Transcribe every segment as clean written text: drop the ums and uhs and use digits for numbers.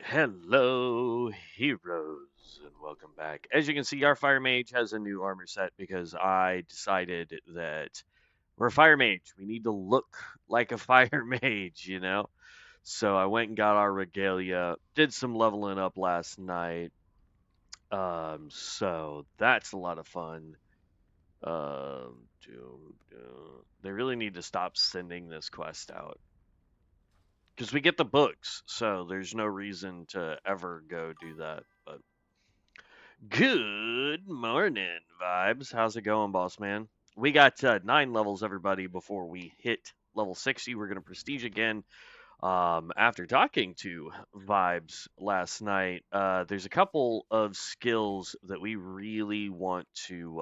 Hello, heroes, and welcome back. As you can see, our Fire Mage has a new armor set because I decided that we're a Fire Mage. We need to look like a Fire Mage. So I went and got our regalia, did some leveling up last night. So that's a lot of fun. They really need to stop sending this quest out because we get the books, so there's no reason to ever go do that. But good morning, vibes. How's it going, boss man? We got 9 levels, everybody, before we hit level 60. We're going to prestige again. After talking to vibes last night, there's a couple of skills that we really want to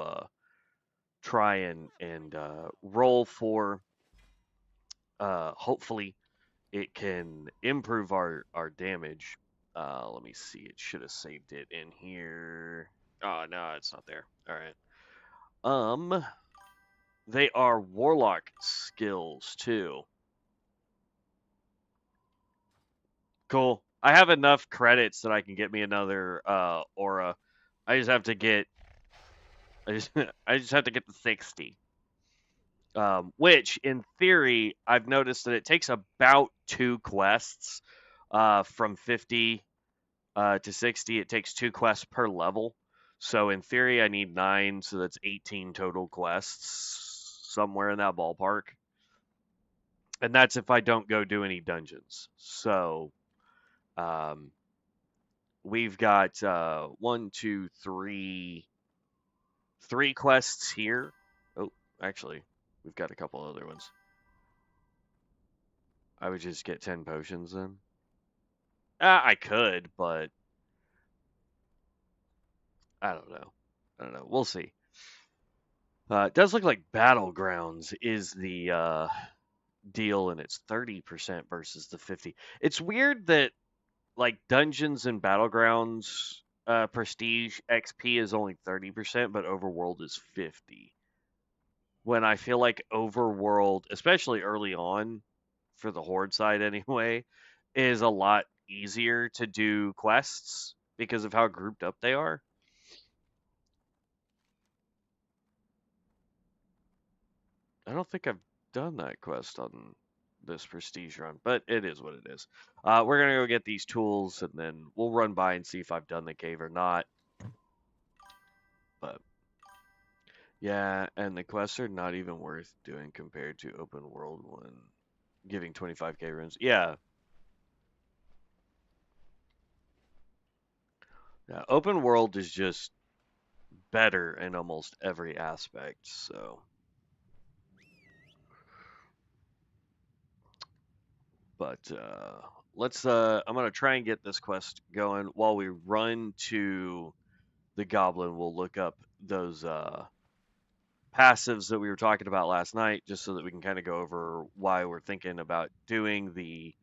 try and roll for. Hopefully, it can improve our damage. Let me see. It should have saved it in here. Oh no, it's not there. All right. Um, they are warlock skills too. Cool. I have enough credits that I can get me another aura. I just have to get. I just have to get the 60. Which in theory, I've noticed that it takes about 2 quests. From 50 to 60, it takes 2 quests per level. So in theory, I need 9, so that's 18 total quests, somewhere in that ballpark. And that's if I don't go do any dungeons. So um, we've got one, two, three quests here. Oh, actually, we've got a couple other ones. I would just get 10 potions then. I could, but I don't know. I don't know. We'll see. It does look like Battlegrounds is the deal, and it's 30% versus the 50. It's weird that like Dungeons and Battlegrounds prestige XP is only 30%, but Overworld is 50. When I feel like Overworld, especially early on for the Horde side anyway, is a lot easier to do quests because of how grouped up they are. I don't think I've done that quest on this prestige run, but it is what it is. We're gonna go get these tools and then we'll run by and see if I've done the cave or not. But yeah, and the quests are not even worth doing compared to open world one, giving 25k runes. Yeah, open world is just better in almost every aspect. So, but let's. I'm gonna try and get this quest going while we run to the goblin. We'll look up those passives that we were talking about last night, just so that we can kind of go over why we're thinking about doing the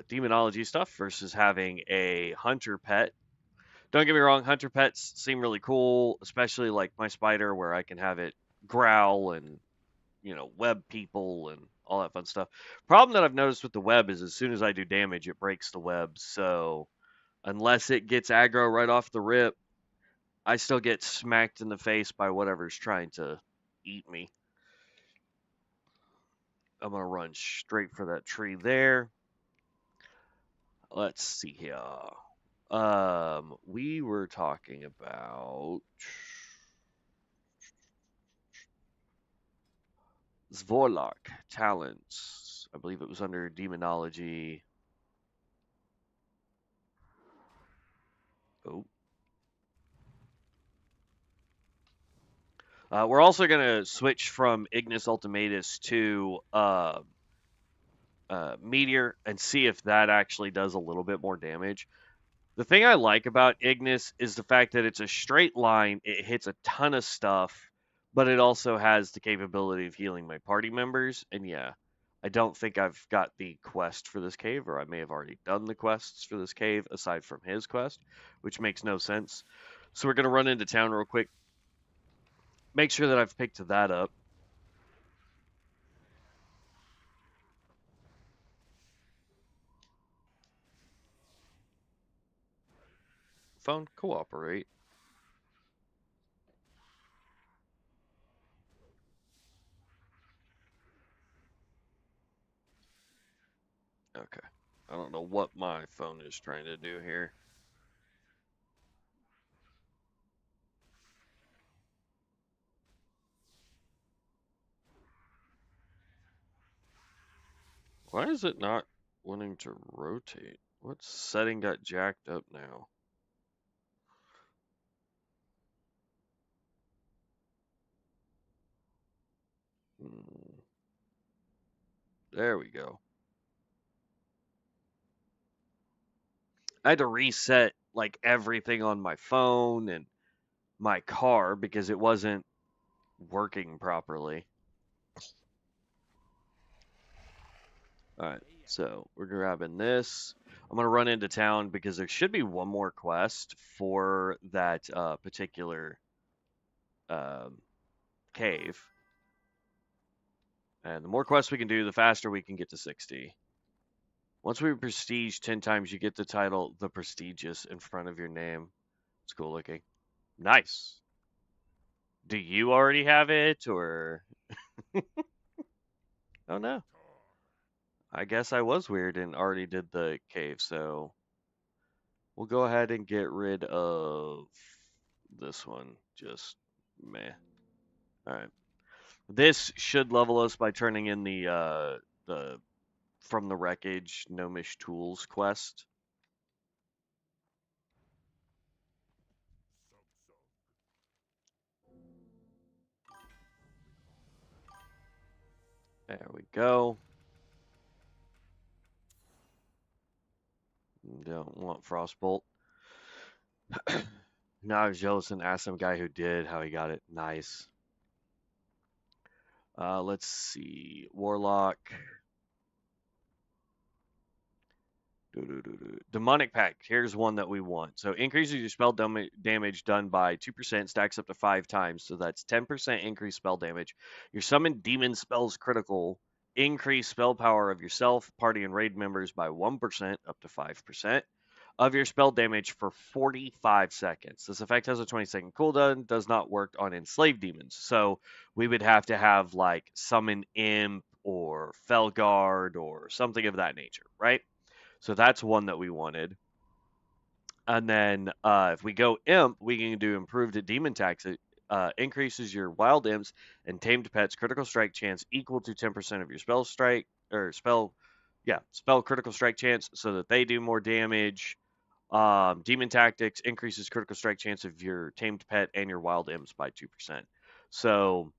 demonology stuff versus having a hunter pet. Don't get me wrong, hunter pets seem really cool, especially like my spider, where I can have it growl and web people and all that fun stuff. Problem that I've noticed with the web is as soon as I do damage, it breaks the web. So unless it gets aggro right off the rip, I still get smacked in the face by whatever's trying to eat me. I'm gonna run straight for that tree there. Let's see here. We were talking about Zvorlok talents. I believe it was under demonology. Oh. We're also going to switch from Ignis Ultimatus to Meteor and see if that actually does a little bit more damage. The thing I like about Ignis is the fact that it's a straight line, it hits a ton of stuff, but it also has the capability of healing my party members. And yeah, I don't think I've got the quest for this cave, or I may have already done the quests for this cave aside from his quest, which makes no sense. So we're going to run into town real quick, make sure that I've picked that up. phone cooperate. Okay. I don't know what my phone is trying to do here. Why is it not wanting to rotate? What setting got jacked up now? There we go. I had to reset like everything on my phone and my car because it wasn't working properly. All right, so we're grabbing this. I'm gonna run into town because there should be one more quest for that particular um, cave, and the more quests we can do, the faster we can get to 60. Once we prestige 10 times, you get the title "The Prestigious" in front of your name. It's cool looking. Nice. Do you already have it, or? Oh no. I guess I was weird and already did the cave, so we'll go ahead and get rid of this one. Just meh. Alright. This should level us by turning in the From the Wreckage Gnomish Tools quest. There we go. Don't want Frostbolt. Now I was jealous and asked some guy who did how he got it. Nice. Let's see. Warlock. Demonic Pact. Here's one that we want. So increases your spell damage done by 2%, stacks up to 5 times. So that's 10% increased spell damage. Your summoned demon spells critical. Increase spell power of yourself, party, and raid members by 1%, up to 5%, of your spell damage for 45 seconds. This effect has a 20-second cooldown, does not work on enslaved demons. So we would have to have like Summon Imp or Felguard or something of that nature, right? So that's one that we wanted. And then if we go Imp, we can do Improved Demon Tax. It increases your Wild Imps and Tamed Pets critical strike chance equal to 10% of your spell strike or spell critical strike chance so that they do more damage. Demon Tactics increases critical strike chance of your Tamed Pet and your Wild Imps by 2%. So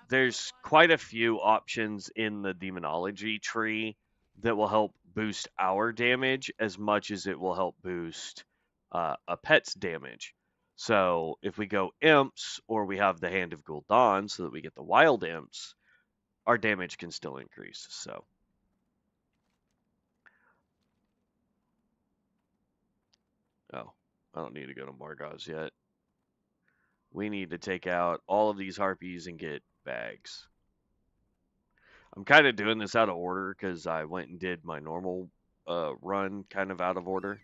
there's quite a few options in the demonology tree that will help boost our damage as much as it will help boost a pet's damage. So if we go imps or we have the Hand of Gul'dan so that we get the wild imps, our damage can still increase. So oh, I don't need to go to Margaz yet. We need to take out all of these harpies and get bags. I'm kind of doing this out of order because I went and did my normal run kind of out of order.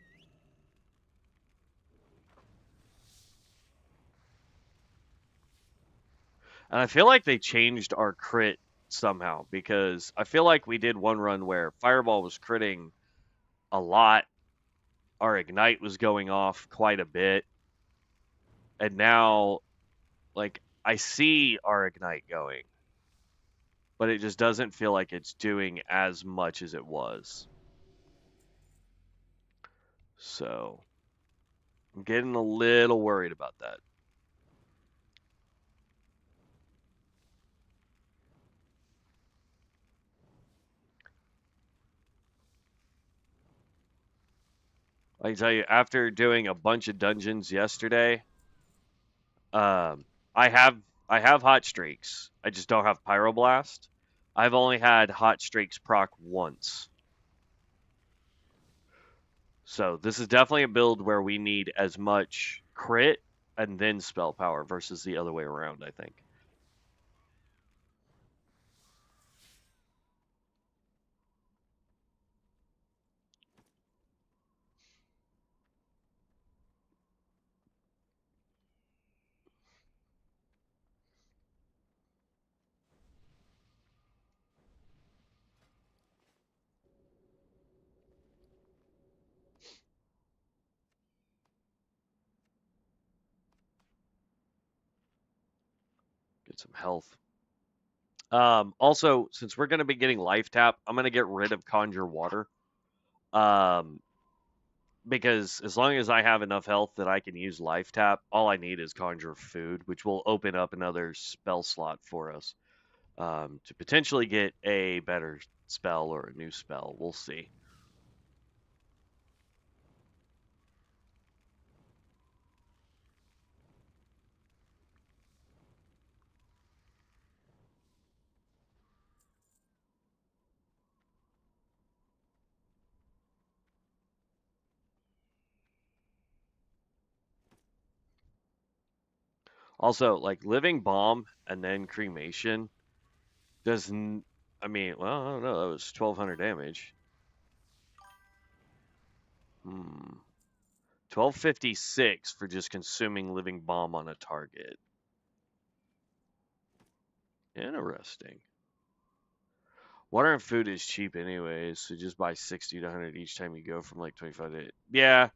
And I feel like they changed our crit somehow because I feel like we did one run where Fireball was critting a lot, our Ignite was going off quite a bit, and now, like, I see our Ignite going, but it just doesn't feel like it's doing as much as it was. So, I'm getting a little worried about that. I can tell you, after doing a bunch of dungeons yesterday, um, I have hot streaks. I just don't have pyroblast. I've only had hot streaks proc once. So this is definitely a build where we need as much crit and then spell power versus the other way around, I think. Get some health. Also, since we're going to be getting life tap, I'm going to get rid of conjure water. Um, because as long as I have enough health that I can use life tap, all I need is conjure food, which will open up another spell slot for us to potentially get a better spell or a new spell. We'll see. Also, like living bomb and then cremation doesn't. I mean, well, I don't know. That was 1,200 damage. 1256 for just consuming living bomb on a target. Interesting. Water and food is cheap anyways, so just buy 60 to 100 each time you go from like 25 to. Yeah.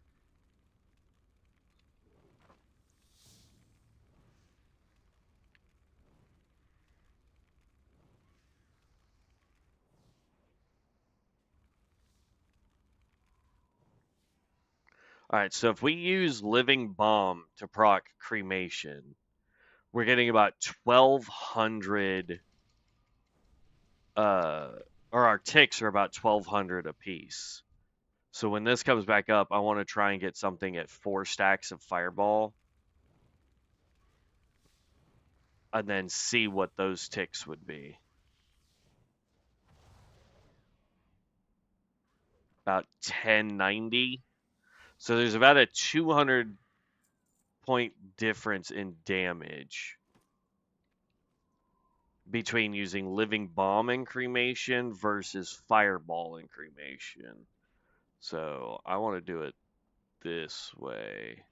All right, so if we use living bomb to proc cremation, we're getting about 1,200 uh or our ticks are about 1,200 a piece. So when this comes back up, I want to try and get something at 4 stacks of fireball and then see what those ticks would be. About 1090. So there's about a 200 point difference in damage between using living bomb and cremation versus fireball and cremation. So I want to do it this way.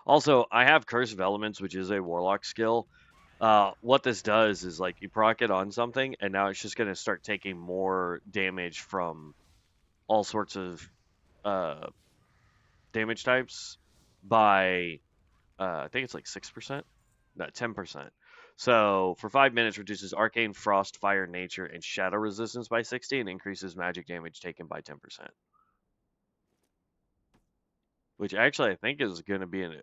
Also, I have Curse of Elements, which is a warlock skill. What this does is like you proc it on something, and now it's just going to start taking more damage from all sorts of uh, damage types by I think it's like 6%, no 10%. So for 5 minutes, reduces arcane, frost, fire, nature, and shadow resistance by 60, and increases magic damage taken by 10%. Which actually I think is going to be an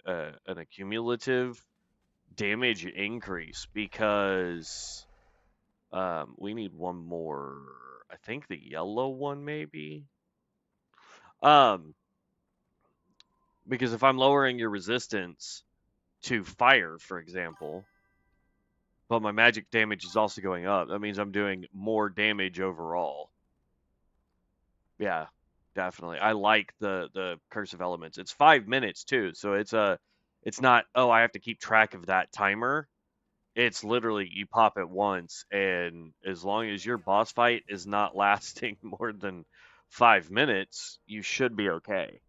accumulative damage increase because we need one more. I think the yellow one maybe. Um, because if I'm lowering your resistance to fire, for example, but my magic damage is also going up, that means I'm doing more damage overall. Yeah, definitely. I like the Curse of Elements. It's 5 minutes too, so it's not, oh, I have to keep track of that timer. It's literally you pop it once, and as long as your boss fight is not lasting more than 5 minutes, you should be okay.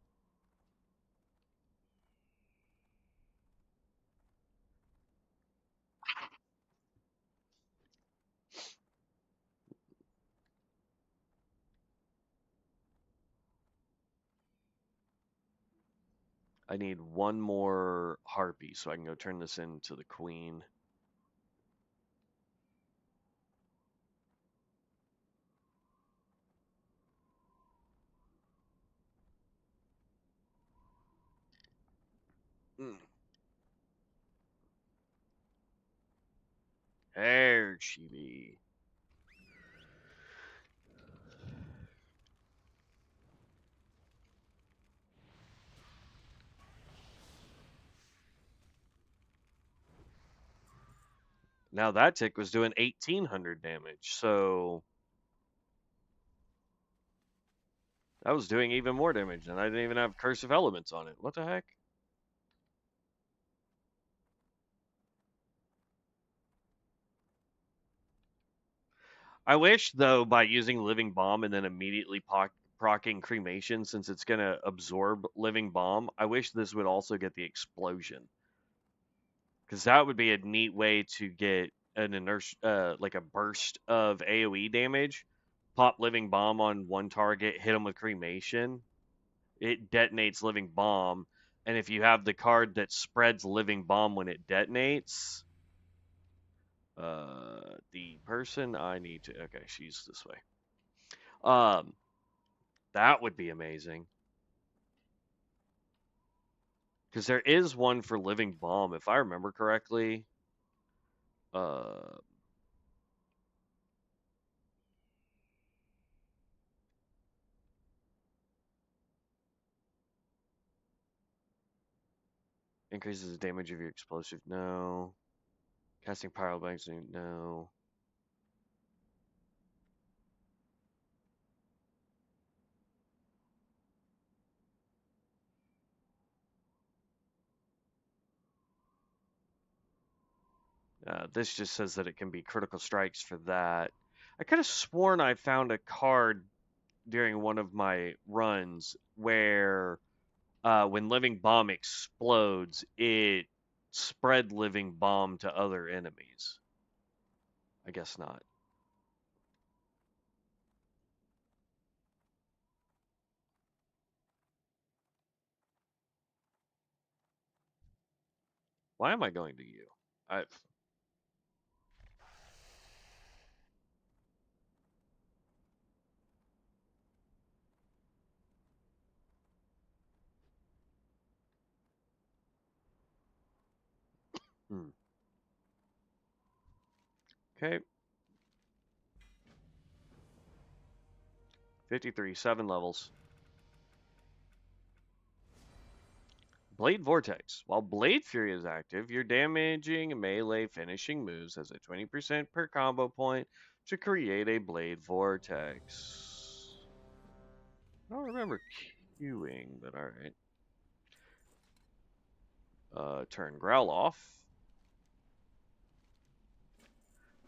I need one more harpy so I can go turn this into the queen. Mm. There she be. Now that tick was doing 1,800 damage, so that was doing even more damage, and I didn't even have Curse of Elements on it. What the heck? I wish, though, by using Living Bomb and then immediately procking Cremation, since it's going to absorb Living Bomb, I wish this would also get the Explosion. Because that would be a neat way to get an inertia, like a burst of AoE damage. Pop Living Bomb on one target, hit them with Cremation. It detonates Living Bomb. And if you have the card that spreads living bomb when it detonates, the person I need to, okay, she's this way. Um, that would be amazing. Because there is one for living bomb, if I remember correctly. Uh, increases the damage of your explosive. No. Casting pyrobanks. No. This just says that it can be critical strikes for that. I could have sworn I found a card during one of my runs where when living bomb explodes, it spread living bomb to other enemies. I guess not. Why am I going to you? I hmm. Okay. 53, 7 levels. Blade Vortex. While Blade Fury is active, your damaging melee finishing moves has a 20% per combo point to create a Blade Vortex. I don't remember queuing, but alright. Turn Growl off.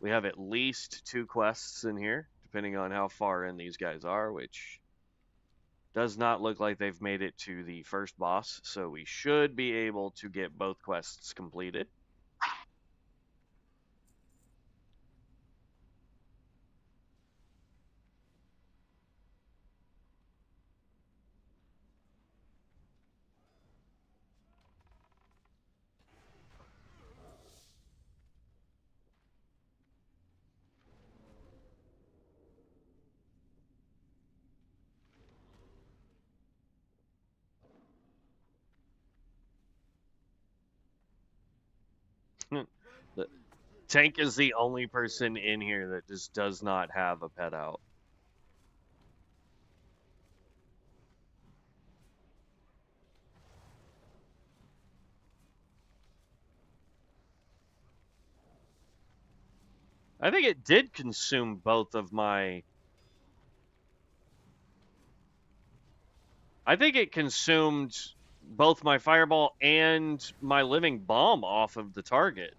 We have at least 2 quests in here, depending on how far in these guys are, which does not look like they've made it to the first boss, so we should be able to get both quests completed. The Tank is the only person in here that just does not have a pet out. I think it did consume both of my. I think it consumed both my fireball and my living bomb off of the target.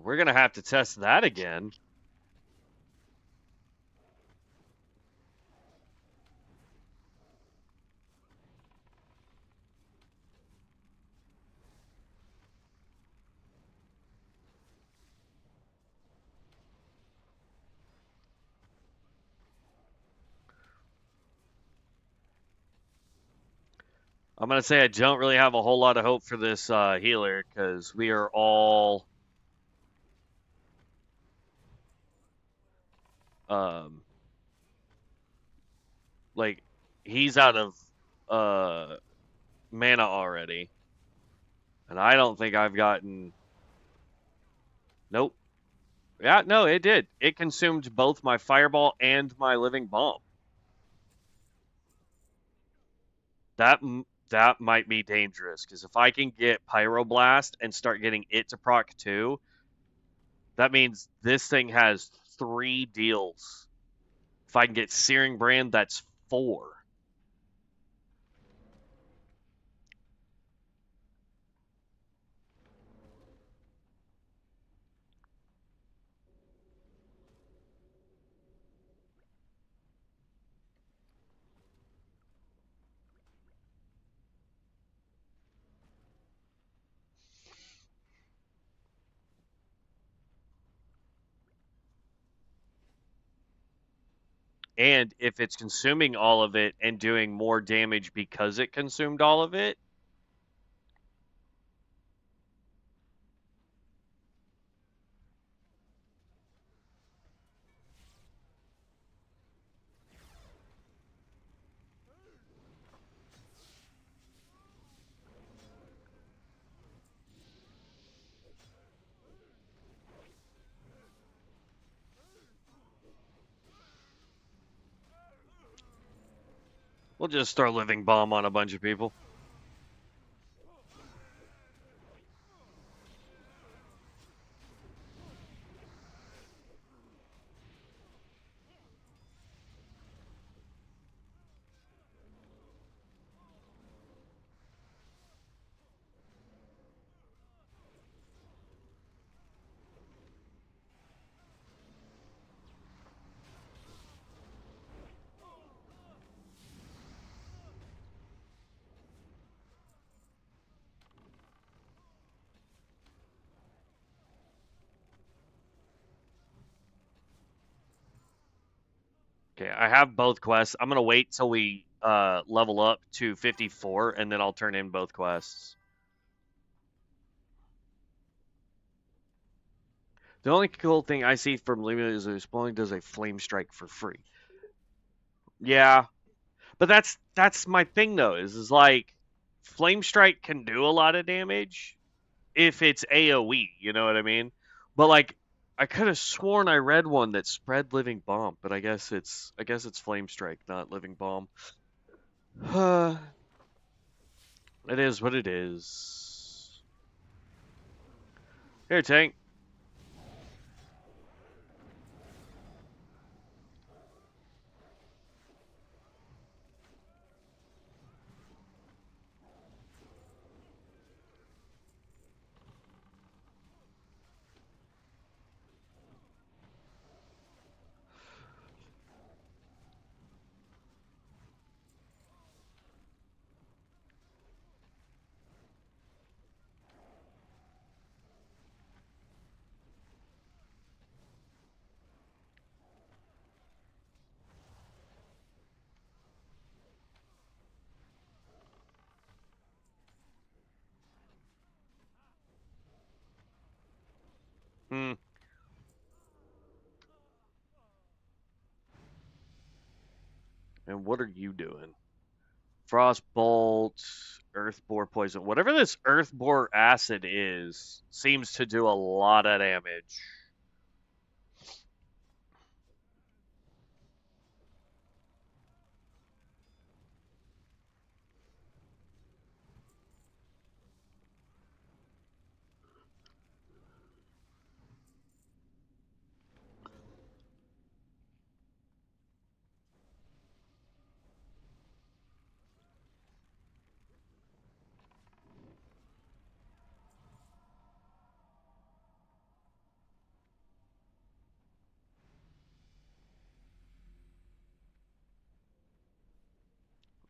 We're gonna have to test that again. I'm gonna say I don't really have a whole lot of hope for this healer because we are all um, like he's out of uh, mana already, and I don't think I've gotten. Nope. Yeah, no, it did. It consumed both my fireball and my living bomb. That that might be dangerous because if I can get Pyroblast and start getting it to proc 2, that means this thing has 3 deals. If I can get Searing Brand, that's 4. And if it's consuming all of it and doing more damage because it consumed all of it, we'll just throw living bomb on a bunch of people. Okay, I have both quests. I'm gonna wait till we level up to 54, and then I'll turn in both quests. The only cool thing I see from leaving it is that Spawning does a flame strike for free. Yeah, but that's my thing though. Is like flame strike can do a lot of damage if it's AOE. You know what I mean? But like, I could have sworn I read one that spread living bomb, but I guess it's flame strike, not living bomb. It is what it is. Here, tank. Hmm. And what are you doing? Frostbolt, Earthbore poison. Whatever this Earthbore acid is, seems to do a lot of damage.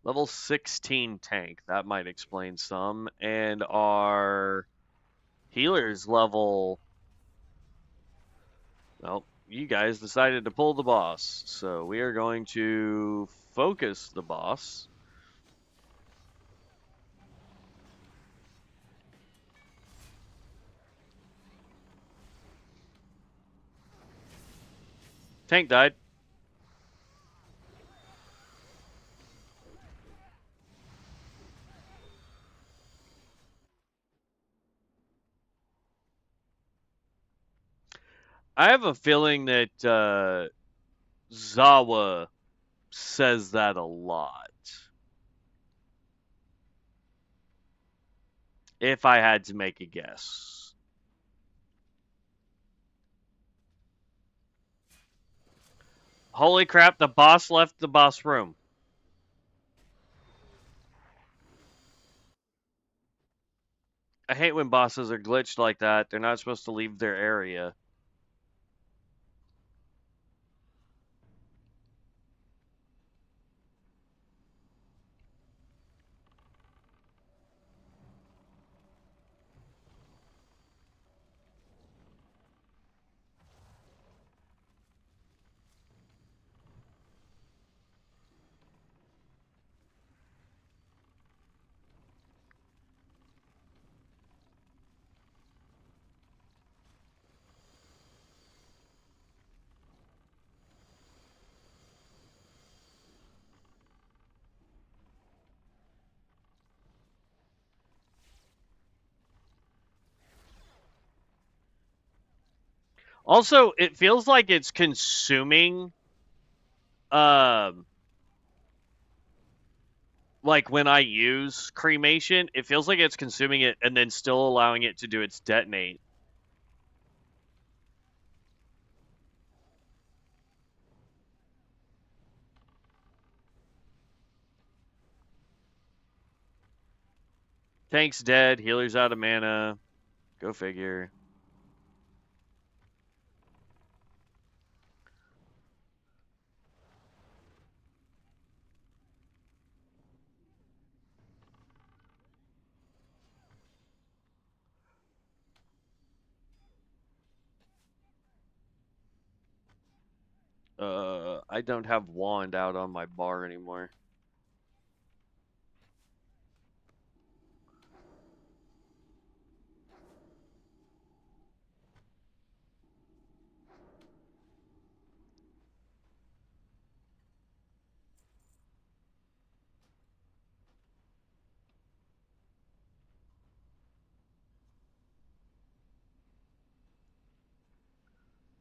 Level 16 tank. That might explain some. And our healer's level. Well, you guys decided to pull the boss. So we are going to focus the boss. Tank died. I have a feeling that Zawa says that a lot. If I had to make a guess. Holy crap, the boss left the boss room. I hate when bosses are glitched like that. They're not supposed to leave their area. Also, it feels like it's consuming, um, like when I use cremation, it feels like it's consuming it and then still allowing it to do its detonate. Tanks dead, healer's out of mana. Go figure. I don't have wand out on my bar anymore.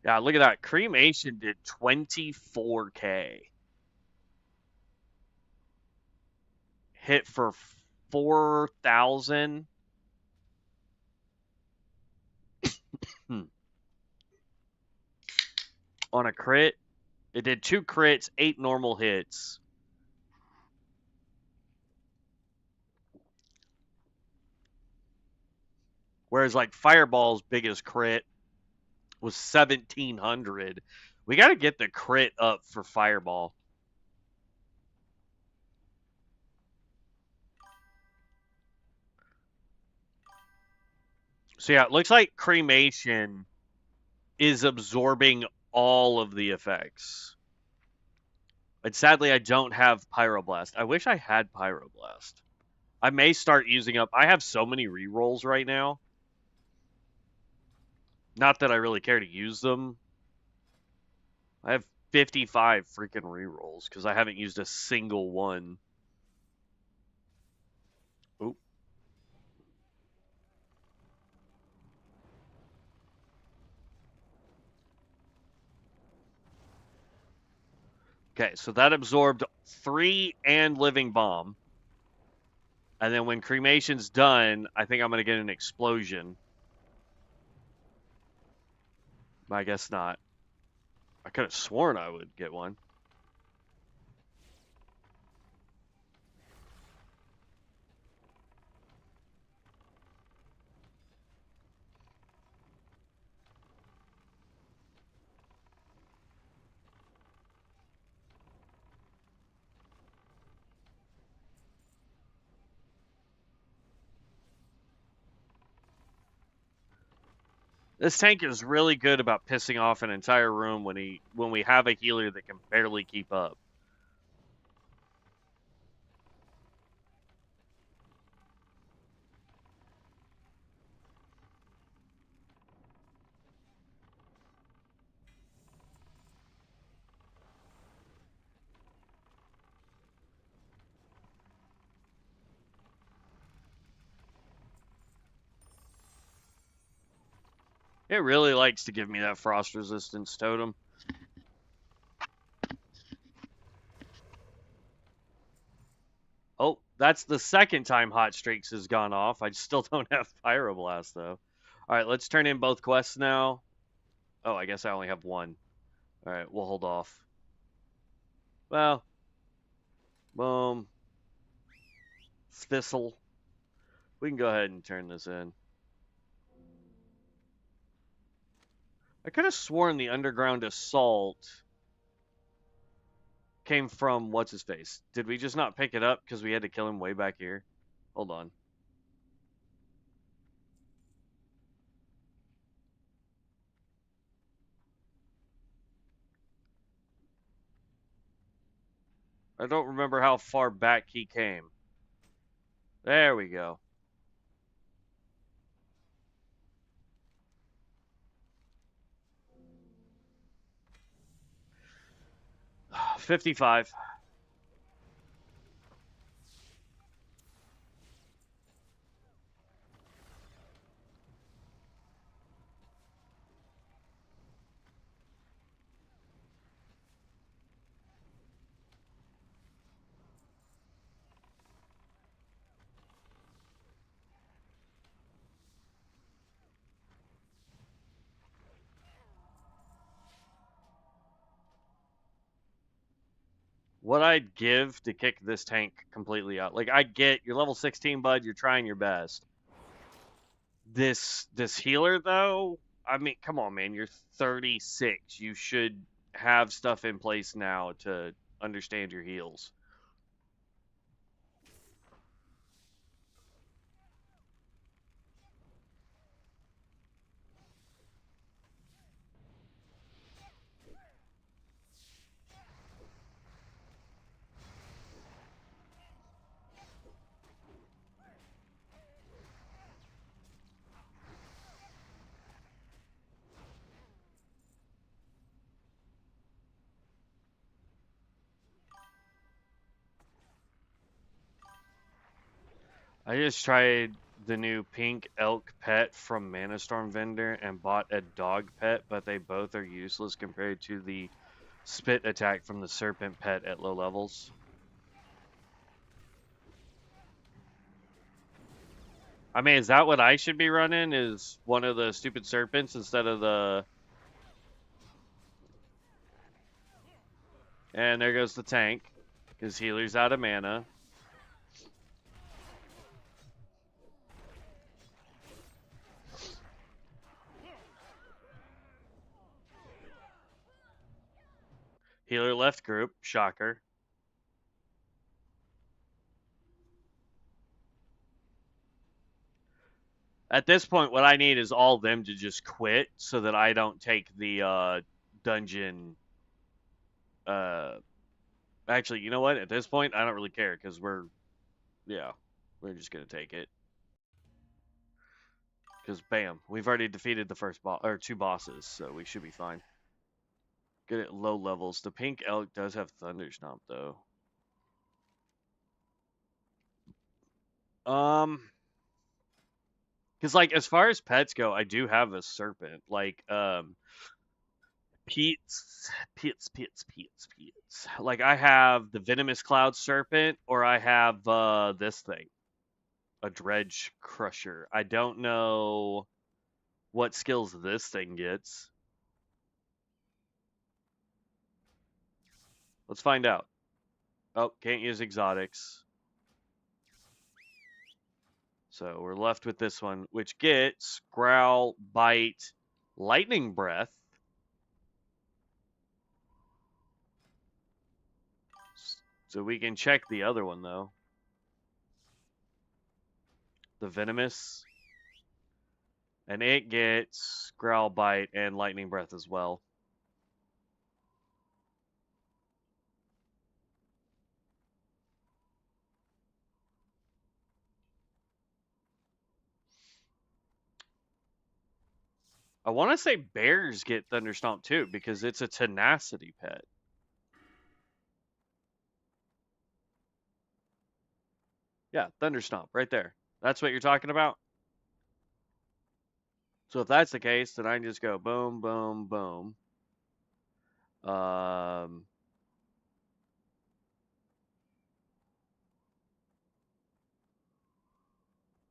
Yeah, look at that. Cremation did 24k. Hit for 4,000. On a crit. It did 2 crits, 8 normal hits. Whereas like Fireball's biggest crit was 1,700. We got to get the crit up for Fireball. So yeah, it looks like Cremation is absorbing all of the effects. And sadly, I don't have Pyroblast. I wish I had Pyroblast. I may start using up. I have so many rerolls right now. Not that I really care to use them. I have 55 freaking rerolls because I haven't used a single one. Oop. Okay, so that absorbed 3 and Living Bomb. And then when Cremation's done, I think I'm going to get an Explosion. But I guess not. I could have sworn I would get one. This tank is really good about pissing off an entire room when we have a healer that can barely keep up. It really likes to give me that frost resistance totem. Oh, that's the second time Hot Streaks has gone off. I still don't have Pyroblast, though. All right, let's turn in both quests now. Oh, I guess I only have one. All right, we'll hold off. Well, boom. Thistle. We can go ahead and turn this in. I could have sworn the Underground Assault came from what's his face. Did we just not pick it up because we had to kill him way back here? Hold on. I don't remember how far back he came. There we go. 55. what I'd give to kick this tank completely out. Like, I get you're level 16, bud. You're trying your best. This healer though, I mean, come on, man. You're 36. You should have stuff in place now to understand your heals. I just tried the new pink elk pet from Mana Storm vendor and bought a dog pet, but they both are useless compared to the spit attack from the serpent pet at low levels. I mean, is that what I should be running? Is one of the stupid serpents instead of the... And there goes the tank, because healer's out of mana. Healer left group, shocker. At this point, what I need is all of them to just quit so that I don't take the dungeon. Actually, you know what? At this point, I don't really care because we're just gonna take it. Because bam, we've already defeated the first boss or two bosses, so we should be fine. Good at low levels. The pink elk does have thunder stomp though. Because like as far as pets go, I do have a serpent. Like Pete's. Like I have the venomous cloud serpent, or I have this thing, a dredge crusher. I don't know what skills this thing gets. Let's find out. Oh, can't use exotics. So we're left with this one, which gets growl, bite, lightning breath. So we can check the other one though. The venomous. And it gets growl, bite, and lightning breath as well. I want to say bears get Thunderstomp too because it's a tenacity pet. Yeah, Thunderstomp right there. That's what you're talking about? So if that's the case, then I can just go boom, boom, boom.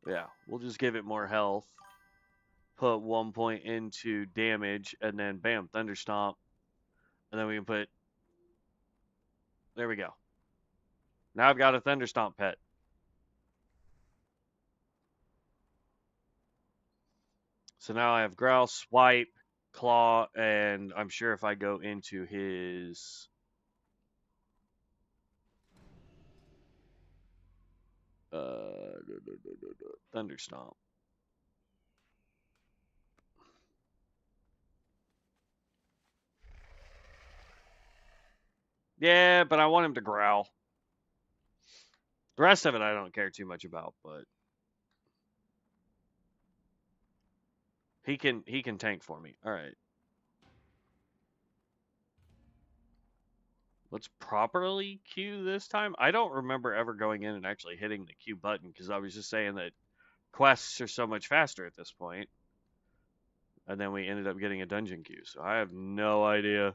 Yeah, we'll just give it more health. Put 1 point into damage, and then bam, Thunderstomp. And then we can put... There we go. Now I've got a Thunderstomp pet. So now I have Growl, Swipe, Claw, and I'm sure if I go into his... Thunderstomp. Yeah, but I want him to growl. The rest of it I don't care too much about, but he can tank for me. All right. Let's properly queue this time. I don't remember ever going in and actually hitting the Q button because I was just saying that quests are so much faster at this point. And then we ended up getting a dungeon queue, so I have no idea.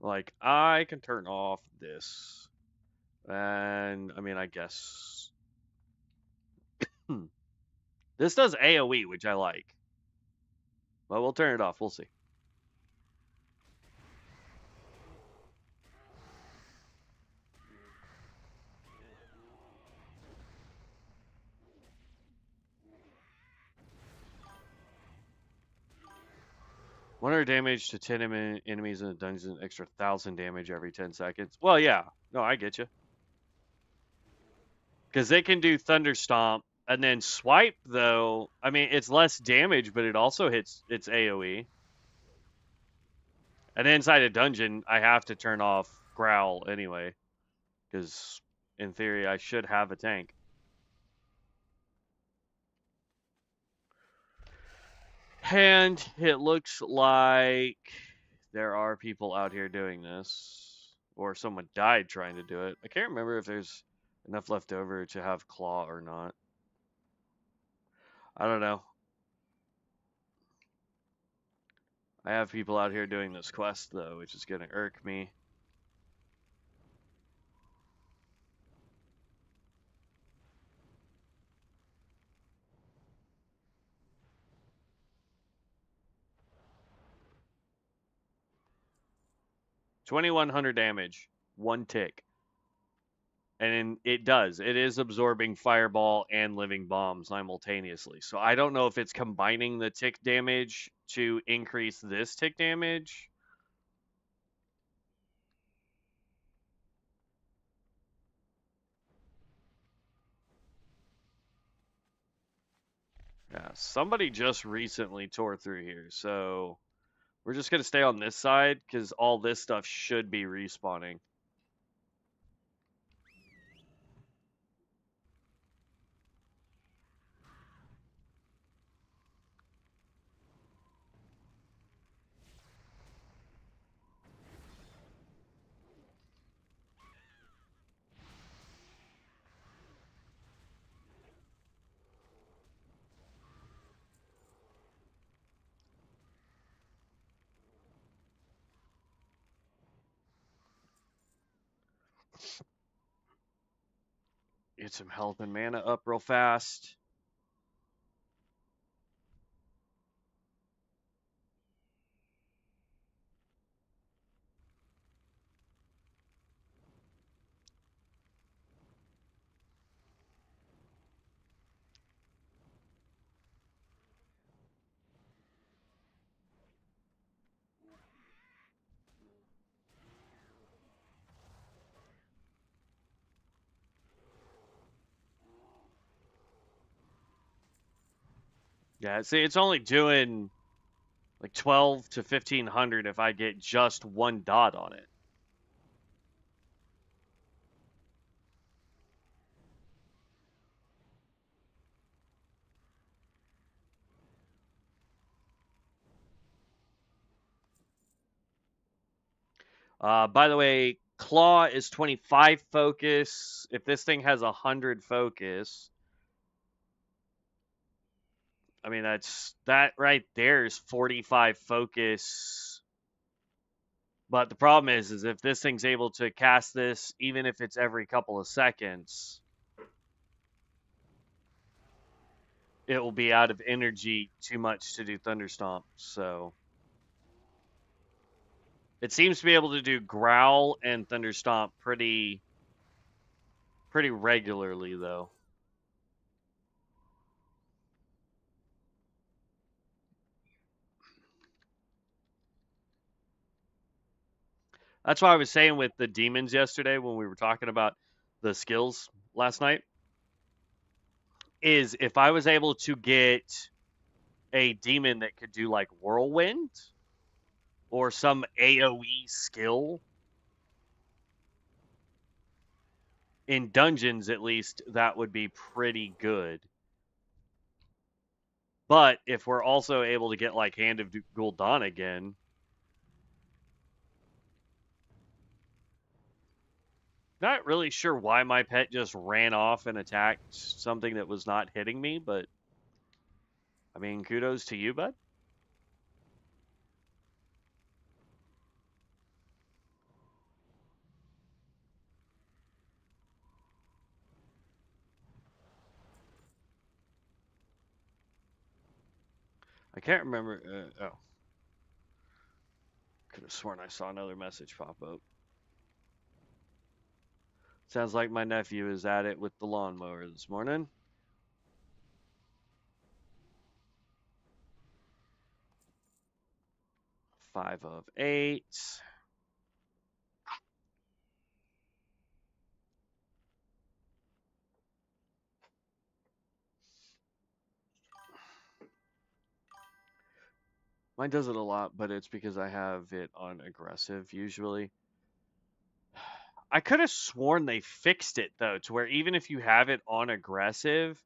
Like, I can turn off this. And, I mean, I guess... This does AoE, which I like. But we'll turn it off. We'll see. 100 damage to 10 enemies in a dungeon, extra 1,000 damage every 10 seconds. Well, yeah. No, I get you. Because they can do Thunder Stomp and then Swipe, though. I mean, it's less damage, but it also hits its AoE. And inside a dungeon, I have to turn off Growl anyway. Because in theory, I should have a tank. And it looks like there are people out here doing this. Or someone died trying to do it. I can't remember if there's enough left over to have Claw or not. I don't know. I have people out here doing this quest, though, which is going to irk me. $2,100 damage, one tick. And it does. It is absorbing Fireball and Living Bomb simultaneously. So I don't know if it's combining the tick damage to increase this tick damage. Yeah, somebody just recently tore through here. So we're just going to stay on this side because all this stuff should be respawning. Get some health and mana up real fast. Yeah, see, it's only doing like 12 to 1,500 if I get just one dot on it. By the way, Claw is 25 focus. If this thing has 100 focus, I mean, that right there is 45 focus. But the problem is if this thing's able to cast this, even if it's every couple of seconds, it will be out of energy too much to do Thunderstomp. So it seems to be able to do Growl and Thunderstomp pretty regularly, though. That's why I was saying with the demons yesterday when we were talking about the skills last night, is if I was able to get a demon that could do like Whirlwind or some AoE skill in dungeons, at least, that would be pretty good. But if we're also able to get like Hand of Gul'dan again, not really sure why my pet just ran off and attacked something that was not hitting me, but I mean, kudos to you, bud. I can't remember. Oh, could have sworn I saw another message pop up. Sounds like my nephew is at it with the lawnmower this morning. 5 of 8. Mine does it a lot, but it's because I have it on aggressive usually. I could have sworn they fixed it though, to where even if you have it on aggressive,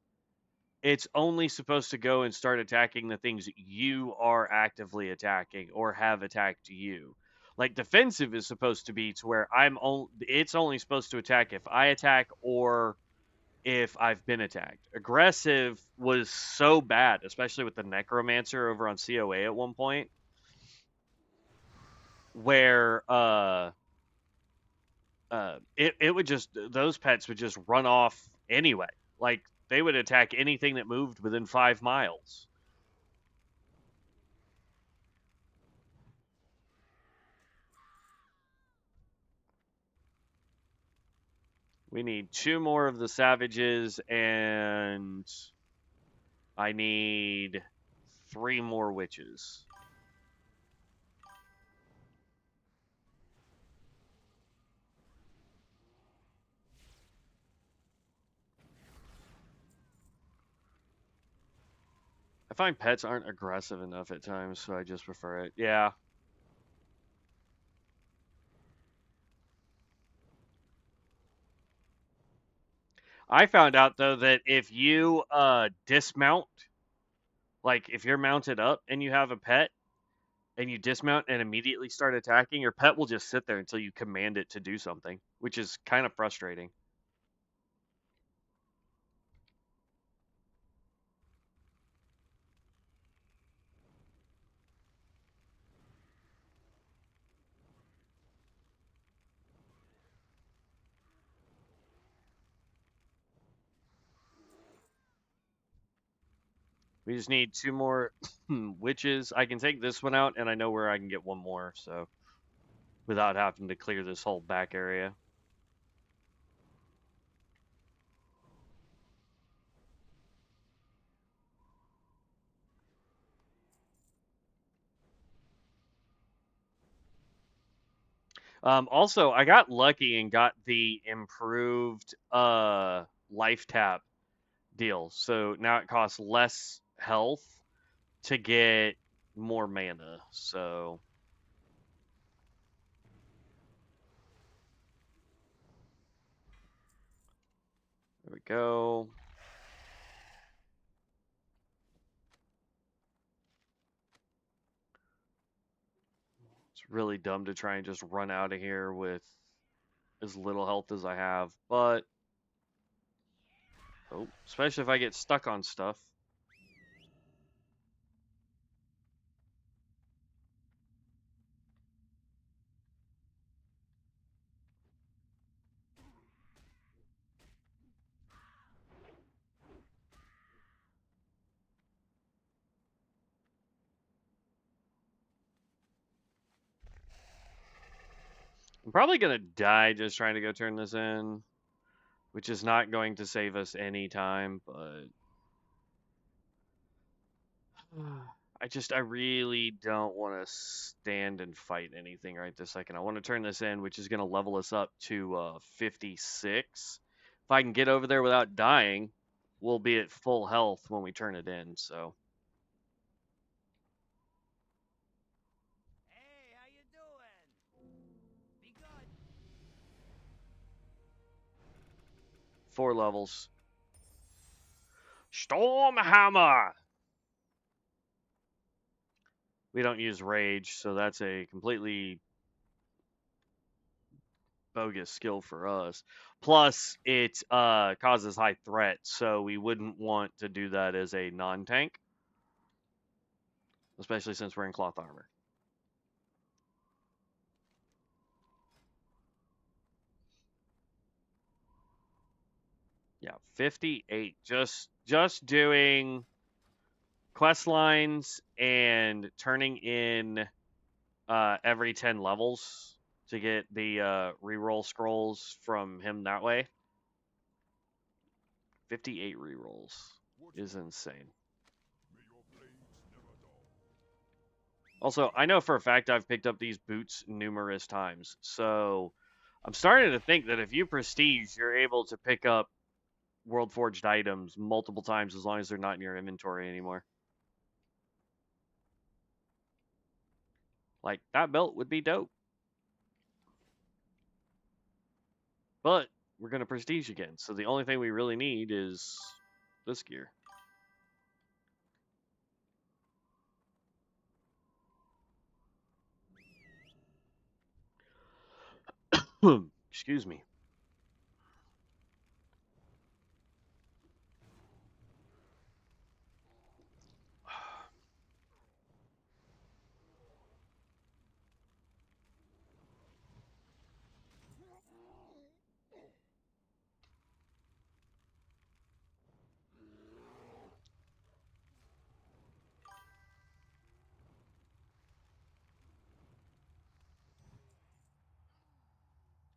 it's only supposed to go and start attacking the things you are actively attacking or have attacked you. Like defensive is supposed to be to where it's only supposed to attack if I attack or if I've been attacked. Aggressive was so bad, especially with the Necromancer over on COA at one point, where it would just, those pets would just run off anyway. Like they would attack anything that moved within 5 miles. We need 2 more of the savages, and I need 3 more witches. I find pets aren't aggressive enough at times, so I just prefer it. Yeah. I found out though that if you dismount, like if you're mounted up and you have a pet and you dismount and immediately start attacking, your pet will just sit there until you command it to do something, which is kind of frustrating. We just need 2 more witches. I can take this one out, and I know where I can get 1 more, so without having to clear this whole back area. Also, I got lucky and got the improved life tap deal. So now it costs less health to get more mana. So there we go. It's really dumb to try and just run out of here with as little health as I have, but especially if I get stuck on stuff. I'm probably gonna die just trying to go turn this in, which is not going to save us any time, but I really don't want to stand and fight anything right this second. I want to turn this in, which is going to level us up to 56. If I can get over there without dying, we'll be at full health when we turn it in. So Hey, how you doing? Be good. 4 levels. Stormhammer. We don't use rage, so that's a completely bogus skill for us. Plus, it causes high threat, so we wouldn't want to do that as a non-tank, especially since we're in cloth armor. Yeah, 58. Just doing quest lines and turning in every 10 levels to get the reroll scrolls from him that way. 58 rerolls is insane. Also, I know for a fact I've picked up these boots numerous times, so I'm starting to think that if you prestige, you're able to pick up World Forged items multiple times as long as they're not in your inventory anymore. Like, that belt would be dope. But we're going to prestige again, so the only thing we really need is this gear. Excuse me.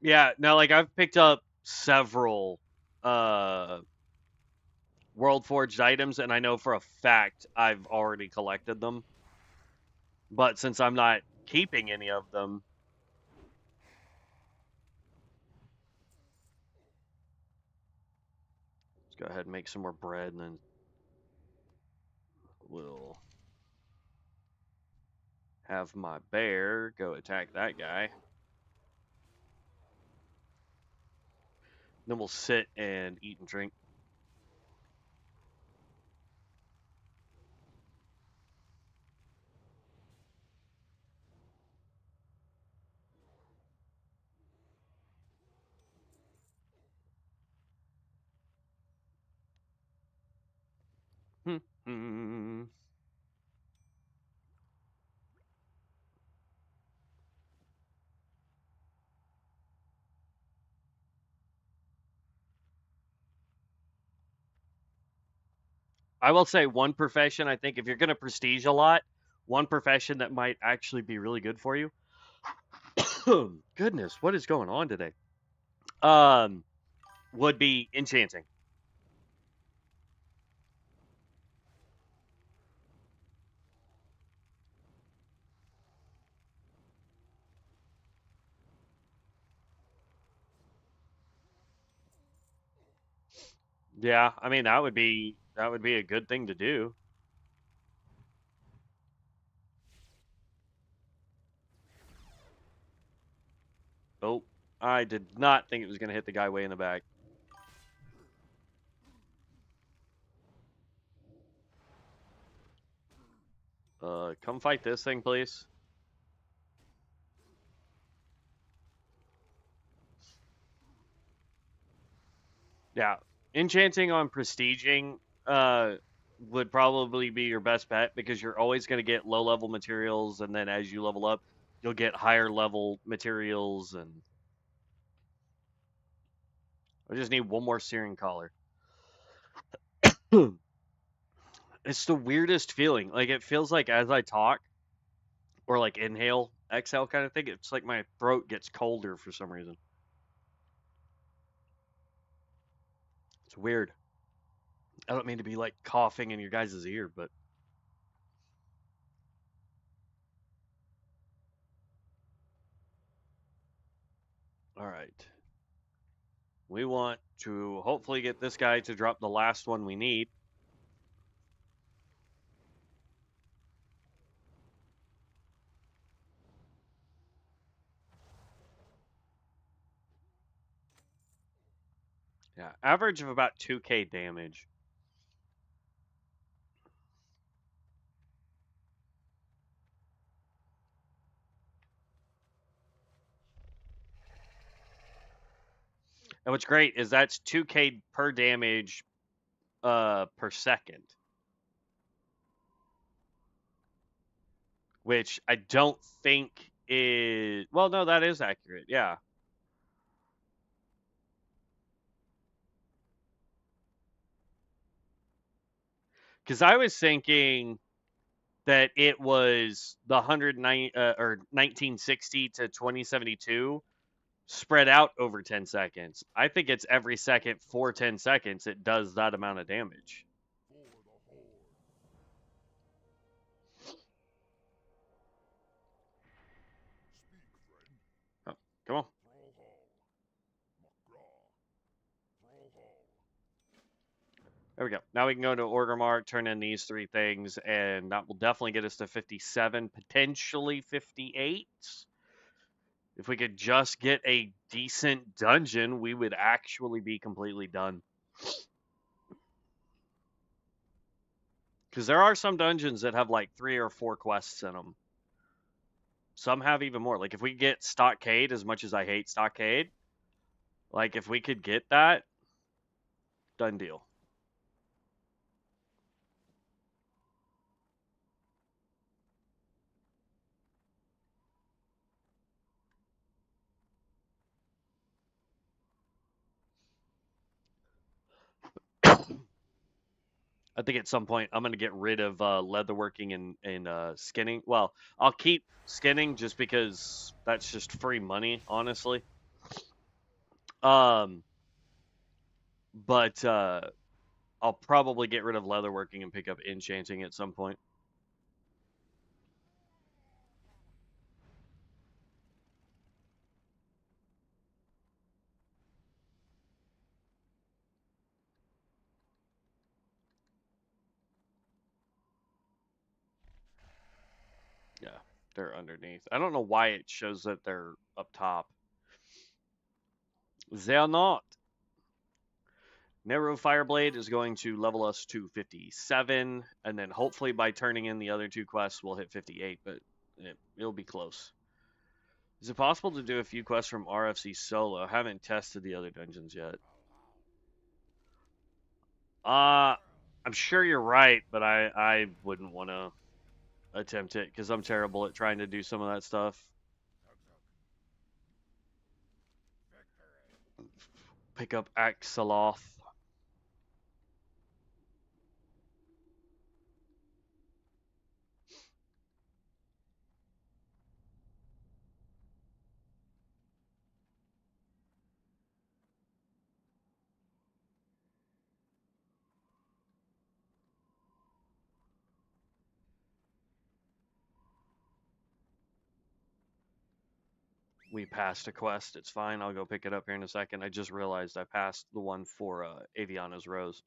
Yeah, now like I've picked up several World Forged items, and I know for a fact I've already collected them. But since I'm not keeping any of them, let's go ahead and make some more bread, and then we'll have my bear go attack that guy. Then we'll sit and eat and drink. I will say one profession, I think if you're going to prestige a lot, one profession that might actually be really good for you. Goodness, what is going on today? Um, would be enchanting. Yeah, I mean that would be a good thing to do. Oh, I did not think it was going to hit the guy way in the back. Come fight this thing, please. Yeah, enchanting on prestiging would probably be your best bet because you're always going to get low level materials, and then as you level up, you'll get higher level materials. And I just need one more searing collar. It's the weirdest feeling. Like it feels like as I talk or like inhale, exhale kind of thing, it's like my throat gets colder for some reason. It's weird. I don't mean to be like coughing in your guys' ear, but all right. We want to hopefully get this guy to drop the last one we need. Yeah, average of about 2k damage. And what's great is that's 2k per damage per second, which I don't think is well, no, that is accurate. Yeah. Cuz I was thinking that it was the 109 or 1960 to 2072 spread out over 10 seconds. I think it's every second for 10 seconds it does that amount of damage. There we go. Now we can go to Order Mart, turn in these three things, and that will definitely get us to 57, potentially 58. If we could just get a decent dungeon, we would actually be completely done. Because there are some dungeons that have like 3 or 4 quests in them. Some have even more. Like if we get Stockade, as much as I hate Stockade, like if we could get that, done deal. I think at some point I'm gonna get rid of leatherworking and skinning. Well, I'll keep skinning just because that's just free money, honestly. Um, but I'll probably get rid of leatherworking and pick up enchanting at some point. Yeah, they're underneath. I don't know why it shows that they're up top. They're not. Narrow Fireblade is going to level us to 57, and then hopefully by turning in the other two quests, we'll hit 58, but it'll be close. Is it possible to do a few quests from RFC solo? I haven't tested the other dungeons yet. I'm sure you're right, but I wouldn't want to attempt it because I'm terrible at trying to do some of that stuff. Pick up Axeloth. We passed a quest. It's fine. I'll go pick it up here in a second. I just realized I passed the one for Aviana's Rose.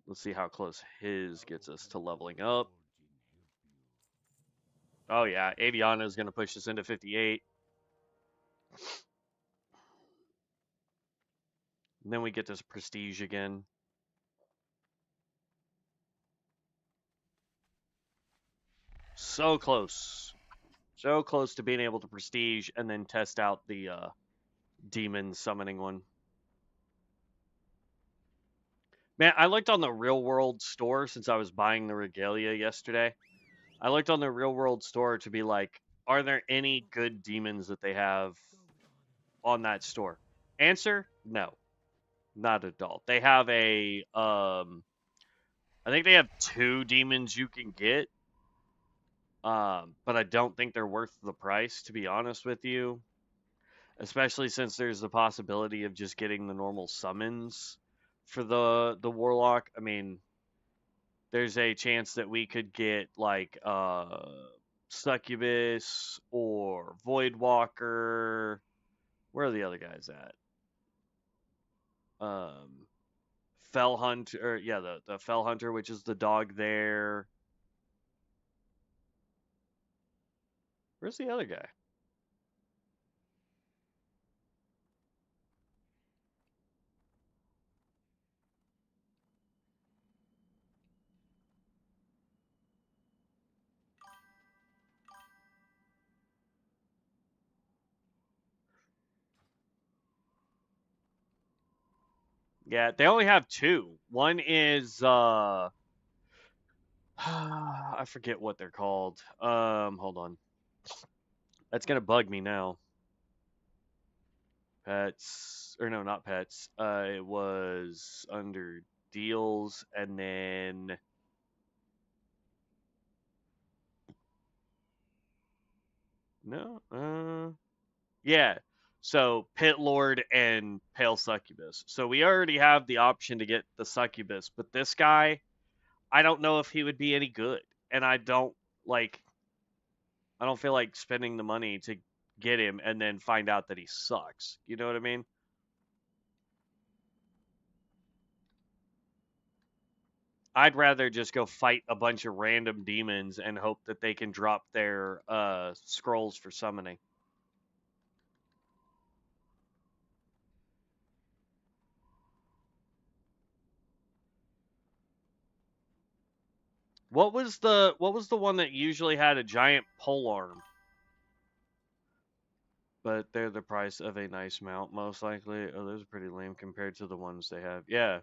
Let's see how close his gets us to leveling up. Oh yeah, Aviana is going to push us into 58. And then we get this prestige again. So close. So close to being able to prestige and then test out the demon summoning one. Man, I looked on the real world store since I was buying the regalia yesterday. I looked on the real world store to be like, are there any good demons that they have on that store? Answer, no. Not at all. They have I think they have 2 demons you can get. But I don't think they're worth the price, to be honest with you. Especially since there's the possibility of just getting the normal summons for the warlock. I mean, there's a chance that we could get like succubus or voidwalker. Where are the other guys at? Um, fell hunter, or yeah, the fell hunter, which is the dog there. Where's the other guy? Yeah, they only have 2. One is I forget what they're called. Hold on. That's gonna bug me now. Pets, or no, not pets. It was under deals, and then no, yeah. So Pit Lord and Pale Succubus. So we already have the option to get the Succubus, but this guy, I don't know if he would be any good, and like. I don't feel like spending the money to get him and then find out that he sucks. You know what I mean? I'd rather just go fight a bunch of random demons and hope that they can drop their scrolls for summoning. What was the one that usually had a giant pole arm? But they're the price of a nice mount, most likely. Oh, those are pretty lame compared to the ones they have. Yeah.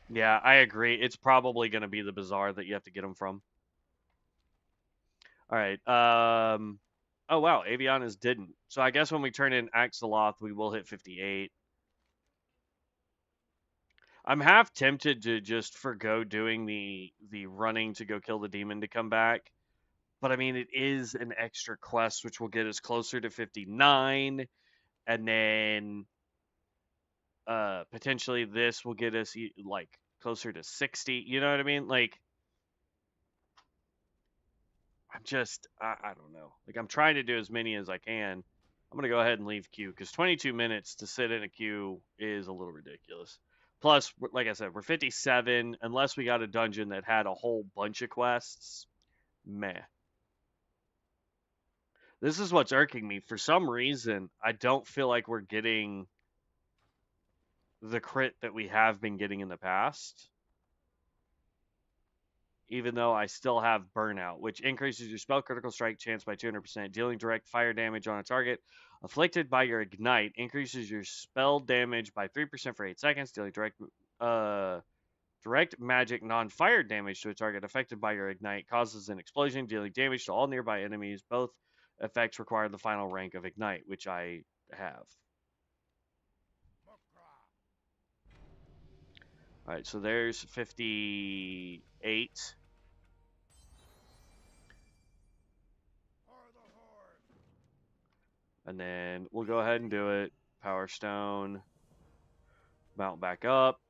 Yeah, I agree. It's probably going to be the bazaar that you have to get them from. All right. Oh wow, Aviana's didn't. So I guess when we turn in Axeloth, we will hit 58. I'm half tempted to just forgo doing the running to go kill the demon to come back. But I mean, it is an extra quest, which will get us closer to 59, and then potentially this will get us like closer to 60. You know what I mean? Like, I don't know. Like, I'm trying to do as many as I can. I'm gonna go ahead and leave queue because 22 minutes to sit in a queue is a little ridiculous. Plus, like I said, we're 57. Unless we got a dungeon that had a whole bunch of quests, meh. This is what's irking me. For some reason, I don't feel like we're getting the crit that we have been getting in the past. Even though I still have Burnout, which increases your spell critical strike chance by 200%, dealing direct fire damage on a target afflicted by your Ignite, increases your spell damage by 3% for 8 seconds, dealing direct magic non-fire damage to a target affected by your Ignite, causes an explosion, dealing damage to all nearby enemies. Both effects require the final rank of Ignite, which I have. All right, so there's 58. And then we'll go ahead and do it. Power Stone. Mount back up.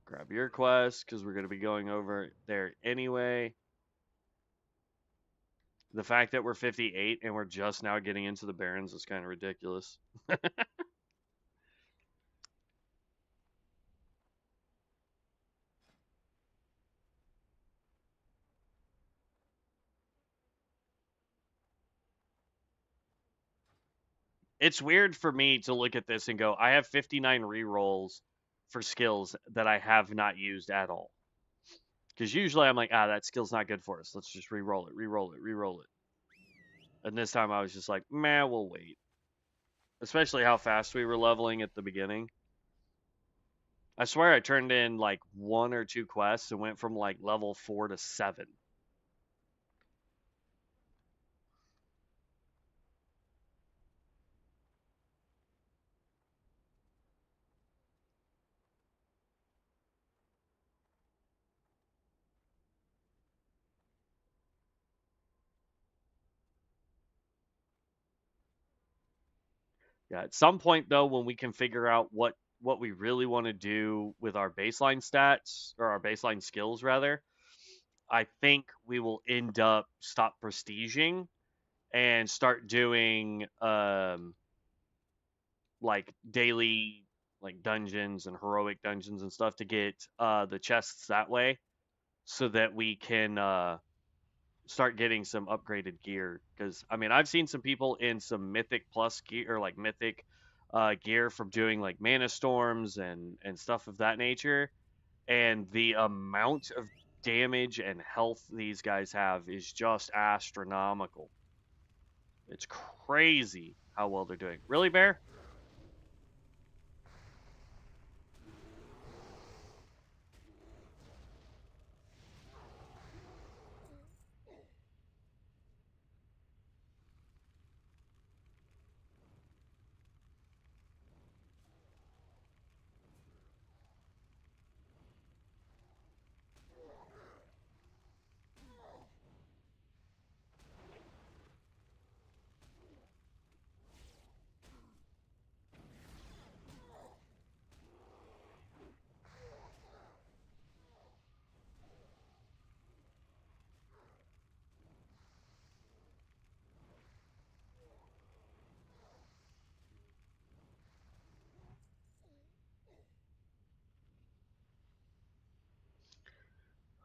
Grab your quest because we're going to be going over there anyway. The fact that we're 58 and we're just now getting into the Barrens is kind of ridiculous. It's weird for me to look at this and go, I have 59 rerolls for skills that I have not used at all. Because usually I'm like, that skill's not good for us. Let's just re-roll it, re-roll it, re-roll it. And this time I was just like, man, we'll wait. Especially how fast we were leveling at the beginning. I swear I turned in like 1 or 2 quests and went from like level 4 to 7. Yeah, at some point though, when we can figure out what we really want to do with our baseline stats or our baseline skills rather, I think we will end up stop prestiging and start doing like daily like dungeons and heroic dungeons and stuff to get the chests that way so that we can start getting some upgraded gear because I mean I've seen some people in some mythic plus gear or like mythic gear from doing like mana storms and stuff of that nature, and the amount of damage and health these guys have is just astronomical. It's crazy how well they're doing. Really, Bear?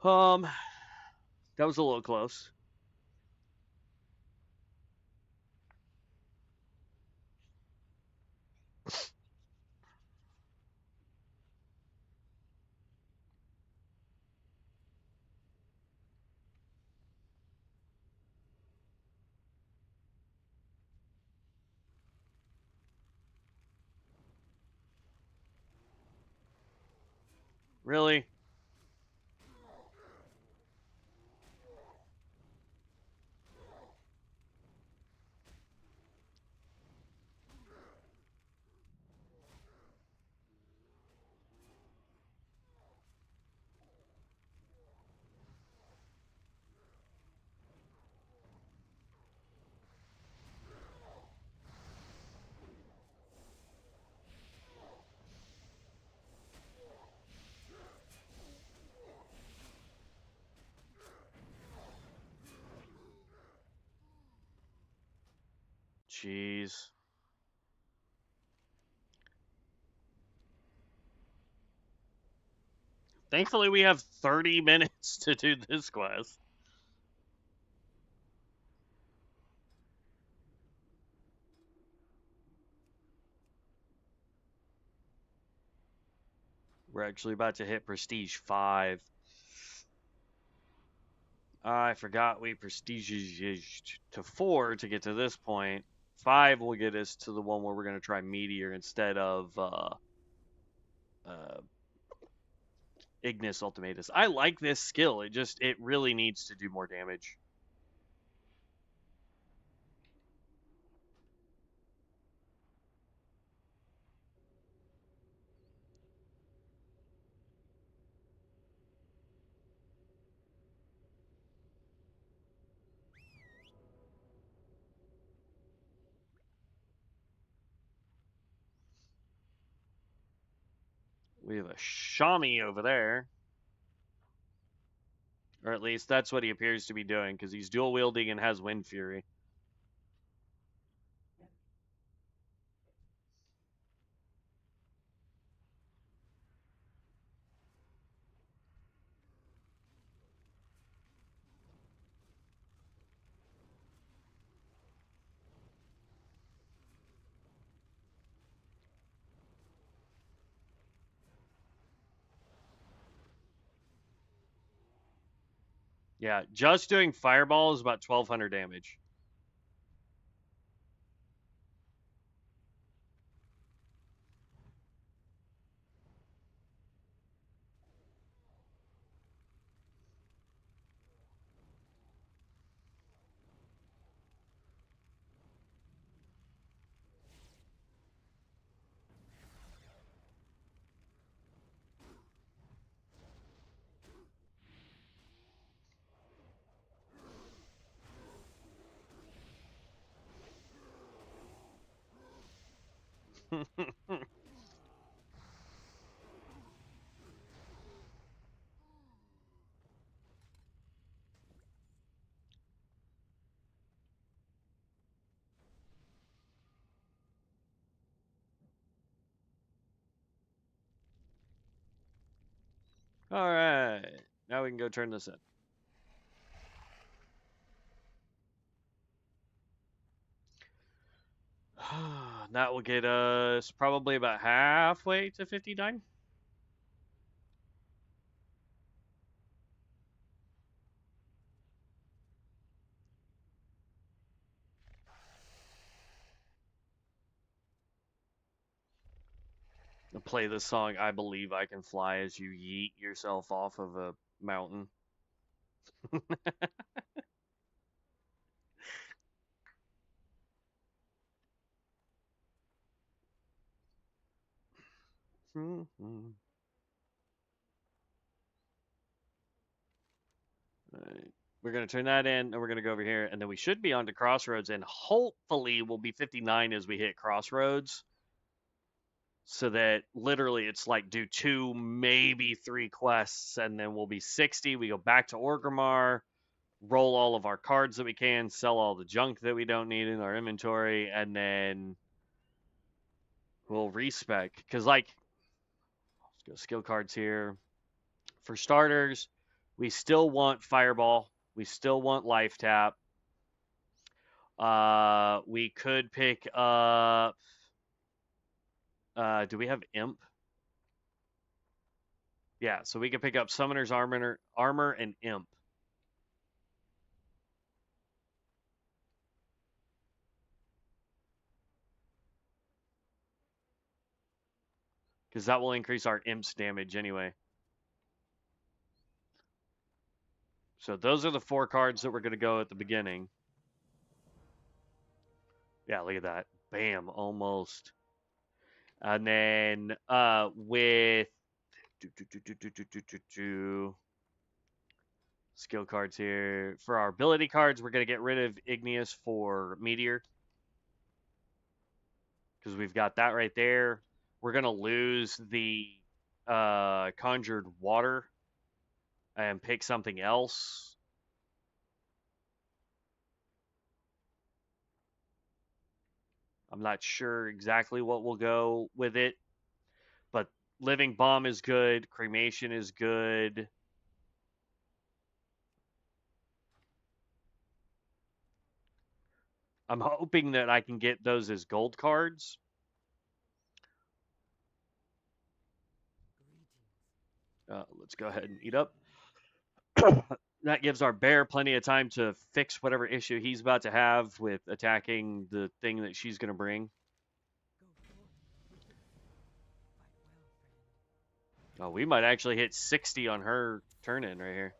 Um, that was a little close. Really? Jeez. Thankfully, we have 30 minutes to do this quest. We're actually about to hit Prestige 5. I forgot we prestiged to 4 to get to this point. 5 will get us to the one where we're going to try Meteor instead of uh, Ignis Ultimatus. I like this skill. It really needs to do more damage. We have a Shami over there. Or at least that's what he appears to be doing, because he's dual wielding and has Wind Fury. Yeah, just doing Fireball is about 1200 damage. All right, now we can go turn this in. That will get us probably about halfway to 59. I'll play this song, I Believe I Can Fly, as you yeet yourself off of a mountain. Right. We're going to turn that in, and we're going to go over here, and then we should be on to Crossroads, and hopefully we'll be 59 as we hit Crossroads, so that literally it's like do 2, maybe 3 quests, and then we'll be 60. We go back to Orgrimmar, roll all of our cards that we can, sell all the junk that we don't need in our inventory, and then we'll respec. Because, like, let's go skill cards here. For starters, We still want Fireball. We still want Life Tap. We could pick up. Do we have Imp? Yeah, so we could pick up Summoner's Armor and Imp. Because that will increase our Imp's damage anyway. So those are the 4 cards that we're going to go at the beginning. Yeah, look at that. Bam, almost. And then with skill cards here. For our ability cards, we're going to get rid of Igneous for Meteor. Because we've got that right there. We're going to lose the Conjured Water and pick something else. I'm not sure exactly what we'll go with it, but Living Bomb is good. Cremation is good. I'm hoping that I can get those as gold cards. Let's go ahead and eat up. That gives our bear plenty of time to fix whatever issue he's about to have with attacking the thing that she's going to bring. Oh, we might actually hit 60 on her turn in right here.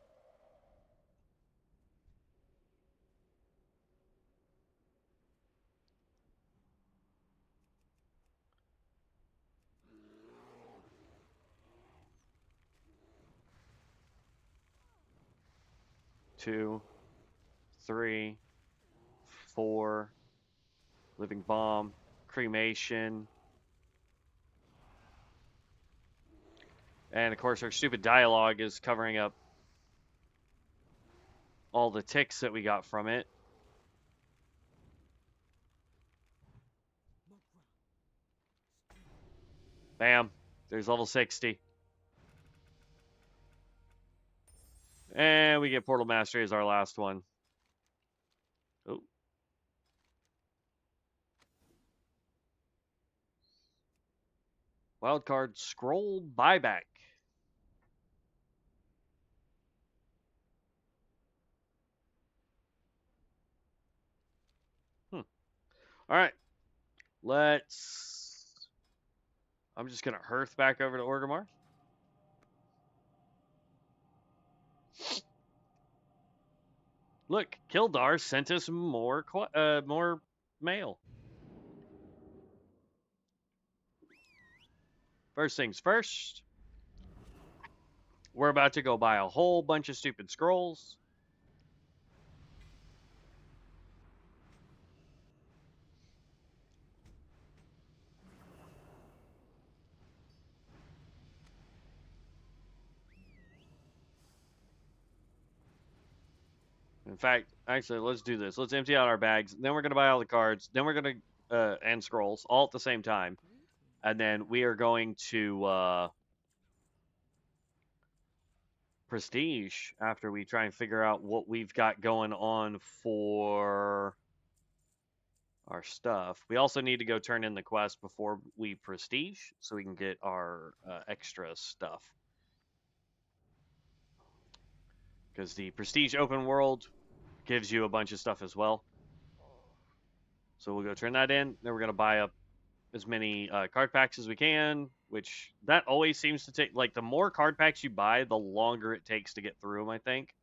Two, three, four, Living Bomb, Cremation. And of course, our stupid dialogue is covering up all the ticks that we got from it. Bam. There's level 60. And we get Portal Mastery as our last one. Oh. Wildcard Scroll Buyback. All right. Let's. I'm just going to hearth back over to Orgrimmar. Look, Kildar sent us more mail. First things first, we're about to go buy a whole bunch of stupid scrolls. In fact, actually, let's do this. Let's empty out our bags. Then we're going to buy all the cards. Then we're going to, and scrolls, all at the same time. And then we are going to prestige after we try and figure out what we've got going on for our stuff. We also need to go turn in the quest before we prestige so we can get our extra stuff. Because the prestige open world gives you a bunch of stuff as well. So we'll go turn that in. Then we're going to buy up as many card packs as we can, which that always seems to take, like, the more card packs you buy, the longer it takes to get through them, I think.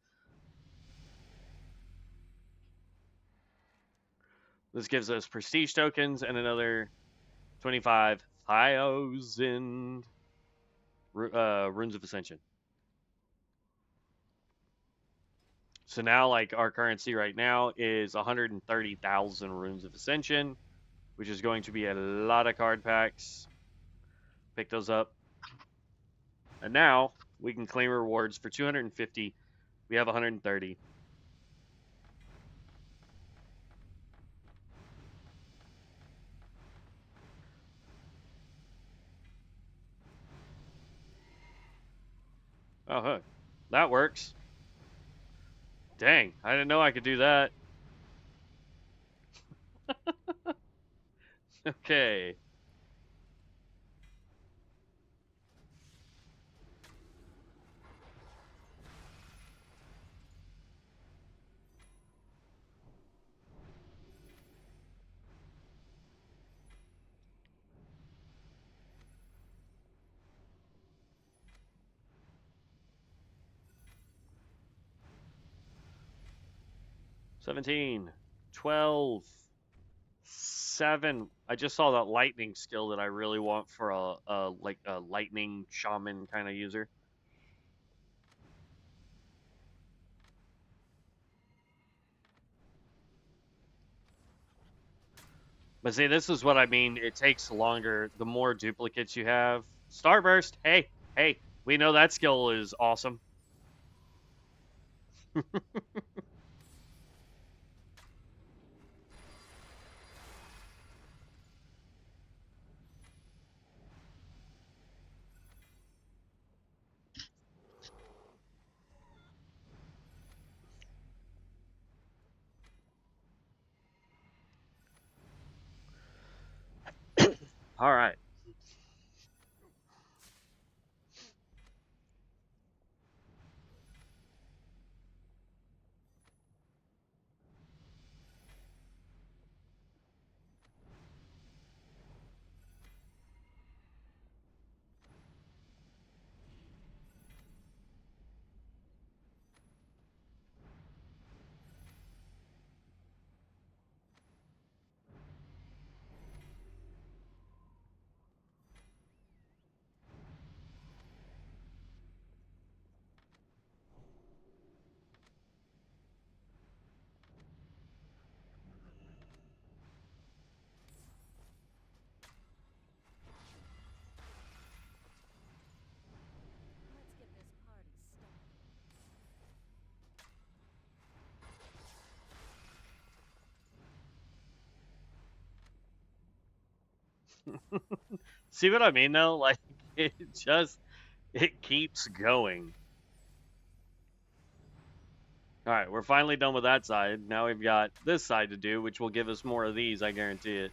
This gives us prestige tokens and another 25,000 runes of Ascension. So now, like, our currency right now is 130,000 runes of Ascension, which is going to be a lot of card packs. Pick those up. And now we can claim rewards for 250. We have 130. Oh, huh. That works. Dang, I didn't know I could do that. Okay. $17, $12, $7. I just saw that lightning skill that I really want for a lightning shaman kind of user. But see, this is what I mean. It takes longer the more duplicates you have. Starburst, hey, hey, we know that skill is awesome. All right. Let's get this party started. See what I mean though? Like it just it keeps going. All right, we're finally done with that side. Now we've got this side to do, which will give us more of these, I guarantee it.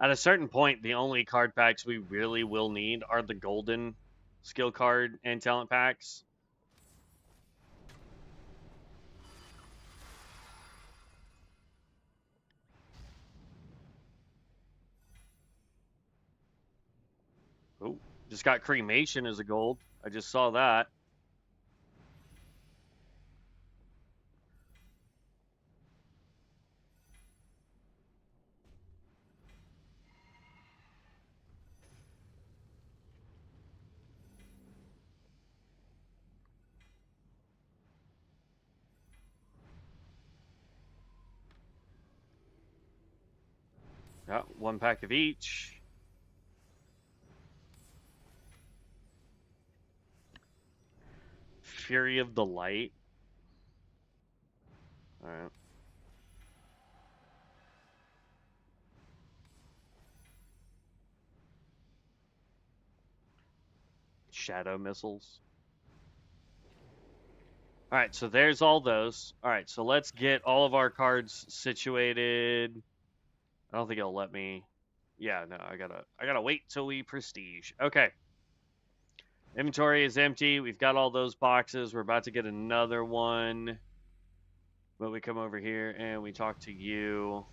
At a certain point, the only card packs we really will need are the golden skill card and talent packs. Oh, just got cremation as a gold. I just saw that. Yeah, one pack of each. Fury of the Light. All right. Shadow missiles. All right, so there's all those. All right, so let's get all of our cards situated. I don't think it'll let me. Yeah, no, I gotta wait till we prestige. Okay. Inventory is empty. We've got all those boxes. We're about to get another one. But we come over here and we talk to you.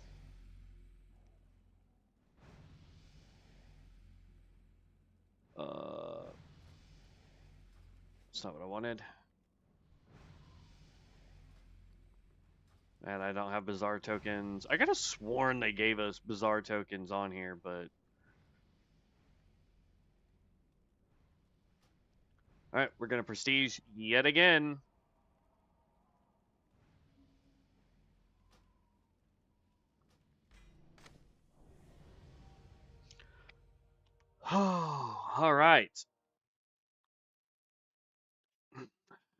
That's not what I wanted. And I don't have bizarre tokens. I could have sworn they gave us bizarre tokens on here, but. Alright, we're gonna prestige yet again. All right.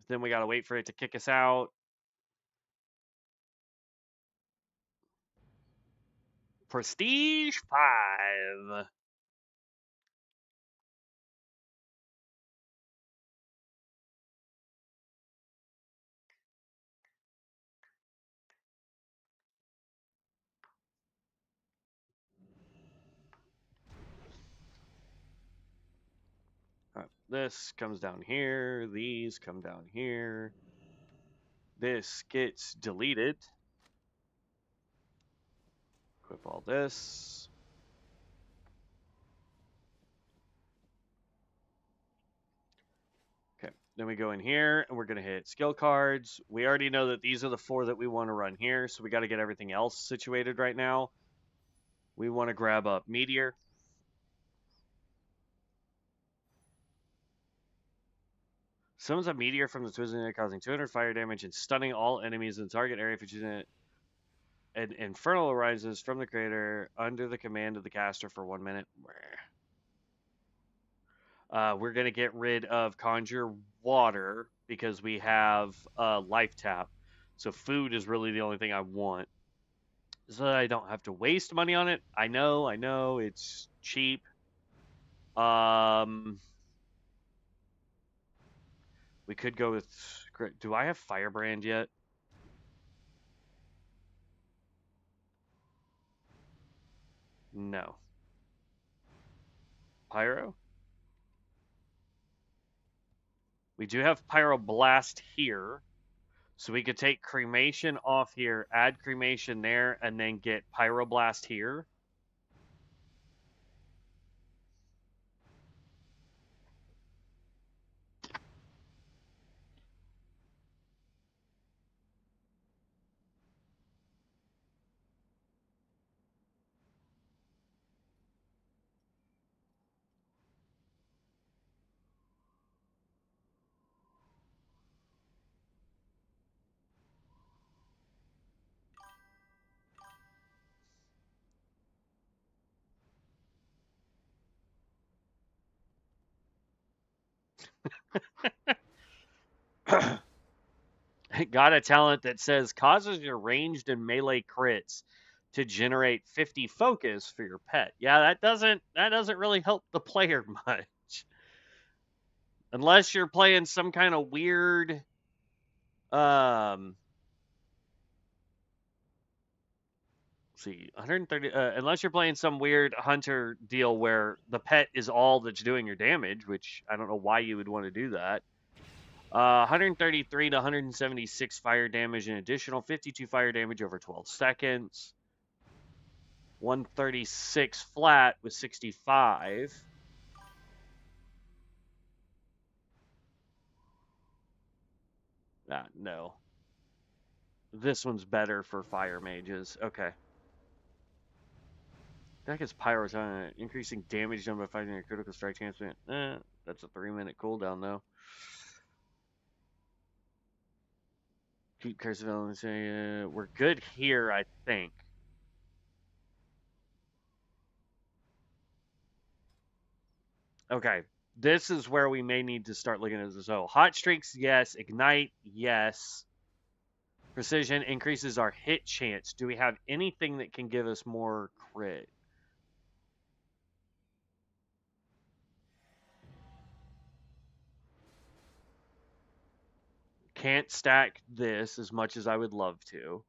Then we gotta wait for it to kick us out. Prestige 5. This comes down here. These come down here. This gets deleted. Equip all this. Okay, then we go in here and we're going to hit skill cards. We already know that these are the 4 that we want to run here, so we got to get everything else situated right now. We want to grab up Meteor. Summons a meteor from the twisting, causing 200 fire damage and stunning all enemies in the target area, featuring it. An infernal arises from the crater under the command of the caster for 1 minute. We're going to get rid of Conjure Water because we have Life Tap. So food is really the only thing I want. So that I don't have to waste money on it. I know, it's cheap. We could go with... Do I have Firebrand yet? No. Pyro? We do have Pyroblast here. So we could take Cremation off here, add Cremation there, and then get Pyroblast here. Got a talent that says causes your ranged and melee crits to generate 50 focus for your pet. Yeah, that doesn't really help the player much. Unless you're playing some kind of weird see 130 unless you're playing some weird hunter deal where the pet is all that's doing your damage, which I don't know why you would want to do that. 133 to 176 fire damage, an additional 52 fire damage over 12 seconds. 136 flat with 65. No. This one's better for fire mages. Okay. That gets pyro time, increasing damage done by fighting a critical strike chance. That's a 3-minute cooldown though. Keep curse development. We're good here, I think. Okay. This is where we may need to start looking at this. So, hot streaks, yes. Ignite, yes. Precision increases our hit chance. Do we have anything that can give us more crit? Can't stack this as much as I would love to.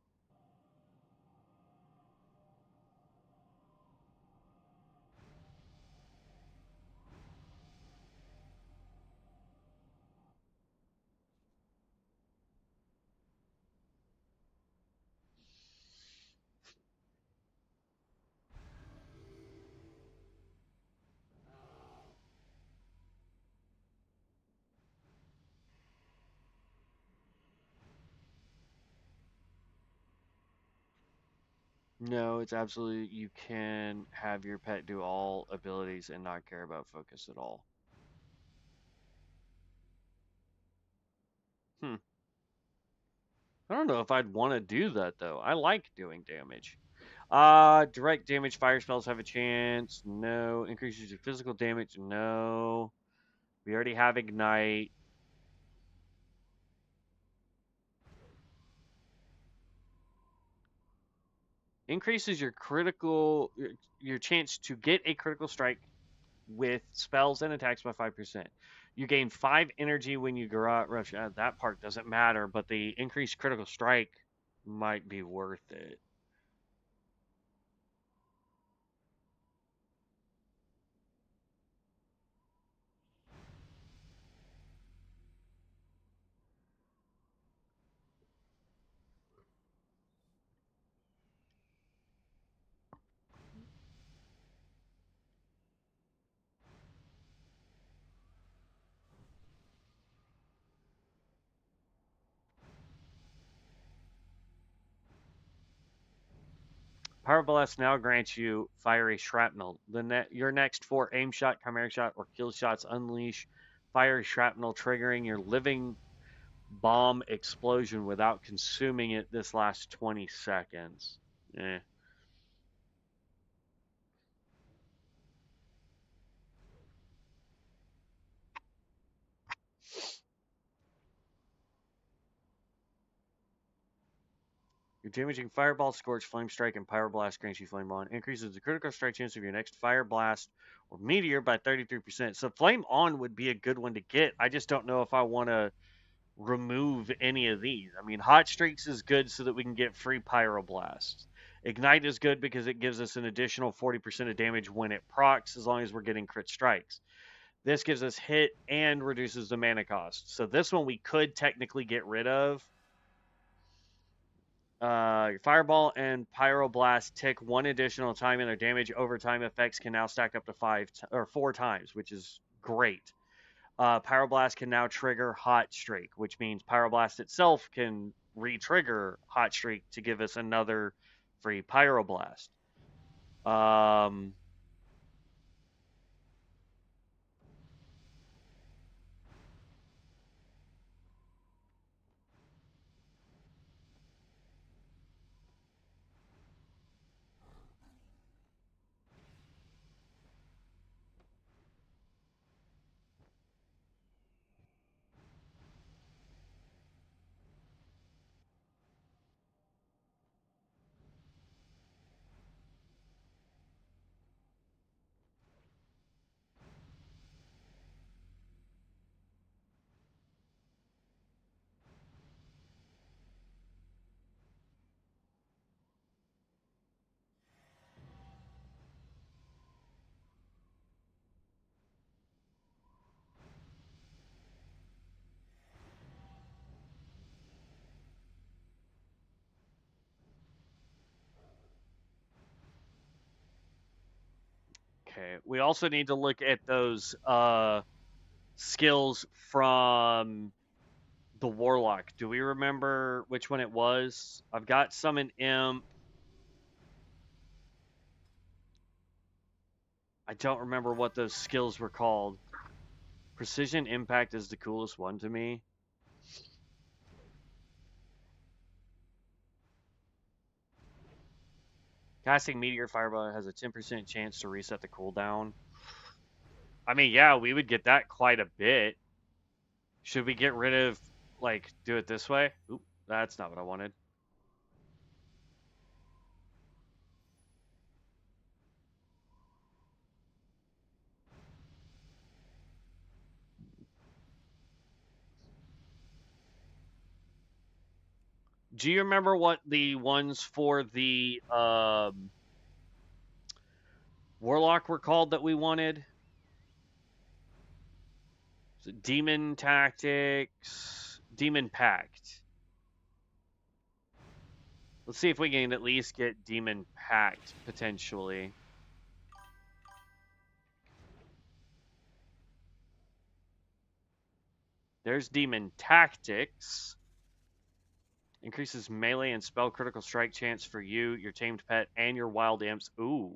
No, it's absolutely, you can have your pet do all abilities and not care about focus at all. Hmm. I don't know if I'd want to do that though. I like doing damage. Direct damage fire spells have a chance. No. Increases your physical damage. No. We already have ignite. Increases your your chance to get a critical strike with spells and attacks by 5%. You gain 5 energy when you garrote rush. That part doesn't matter, but the increased critical strike might be worth it. Power Blast now grants you Fiery Shrapnel. Your next 4 aim shot, chimera shot, or kill shots unleash Fiery Shrapnel, triggering your living bomb explosion without consuming it this last 20 seconds. Eh. Your damaging Fireball, Scorch, Flame Strike, and Pyro Blast grants you Flame On. Increases the critical strike chance of your next Fire Blast or Meteor by 33%. So Flame On would be a good one to get. I just don't know if I want to remove any of these. I mean, Hot Streaks is good so that we can get free Pyro Blasts. Ignite is good because it gives us an additional 40% of damage when it procs, as long as we're getting crit strikes. This gives us hit and reduces the mana cost. So this one we could technically get rid of. Fireball and Pyroblast tick 1 additional time, and their damage over time effects can now stack up to 4 times, which is great. Pyroblast can now trigger Hot Streak, which means Pyroblast itself can re-trigger Hot Streak to give us another free Pyroblast. Um, okay. We also need to look at those skills from the Warlock. Do we remember which one it was? I've got Summon Imp. I don't remember what those skills were called. Precision Impact is the coolest one to me. Casting Meteor Fireball has a 10% chance to reset the cooldown. I mean, yeah, we would get that quite a bit. Should we get rid of, like, do it this way? Oop, that's not what I wanted. Do you remember what the ones for the Warlock were called that we wanted? So Demon Tactics, Demon Pact. Let's see if we can at least get Demon Pact potentially. There's Demon Tactics. Increases melee and spell critical strike chance for you, your tamed pet, and your wild imps. Ooh.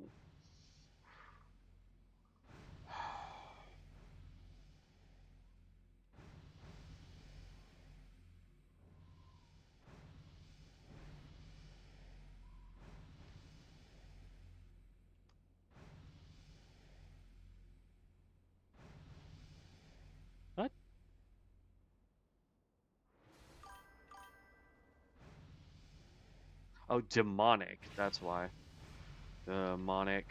Oh, demonic. That's why. Demonic.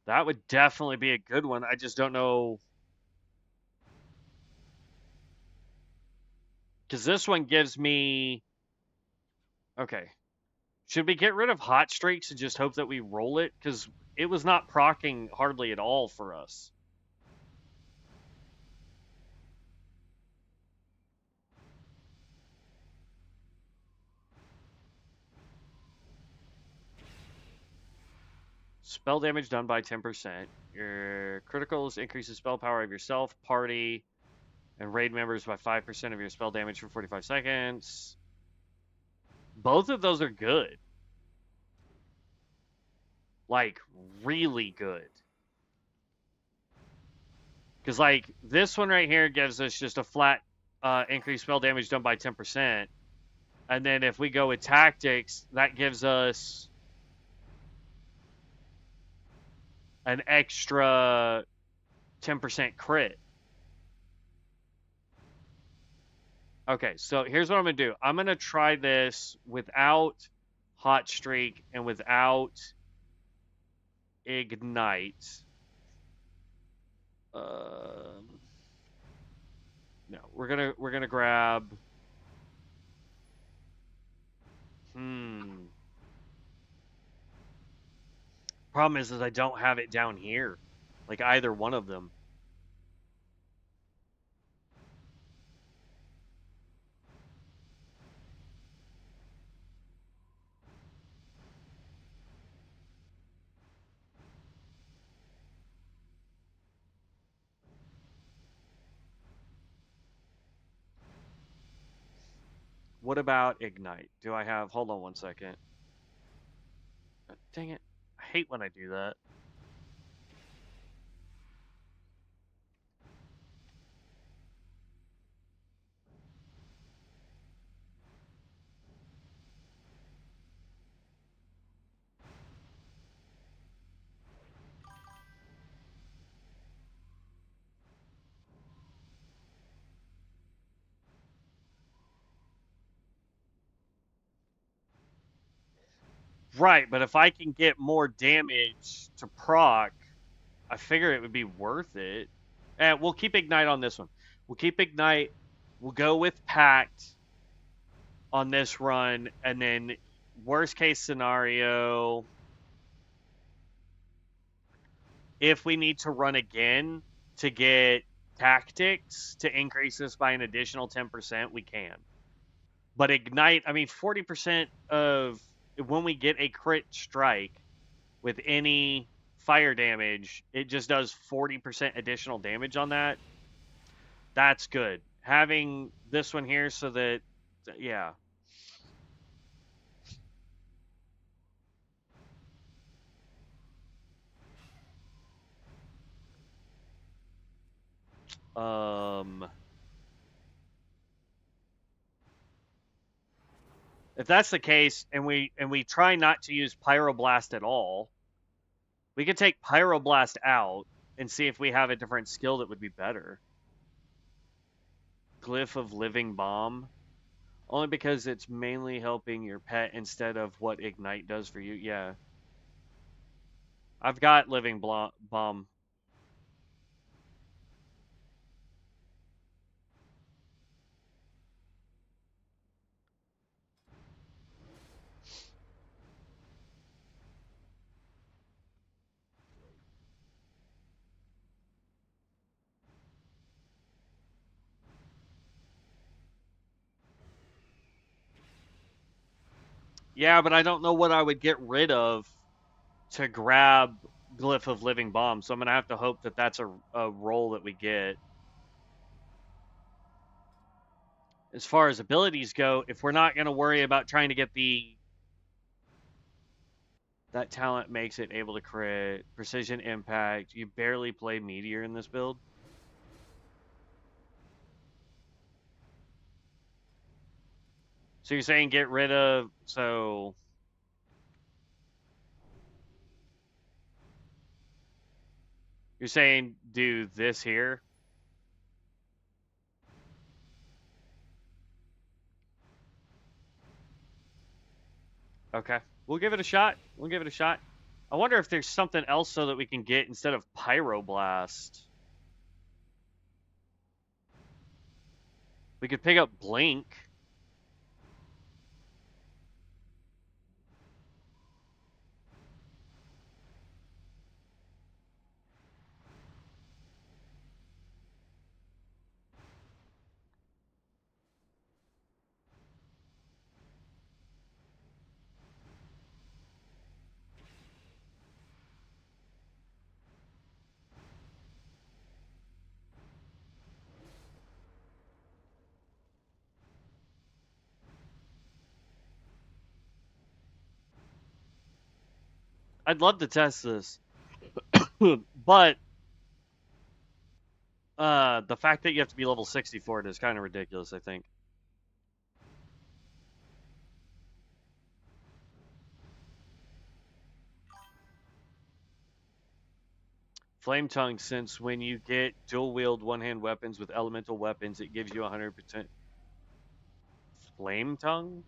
That would definitely be a good one. I just don't know. Because this one gives me. Okay. Should we get rid of hot streaks and just hope that we roll it? Because it was not proccing hardly at all for us. Spell damage done by 10%. Your criticals increase the spell power of yourself, party, and raid members by 5% of your spell damage for 45 seconds. Both of those are good. Like, really good. Because, like, this one right here gives us just a flat increased spell damage done by 10%. And then if we go with tactics, that gives us an extra 10% crit. Okay, so here's what I'm going to do. I'm going to try this without Hot Streak and without Ignite. No, we're gonna grab. Problem is I don't have it down here, like either one of them. What about Ignite? Do I have? Hold on one second. Dang it! I hate when I do that. Right, but if I can get more damage to proc, I figure it would be worth it. And we'll keep Ignite on this one. We'll keep Ignite. We'll go with Pact on this run, and then worst case scenario, if we need to run again to get tactics to increase this by an additional 10%, we can. But Ignite, I mean, 40% of when we get a crit strike with any fire damage, it just does 40% additional damage on that. That's good. Having this one here so that, yeah. If that's the case, and we try not to use Pyroblast at all, we could take Pyroblast out and see if we have a different skill that would be better. Glyph of Living Bomb. Only because it's mainly helping your pet instead of what Ignite does for you. Yeah. I've got Living Bomb. Yeah, but I don't know what I would get rid of to grab Glyph of Living Bomb, so I'm going to have to hope that that's a roll that we get. As far as abilities go, if we're not going to worry about trying to get the... That talent makes it able to crit. Precision Impact. You barely play Meteor in this build. So you're saying get rid of... So... You're saying do this here? Okay. We'll give it a shot. We'll give it a shot. I wonder if there's something else so that we can get instead of Pyroblast. We could pick up Blink. I'd love to test this. But the fact that you have to be level 60 for it is kind of ridiculous, I think. Flame Tongue, since when you get dual wield one hand weapons with elemental weapons, it gives you 100% Flame Tongue?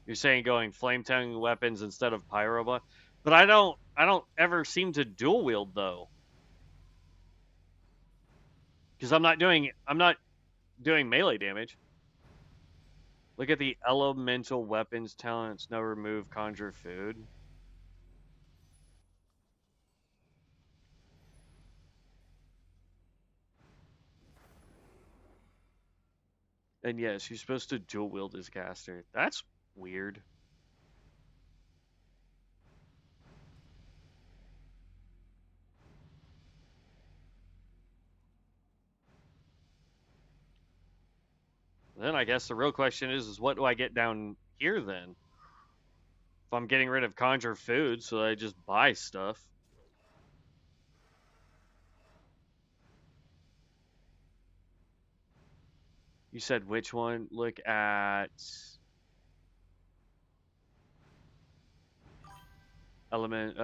You're saying going Flame Tongue weapons instead of Pyroblast? But I don't ever seem to dual wield though. Because I'm not doing melee damage. Look at the elemental weapons talents, no remove, conjure food. And yes, you're supposed to dual wield as caster. That's weird. Then I guess the real question is what do I get down here then? If I'm getting rid of conjure food, so I just buy stuff. You said which one? Look at element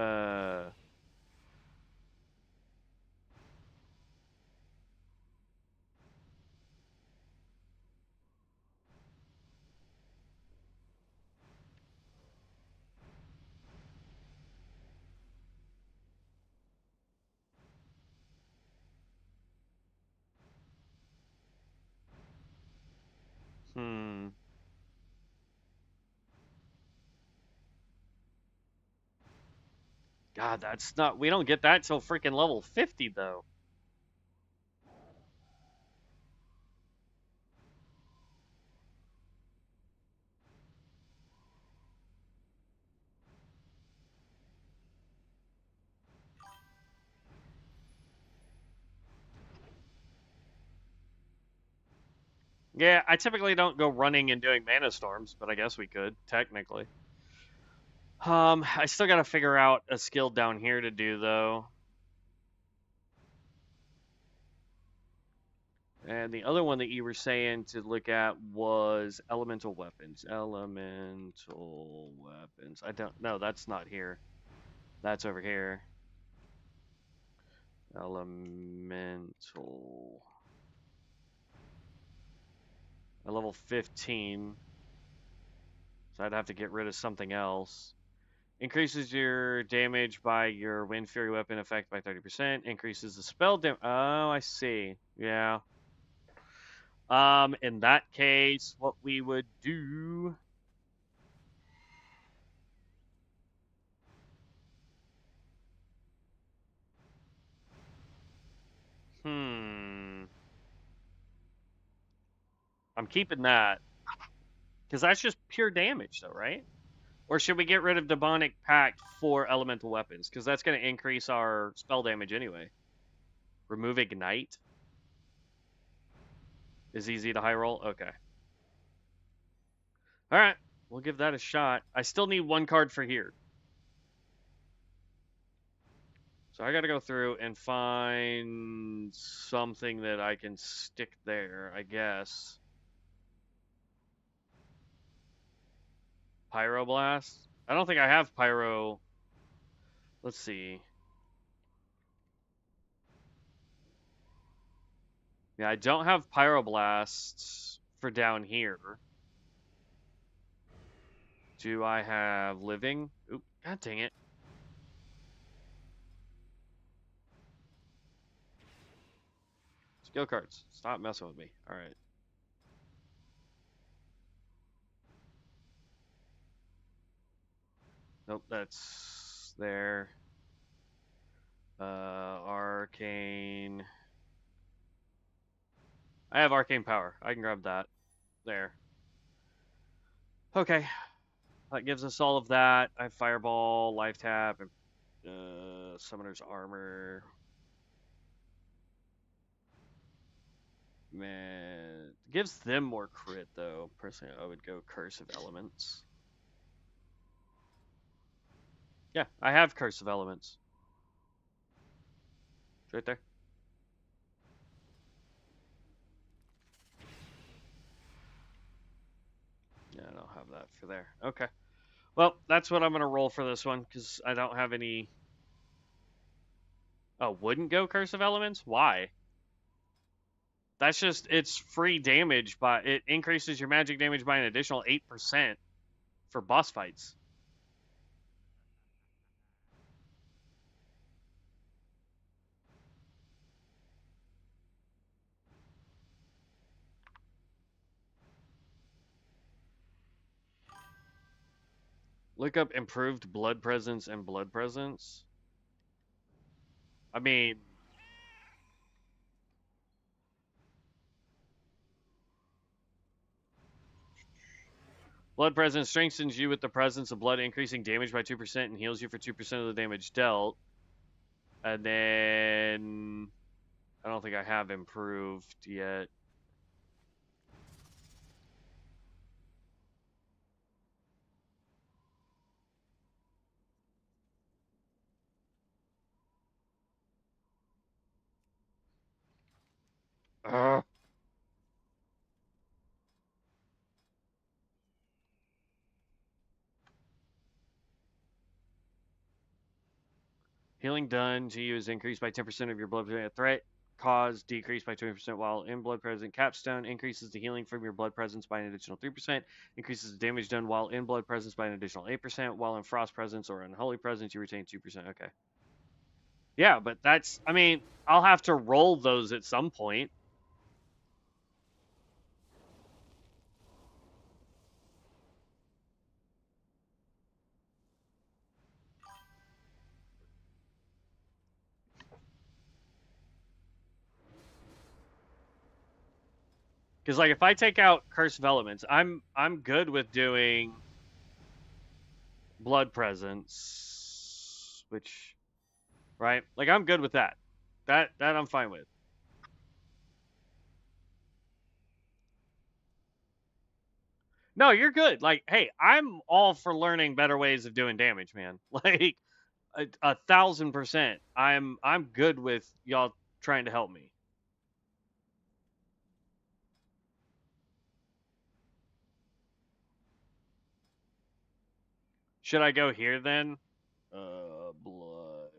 hmm. God, that's not we don't get that till freaking level 50 though. Yeah, I typically don't go running and doing mana storms, but I guess we could, technically. I still gotta figure out a skill down here to do though. And the other one that you were saying to look at was elemental weapons. Elemental weapons. I don't know, that's not here. That's over here. Elemental. At level 15. So I'd have to get rid of something else. Increases your damage by your Wind Fury weapon effect by 30%. Increases the spell damage. Oh, I see. Yeah. In that case, what we would do. Hmm. I'm keeping that. Because that's just pure damage, though, right? Or should we get rid of Demonic Pact for elemental weapons? Because that's going to increase our spell damage anyway. Remove Ignite is easy to high roll. Okay. All right. We'll give that a shot. I still need one card for here. So I got to go through and find something that I can stick there, I guess. Pyroblast. I don't think I have Pyro. Let's see. Yeah, I don't have Pyroblast for down here. Do I have Living? Oop, god dang it. Skill cards. Stop messing with me. Alright. Nope, that's there. Arcane. I have Arcane Power. I can grab that. There. Okay. That gives us all of that. I have Fireball, Life Tap, and Summoner's Armor. Man, gives them more crit though. Personally, I would go Curse of Elements. Yeah, I have Curse of Elements. It's right there. Yeah, I don't have that for there. Okay. Well, that's what I'm gonna roll for this one because I don't have any. Oh, wouldn't go Curse of Elements? Why? That's just it's free damage, but it increases your magic damage by an additional 8% for boss fights. Look up improved blood presence and blood presence. I mean, blood presence strengthens you with the presence of blood, increasing damage by 2% and heals you for 2% of the damage dealt. And then I don't think I have improved yet. Ugh. Healing done to you is increased by 10% of your blood threat. Cause decreased by 20% while in blood present. Capstone increases the healing from your blood presence by an additional 3%. Increases the damage done while in blood presence by an additional 8%. While in frost presence or unholy presence, you retain 2%. Okay. Yeah, but that's, I mean, I'll have to roll those at some point. Because like if I take out Curse of Elements, I'm good with doing Blood Presence, which right? Like I'm good with that. That I'm fine with. No, you're good. Like, hey, I'm all for learning better ways of doing damage, man. Like 1,000%. I'm good with y'all trying to help me. Should I go here then? Blood.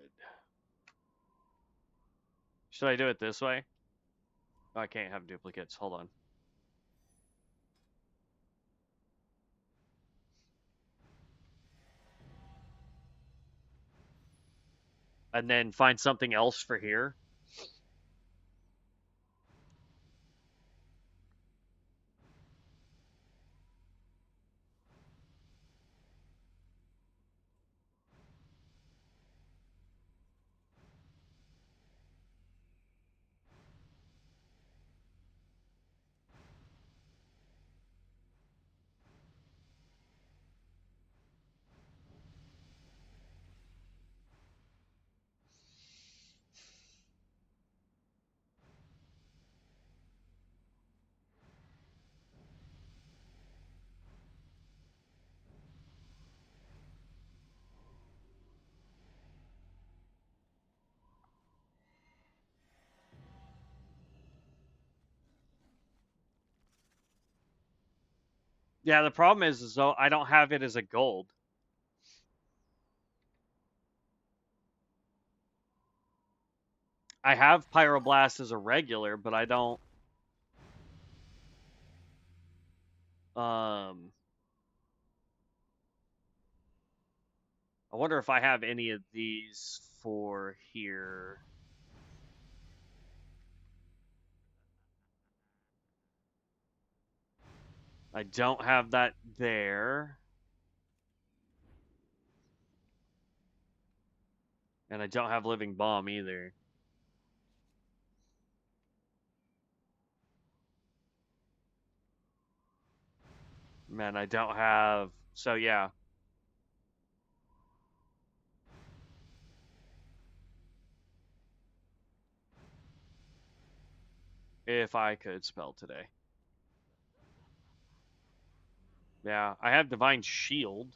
Should I do it this way? Oh, I can't have duplicates. Hold on. And then find something else for here. Yeah, the problem is though I don't have it as a gold. I have Pyroblast as a regular, but I don't. Um, I wonder if I have any of these for here. I don't have that there. And I don't have Living Bomb either. Man, I don't have. So, yeah. If I could spell today. Yeah, I have Divine Shield.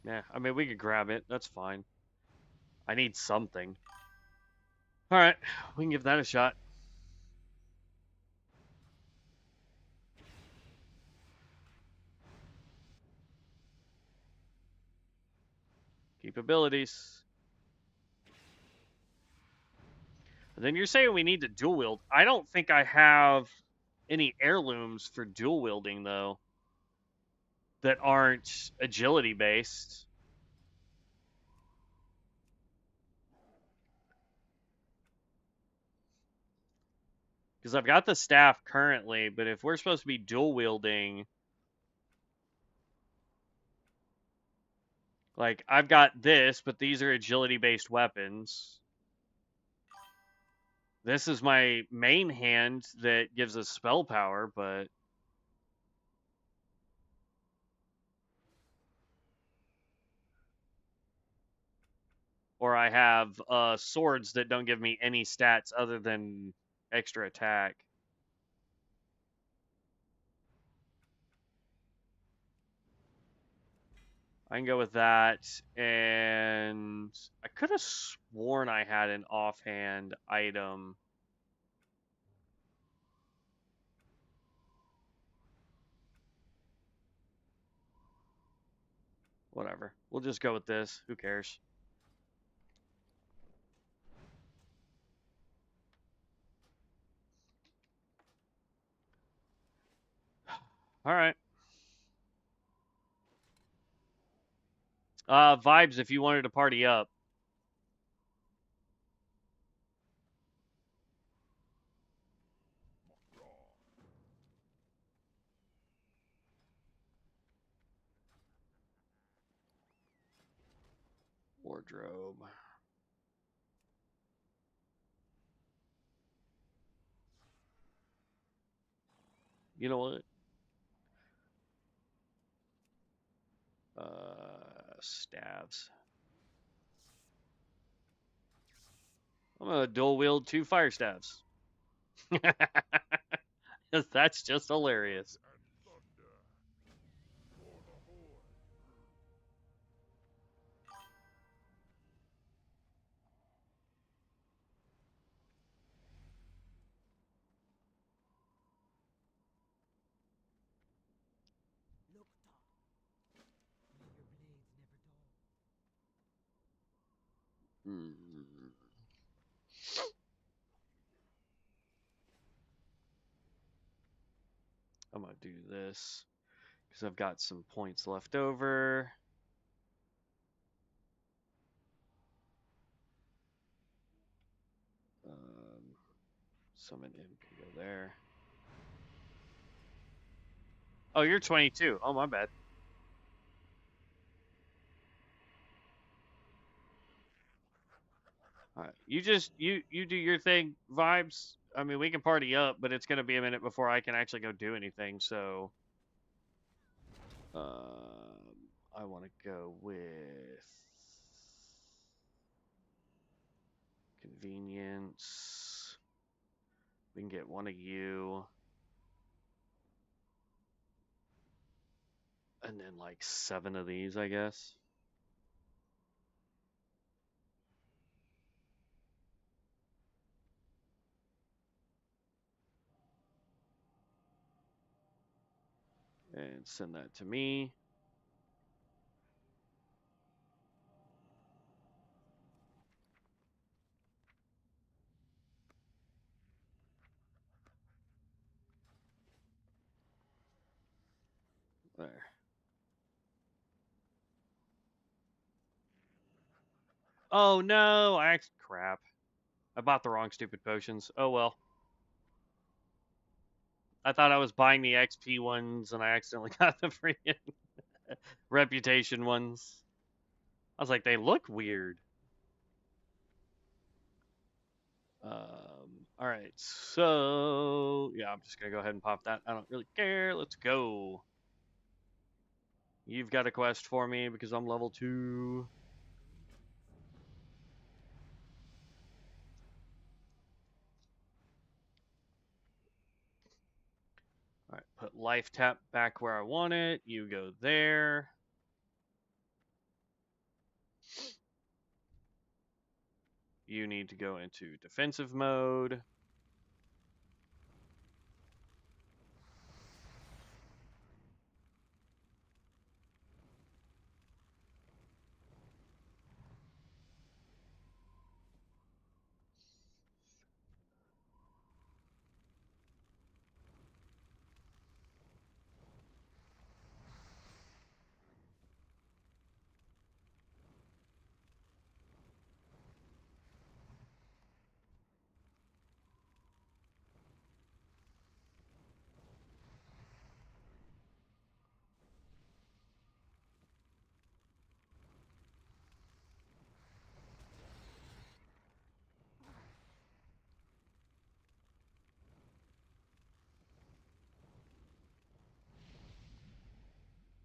Yeah, I mean, we could grab it. That's fine. I need something. All right, we can give that a shot. Capabilities. And then you're saying we need to dual wield. I don't think I have any heirlooms for dual wielding, though, that aren't agility based. Because I've got the staff currently, but if we're supposed to be dual wielding, like I've got this, but these are agility based weapons. This is my main hand that gives us spell power, but or I have swords that don't give me any stats other than extra attack. I can go with that, and I could have sworn I had an offhand item. Whatever. We'll just go with this. Who cares? All right. Vibes, if you wanted to party up. Wardrobe. You know what? Staves. I'm gonna dual wield 2 fire staves. That's just hilarious. Hmm. I'm gonna do this because I've got some points left over. Summon him can go there. Oh, you're 22. Oh, my bad. All right, you do your thing, vibes. I mean, we can party up, but it's gonna be a minute before I can actually go do anything. So, I want to go with convenience. We can get one of you, and then like 7 of these, I guess. And send that to me. There. Oh no! Crap. I bought the wrong stupid potions. Oh well. I thought I was buying the XP ones and I accidentally got the freaking reputation ones. I was like, they look weird. Alright, so yeah, I'm just gonna go ahead and pop that. I don't really care. Let's go. You've got a quest for me because I'm level 2. Alright, put life tap back where I want it. You go there. You need to go into defensive mode.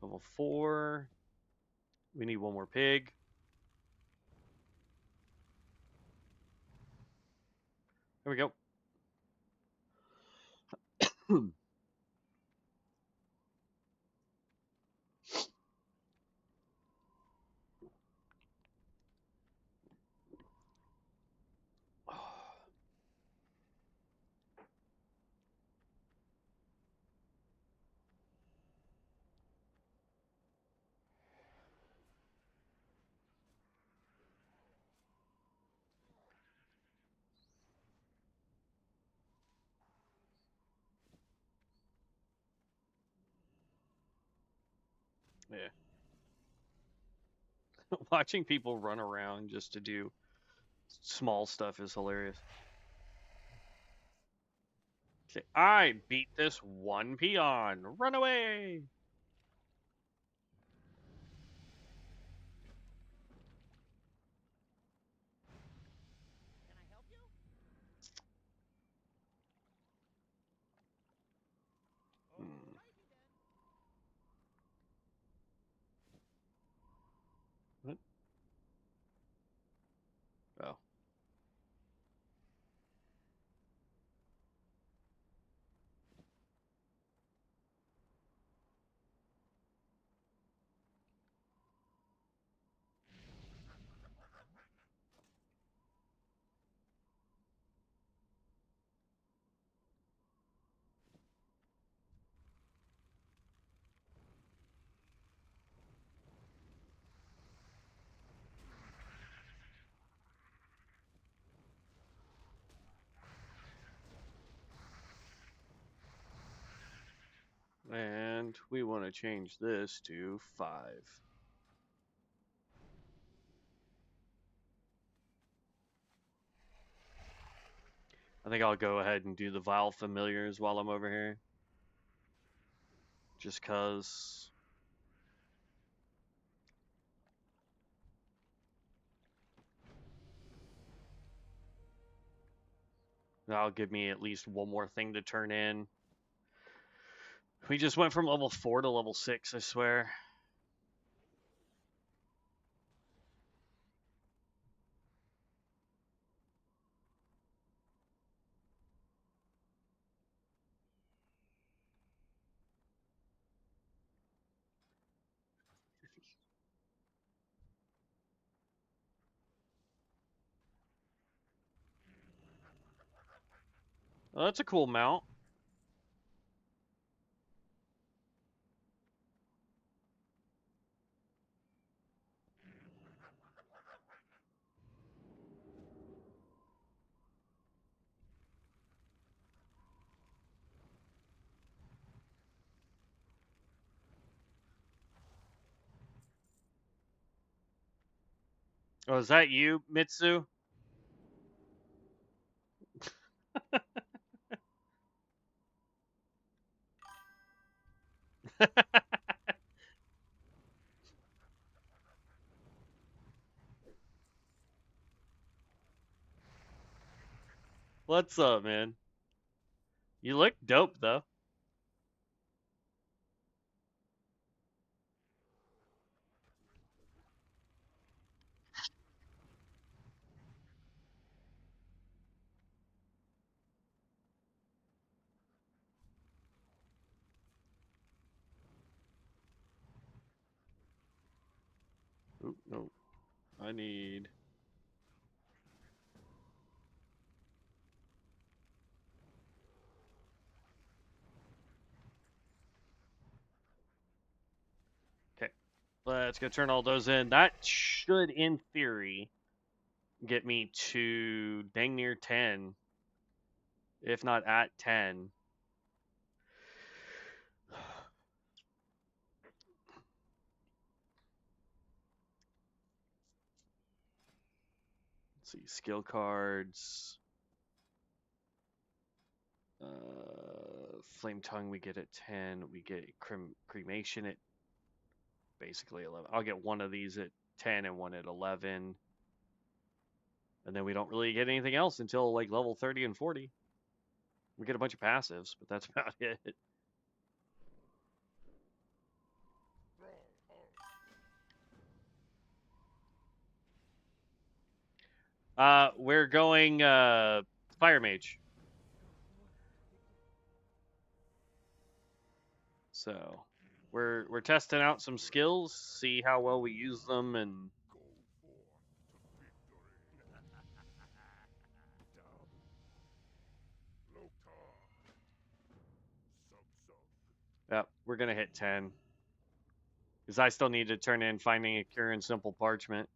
Level 4. We need one more pig. There we go. Yeah. Watching people run around just to do small stuff is hilarious. Say, I beat this one peon. Run away. Can I help you? Hmm. Alrighty then. What? Oh. And we want to change this to 5. I think I'll go ahead and do the Vile Familiars while I'm over here. Just because that'll give me at least one more thing to turn in. We just went from level 4 to level 6, I swear. Well, that's a cool mount. Oh, is that you, Mitsu? What's up, man? You look dope, though. Oop, nope. I need. Okay. Let's go turn all those in. That should, in theory, get me to dang near 10, if not at 10. Let's see, skill cards. Flame tongue we get at 10. We get cremation at basically 11. I'll get one of these at 10 and one at 11. And then we don't really get anything else until like level 30 and 40. We get a bunch of passives, but that's about it. We're going Fire Mage. So we're testing out some skills, see how well we use them, and yeah, we're gonna hit 10. Because I still need to turn in finding a cure in simple parchment.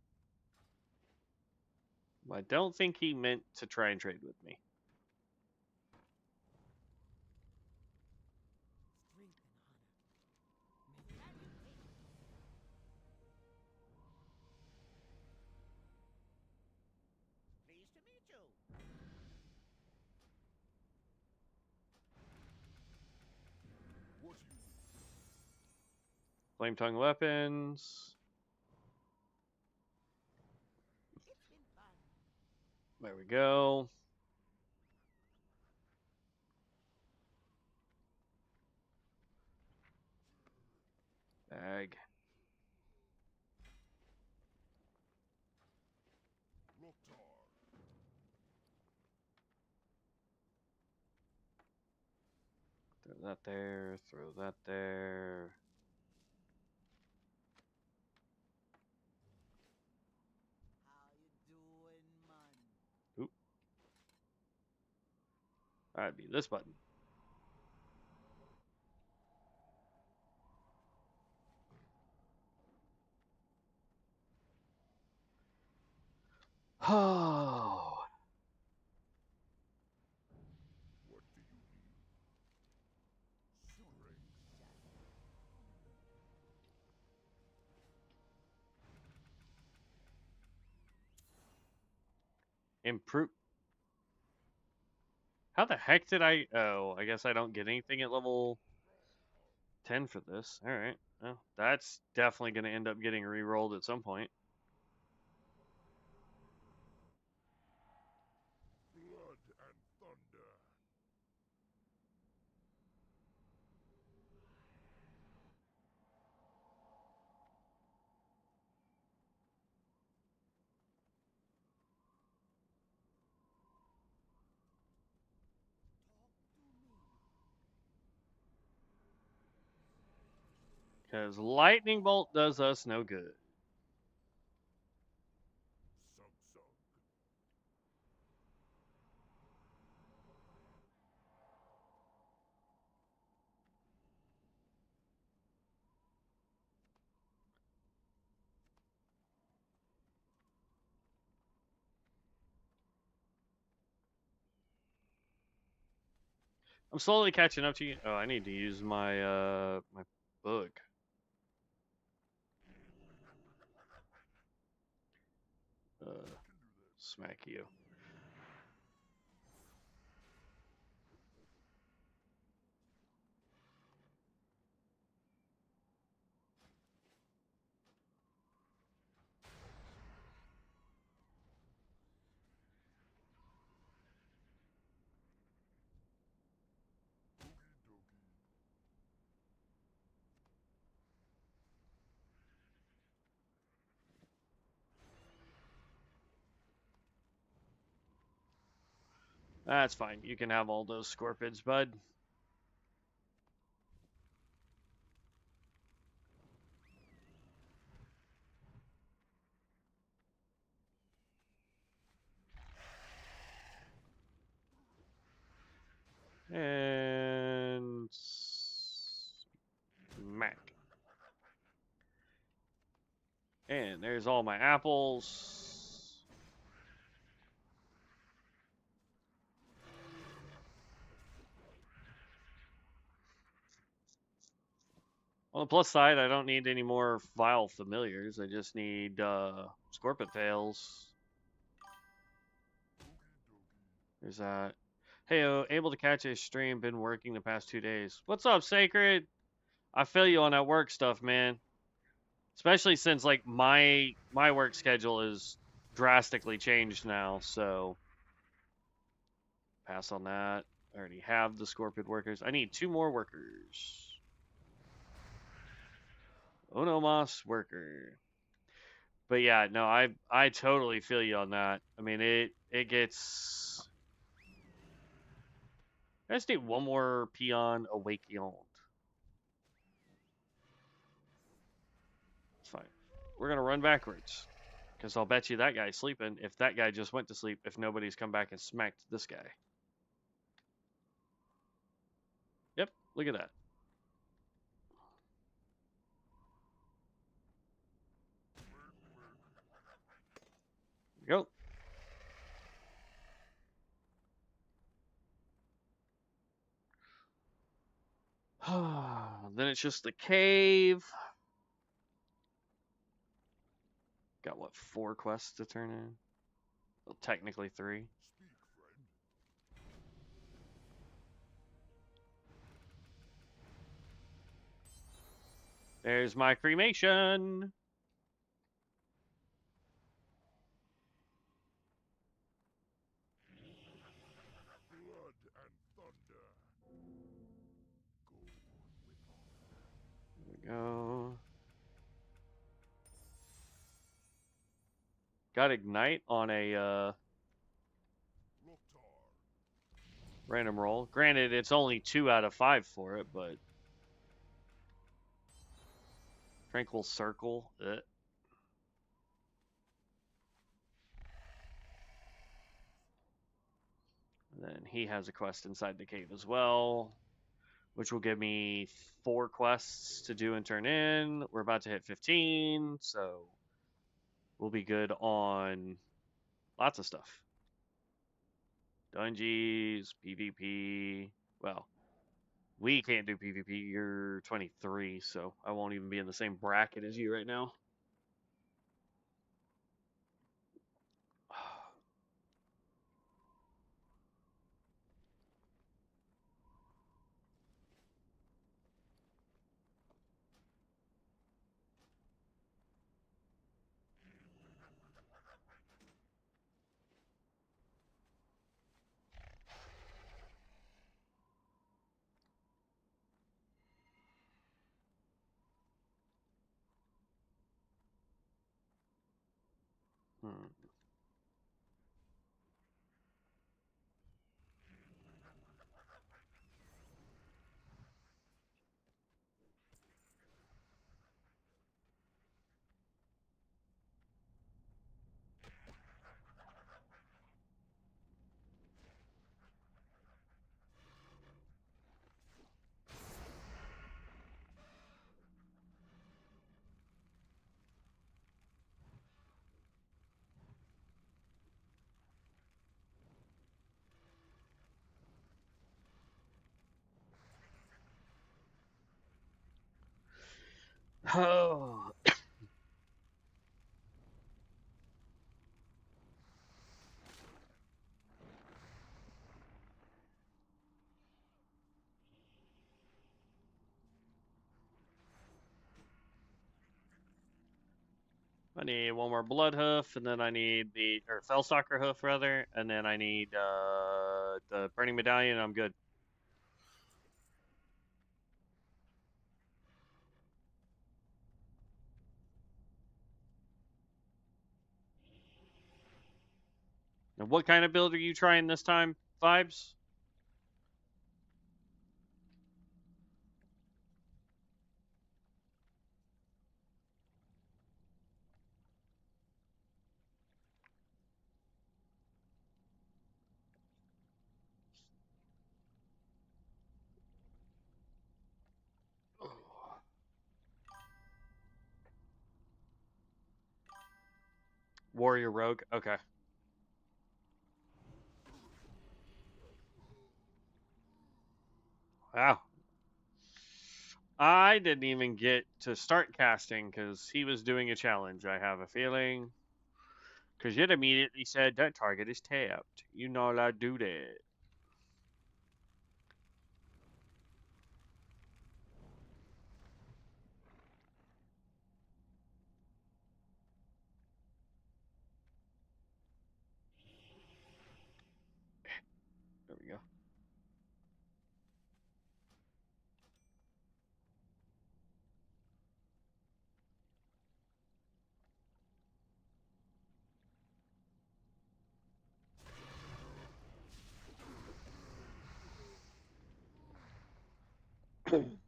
I don't think he meant to try and trade with me. Pleased to meet you. Flame tongue weapons. It's been fun. There we go. Bag. Throw that there. Throw that there. How you doing, man? Oop. That'd be this button. Oh. Improve. How the heck did I? Oh, I guess I don't get anything at level 10 for this. All right. Well, that's definitely going to end up getting re-rolled at some point. Because lightning bolt does us no good. I'm slowly catching up to you. Oh, I need to use my book. smack you. That's fine. You can have all those scorpions, bud. And smack. And there's all my apples. On the plus side, I don't need any more vile familiars. I just need scorpion tails. There's that. Hey, able to catch a stream. Been working the past 2 days. What's up, Sacred? I feel you on that work stuff, man. Especially since like my work schedule is drastically changed now. So pass on that. I already have the scorpion workers. I need 2 more workers. Onomas worker. But yeah, no, I totally feel you on that. I mean, it gets. I just need 1 more peon awakened. It's fine. We're gonna run backwards, because I'll bet you that guy's sleeping. If that guy just went to sleep, if nobody's come back and smacked this guy. Yep, look at that. Go. Then it's just the cave. Got what, 4 quests to turn in? Well, technically 3. There's my cremation. There we go. Got ignite on a random roll. Granted, it's only 2 out of 5 for it, but tranquil circle. And then he has a quest inside the cave as well, which will give me 4 quests to do and turn in. We're about to hit 15, so we'll be good on lots of stuff. Dungeons, PvP. Well, we can't do PvP. You're 23, so I won't even be in the same bracket as you right now. Hmm. Oh. I need one more blood hoof, and then I need the or fellstalker hoof rather, and then I need the burning medallion. And I'm good. And what kind of build are you trying this time, Vibes? Warrior rogue. Okay. Wow. I didn't even get to start casting because he was doing a challenge. I have a feeling. Because it immediately said that target is tapped. You know I do that. There we go.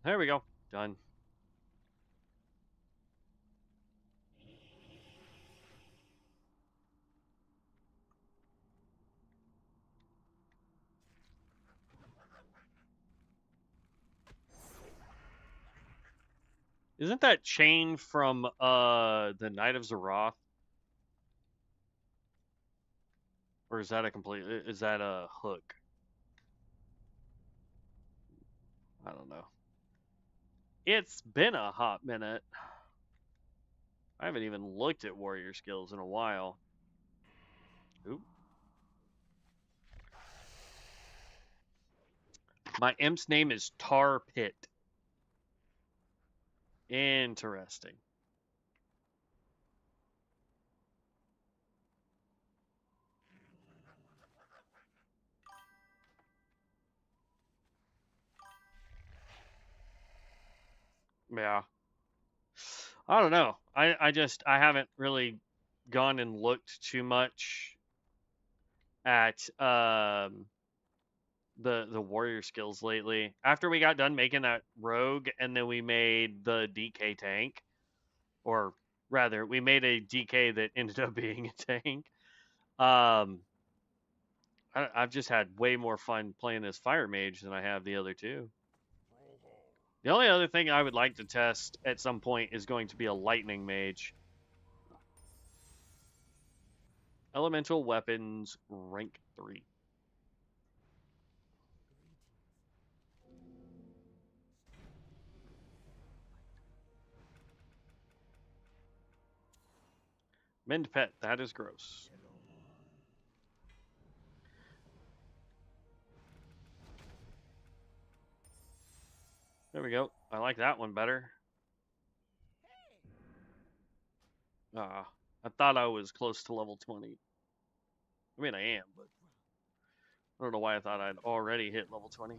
There we go. Done. Isn't that chain from the Knight of Zaroth? Or is that a complete is that a hook? I don't know. It's been a hot minute. I haven't even looked at warrior skills in a while. Oop. My imp's name is Tar Pit. Interesting. Yeah. I don't know. I haven't really gone and looked too much at the warrior skills lately. After we got done making that rogue and then we made the DK tank, or rather we made a DK that ended up being a tank. I've just had way more fun playing this fire mage than I have the other two. The only other thing I would like to test at some point is going to be a lightning mage. Elemental weapons rank 3. Mend pet, that is gross. There we go. I like that one better. I thought I was close to level 20. I mean, I am, but I don't know why I thought I'd already hit level 20.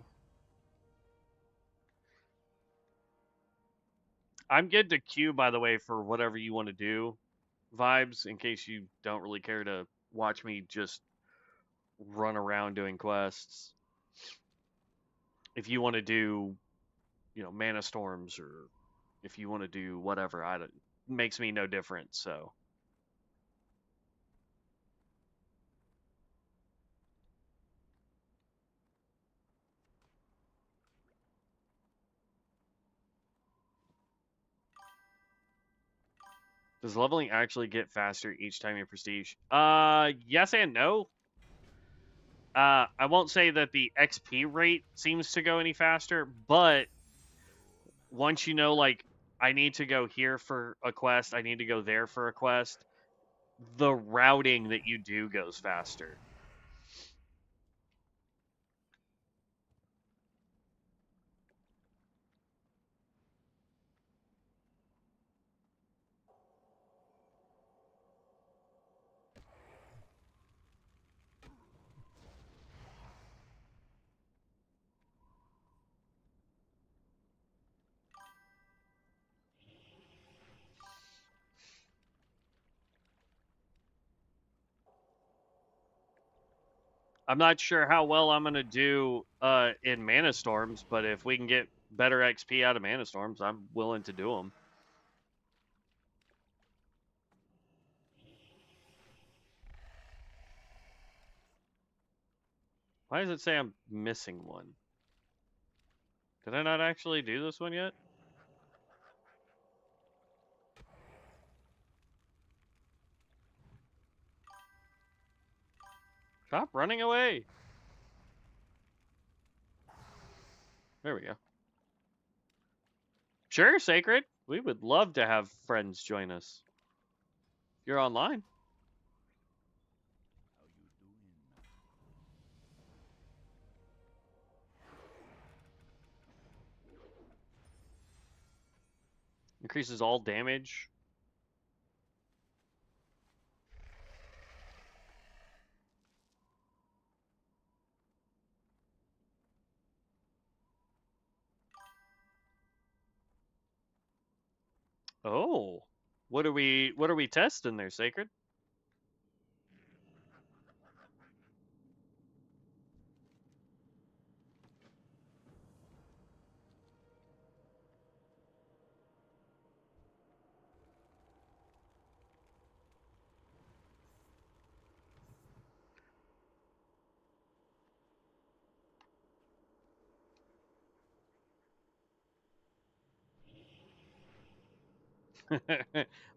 I'm good to queue, by the way, for whatever you want to do, Vibes, in case you don't really care to watch me just run around doing quests. If you want to do, mana storms, or if you want to do whatever, I don't, makes me no difference. So does leveling actually get faster each time you prestige? Yes and no. I won't say that the XP rate seems to go any faster, but once you know, like, I need to go here for a quest, I need to go there for a quest, the routing that you do goes faster. I'm not sure how well I'm gonna do in Mana Storms, but if we can get better XP out of Mana Storms, I'm willing to do them. Why does it say I'm missing one? Did I not actually do this one yet? Stop running away. There we go. Sure, Sacred. We would love to have friends join us. You're online. How you doing? Increases all damage. Oh. What are we testing there, Sacred?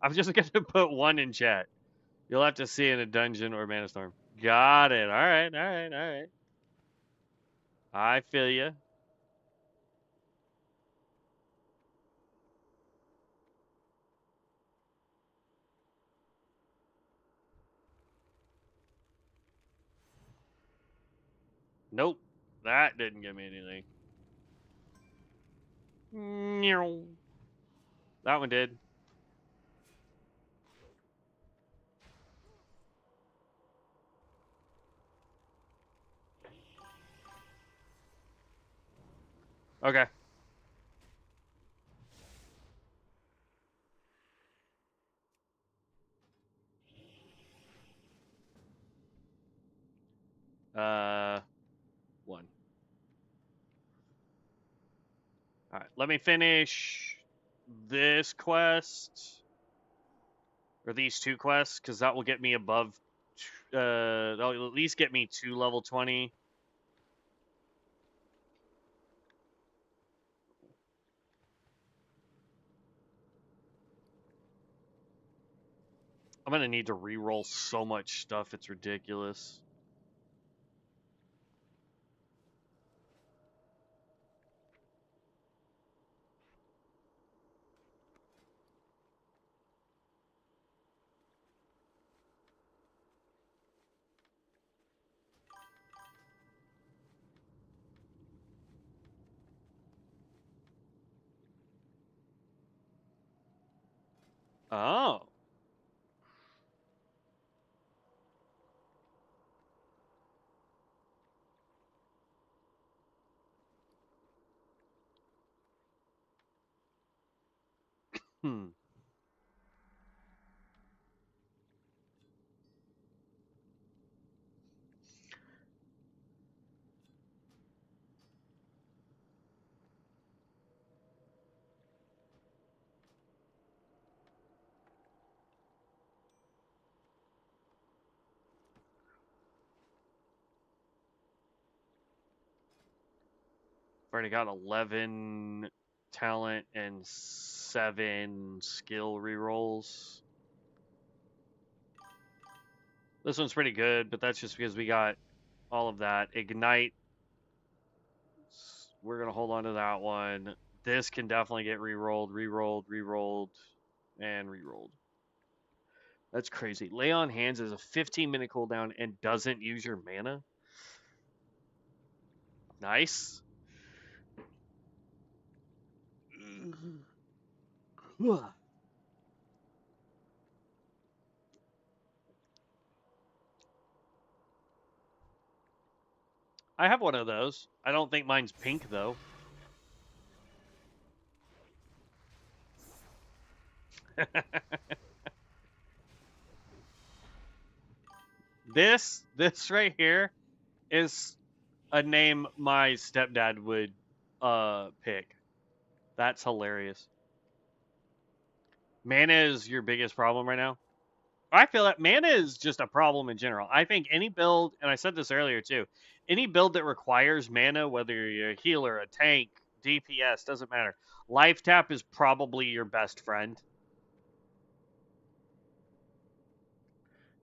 I'm just gonna put one in chat. You'll have to see in a dungeon or Mana Storm. Got it. All right, all right, all right. I feel you. Nope. That didn't give me anything. Meow. That one did. Okay. One. All right. Let me finish this quest or these two quests because that will get me above. That'll at least get me to level 20. I'm gonna need to re-roll so much stuff. It's ridiculous. Oh. Hmm. I've already got 11 talent and 7 skill rerolls. This one's pretty good, but that's just because we got all of that. Ignite. We're going to hold on to that one. This can definitely get rerolled, rerolled, rerolled, and rerolled. That's crazy. Lay on Hands is a 15-minute cooldown and doesn't use your mana. Nice. I have one of those. I don't think mine's pink though. This right here is a name my stepdad would pick. That's hilarious. Mana is your biggest problem right now? I feel that mana is just a problem in general. I think any build, and I said this earlier too, any build that requires mana, whether you're a healer, a tank, DPS, doesn't matter. Life tap is probably your best friend.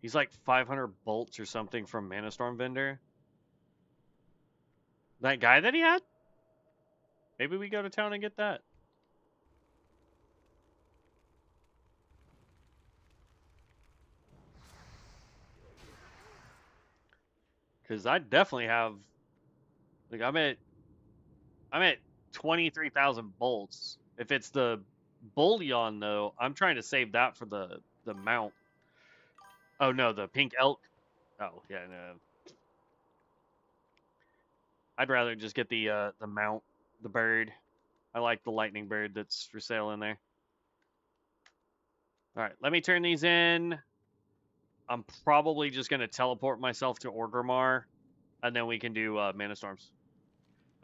He's like 500 bolts or something from Mana Storm Vendor. That guy that he had? Maybe we go to town and get that. Because I definitely have, like, I'm at 23,000 bolts. If it's the bullion though, I'm trying to save that for the mount. Oh no, the pink elk. Oh yeah, no. I'd rather just get the mount, the bird. I like the lightning bird that's for sale in there. All right, let me turn these in. I'm probably just gonna teleport myself to Orgrimmar, and then we can do Mana Storms.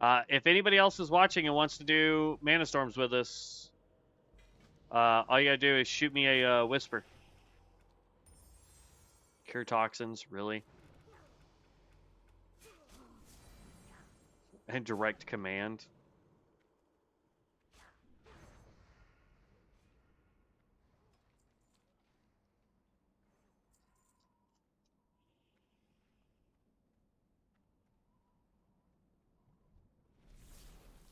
If anybody else is watching and wants to do Mana Storms with us, all you gotta do is shoot me a whisper. Cure toxins, really? And direct command.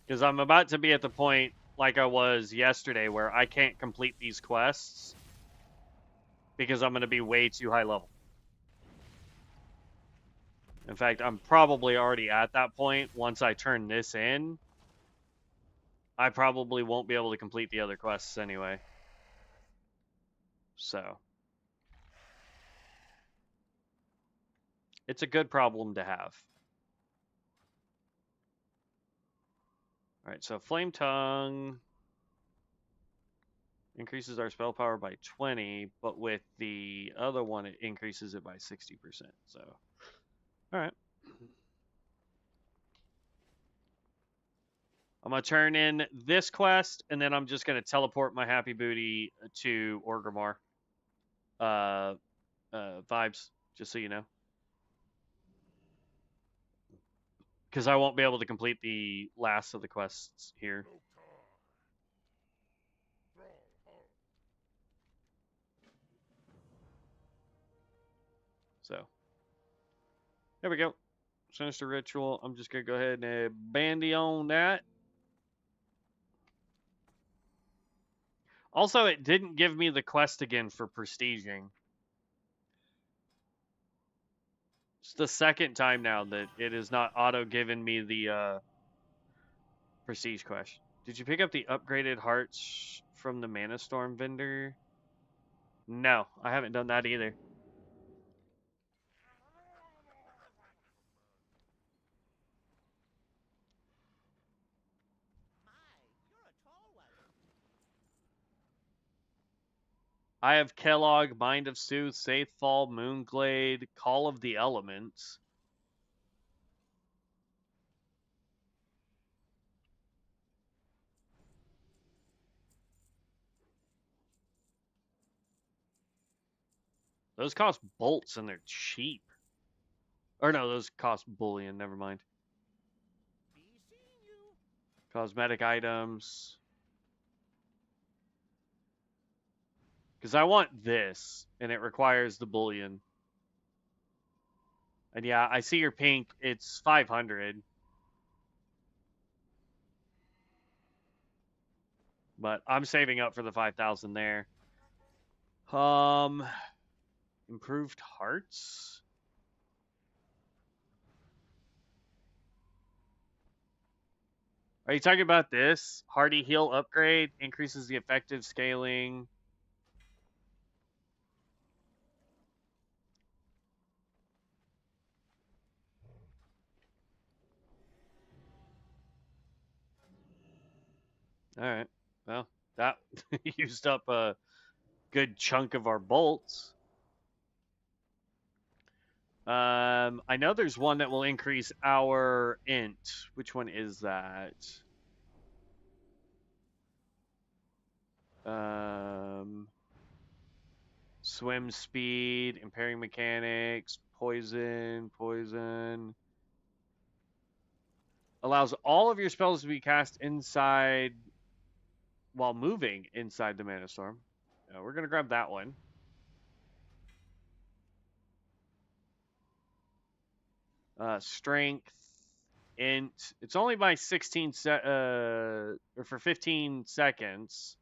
Because I'm about to be at the point like I was yesterday where I can't complete these quests because I'm going to be way too high level. In fact, I'm probably already at that point. Once I turn this in, I probably won't be able to complete the other quests anyway. So, it's a good problem to have. All right, so Flame Tongue increases our spell power by 20, but with the other one, it increases it by 60%. So, all right. I'm going to turn in this quest, and then I'm just going to teleport my happy booty to Orgrimmar. Vibes, just so you know. Because I won't be able to complete the last of the quests here. So, there we go. Sinister Ritual. I'm just going to go ahead and bandy on that. Also, it didn't give me the quest again for prestiging. It's the second time now that it is not auto-giving me the prestige quest. Did you pick up the upgraded hearts from the Mana Storm vendor? No, I haven't done that either. I have Kellogg, Mind of Sooth, Saithfall, Moonglade, Call of the Elements. Those cost bolts and they're cheap. Or no, those cost bullion, never mind. Cosmetic items. Because I want this, and it requires the bullion. And yeah, I see your pink. It's 500. But I'm saving up for the 5,000 there. Improved hearts? Are you talking about this? Hardy heal upgrade increases the effective scaling. All right. Well, that used up a good chunk of our bolts. I know there's one that will increase our int. Which one is that? Um, swim speed, impairing mechanics, poison. Allows all of your spells to be cast inside while moving inside the mana storm. We're gonna grab that one. Strength, int. It's only by 16 or for 15 seconds.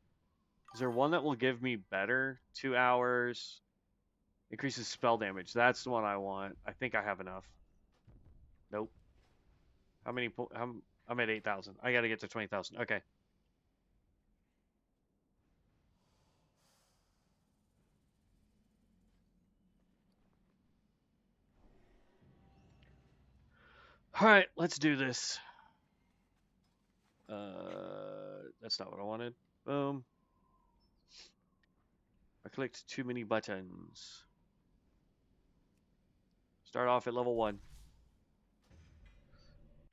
Is there one that will give me better? 2 hours. Increases spell damage. That's the one I want. I think I have enough. Nope. How many? I'm at 8,000. I gotta get to 20,000. Okay. All right, let's do this. That's not what I wanted. Boom. I clicked too many buttons. Start off at level 1.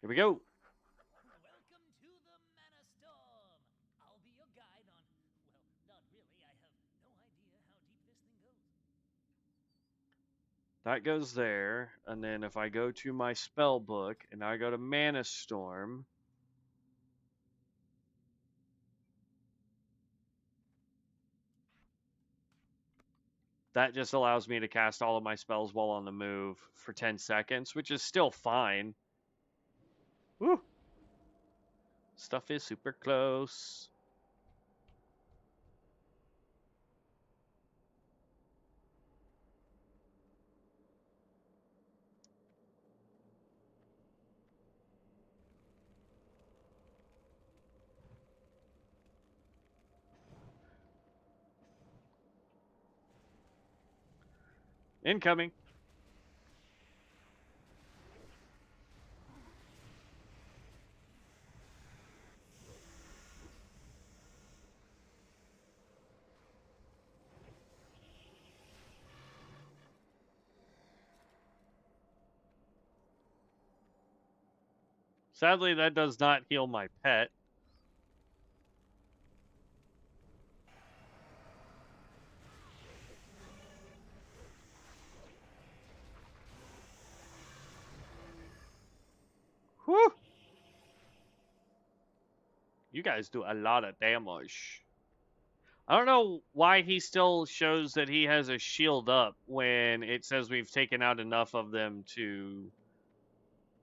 Here we go. Welcome to the Mana Storm. I'll be your guide on. Well, not really. I have no idea how deep this thing goes. That goes there, and then if I go to my spell book and I go to Mana Storm, that just allows me to cast all of my spells while on the move for 10 seconds, which is still fine. Woo! Stuff is super close. Incoming. Sadly, that does not heal my pet. Whew! You guys do a lot of damage. I don't know why he still shows that he has a shield up when it says we've taken out enough of them to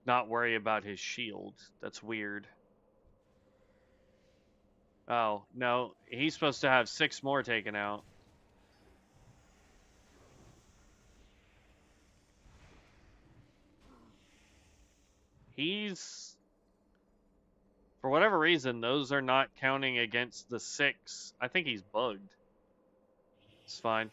not worry about his shield. That's weird. Oh, no. He's supposed to have 6 more taken out. He's... For whatever reason, those are not counting against the 6. I think he's bugged. It's fine.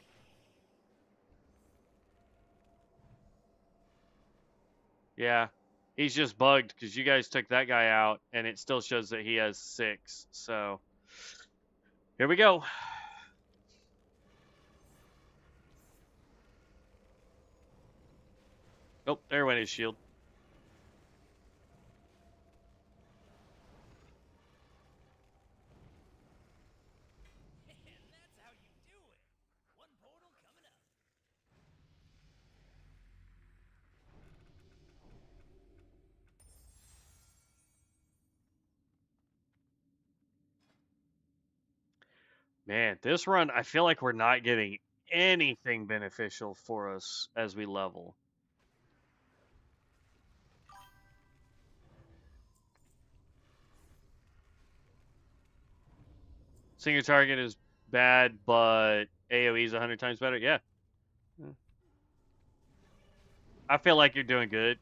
Yeah. He's just bugged because you guys took that guy out, and it still shows that he has 6. So, here we go. Oh, there went his shield. And that's how you do it. One portal coming up. Man, this run, I feel like we're not getting anything beneficial for us as we level. Single target is bad, but AoE is 100 times better. Yeah. I feel like you're doing good.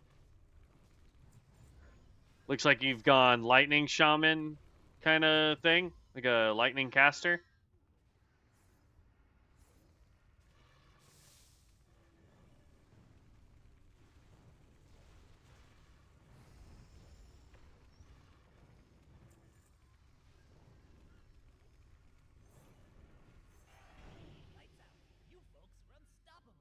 Looks like you've gone lightning shaman kind of thing, like a lightning caster. Lights out. You folks are unstoppable.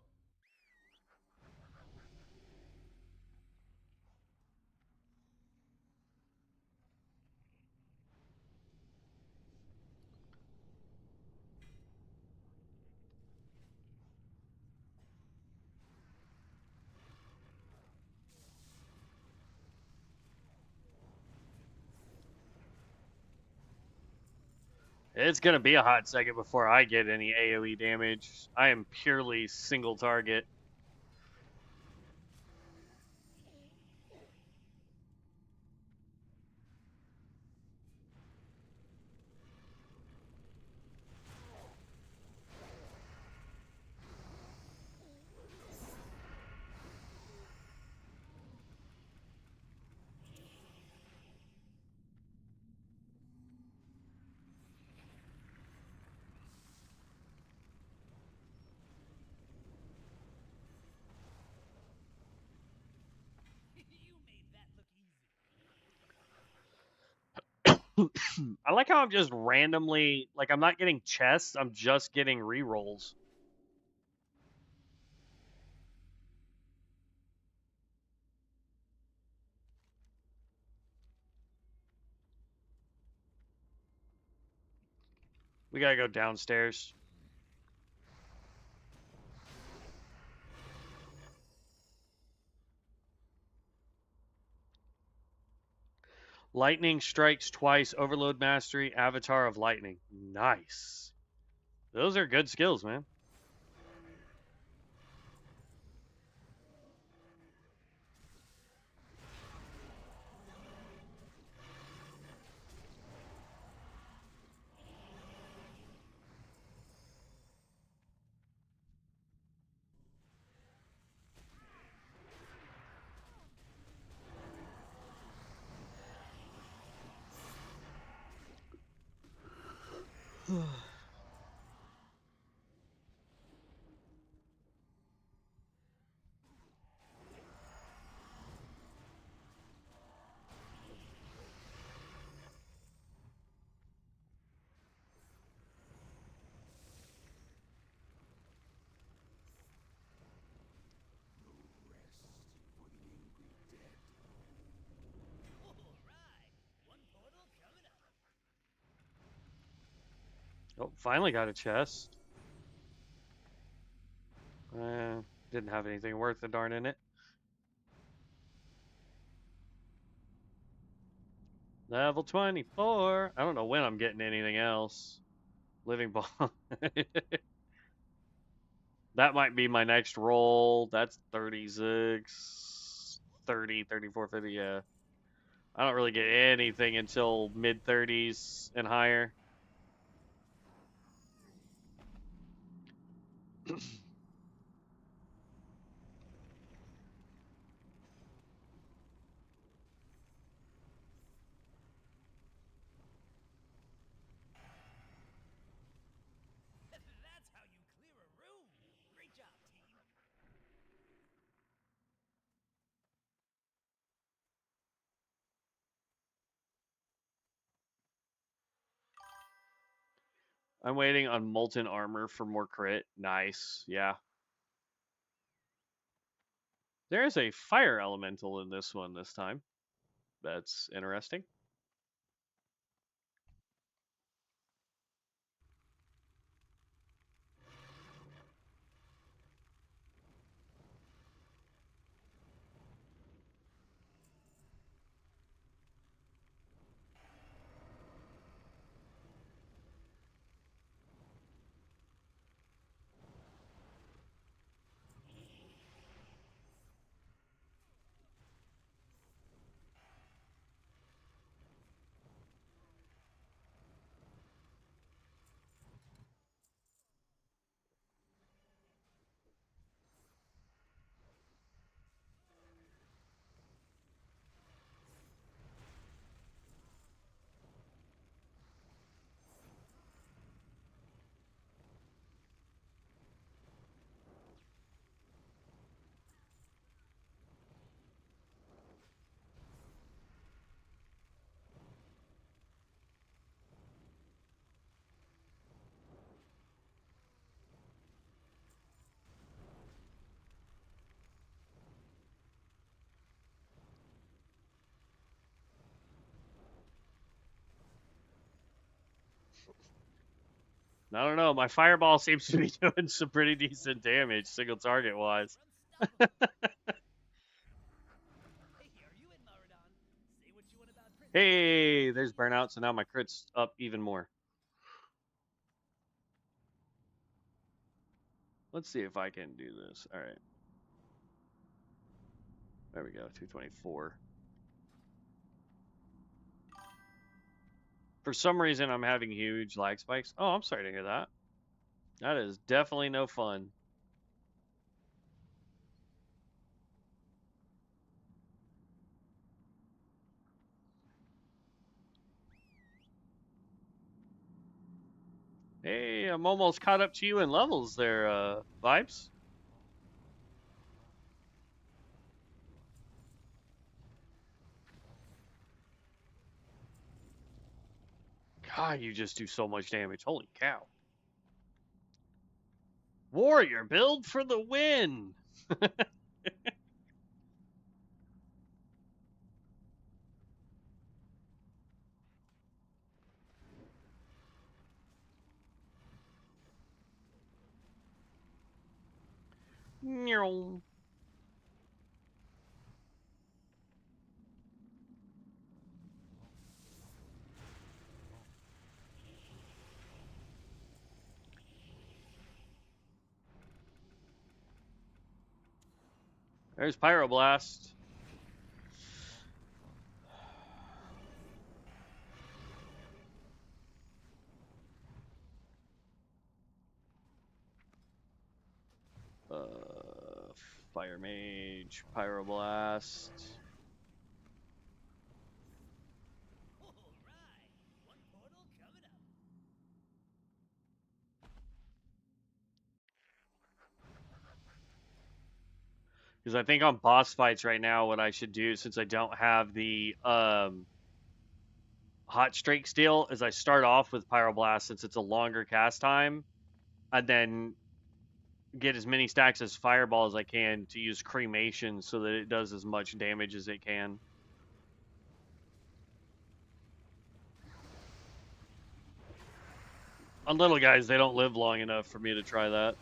It's gonna be a hot second before I get any AoE damage. I am purely single target. You made that look easy. I like how I'm just randomly, like, I'm not getting chests, I'm just getting rerolls. We gotta go downstairs. Lightning strikes twice, overload mastery, avatar of lightning. Nice. Those are good skills, man. Alright, one portal coming up. Oh, finally got a chest. Didn't have anything worth a darn in it. Level 24. I don't know when I'm getting anything else. Living ball. That might be my next roll. That's 36, 30, 34, 50. Yeah. I don't really get anything until mid 30s and higher. That's how you clear a room. Great job, team. I'm waiting on molten armor for more crit. Nice. Yeah. There's a fire elemental in this one this time. That's interesting. I don't know. My fireball seems to be doing some pretty decent damage, single target wise. You're unstoppable. Hey, are you in Maradon? Say what you want about Prince. Hey, there's burnout, so now my crit's up even more. Let's see if I can do this. All right. There we go. 224. For some reason, I'm having huge lag spikes. Oh, I'm sorry to hear that. That is definitely no fun. Hey, I'm almost caught up to you in levels there, Vibes. God, you just do so much damage. Holy cow. Warrior build for the win. There's Pyroblast. Fire Mage, Pyroblast. All right, one portal coming up. Because I think on boss fights right now, what I should do, since I don't have the Hot Streak Steel, is I start off with Pyroblast since it's a longer cast time, and then get as many stacks as Fireball as I can to use Cremation so that it does as much damage as it can. On little guys, they don't live long enough for me to try that.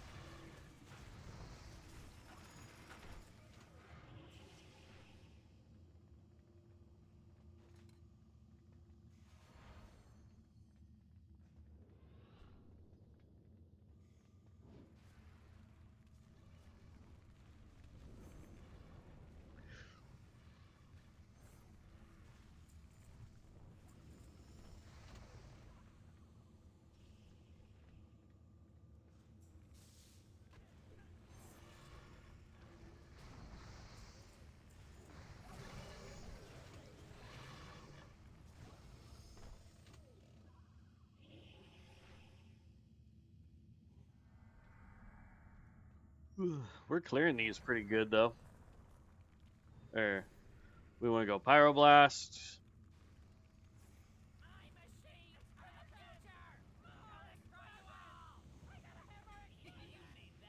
We're clearing these pretty good though. There. We want to go Pyroblast.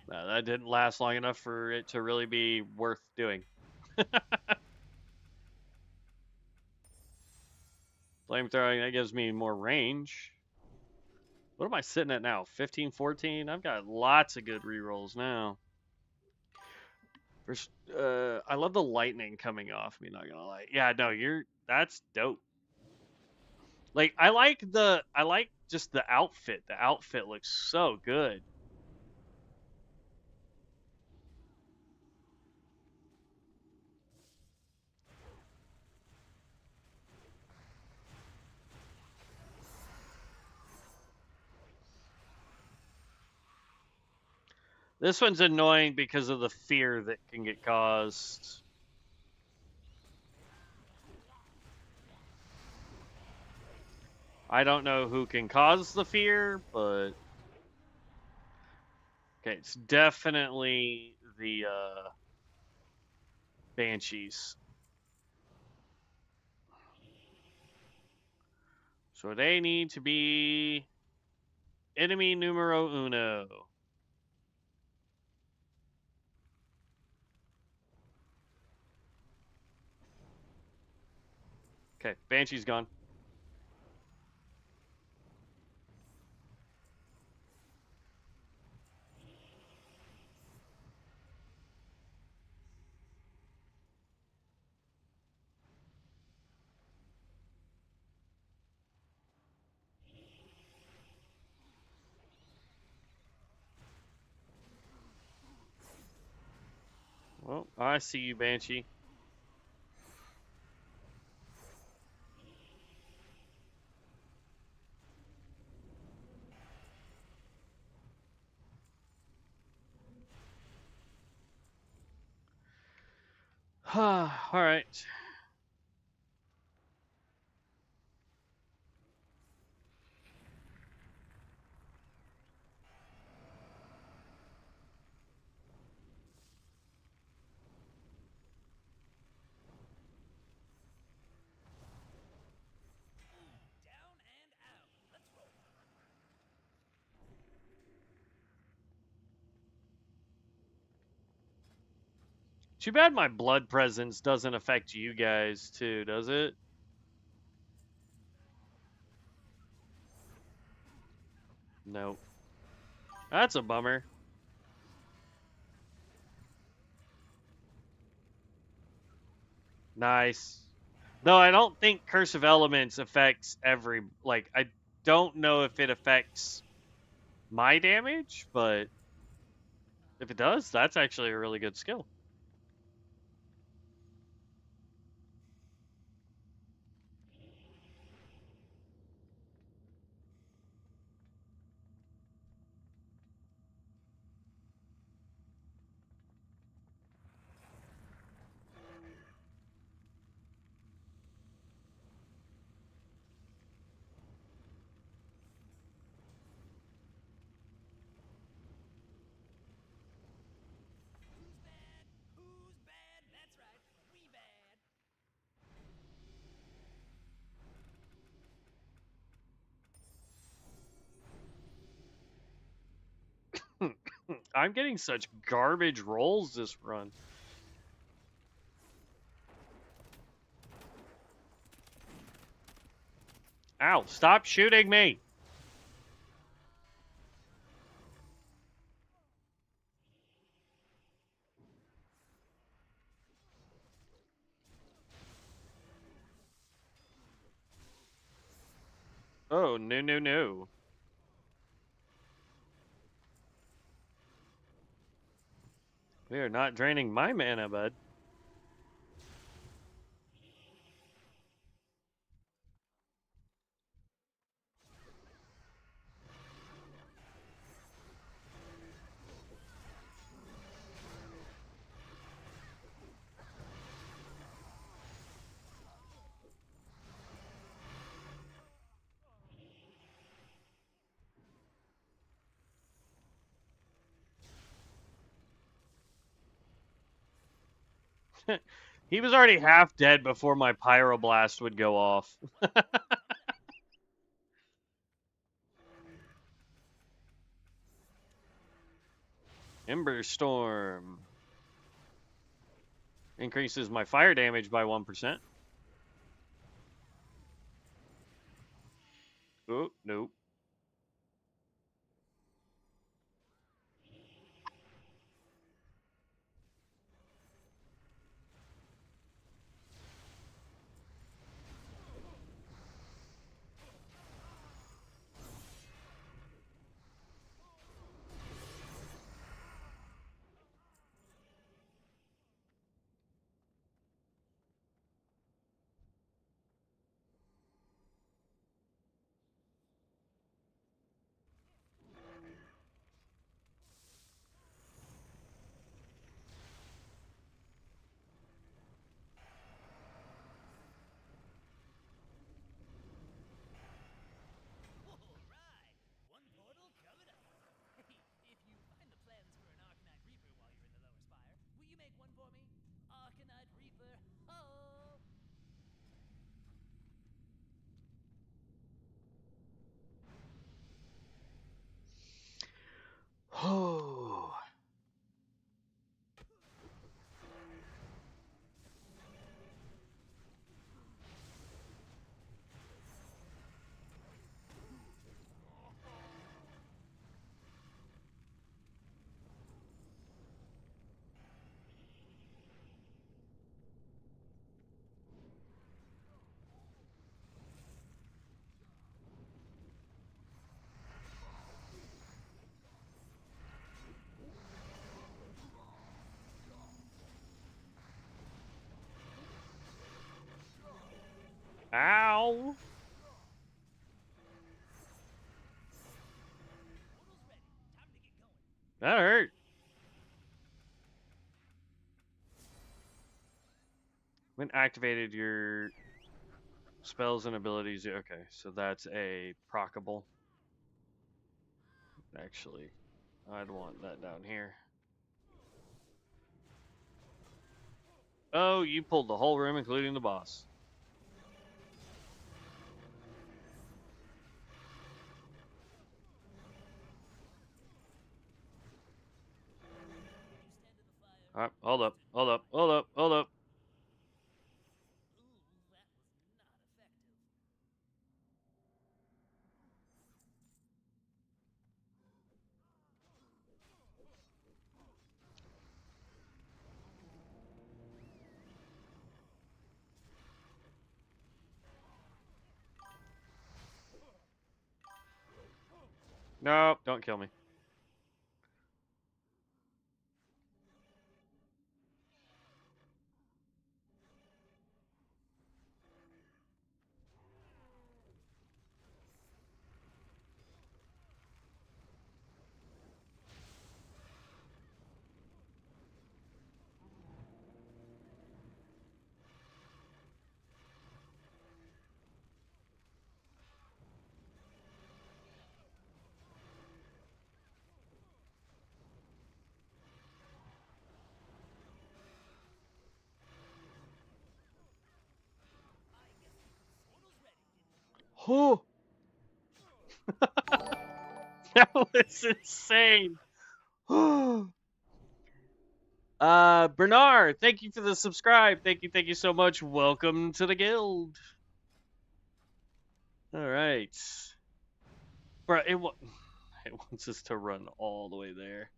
That didn't last long enough for it to really be worth doing. Flamethrowing, that gives me more range. What am I sitting at now? 15, 14? I've got lots of good rerolls now. First, I love the lightning coming off me, not gonna lie. Yeah, no, that's dope. Like I like just the outfit. The outfit looks so good. This one's annoying because of the fear that can get caused. I don't know who can cause the fear, but okay, it's definitely the Banshees. So they need to be enemy numero uno. Okay, Banshee's gone. Well, I see you, Banshee. All right. Down and out. Let's roll. Too bad my blood presence doesn't affect you guys too, does it? Nope. That's a bummer. Nice. No, I don't think Curse of Elements affects every. Like, I don't know if it affects my damage, but if it does, that's actually a really good skill. Who's bad? Who's bad? That's right. We bad. I'm getting such garbage rolls this run. Ow, stop shooting me! Oh, no, no, no. We are not draining my mana, bud. He was already half dead before my pyroblast would go off. Ember Storm increases my fire damage by 1%. Oh, nope. Ow! That hurt. When activated, your spells and abilities. Okay, so that's a proccable. Actually, I'd want that down here. Oh, you pulled the whole room, including the boss. All right, hold up, hold up, hold up, hold up. No, don't kill me. Oh, that was insane. Bernard, thank you for the subscribe. Thank you so much. Welcome to the guild. All right, bro. It wants us to run all the way there.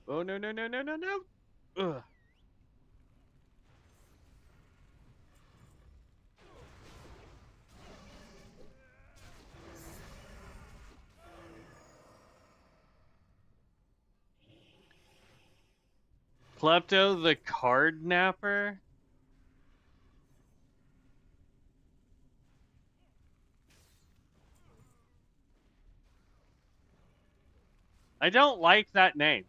Oh no no no no no no! Ugh. Klepto the card napper. I don't like that name.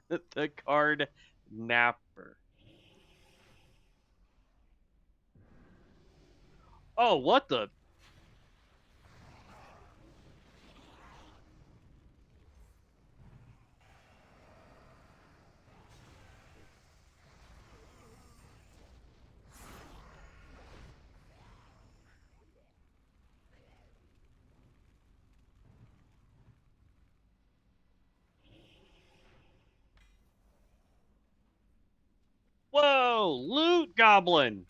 The card napper. Oh, what the? Whoa, loot goblin.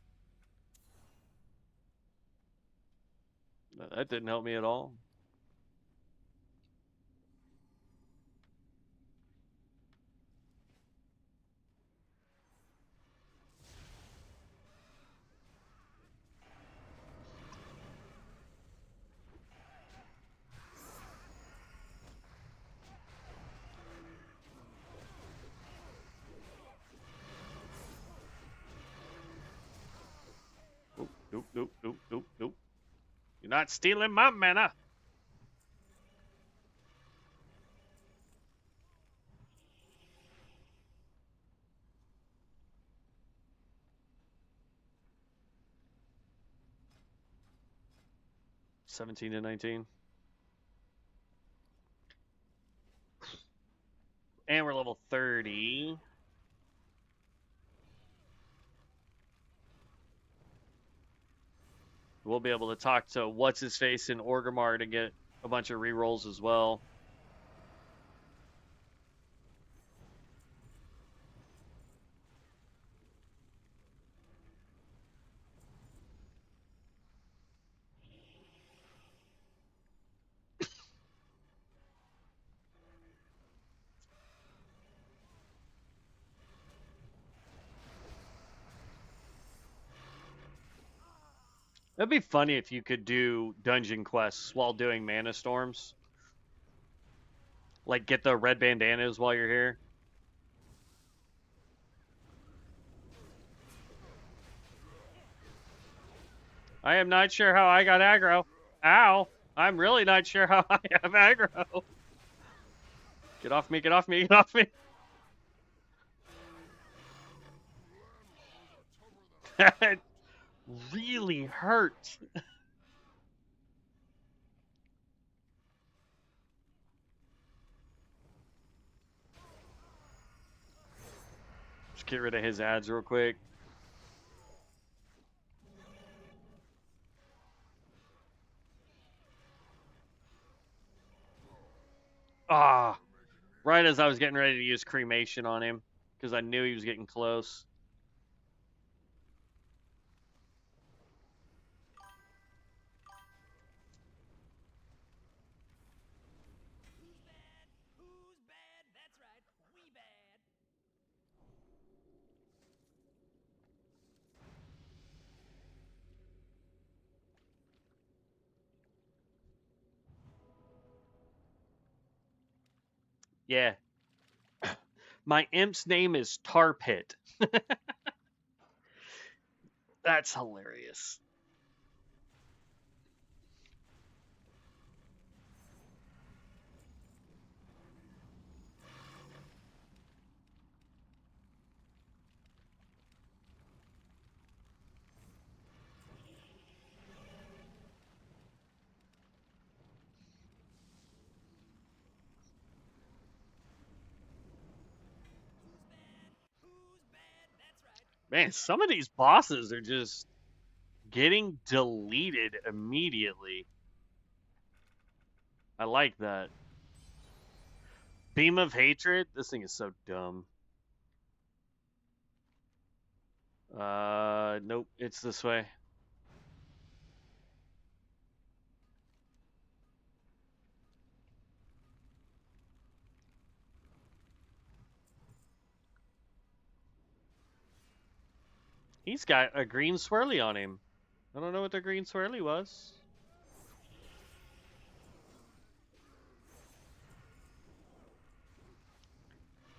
That didn't help me at all. Nope, nope, nope, nope, nope, nope. You're not stealing my mana. $17 to $19. And we're level 30. We'll be able to talk to what's his face in Orgrimmar to get a bunch of rerolls as well. It'd be funny if you could do dungeon quests while doing mana storms. Like get the red bandanas while you're here. I am not sure how I got aggro. Ow! I'm really not sure how I have aggro. Get off me, get off me, get off me. That really hurt. Just get rid of his ads real quick. Ah, right as I was getting ready to use cremation on him because I knew he was getting close. Who's bad? Who's bad? That's right, we bad. Yeah. My imp's name is Tar Pit. That's hilarious. Who's bad? Who's bad? That's right. Man, some of these bosses are just getting deleted immediately. I like that. Beam of Hatred? This thing is so dumb. Nope, it's this way. He's got a green swirly on him. I don't know what the green swirly was.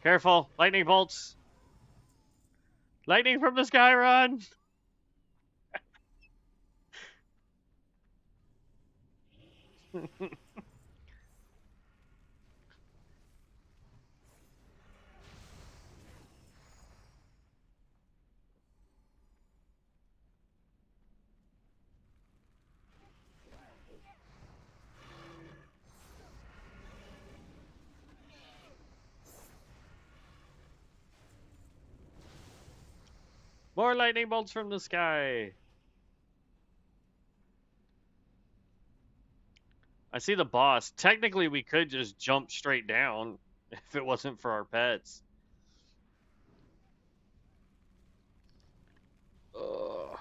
Careful, lightning bolts. Lightning from the sky, run. More lightning bolts from the sky. I see the boss. Technically, we could just jump straight down if it wasn't for our pets. Ugh.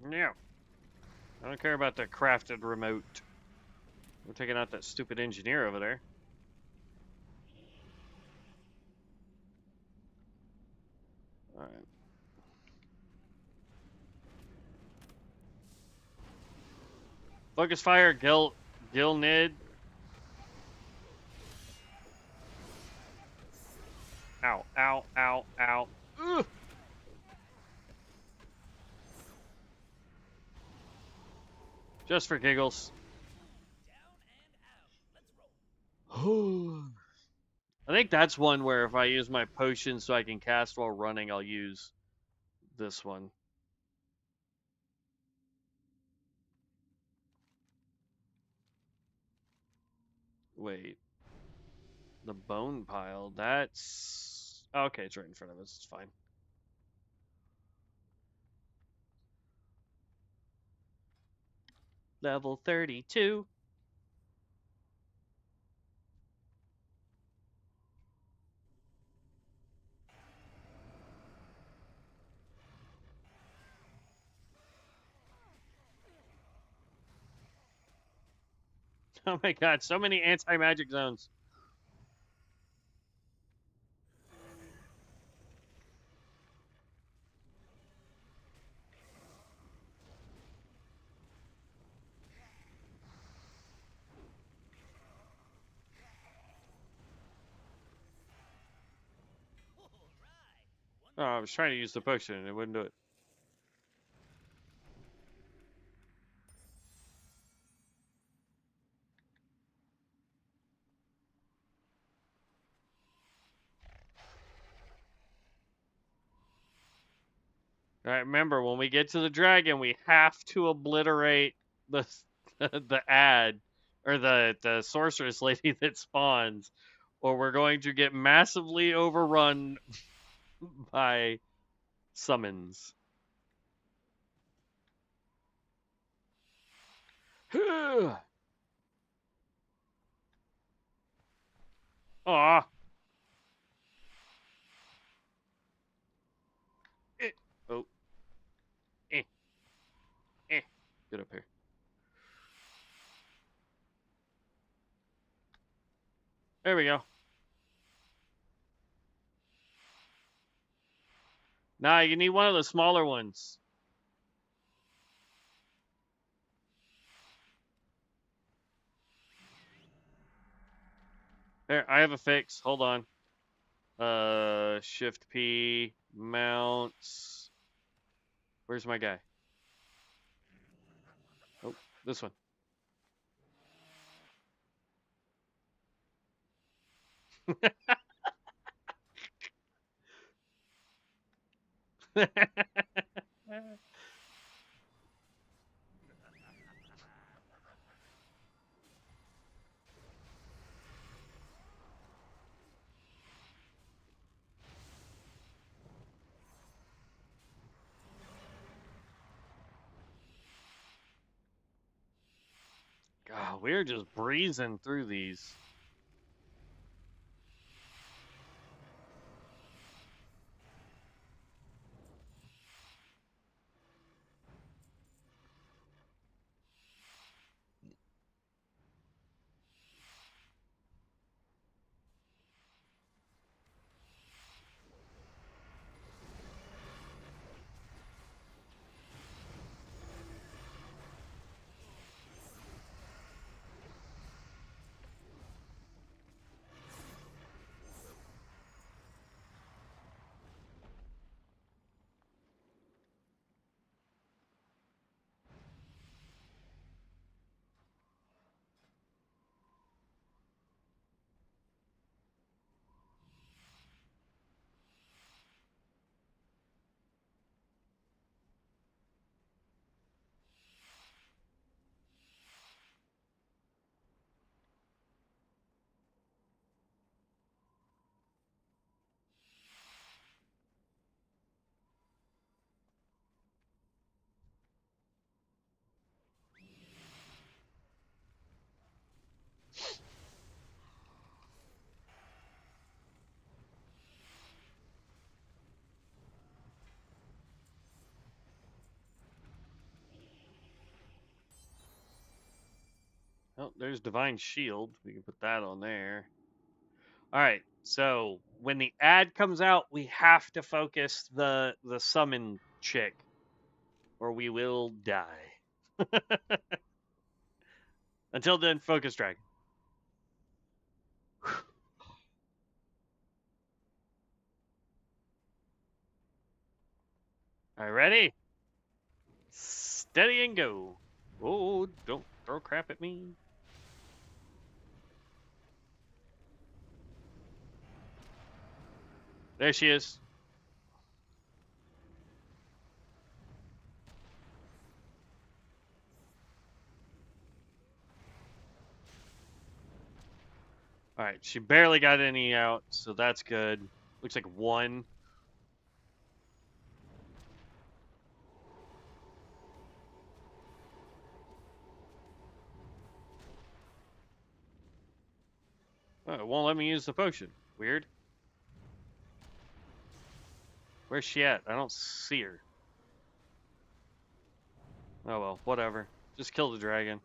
Yeah. I don't care about the crafted remote. We're taking out that stupid engineer over there. Alright. Focus fire, Gil Nid. Ow, ow, ow, ow. Ugh. Just for giggles. Down and out. Let's roll. I think think that's one where if I use my potion so I can cast while running, I'll use this one. Wait. The bone pile, that's... Okay, it's right in front of us. It's fine. Level 32. Oh my god, so many anti-magic zones. Oh, I was trying to use the potion and it wouldn't do it. Alright, remember, when we get to the dragon, we have to obliterate the the ad, or the sorceress lady that spawns, or we're going to get massively overrun by summons. Aw. Eh. Oh. Eh. Eh. Get up here. There we go. Nah, you need one of the smaller ones. There, I have a fix. Hold on. Shift P, mounts. Where's my guy? Oh, this one. God, we're just breezing through these. Oh, there's Divine Shield. We can put that on there. All right. So when the ad comes out, we have to focus the summon chick, or we will die. Until then, focus dragon. All right, ready? Steady and go. Oh, don't throw crap at me. There she is. All right, she barely got any out, so that's good. Looks like one. Oh, it won't let me use the potion. Weird. Where's she at? I don't see her. Oh well, whatever. Just kill the dragon.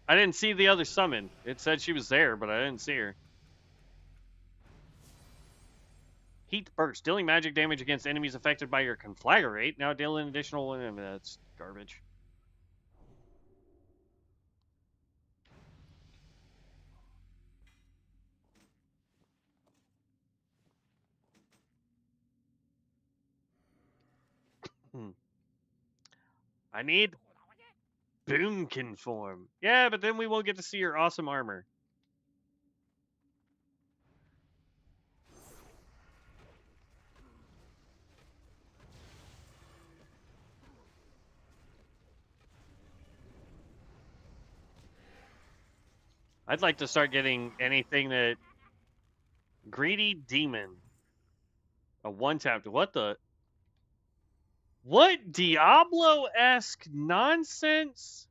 I didn't see the other summon. It said she was there, but I didn't see her. Heat burst, dealing magic damage against enemies affected by your conflagrate. Now deal an additional one. I mean, that's garbage. I need Boomkin form. Yeah, but then we won't get to see your awesome armor. I'd like to start getting anything that greedy demon. A one tapped. What the? What Diablo-esque nonsense?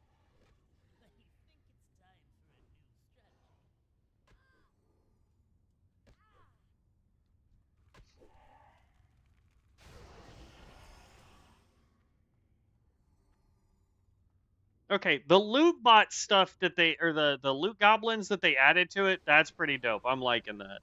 I think it's time for a new strategy. Okay, the loot bot stuff that they, or the loot goblins that they added to it, that's pretty dope. I'm liking that.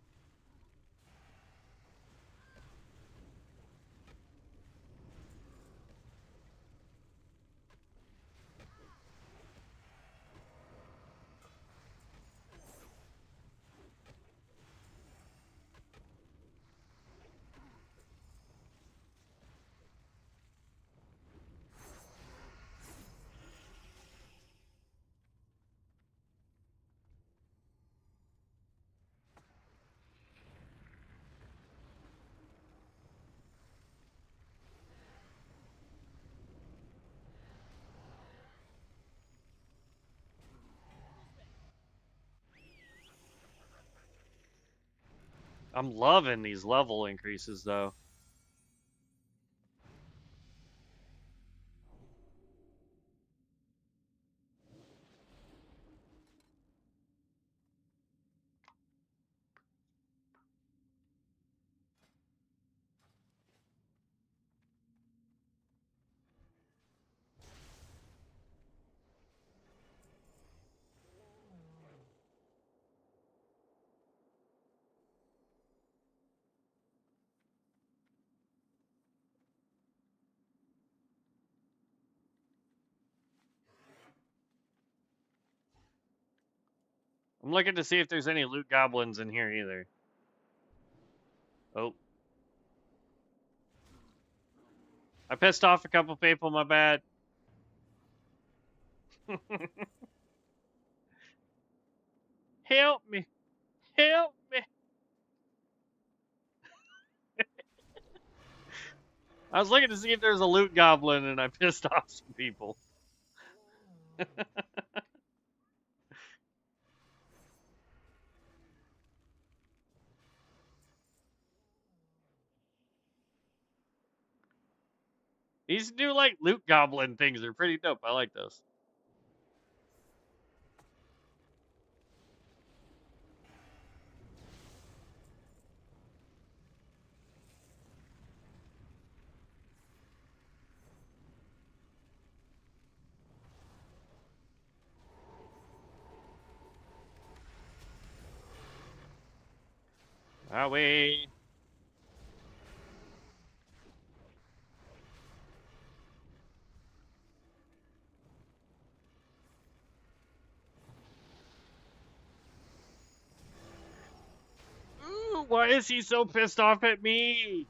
I'm loving these level increases though. I'm looking to see if there's any loot goblins in here either. Oh. I pissed off a couple people, my bad. Help me. Help me. I was looking to see if there's a loot goblin and I pissed off some people. These new like loot goblin things are pretty dope. I like those. Away. Ooh, why is he so pissed off at me?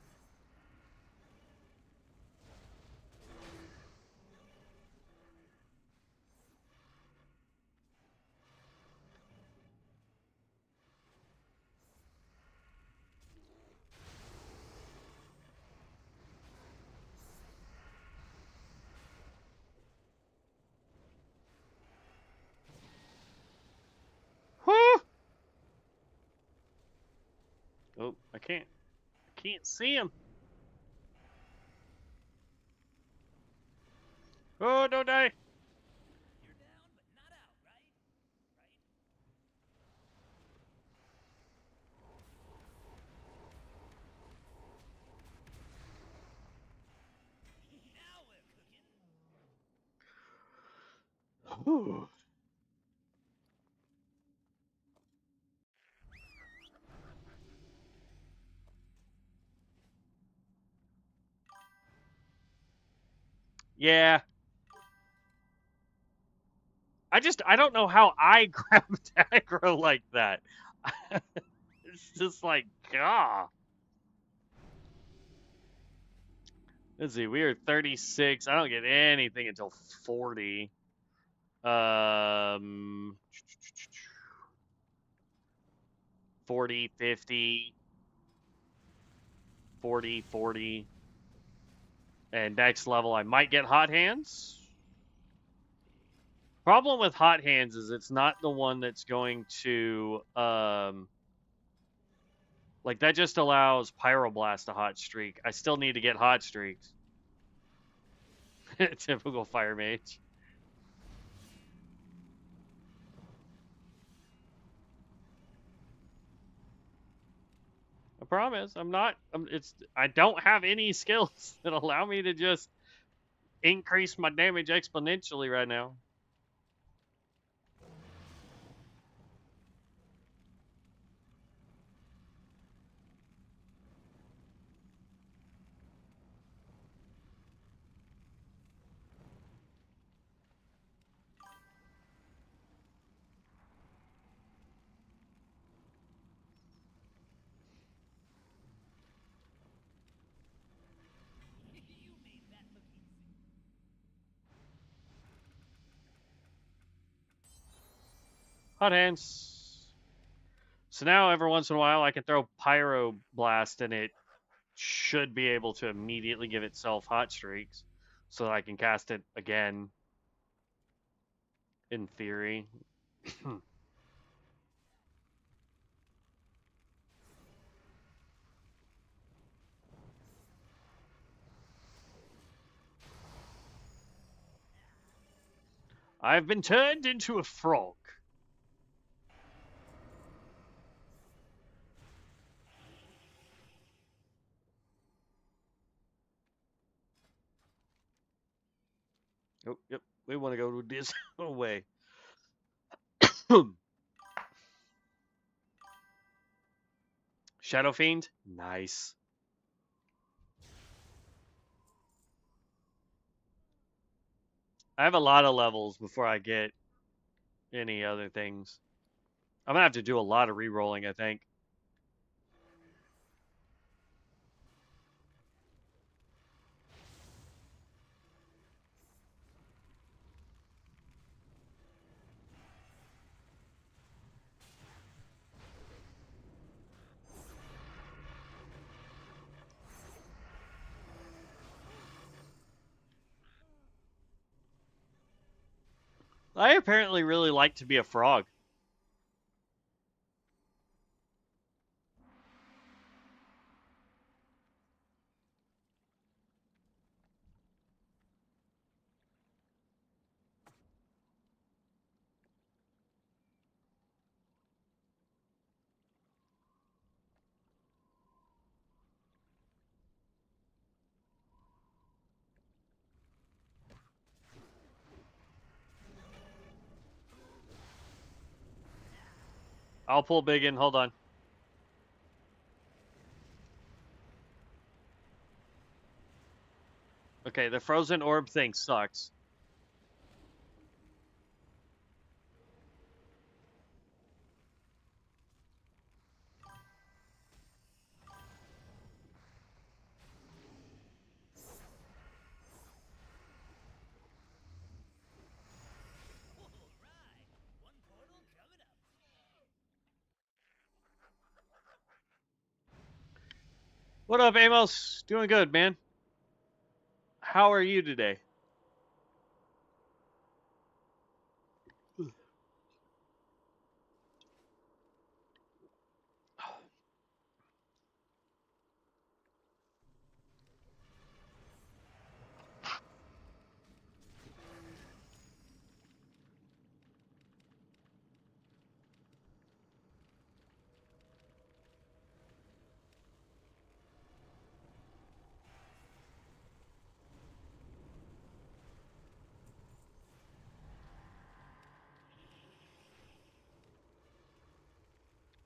can't see him. Oh, don't die. You're down, but not out, right? Now we're cooking. Whew. Yeah. I don't know how I grabbed aggro like that. It's just like, ah. Let's see, we are 36. I don't get anything until 40. Um, 40, 50, 40, 40. And next level, I might get hot hands. Problem with hot hands is it's not the one that's going to, like that just allows Pyroblast to hot streak. I still need to get hot streaks. Typical fire mage. I promise, I'm not. I don't have any skills that allow me to just increase my damage exponentially right now. You made that look easy. Hot hands. So now every once in a while I can throw Pyro Blast and it should be able to immediately give itself hot streaks so that I can cast it again in theory. I've been turned into a frog. Oh, yep. We want to go this way. Shadow Fiend? Nice. I have a lot of levels before I get any other things. I'm gonna have to do a lot of re-rolling, I think. I apparently really like to be a frog. I'll pull big in. Hold on. Okay, the frozen orb thing sucks. All right. One portal coming up. What up, Amos? Doing good, man. How are you today?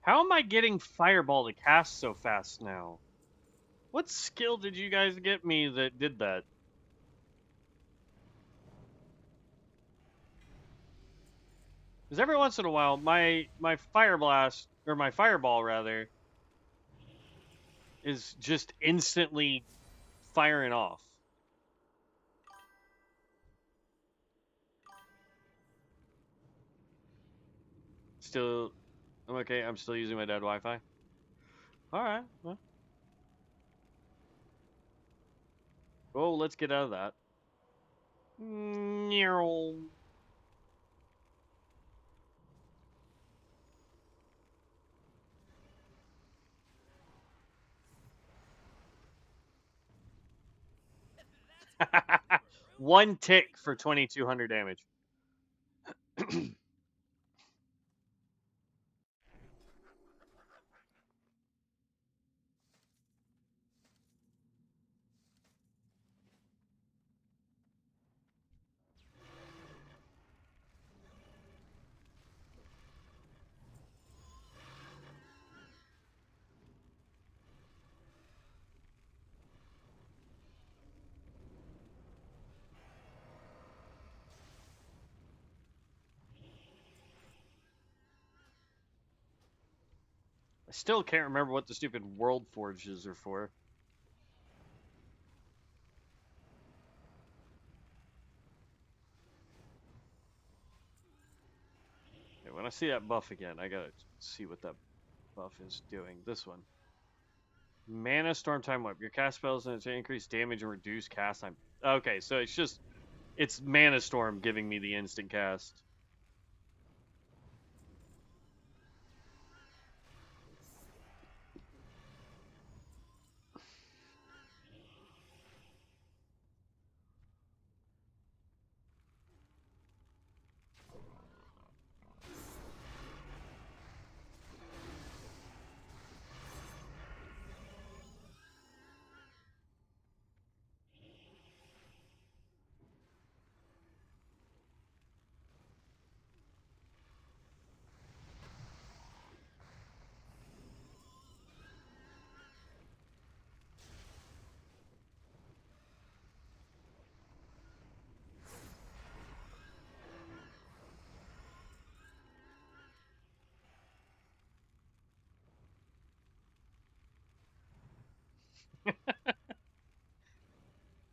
How am I getting Fireball to cast so fast now? What skill did you guys get me that did that? Because every once in a while, my Fire Blast, or my Fireball rather, is just instantly firing off. Still, I'm okay. I'm still using my dead Wi-Fi. All right. Well, oh, let's get out of that. One tick for 2,200 damage. I still can't remember what the stupid World Forges are for. Okay, when I see that buff again, I gotta see what that buff is doing. This one. Mana Storm Time Whip. Your cast spells and to increase damage and reduce cast time. Okay, so it's Mana Storm giving me the instant cast.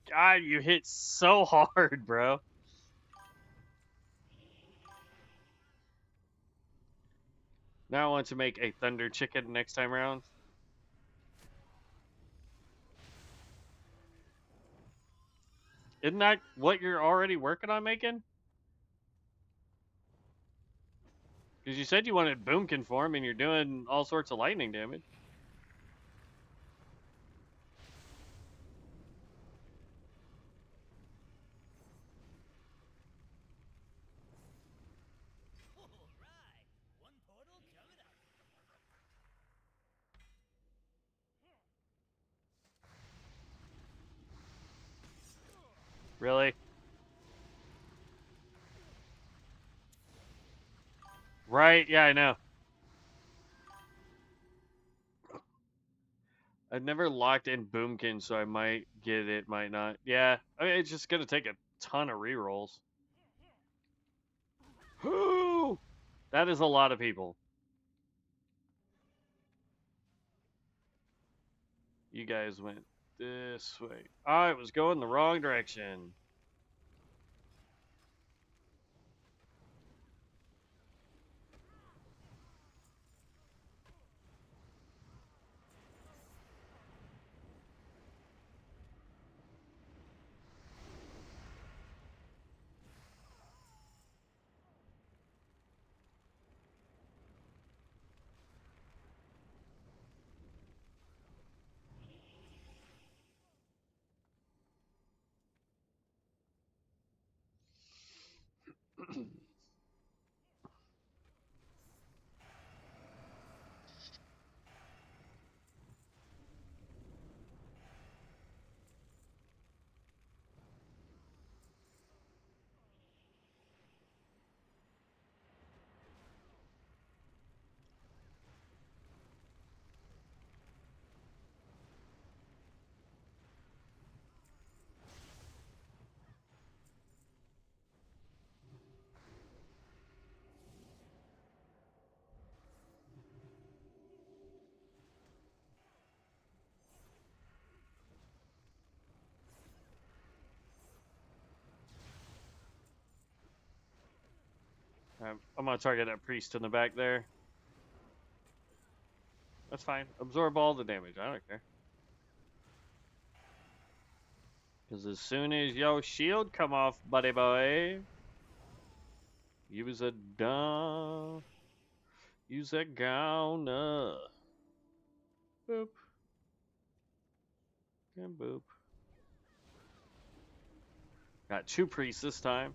God, you hit so hard, bro. Now I want to make a Thunder Chicken next time around. Isn't that what you're already working on making? Because you said you wanted Boomkin form and you're doing all sorts of lightning damage. All right, one portal coming up. Really? Right? Yeah, I know. I've never locked in Boomkin, so I might get it, might not. Yeah, I mean, it's just gonna take a ton of rerolls. Whoo! That is a lot of people. You guys went this way. I was going the wrong direction. I'm gonna target that priest in the back there. That's fine. Absorb all the damage. I don't care. Because as soon as your shield come off, buddy boy, use a dumb. Use that gonna. Boop. And boop. Got 2 priests this time.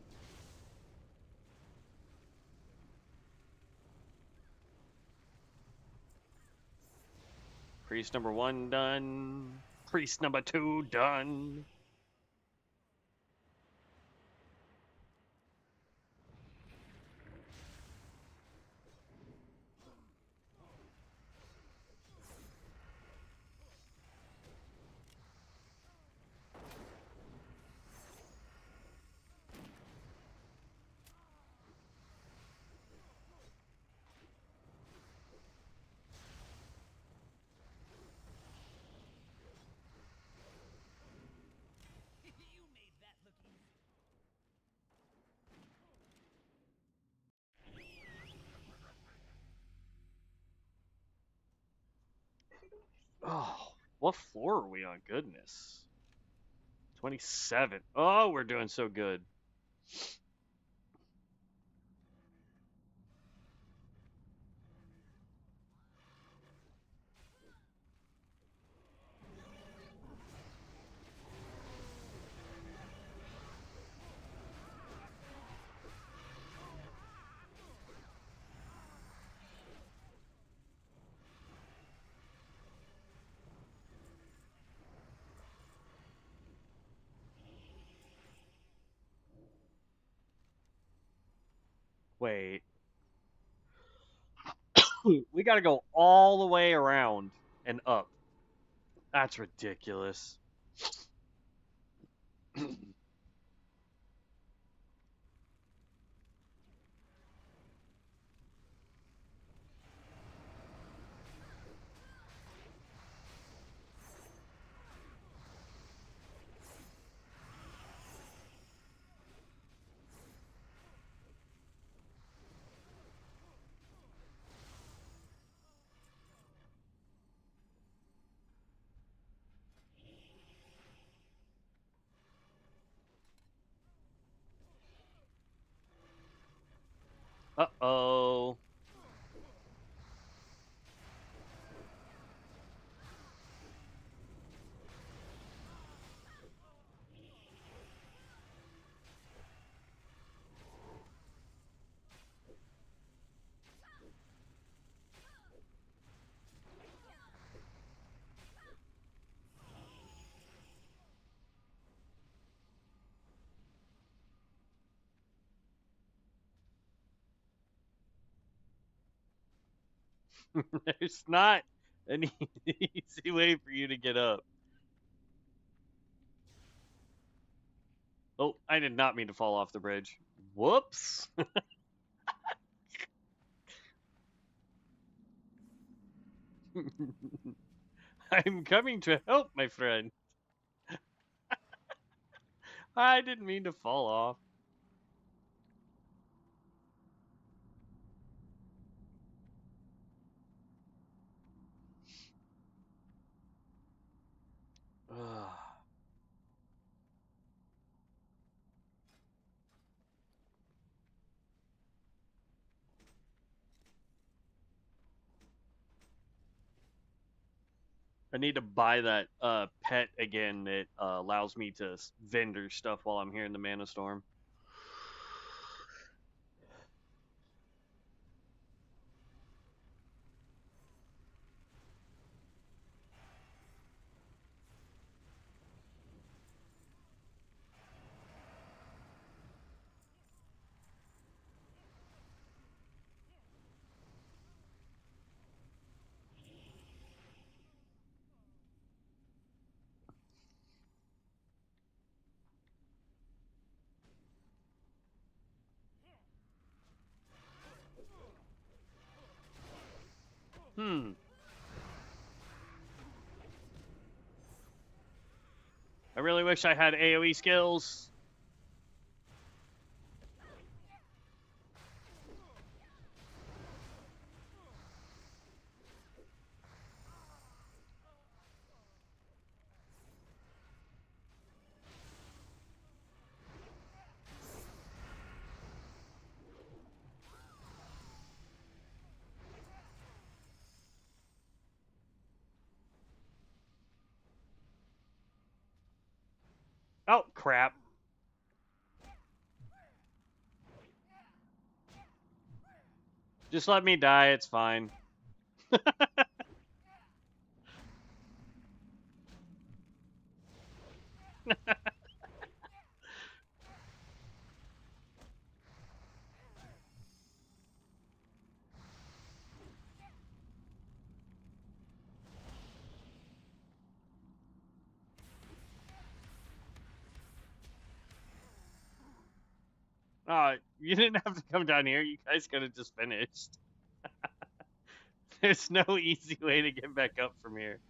Priest number 1 done. Priest number 2 done. You made that look easy. Oh, what floor are we on? Goodness. 27. Oh, we're doing so good. Wait. We gotta go all the way around and up. That's ridiculous. Uh-oh. There's not an easy way for you to get up. Oh, I did not mean to fall off the bridge. Whoops. I'm coming to help, my friend. I didn't mean to fall off. Ugh. I need to buy that pet again that allows me to vendor stuff while I'm here in the Mana Storm. Hmm. I really wish I had AoE skills. Oh, crap. Just let me die, it's fine. Oh, you didn't have to come down here. You guys could have just finished. There's no easy way to get back up from here.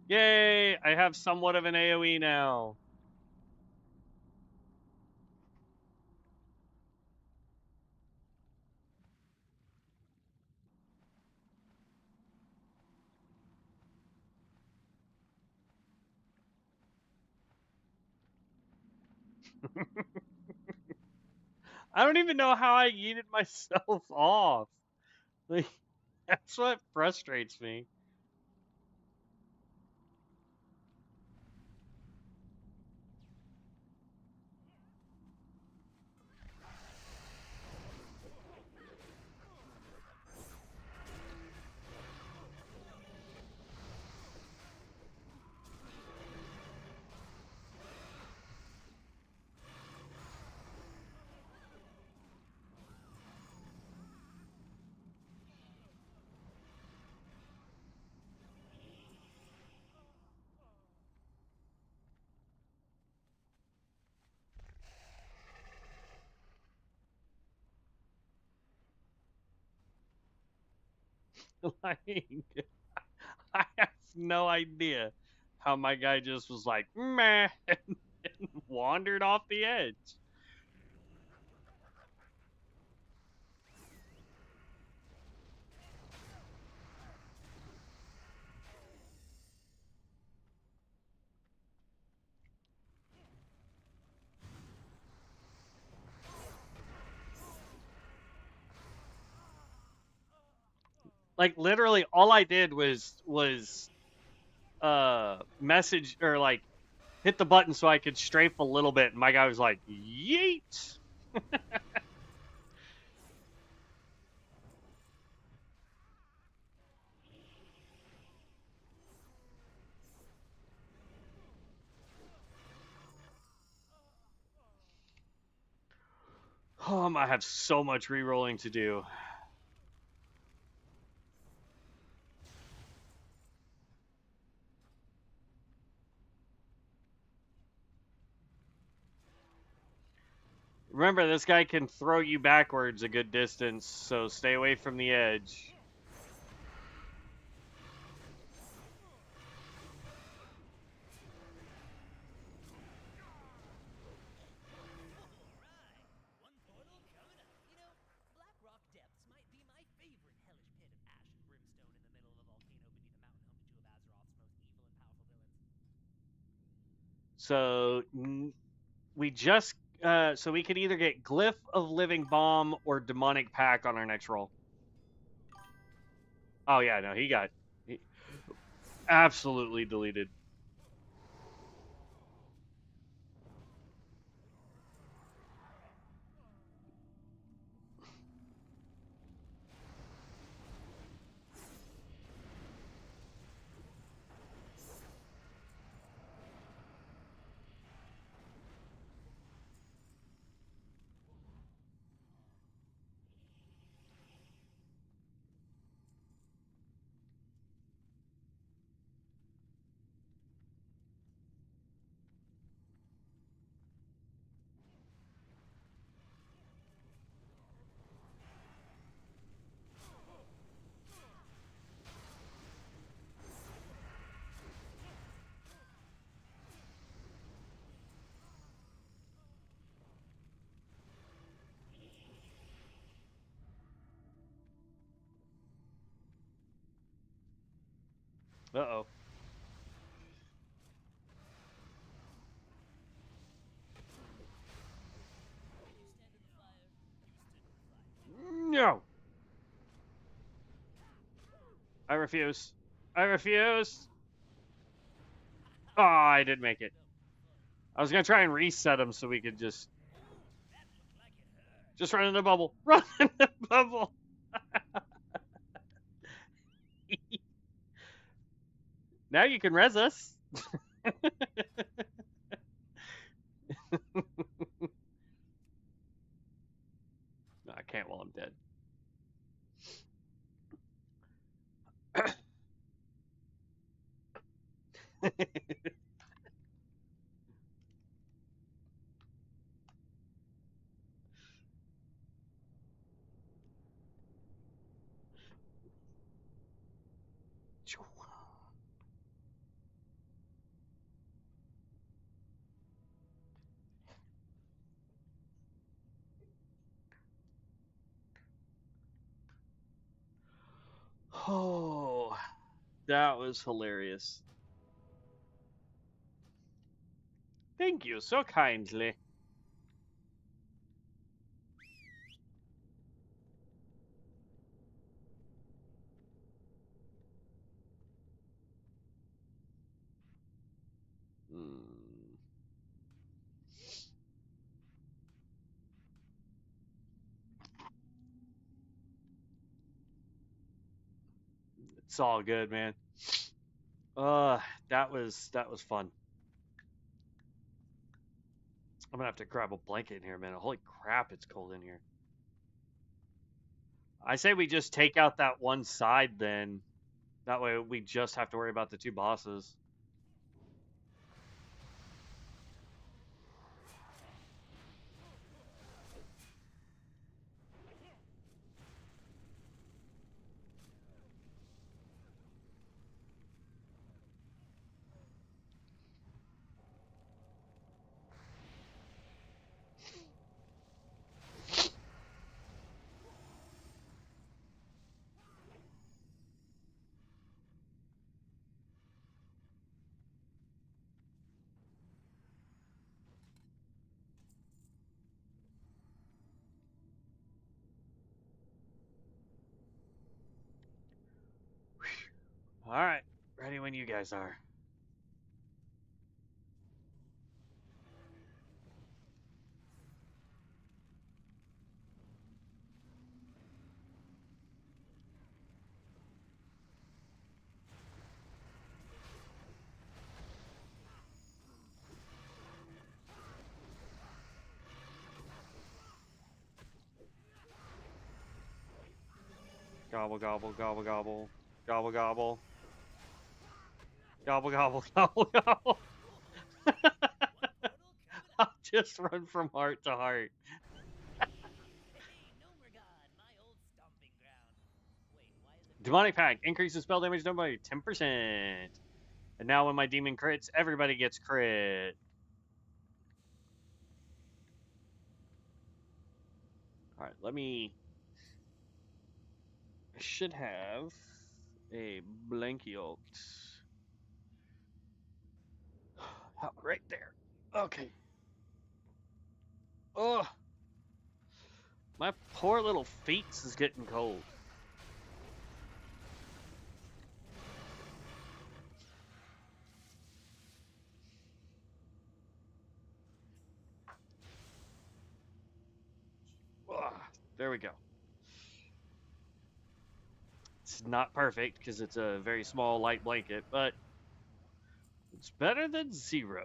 Yay! I have somewhat of an AoE now. I don't even know how I yeeted myself off. Like, that's what frustrates me. Like, I have no idea how my guy just was like, meh, and wandered off the edge. Like literally all I did was message or like hit the button so I could strafe a little bit and my guy was like, yeet. Oh, I have so much re-rolling to do. Remember, this guy can throw you backwards a good distance, so stay away from the edge. One portal coming up. You know, Black Rock Depths might be my favorite hellish pit of ash and brimstone in the middle of a volcano beneath a mountain home to two of Azeroth's most evil and powerful villains. So we just so we could either get Glyph of Living Bomb or Demonic Pack on our next roll. Oh yeah, no, he absolutely deleted. Uh-oh. You stand in the fire, you stood in the fire. No. I refuse. I refuse. Oh, I didn't make it. I was gonna try and reset them so we could just run in the bubble. Run in the bubble. Now you can res us. No, I can't while I'm dead. Oh, that was hilarious. Thank you so kindly. Hmm. It's all good, man. That was fun. I'm gonna have to grab a blanket in here, man. Holy crap, it's cold in here. I say we just take out that one side then. That way we just have to worry about the two bosses. All right, ready when you guys are. Gobble gobble gobble gobble gobble gobble gobble gobble gobble gobble. I'll just run from heart to heart. Hey, Gnomer God, my old stomping ground. Wait, why is it? Demonic Pact increases spell damage done by 10%. And now when my demon crits, everybody gets crit. All right, let me. I should have a Blankiot. Oh, right there. Okay. Oh, my poor little feet is getting cold. Oh, there we go. It's not perfect because it's a very small, light blanket, but it's better than zero.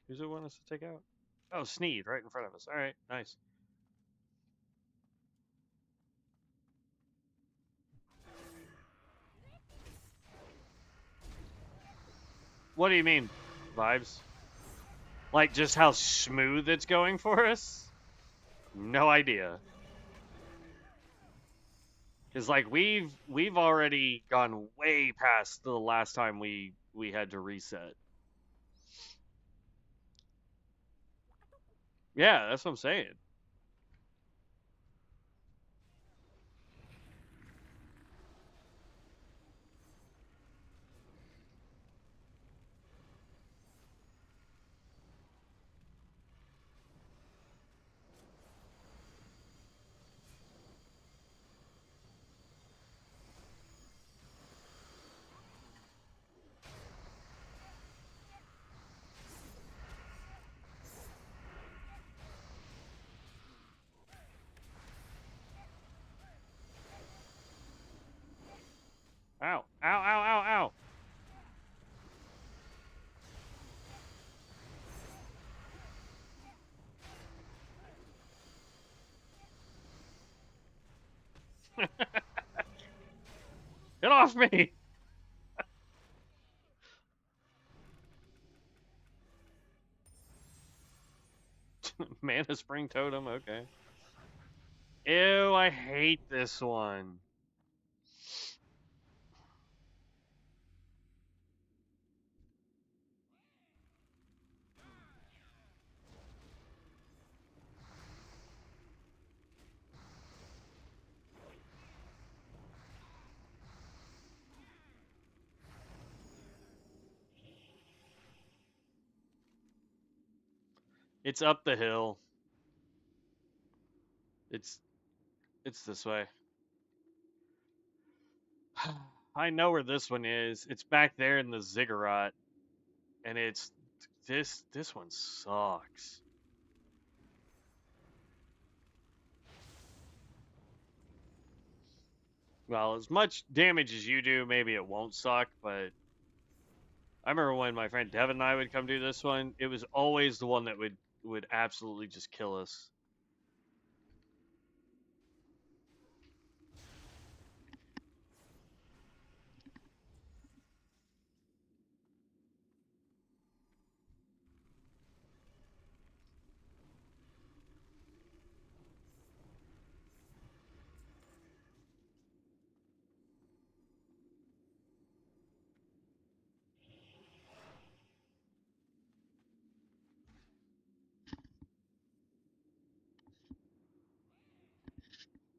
Who's it want us to take out? Oh, Sneed, right in front of us. All right, nice. What do you mean, vibes? Like just how smooth it's going for us? No idea. Cause like we've already gone way past the last time we had to reset. Yeah, that's what I'm saying. Ow! Ow! Ow! Ow! Ow! Get off me! Mana Spring Totem. Okay. Ew! I hate this one. It's up the hill. It's this way. I know where this one is. It's back there in the ziggurat, and it's this one sucks. Well, as much damage as you do, maybe it won't suck, but I remember when my friend Devin and I would come do this one, it was always the one that would absolutely just kill us.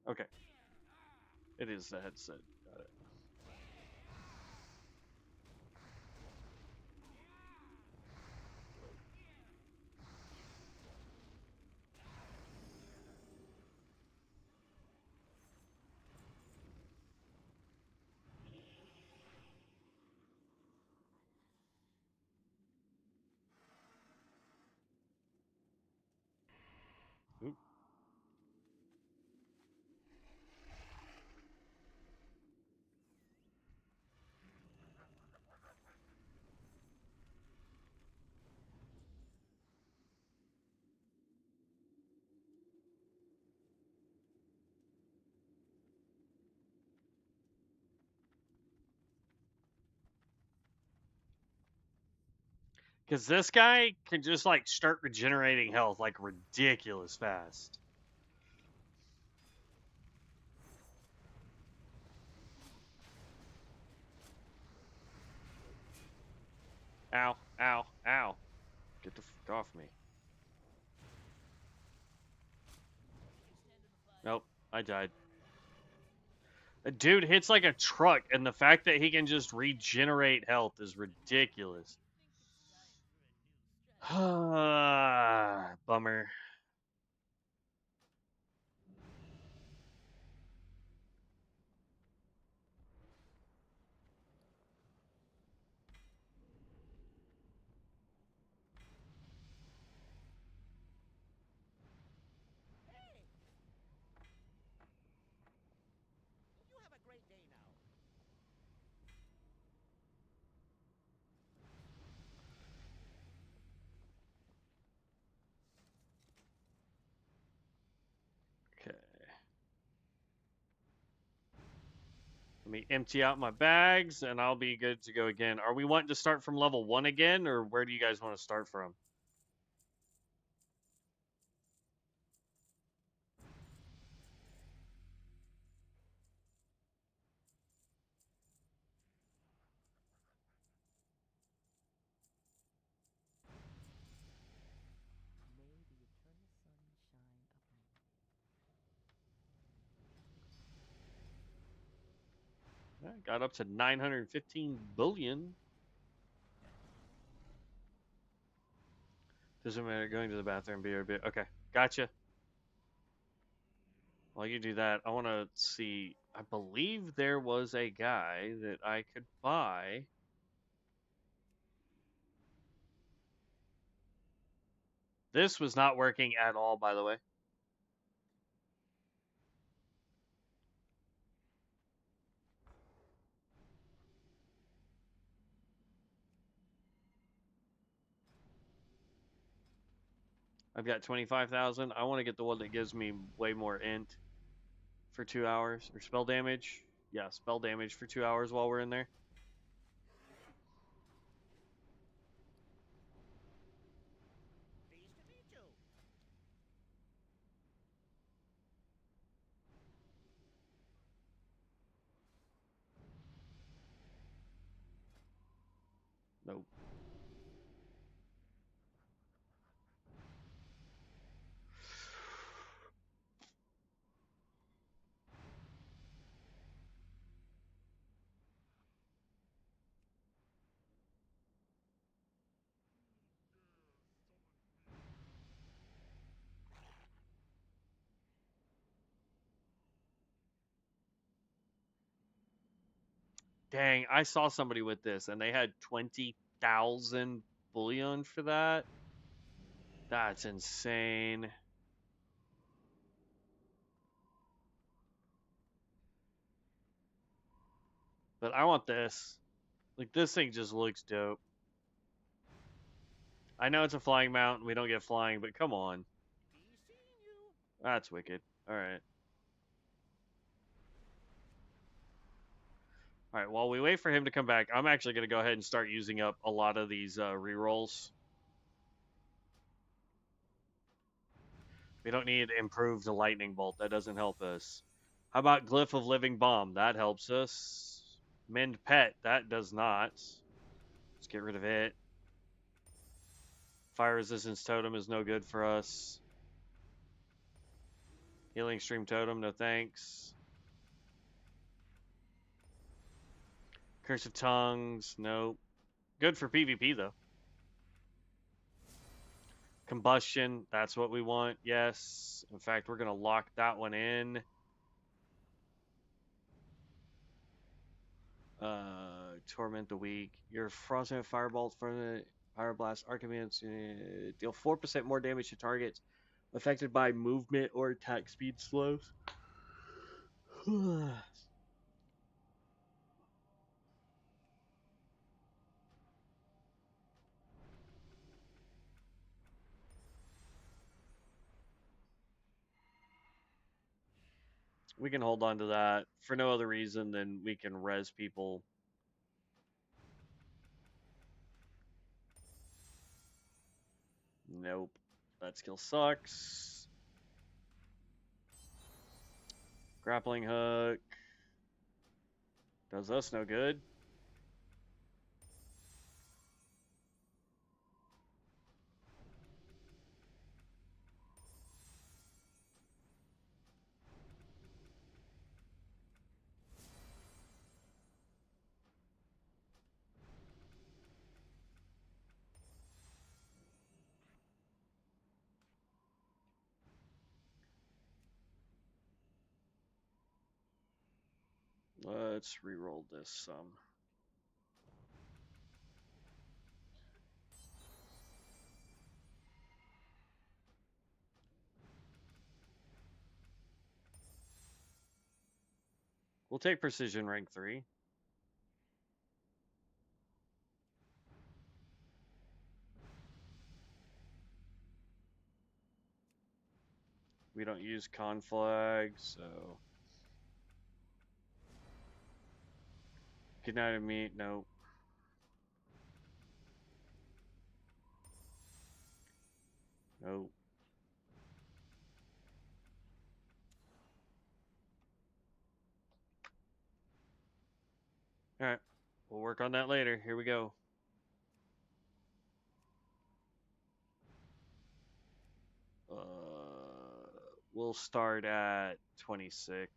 Okay. It is the headset. Got it. Oop. Because this guy can just like start regenerating health like ridiculous fast. Ow, ow, ow. Get the fuck off me. Nope, I died. A dude hits like a truck, and the fact that he can just regenerate health is ridiculous. Bummer. Hey! You have a great day now. Let me empty out my bags, and I'll be good to go again. Are we wanting to start from level 1 again, or where do you guys want to start from? May the eternal sun shine upon you. Got up to 915 billion. Doesn't matter. Going to the bathroom, BRB. Okay, gotcha. While you do that, I want to see. I believe there was a guy that I could buy. This was not working at all, by the way. I've got 25,000. I want to get the one that gives me way more int for 2 hours. Or spell damage. Yeah, spell damage for 2 hours while we're in there. Pleased to meet you. Nope. Dang, I saw somebody with this and they had 20,000 bullion for that. That's insane. But I want this. Like, this thing just looks dope. I know it's a flying mount and we don't get flying, but come on. Be seeing you. That's wicked. Alright. Alright, while we wait for him to come back, I'm actually going to go ahead and start using up a lot of these rerolls. We don't need improved lightning bolt. That doesn't help us. How about Glyph of Living Bomb? That helps us. Mend Pet. That does not. Let's get rid of it. Fire Resistance Totem is no good for us. Healing Stream Totem, no thanks. Curse of Tongues, nope. Good for PvP, though. Combustion, that's what we want, yes. In fact, we're going to lock that one in. Torment the Weak. Your Frostbite Firebolt for the Fire Blast Archimance deal 4% more damage to targets affected by movement or attack speed slows. We can hold on to that for no other reason than we can res people. Nope. That skill sucks. Grappling hook. Does us no good. Let's reroll this some. We'll take precision rank 3. We don't use conflag, so Good night of me. No. No. All right. We'll work on that later. Here we go. We'll start at 26.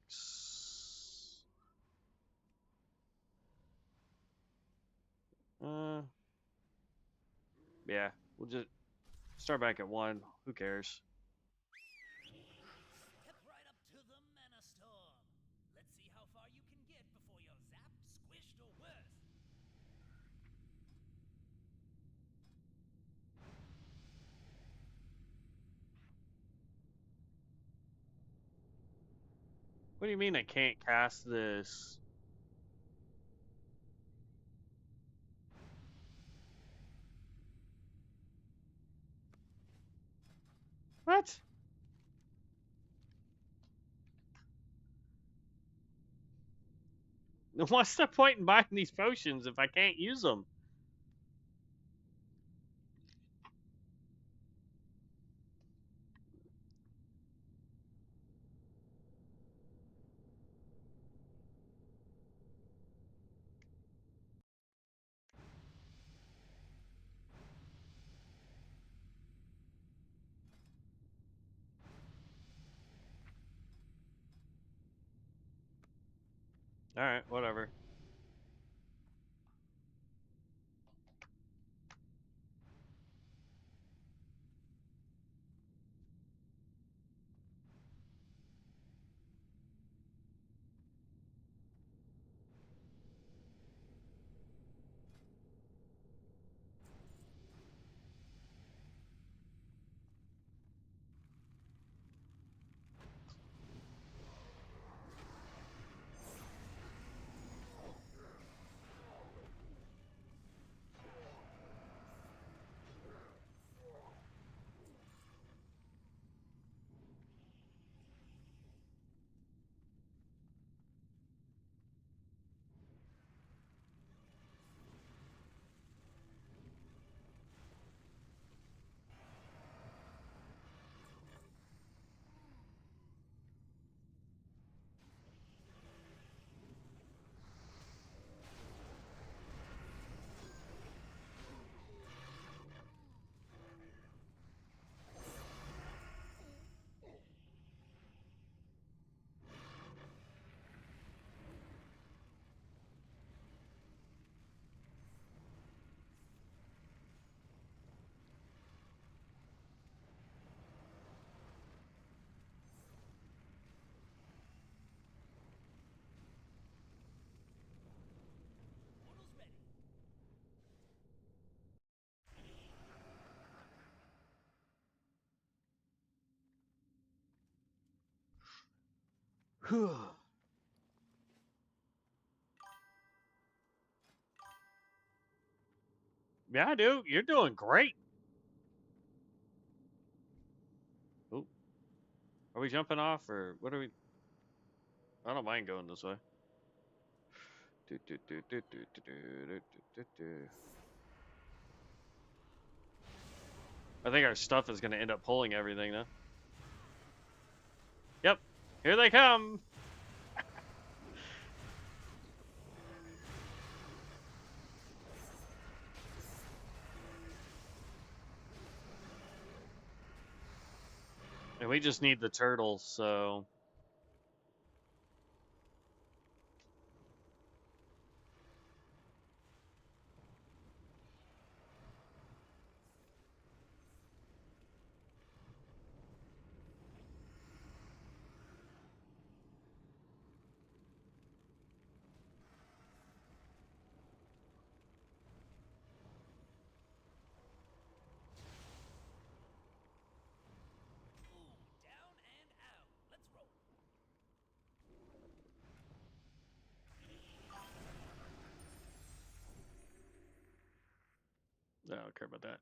Yeah. We'll just start back at 1. Who cares? Step right up to the Mana Storm. Let's see how far you can get before you're zapped, squished, or worse. What do you mean I can't cast this? What? What's the point in buying these potions if I can't use them? All right, whatever. Portal's ready. Whew. Yeah, dude, you're doing great. Ooh, are we jumping off or what are we? I don't mind going this way. I think our stuff is going to end up pulling everything though. Yep, here they come. And we just need the turtles, so. Ooh, down and out. Let's roll. No, I don't care about that.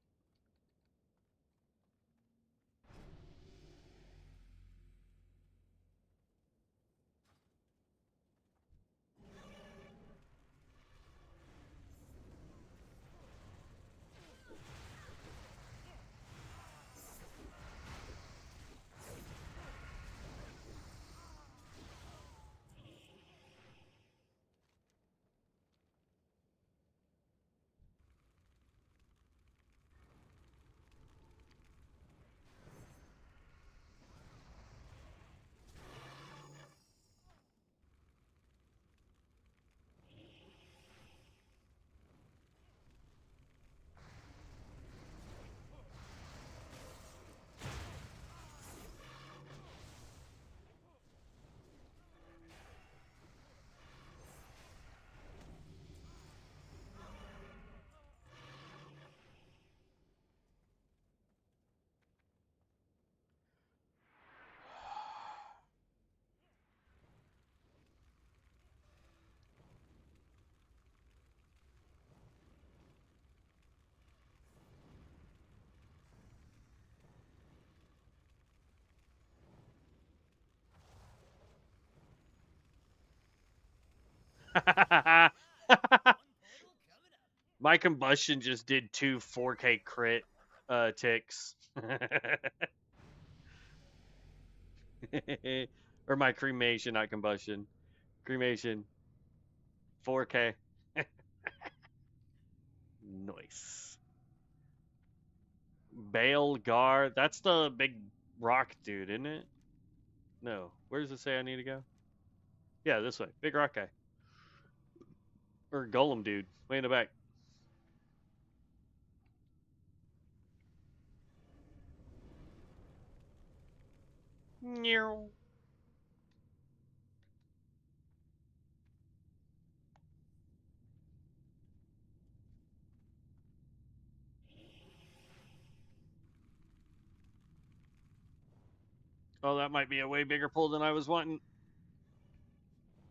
My combustion just did 2 4K crit ticks. Or my cremation, not combustion. Cremation. 4K. Nice. Bale Gar. That's the big rock dude, isn't it? No. Where does it say I need to go? Yeah, this way. Big rock guy. Or golem dude. Way in the back. Meow. Oh, that might be a way bigger pull than I was wanting.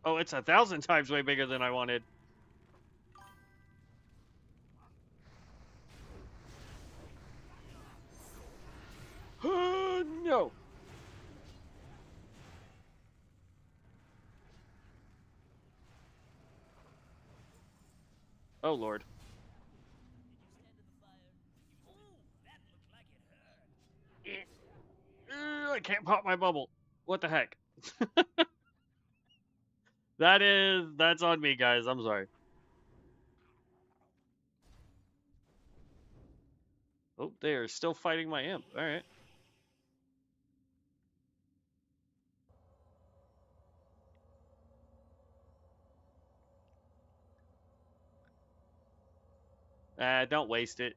Oh, it's 1,000 times way bigger than I wanted. No. Oh, Lord. I can't pop my bubble. What the heck? That's on me, guys. I'm sorry. Oh, they are still fighting my imp. All right. Don't waste it.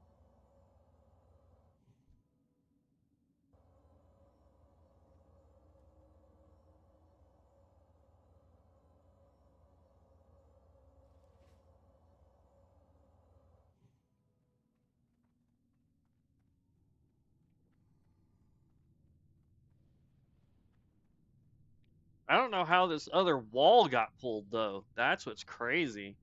I don't know how this other wall got pulled, though. That's what's crazy.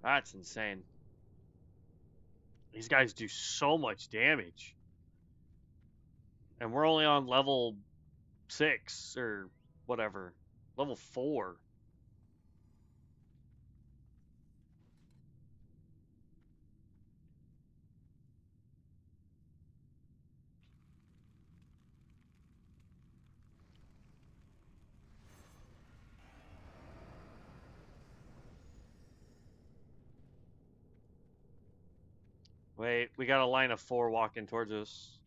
That's insane. These guys do so much damage. And we're only on level 6 or whatever. Level 4. Wait, we got a line of 4 walking towards us.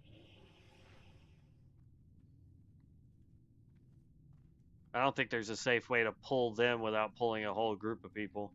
I don't think there's a safe way to pull them without pulling a whole group of people.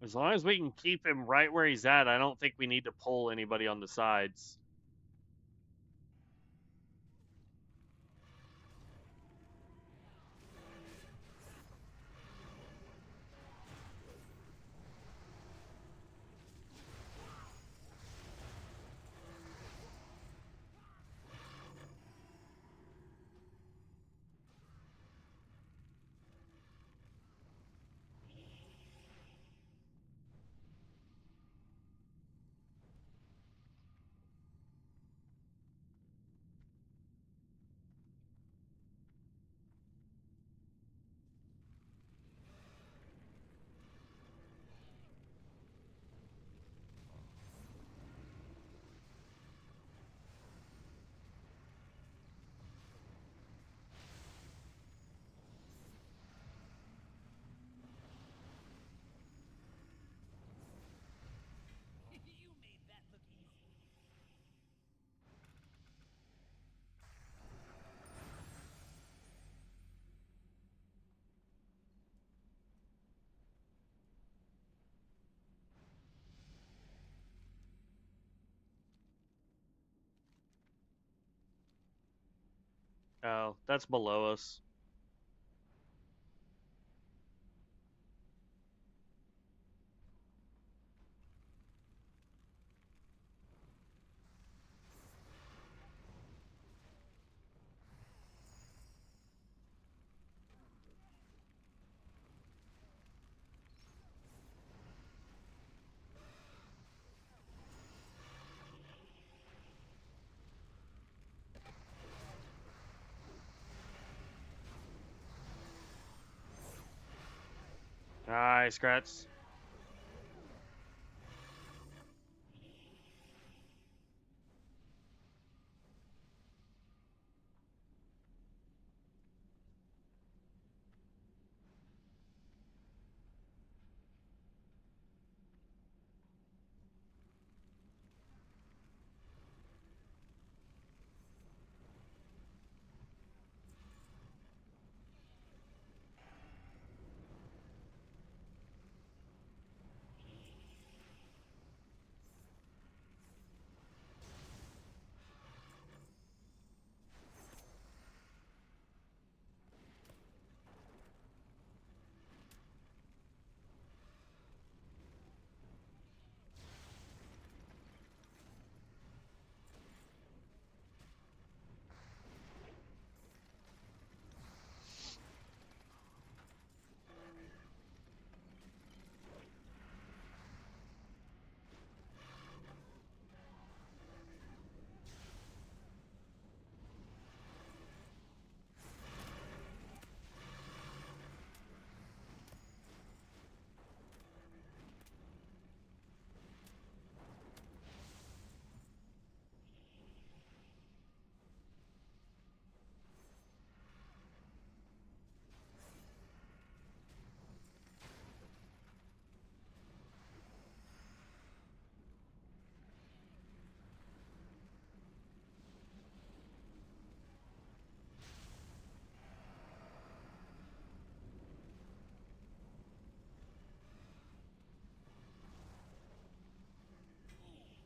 As long as we can keep him right where he's at, I don't think we need to pull anybody on the sides. You made that look easy. Oh, that's below us. Nice, Scratch.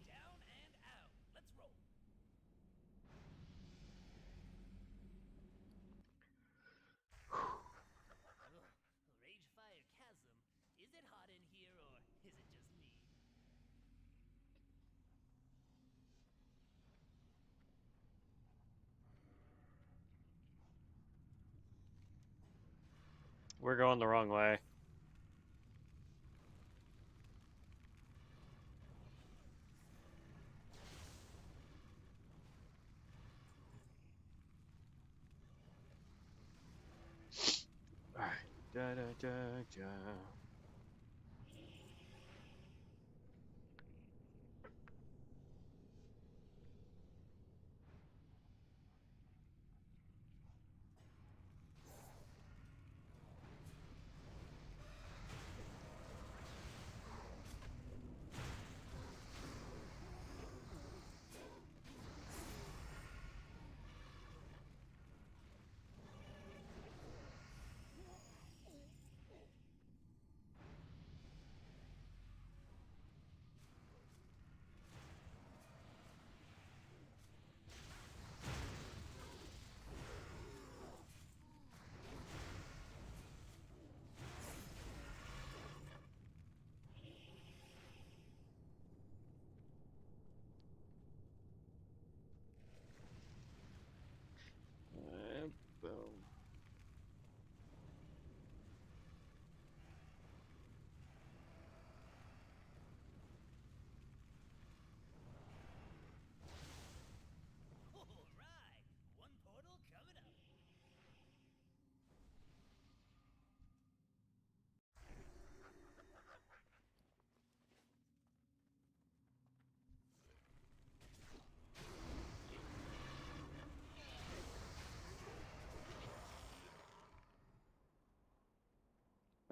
Down and out. Let's roll. Ragefire Chasm. Is it hot in here or is it just me? We're going the wrong way. Alright. Da, da, da, da.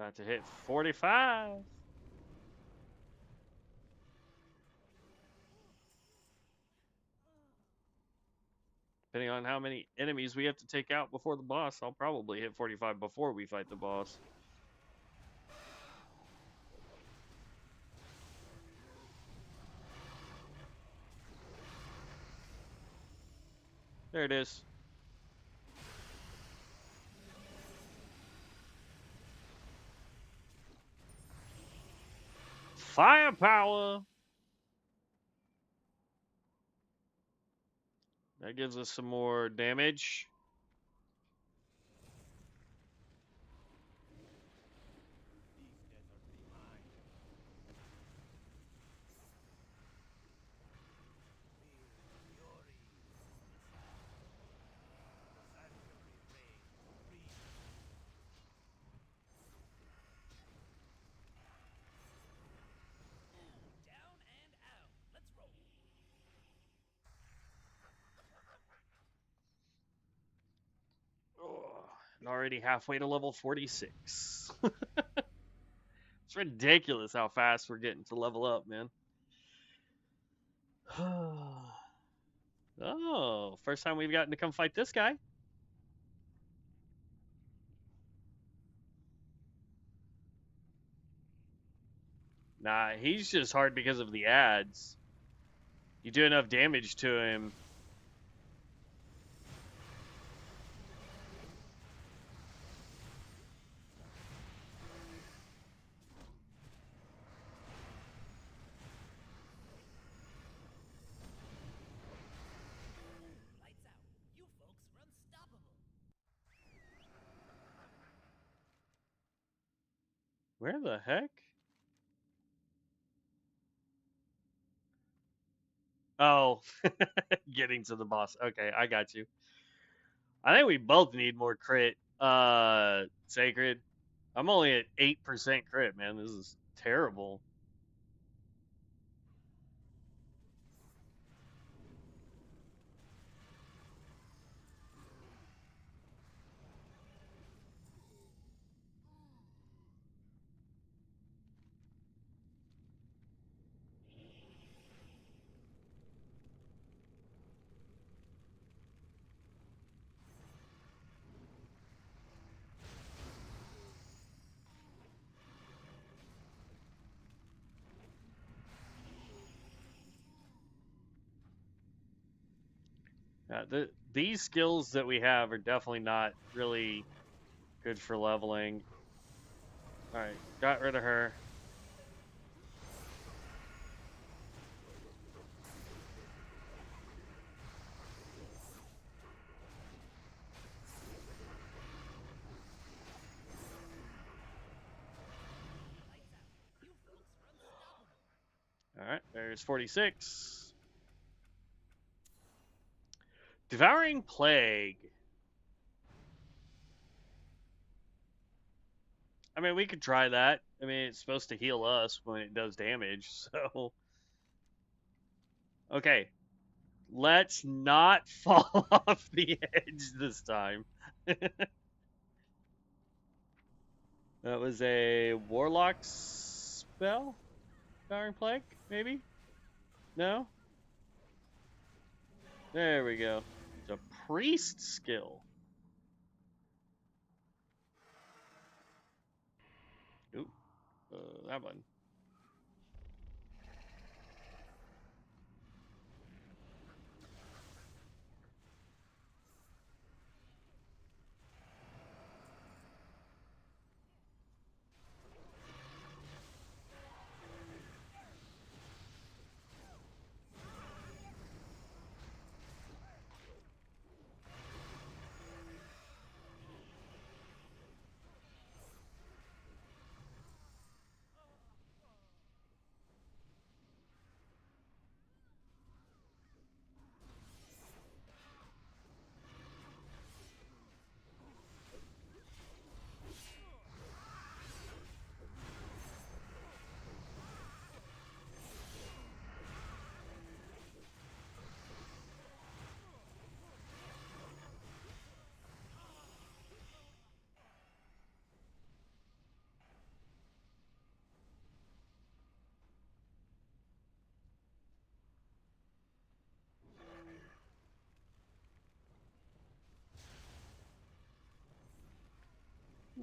About to hit 45. Depending on how many enemies we have to take out before the boss, I'll probably hit 45 before we fight the boss. There it is. Firepower! That gives us some more damage. Down and out. Let's roll. Oh, and already halfway to level 46. It's ridiculous how fast we're getting to level up, man. Oh, first time we've gotten to come fight this guy. Nah, he's just hard because of the ads. You do enough damage to him. Lights out. You folks are unstoppable. Where the heck? Oh, getting to the boss. Okay, I got you. I think we both need more crit. Sacred. I'm only at 8% crit, man. This is terrible. These skills that we have are definitely not really good for leveling. Alright, got rid of her. Lights out. You folks are unstoppable. Alright, there's 46. Devouring Plague. I mean, we could try that. I mean, it's supposed to heal us when it does damage, so. Okay, let's not fall off the edge this time. That was a Warlock spell? Devouring Plague, maybe? No? There we go. It's a priest skill. Ooh, that one.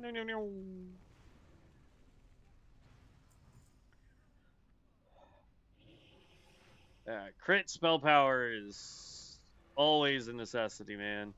No, no, no. Crit spell power is always a necessity, man.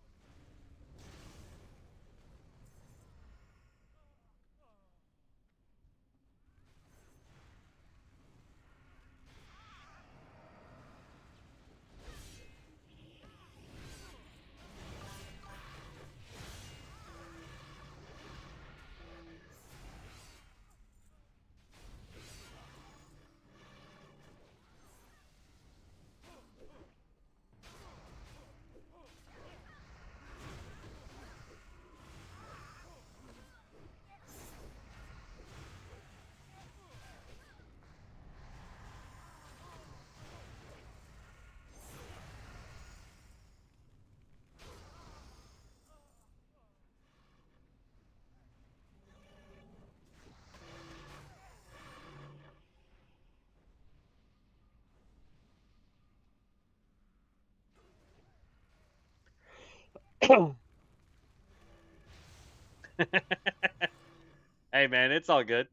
Hey, man, it's all good.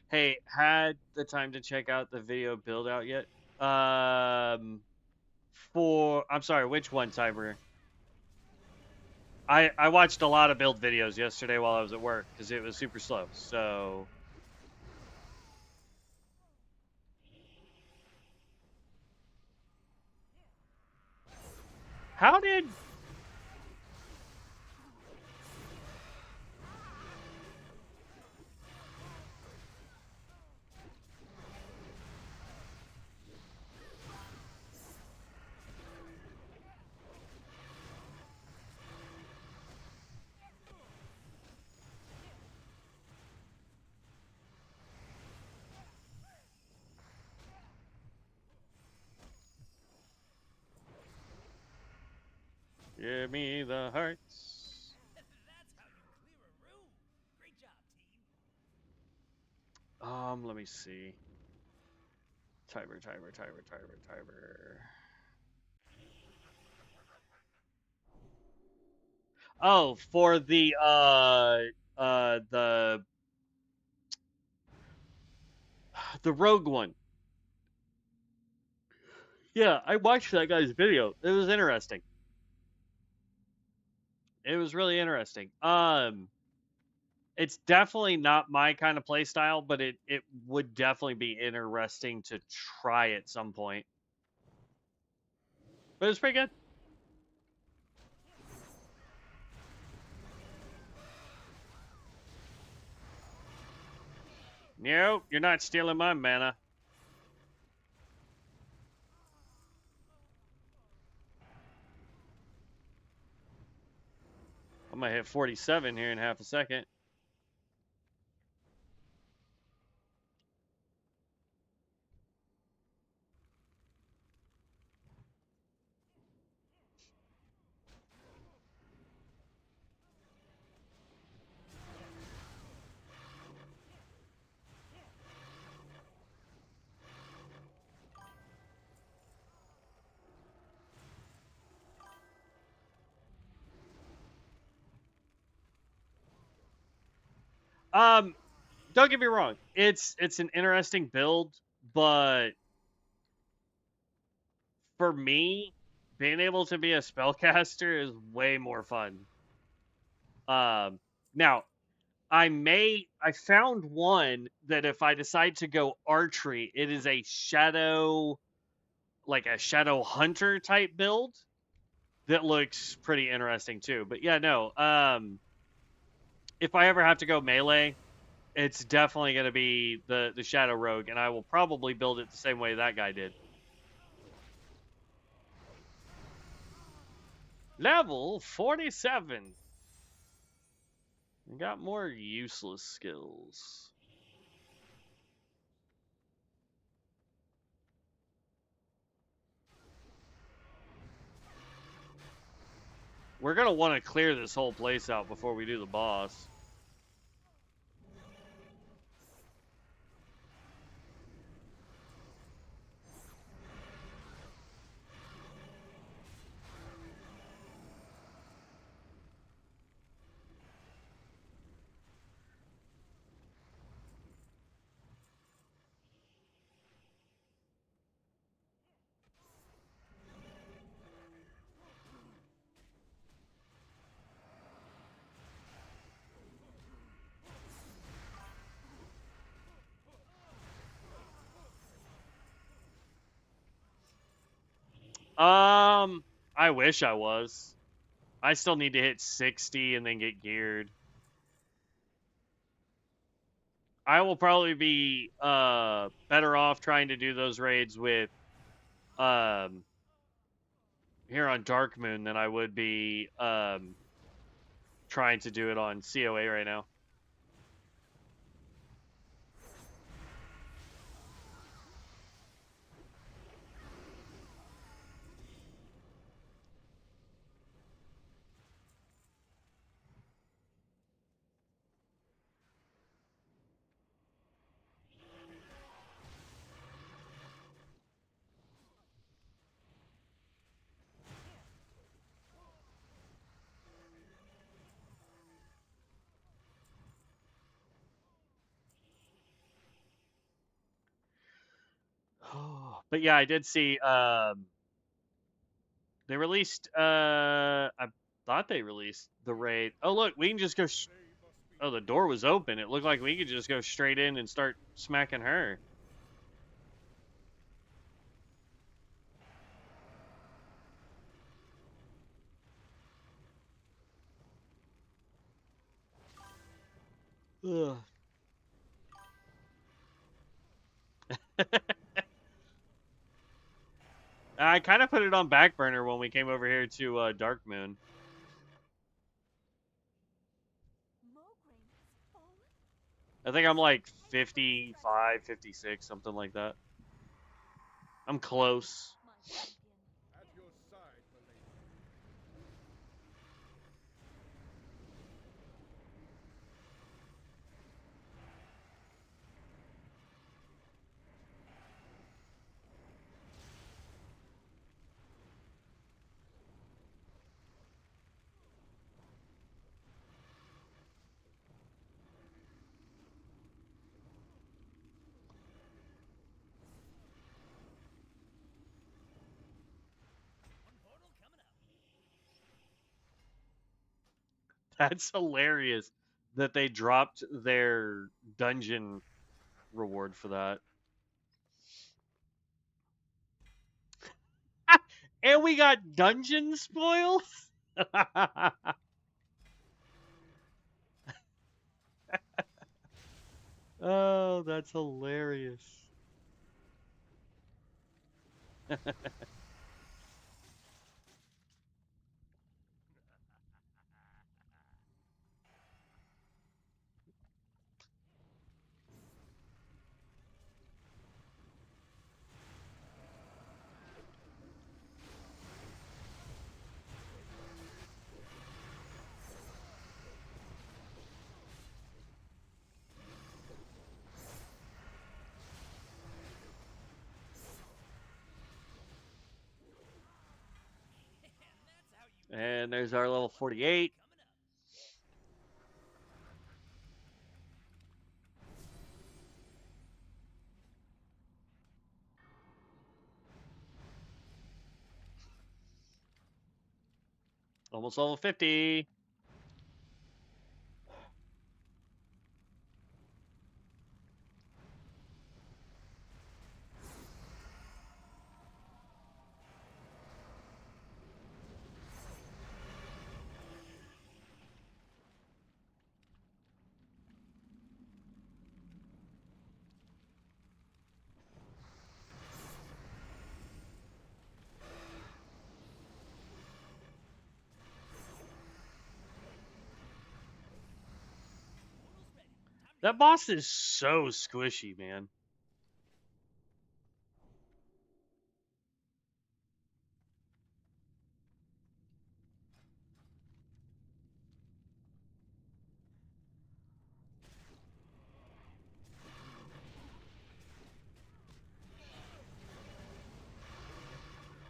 Hey, had the time to check out the video build out yet? I'm sorry, which one, Timer? I watched a lot of build videos yesterday while I was at work because it was super slow. So, how did? Give me the hearts. That's how you clear a room. Great job, team. Let me see. Timer. Oh, for the rogue one. Yeah, I watched that guy's video. It was interesting. It was really interesting. It's definitely not my kind of play style, but it would definitely be interesting to try at some point. But it was pretty good. Nope, you're not stealing my mana. I'm gonna hit 47 here in half a second. Um, don't get me wrong. It's an interesting build, but for me, being able to be a spellcaster is way more fun. Now I found one that if I decide to go archery, it is a shadow, like a shadow hunter type build that looks pretty interesting too. But yeah, no. If I ever have to go melee, it's definitely going to be the shadow rogue, and I will probably build it the same way that guy did. Level 47. Got more useless skills. We're going to want to clear this whole place out before we do the boss. I wish I was. I still need to hit 60 and then get geared. I will probably be better off trying to do those raids with um here on Darkmoon than I would be trying to do it on COA right now. But yeah, I did see they released I thought they released the raid. Oh look, we can just go oh, the door was open. It looked like we could just go straight in and start smacking her. Ugh. I kind of put it on back burner when we came over here to Darkmoon. I think I'm like 55, 56, something like that. I'm close. At your side, my lady. One portal coming up. That's hilarious that they dropped their dungeon reward for that. And we got dungeon spoils? Oh, that's hilarious. And there's our level 48. Almost level 50. That boss is so squishy, man.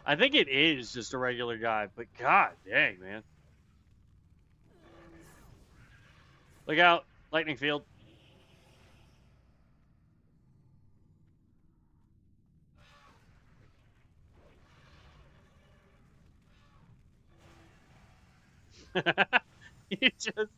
I think it is just a regular guy, but god dang, man. Look out, lightning field. You just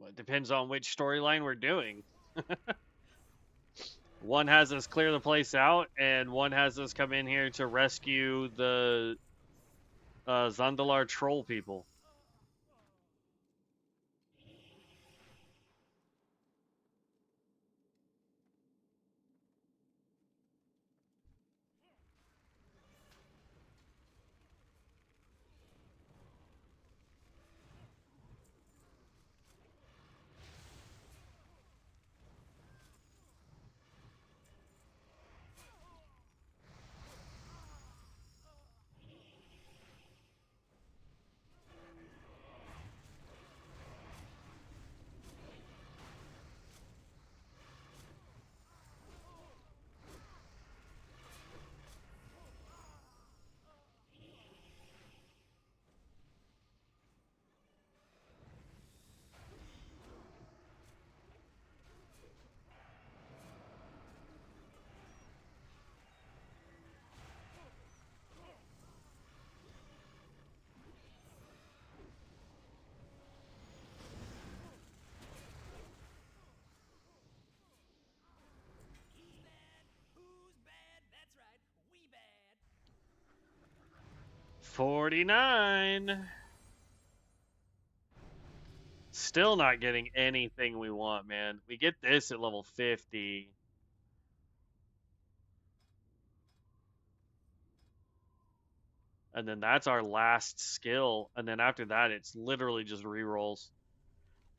Well, it depends on which storyline we're doing. One has us clear the place out, and one has us come in here to rescue the Zandalar troll people. He's bad. Who's bad? That's right. We bad. 49. Still not getting anything we want, man. We get this at level 50. And then that's our last skill. And then after that, it's literally just rerolls.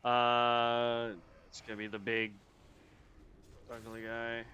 It's gonna be the big ugly guy.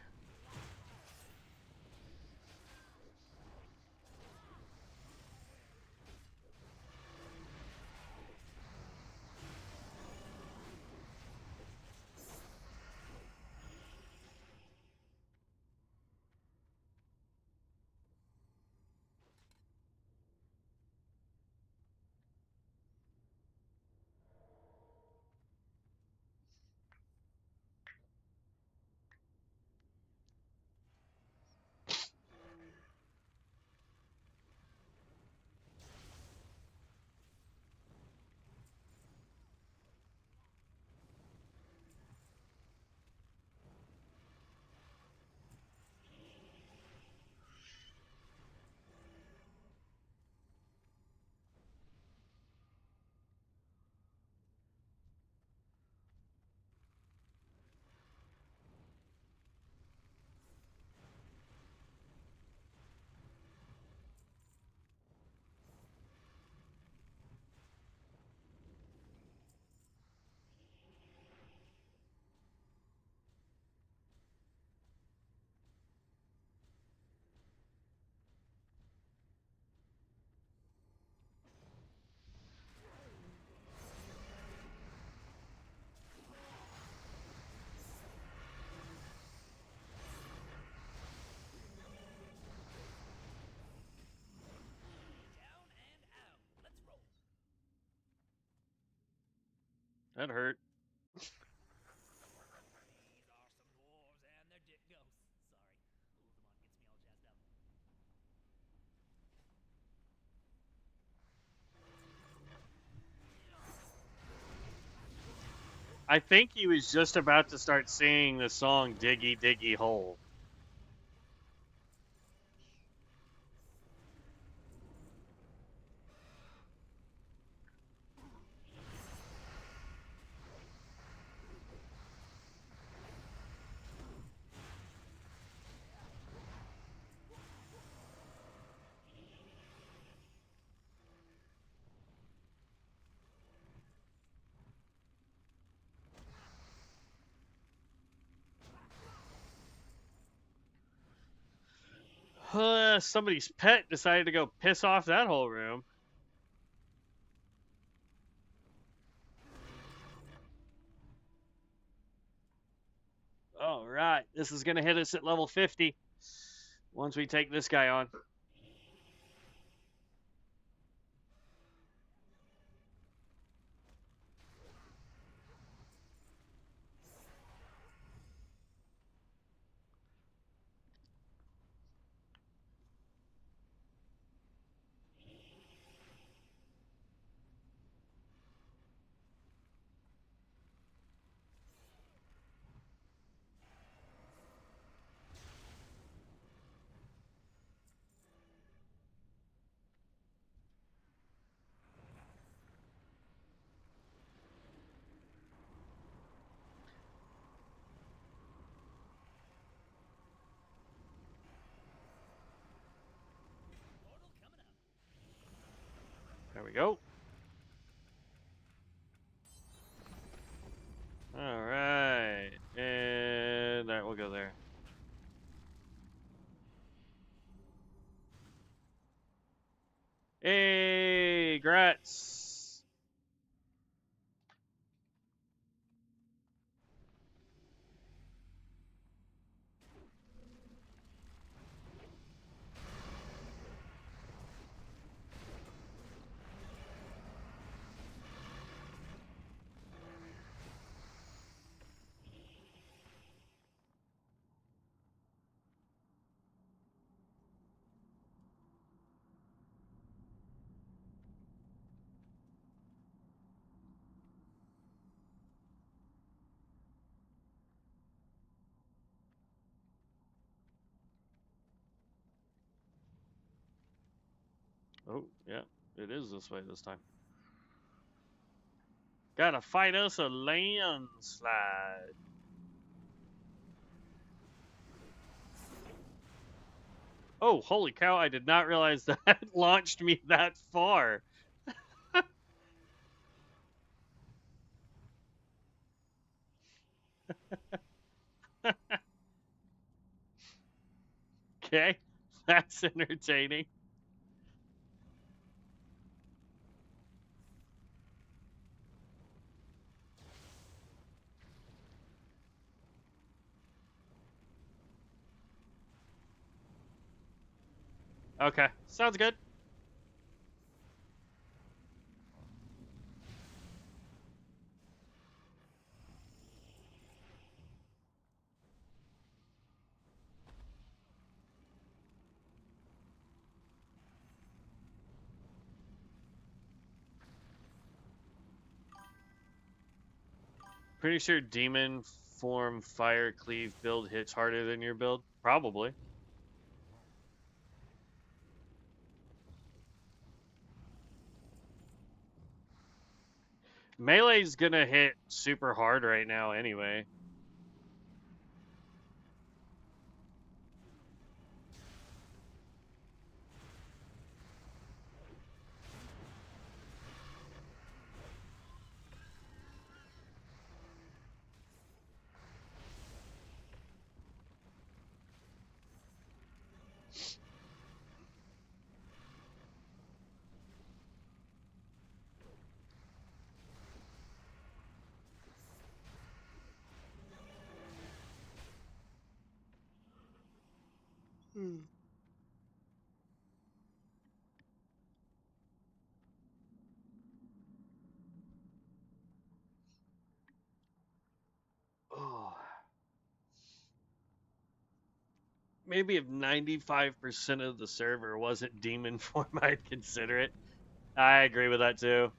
Down and out. Let's roll. That hurt. These are some dwarves and their dick ghosts. Sorry. Ultramon gets me all jazzed up. I think he was just about to start singing the song Diggy Diggy Hole. Somebody's pet decided to go piss off that whole room. All right, this is going to hit us at level 50 once we take this guy on. go. All right, and all right, we'll go there. Hey, grats. Oh, yeah, it is this way this time. Gotta fight us a landslide. Oh, holy cow, I did not realize that launched me that far. Okay, that's entertaining. Okay, sounds good. Pretty sure demon form fire cleave build hits harder than your build. Probably. Melee's gonna hit super hard right now anyway. Oh. Maybe if 95% of the server wasn't demon form, I'd consider it. I agree with that too.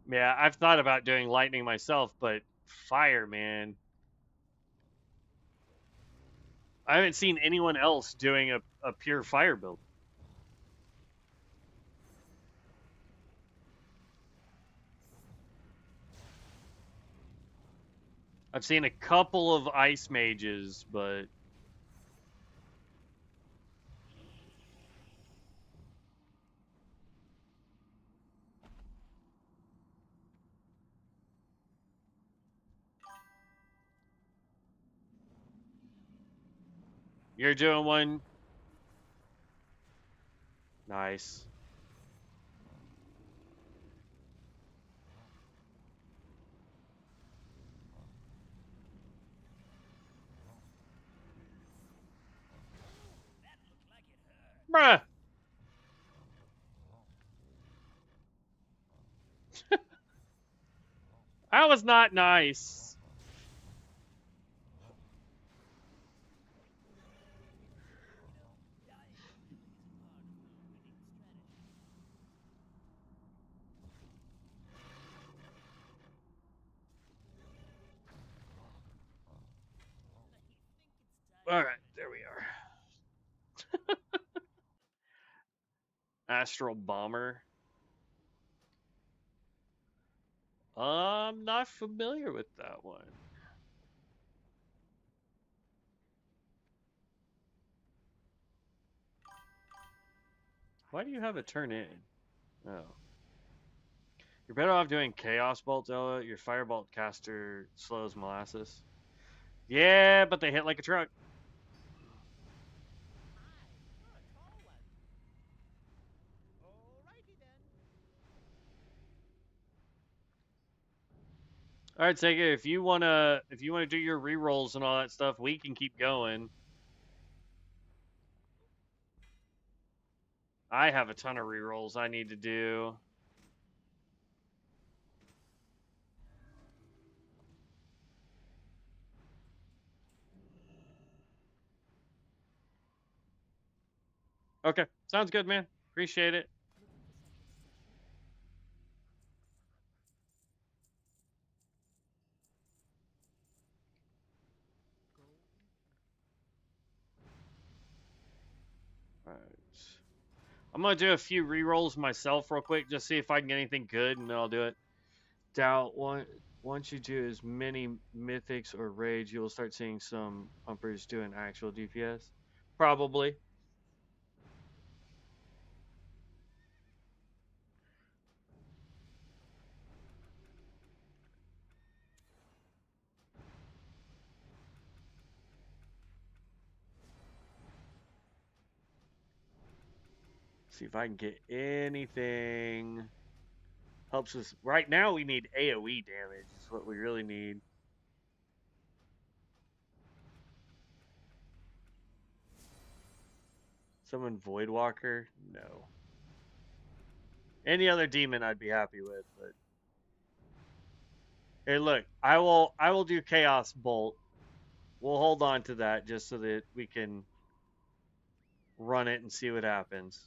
Yeah, I've thought about doing lightning myself, but fire, man. I haven't seen anyone else doing a pure fire build. I've seen a couple of ice mages, but you're doing one. Nice. Bruh. That was not nice. Alright, there we are. Astral Bomber. I'm not familiar with that one. Why do you have a turn in? Oh. You're better off doing Chaos Bolt, though. Your Firebolt caster slows molasses. Yeah, but they hit like a truck. Hi, you're a tall one. Alrighty then. All right, Sega. If you wanna do your rerolls and all that stuff, we can keep going. I have a ton of rerolls I need to do. Okay, sounds good, man. Appreciate it. All right. I'm gonna do a few rerolls myself real quick, just see if I can get anything good, and then I'll do it. Doubt one. Once you do as many mythics or rage, you will start seeing some pumpers doing actual DPS. Probably. See if I can get anything. Helps us. Right now, we need AoE damage. Is what we really need. Summon Voidwalker? No. Any other demon I'd be happy with, but hey, look, I will do Chaos Bolt. We'll hold on to that just so that we can run it and see what happens.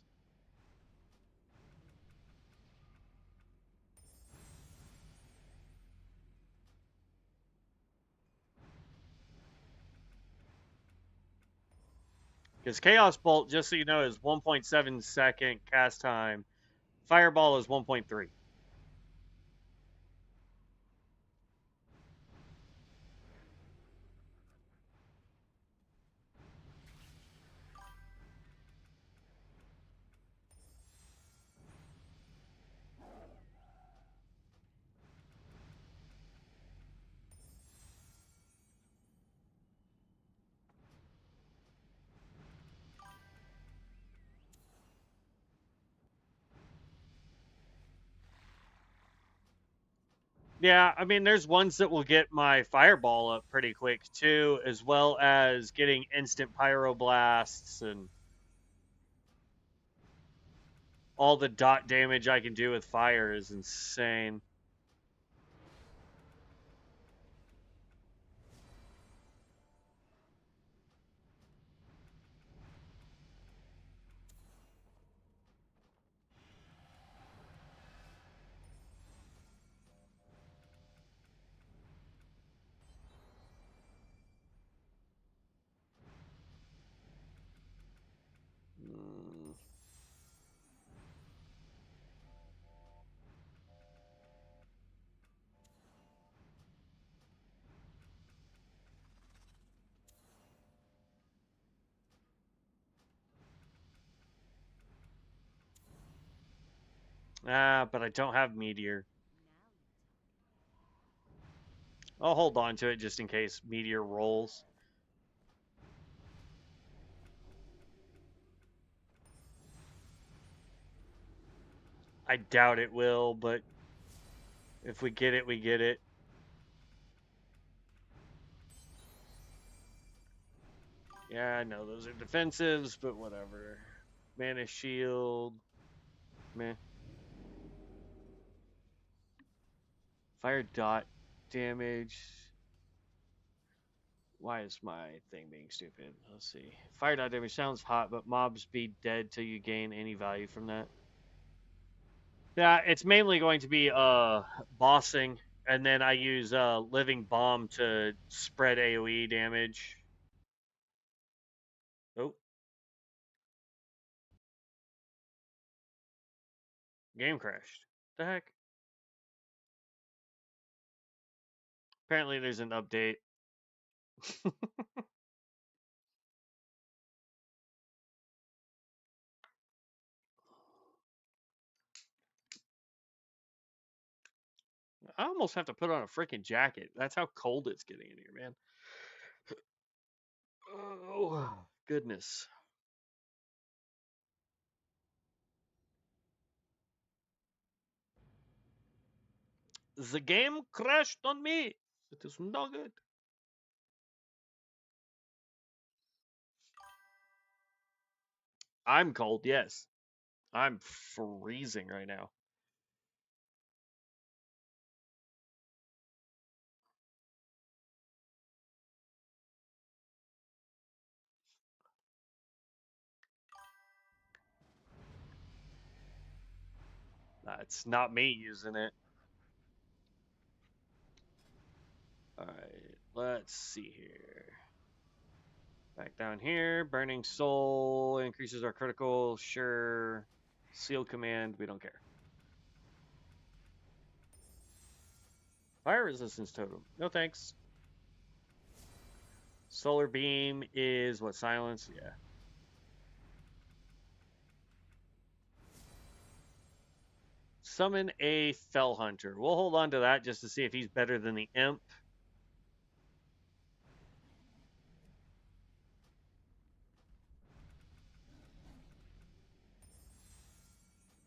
Because Chaos Bolt, just so you know, is 1.7 second cast time. Fireball is 1.3. Yeah, I mean, there's ones that will get my Fireball up pretty quick too, as well as getting instant Pyroblasts and all the dot damage I can do with fire is insane. Mm. Ah, but I don't have Meteor. I'll hold on to it just in case Meteor rolls. I doubt it will, but if we get it, we get it. Yeah, I know those are defensives, but whatever. Mana shield. Meh. Fire dot damage. Why is my thing being stupid? Let's see. Fire dot damage sounds hot, but mobs be dead till you gain any value from that. Yeah, it's mainly going to be bossing, and then I use living bomb to spread AoE damage. Oh. Game crashed. The heck? Apparently there's an update. I almost have to put on a freaking jacket. That's how cold it's getting in here, man. Oh, goodness. The game crashed on me. It is not good. I'm cold, yes. I'm freezing right now. That's not me using it. Alright, let's see here. Back down here. Burning Soul increases our critical. Sure. Seal Command, we don't care. Fire Resistance Totem. No thanks. Solar Beam is what? Silence? Yeah. Summon a Fell Hunter. We'll hold on to that just to see if he's better than the Imp.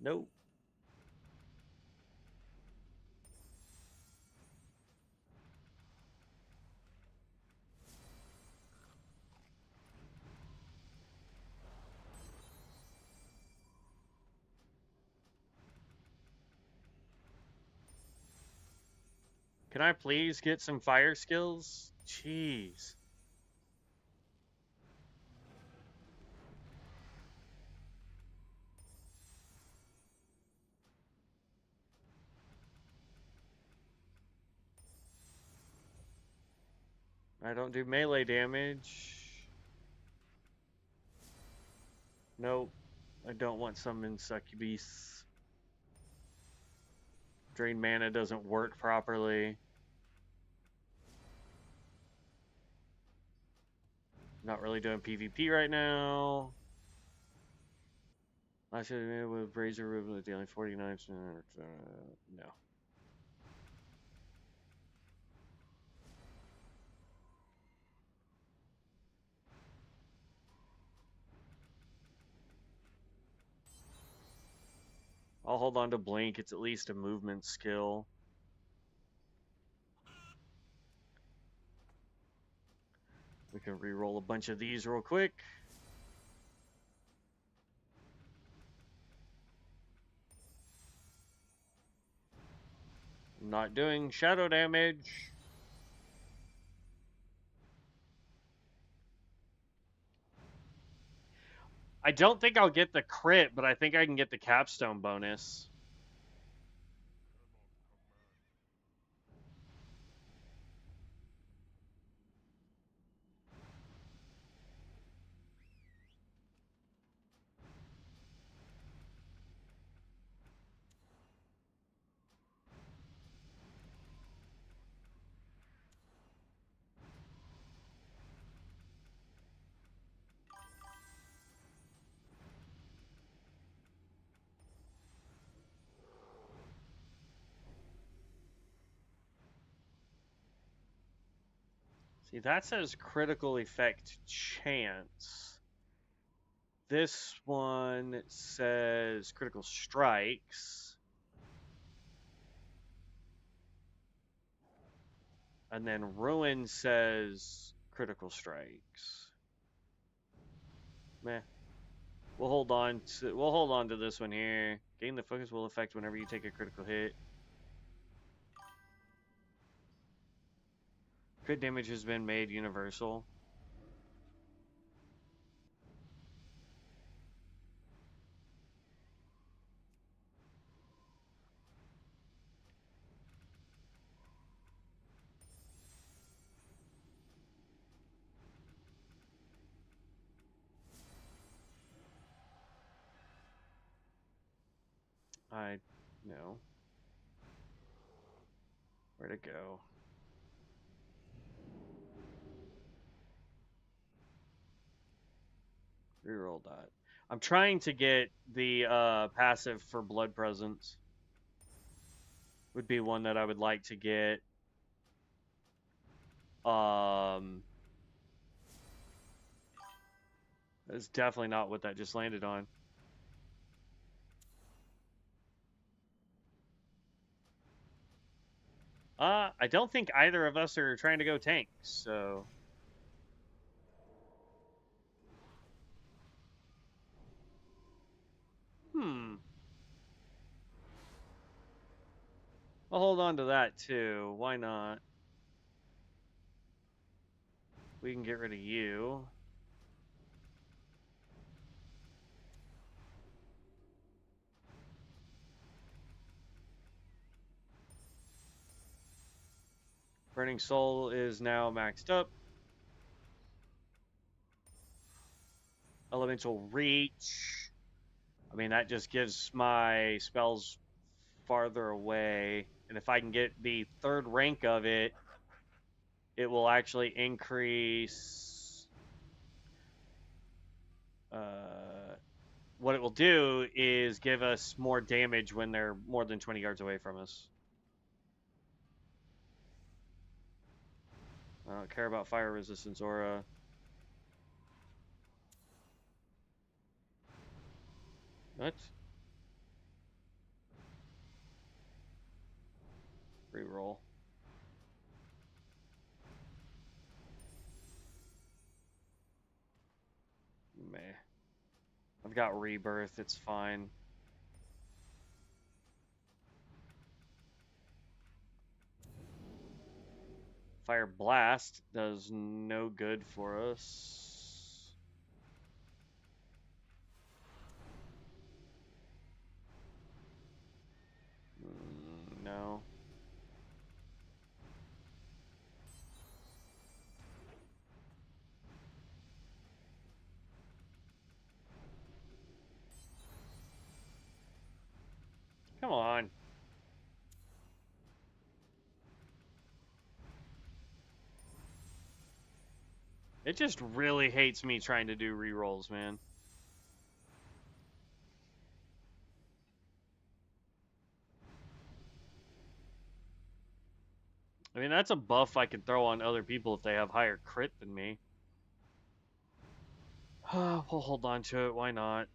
Nope. Can I please get some fire skills? Jeez. I don't do melee damage. Nope. I don't want summon succubus. Drain mana doesn't work properly. Not really doing PvP right now. I should have been with Razor Ribbon with dealing 49. No. I'll hold on to Blink. It's at least a movement skill. We can re-roll a bunch of these real quick. I'm not doing shadow damage. I don't think I'll get the crit, but I think I can get the capstone bonus. See, that says critical effect chance. This one says critical strikes. And then Ruin says critical strikes. Meh. We'll hold on to this one here. Gain the focus will affect whenever you take a critical hit. Crit damage has been made universal. I know. Where'd it go? Reroll that. I'm trying to get the passive for Blood Presence. Would be one that I would like to get. That's definitely not what that just landed on. I don't think either of us are trying to go tank, so. I'll hold on to that too. Why not? We can get rid of you. Burning Soul is now maxed up. Elemental Reach. I mean, that just gives my spells farther away. And if I can get the third rank of it, it will actually increase. What it will do is give us more damage when they're more than 20 yards away from us. I don't care about fire resistance aura. What? Reroll. Meh. I've got rebirth, it's fine. Fire Blast does no good for us. No. Come on. It just really hates me trying to do rerolls, man. I mean, that's a buff I can throw on other people if they have higher crit than me. We'll hold on to it. Why not?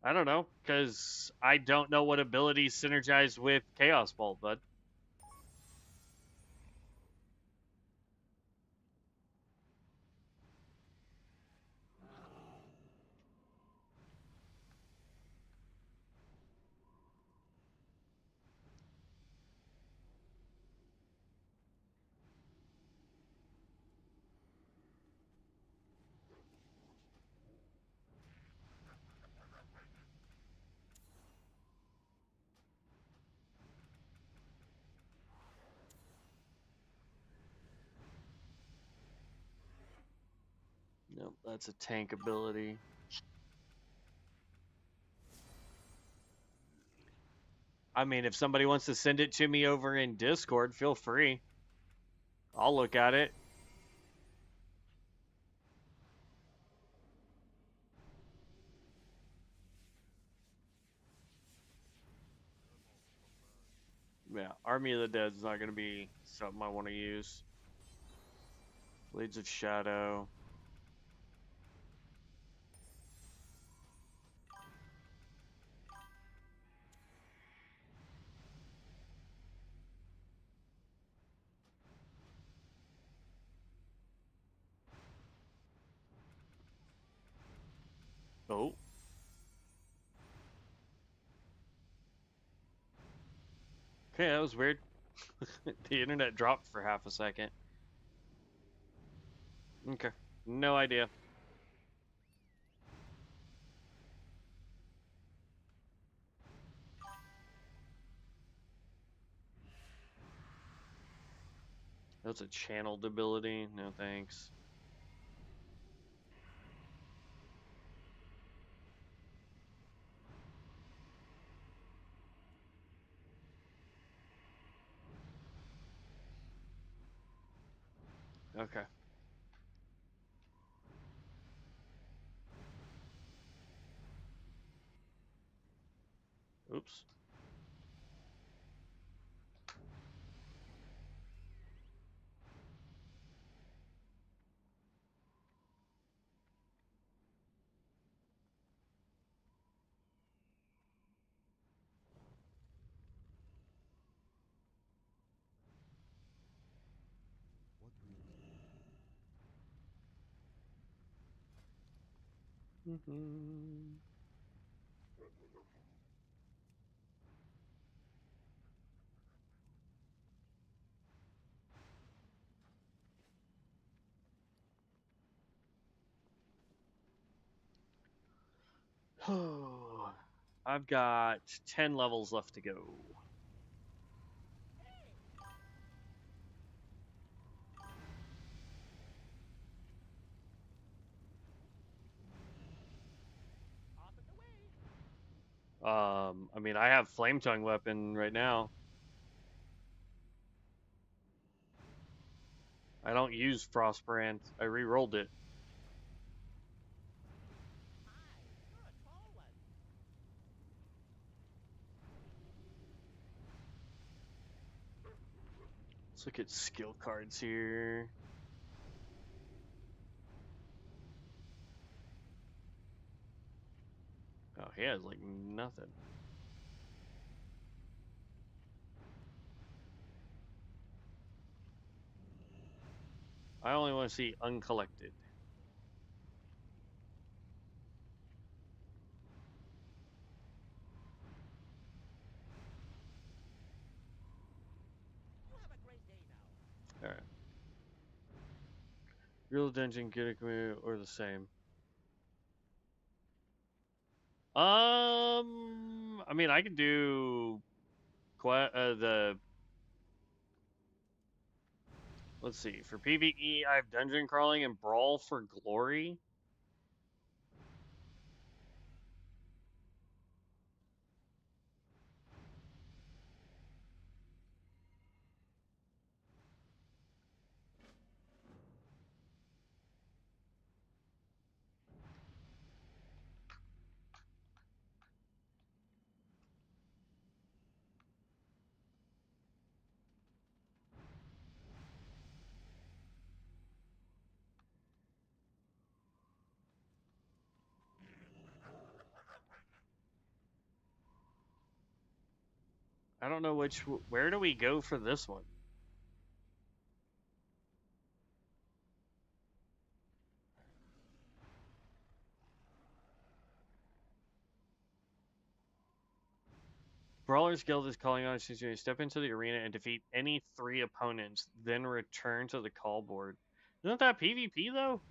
I don't know, because I don't know what abilities synergize with Chaos Bolt, bud. Nope, that's a tank ability. I mean, if somebody wants to send it to me over in Discord, feel free. I'll look at it. Yeah, Army of the Dead is not going to be something I want to use. Blades of Shadow. Oh. Okay, that was weird. The internet dropped for half a second. Okay. No idea. That's a channeled ability. No thanks. Okay. Oops. What do you expect? I've got 10 levels left to go. Off and away. I mean, I have flame tongue weapon right now. I don't use frostbrand. I re-rolled it. Hi, you're a tall one. Let's look at skill cards here. Oh, he has like nothing. I only want to see uncollected. You have a great day now. Alright. Real dungeon, get a commute, or the same. I mean, I can do the. Let's see. For PvE, I have dungeon crawling and brawl for glory. I don't know which. Where do we go for this one? Brawler's Guild is calling on you to step into the arena and defeat any 3 opponents, then return to the call board. Isn't that PvP though?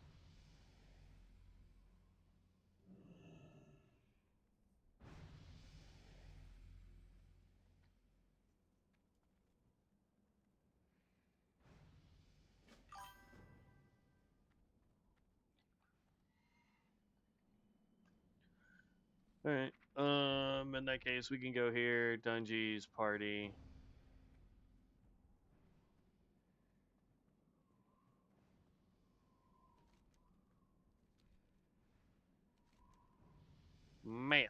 Alright. In that case, we can go here. Dungeons, party. Man.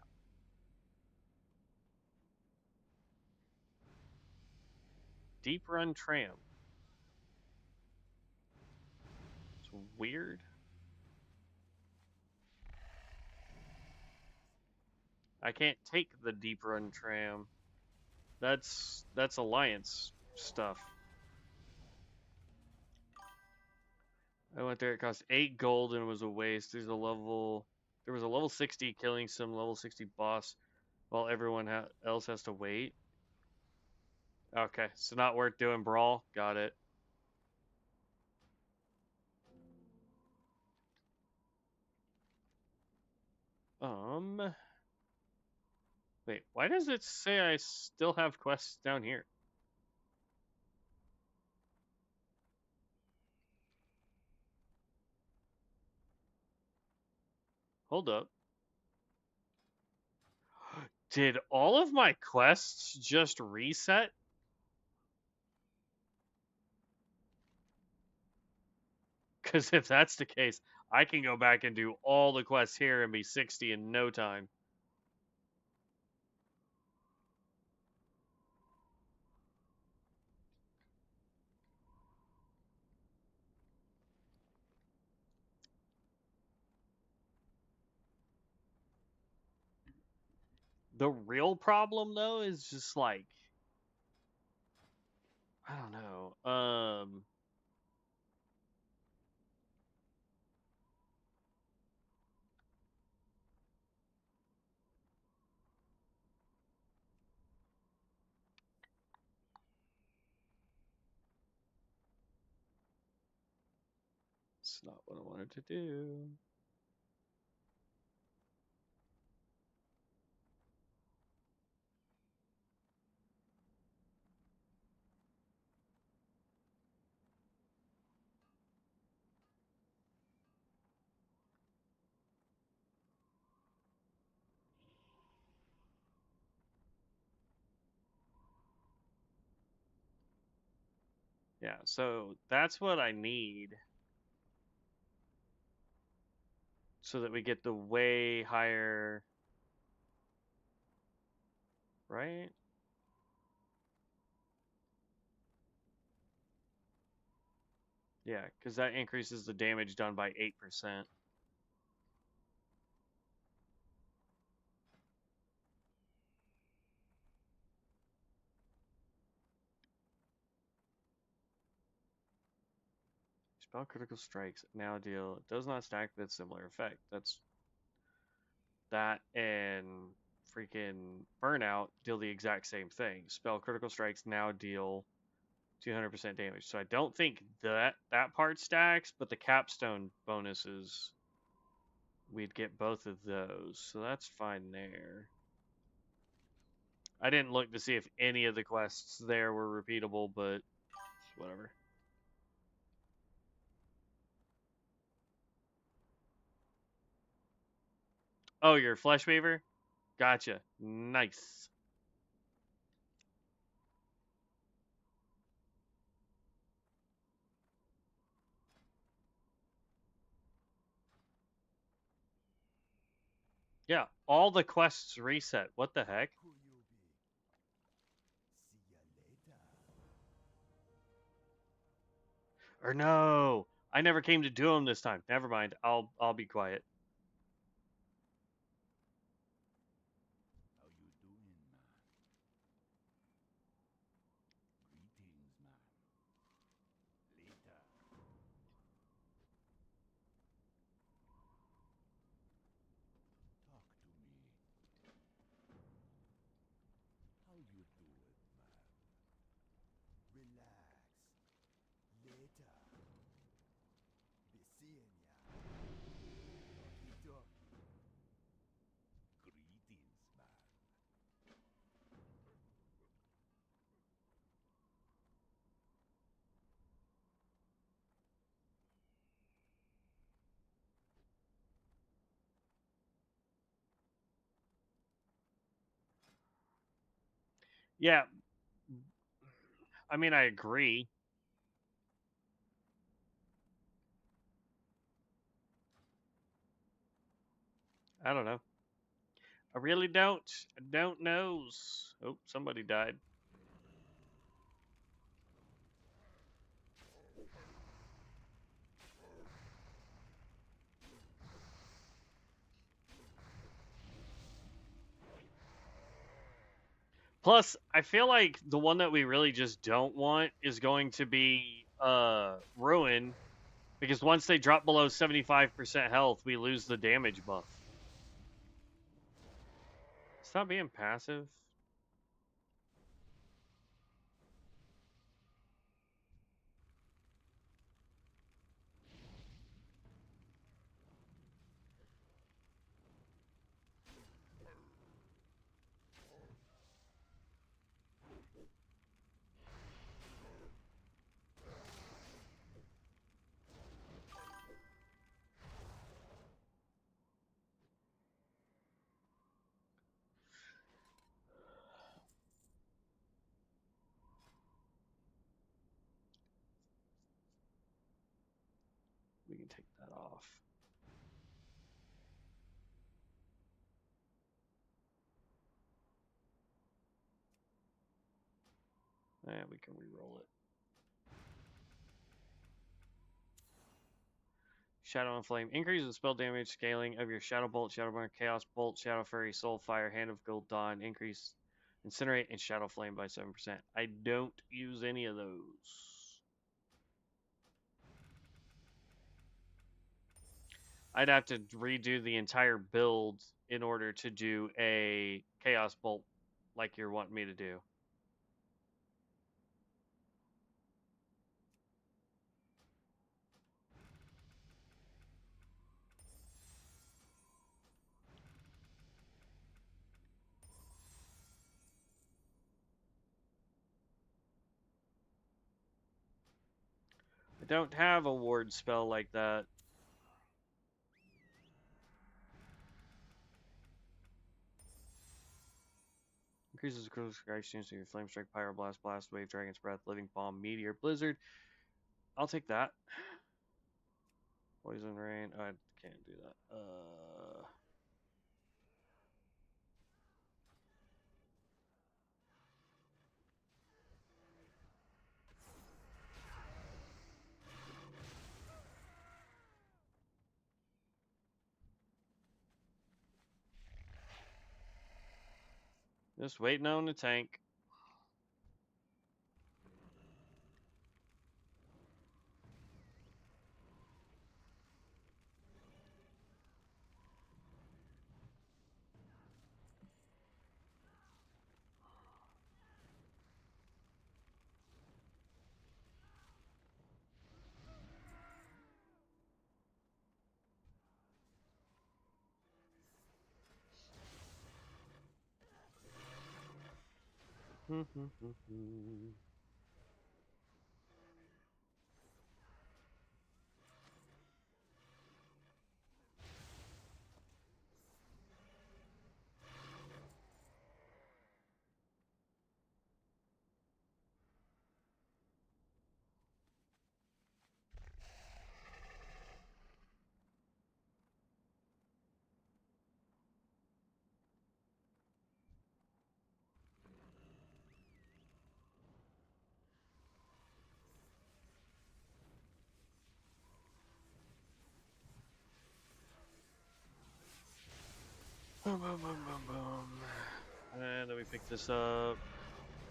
Deep Run Tram. It's weird. I can't take the Deep Run Tram. That's Alliance stuff. I went there. It cost 8 gold and it was a waste. There was a level 60 killing some level 60 boss while everyone else has to wait. Okay, so not worth doing brawl. Got it. Wait, why does it say I still have quests down here? Hold up. Did all of my quests just reset? Because if that's the case, I can go back and do all the quests here and be 60 in no time. The real problem, though, is just like, I don't know. It's not what I wanted to do. Yeah, so that's what I need so that we get the way higher, right? Yeah, because that increases the damage done by 8%. Spell critical strikes now deal does not stack with similar effect. That's that and freaking burnout deal the exact same thing. Spell critical strikes now deal 200% damage. So I don't think that part stacks, but the capstone bonuses we'd get both of those. So that's fine there. I didn't look to see if any of the quests there were repeatable, but whatever. Oh, you're Flesh Weaver? Gotcha. Nice. Yeah, all the quests reset. What the heck? Who you be? See ya later. Or no, I never came to do them this time. Never mind. I'll be quiet. How you doing, man? Greetings, man. Later. Talk to me. How you doing, man? Relax. Later. Be seeing ya. Talkie talkie. Greetings, man. Yeah, I mean I agree. I don't know. I really don't. I don't knows. Oh, somebody died. Plus, I feel like the one that we really just don't want is going to be Ruin, because once they drop below 75% health, we lose the damage buff. Stop being passive. take that off. And we can re-roll it. Shadow and Flame. Increase the spell damage scaling of your Shadow Bolt, Shadowburn, Chaos Bolt, Shadow Fury, Soul Fire, Hand of Gold Dawn. Increase Incinerate and Shadow Flame by 7%. I don't use any of those. I'd have to redo the entire build in order to do a Chaos Bolt like you're wanting me to do. I don't have a ward spell like that. Increases the critical strike chance of your Flame Strike, Pyroblast, Blast Wave, Dragon's Breath, Living Bomb, Meteor, Blizzard. I'll take that. Poison Rain. Oh, I can't do that. Just waiting on the tank. Boom, boom, boom, boom, boom. And then we pick this up.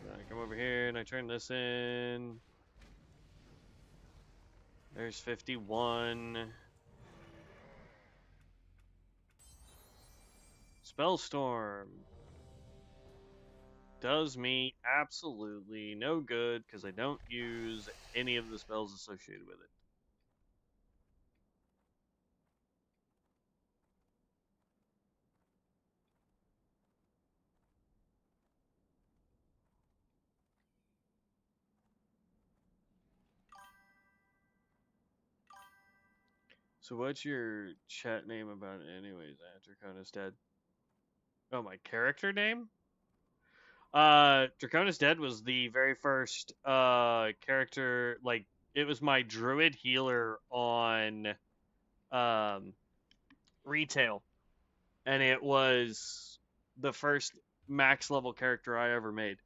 I come over here and I turn this in. There's 51. Spellstorm does me absolutely no good because I don't use any of the spells associated with it. So what's your chat name about it anyways? Draconis Dead. Oh, my character name? Draconis Dead was the very first character, like it was my druid healer on retail. And it was the first max level character I ever made.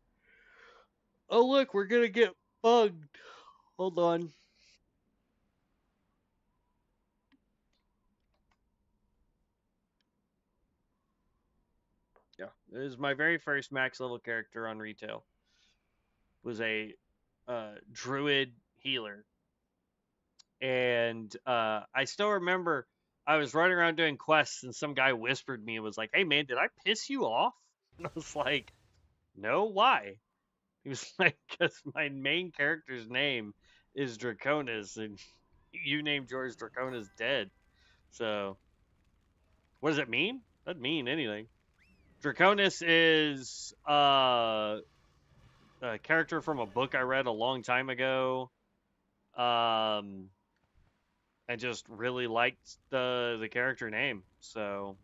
Oh look, we're gonna get bugged. Hold on. Yeah, it was my very first max level character on retail. Was a druid healer, and I still remember I was running around doing quests, and some guy whispered me and was like, "Hey man, did I piss you off?" And I was like, "No, why?" He was like, "Because my main character's name is Draconis, and you named yours Draconis Dead. So, what does it mean? Doesn't mean anything." Draconis is a character from a book I read a long time ago. Um, I just really liked the character name. So,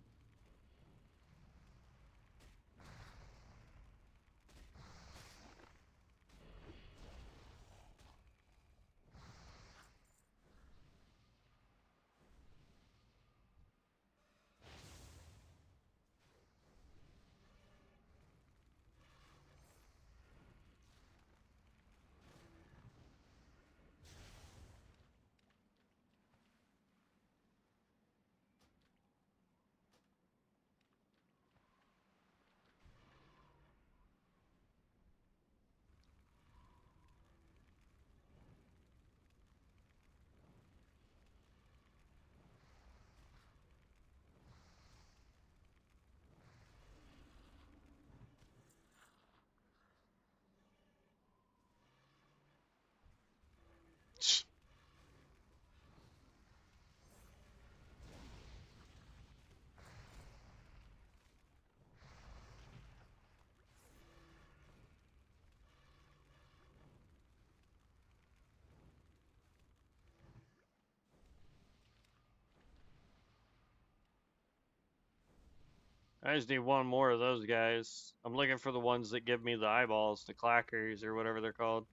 I just need one more of those guys. I'm looking for the ones that give me the eyeballs, the clackers or whatever they're called.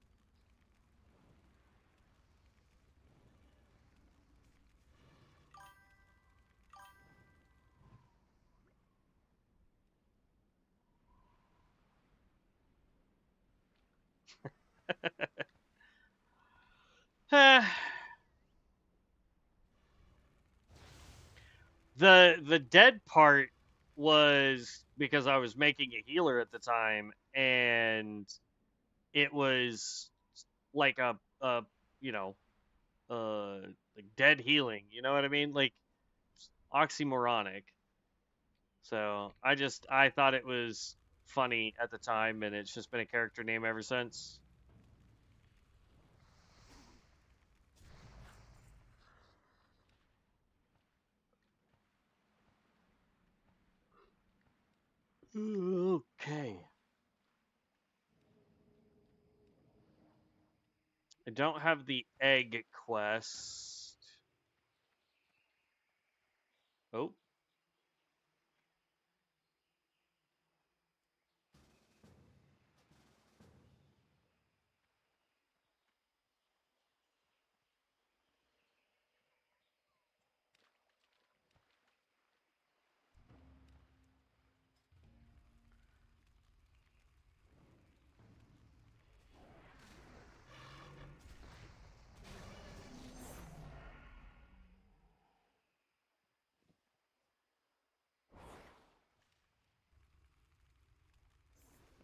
The dead part was because I was making a healer at the time, and it was like a you know like dead healing. You know what I mean? Like oxymoronic. So I thought it was funny at the time, and it's just been a character name ever since. Okay. I don't have the egg quest. Oh,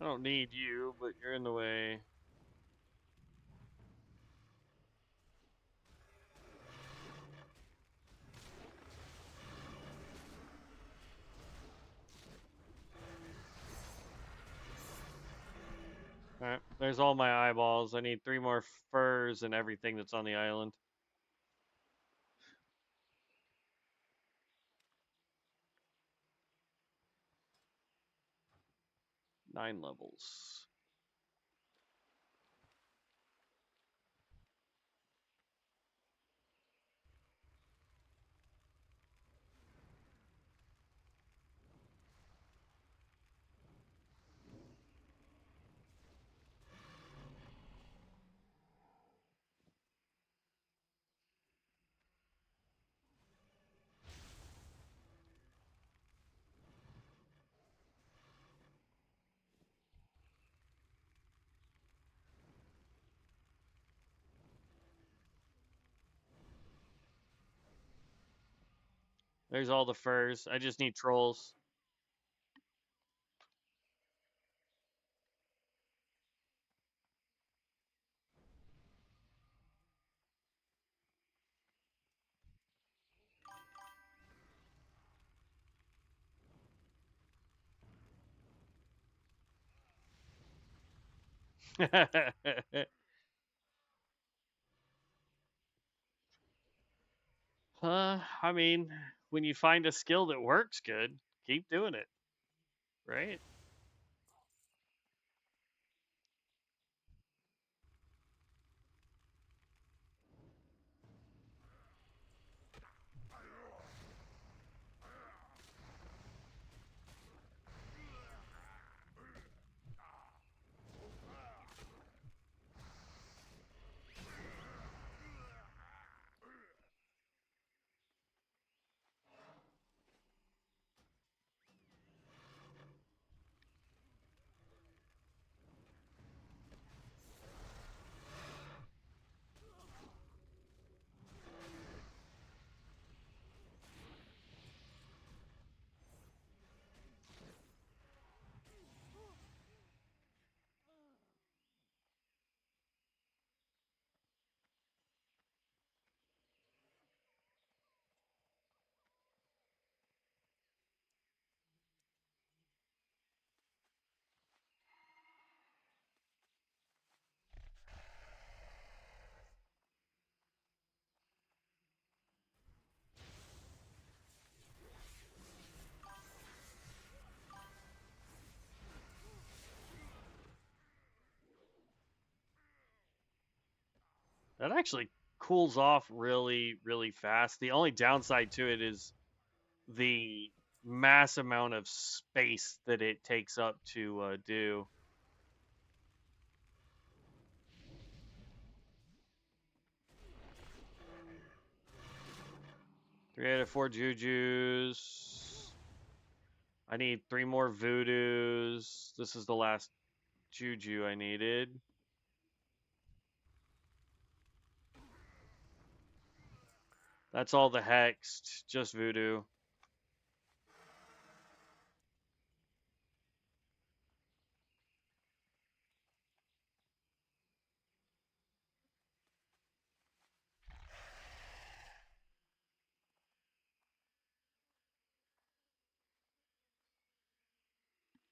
I don't need you, but you're in the way. Alright, there's all my eyeballs. I need 3 more furs and everything that's on the island. 9 levels. There's all the furs. I just need trolls. I mean, when you find a skill that works good, keep doing it, right? That actually cools off really, really fast. The only downside to it is the mass amount of space that it takes up to do. 3 out of 4 Jujus. I need 3 more Voodoos. This is the last Juju I needed. That's all the hexed, just Voodoo.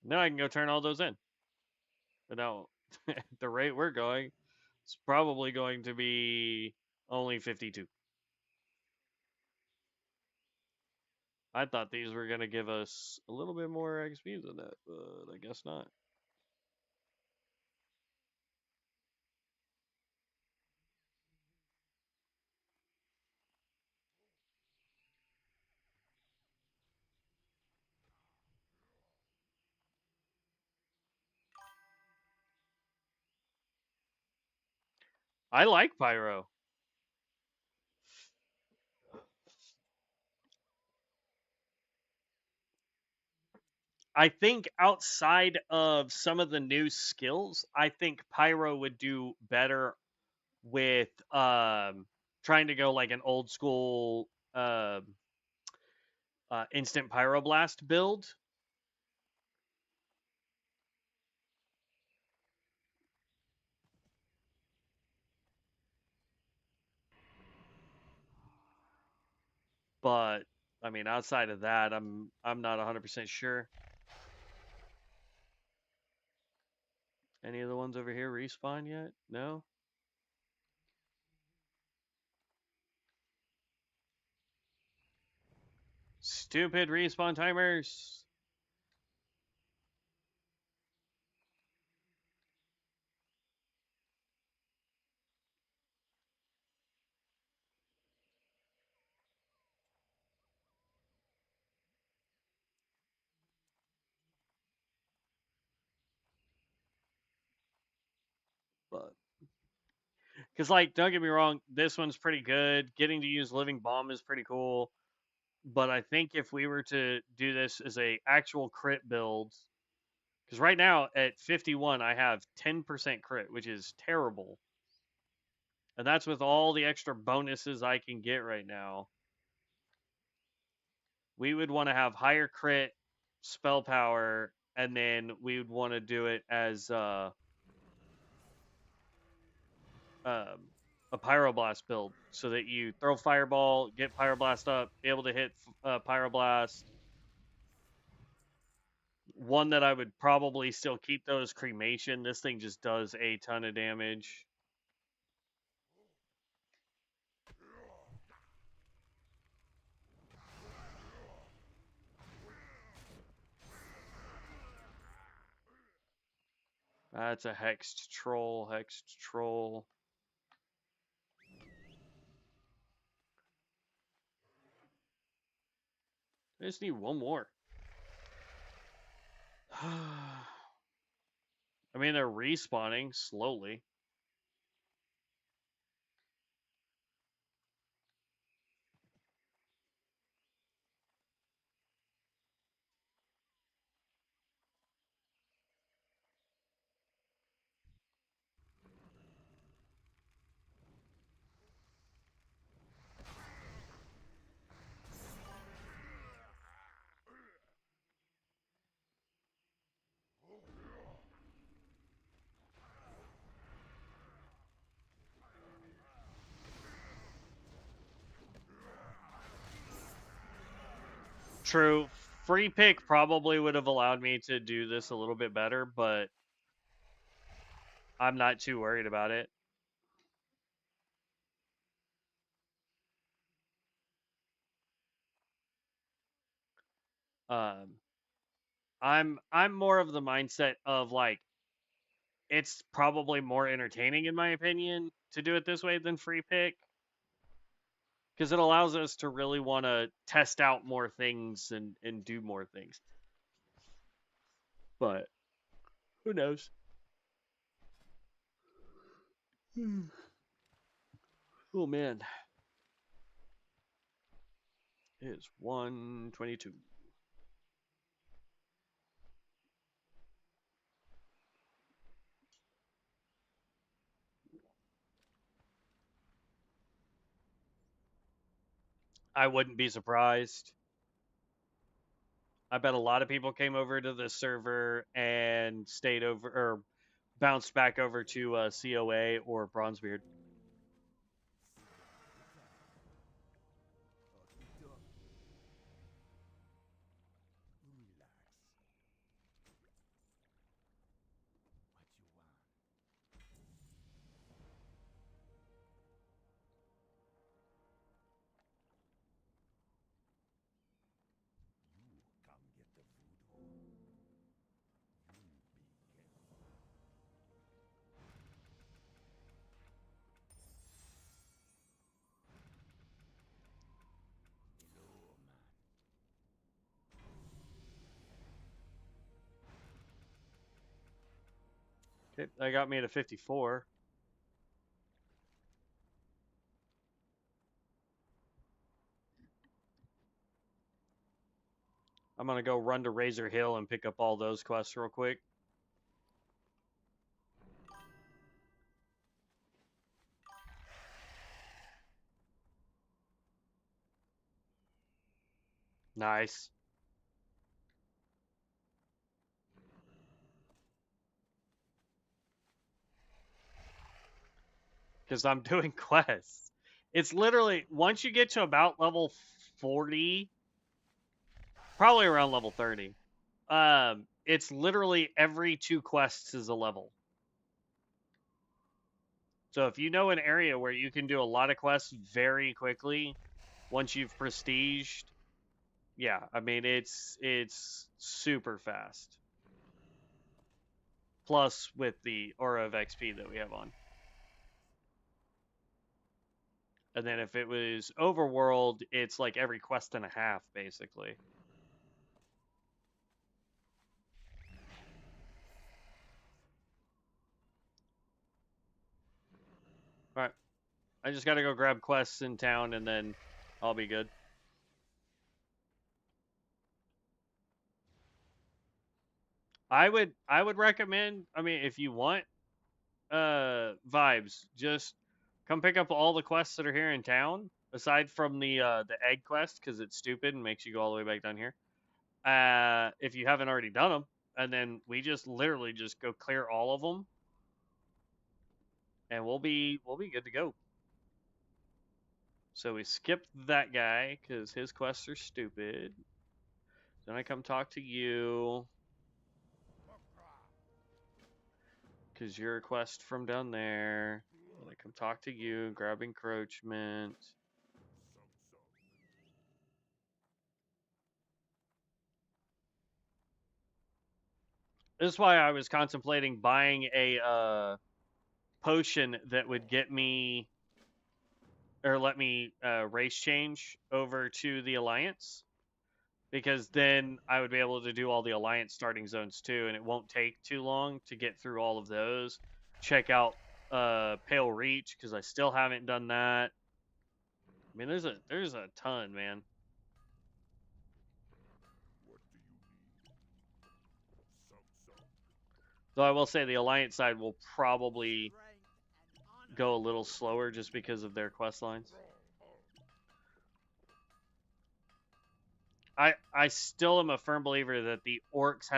Now I can go turn all those in. But now, at the rate we're going, it's probably going to be only 52. I thought these were going to give us a little bit more XP than that, but I guess not. I like Pyro. I think outside of some of the new skills, I think Pyro would do better with trying to go like an old school instant pyroblast build. But I mean, outside of that, I'm not 100% sure. Any of the ones over here respawn yet? No. Stupid respawn timers. But because like, don't get me wrong, this one's pretty good. Getting to use living bomb is pretty cool. But I think if we were to do this as a actual crit build, because right now at 51 I have 10% crit, which is terrible, and that's with all the extra bonuses I can get right now. We would want to have higher crit, spell power, and then we would want to do it as a pyroblast build, so that you throw fireball, get pyroblast up, be able to hit pyroblast. One that I would probably still keep though is cremation. This thing just does a ton of damage. That's a hexed troll, hexed troll. I just need one more. I mean, they're respawning slowly. True. Free pick probably would have allowed me to do this a little bit better, but I'm not too worried about it. Um, I'm more of the mindset of like, it's probably more entertaining in my opinion to do it this way than free pick, because it allows us to really want to test out more things and do more things. But who knows? Oh man, it's 1:22. I wouldn't be surprised. I bet a lot of people came over to the server and stayed over or bounced back over to COA or Bronzebeard. Relax. What you want? You come get the voodoo. You be careful. Hello, man. Okay, that got me to 54. I'm gonna go run to Razor Hill and pick up all those quests real quick. Nice. Because I'm doing quests. It's literally, once you get to about level 40, probably around level 30, it's literally every 2 quests is a level. So if you know an area where you can do a lot of quests very quickly, once you've prestiged, yeah, I mean it's super fast. Plus with the aura of XP that we have on. And then if it was overworld, it's like every quest and a half, basically. All right, I just gotta go grab quests in town, and then I'll be good. I would recommend. I mean, if you want vibes, just come pick up all the quests that are here in town, aside from the egg quest because it's stupid and makes you go all the way back down here. If you haven't already done them, and then we just literally just go clear all of them, and we'll be good to go. So we skipped that guy because his quests are stupid. Then I come talk to you because you're a quest from down there. Then I come talk to you, grab encroachment. This is why I was contemplating buying a potion that would get me or let me race change over to the Alliance, because then I would be able to do all the Alliance starting zones too, and it won't take too long to get through all of those. Check out Pale Reach because I still haven't done that. I mean, there's a ton, man. What do you need? Some. Though I will say the Alliance side will probably go a little slower just because of their quest lines. I still am a firm believer that the orcs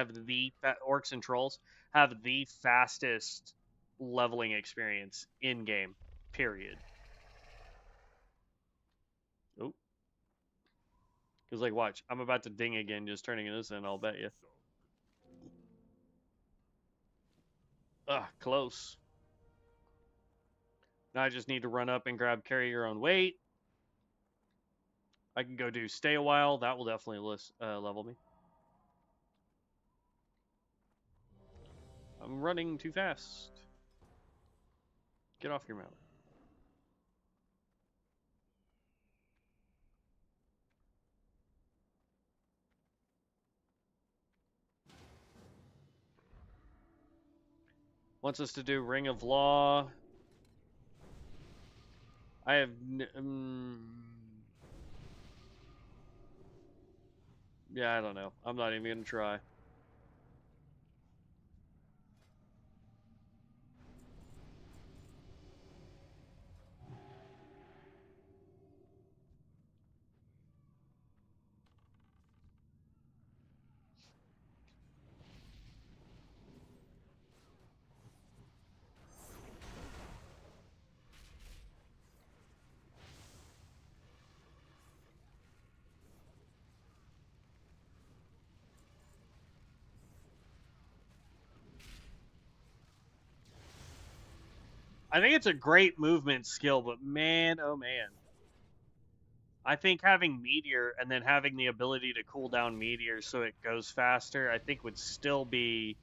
orcs and trolls have the fastest leveling experience in game. Period. Oh, because like, watch, I'm about to ding again, just turning this in. I'll bet you. Close. Now I just need to run up and grab carry your own weight. I can go do stay a while. That will definitely level me. I'm running too fast. Get off your mount. Wants us to do Ring of Law. I have... yeah, I don't know. I'm not even going to try. I think it's a great movement skill, but man, oh man. I think having Meteor and then having the ability to cool down Meteor so it goes faster, I think would still be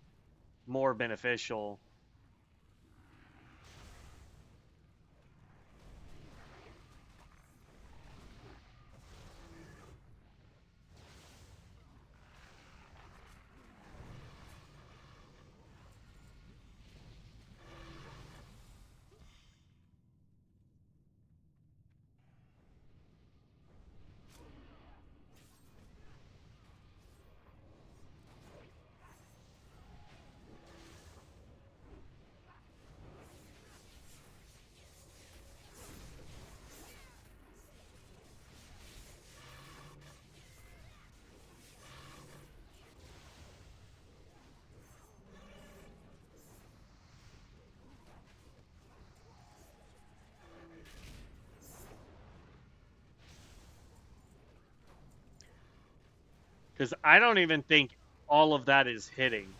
more beneficial. Because I don't even think all of that is hitting.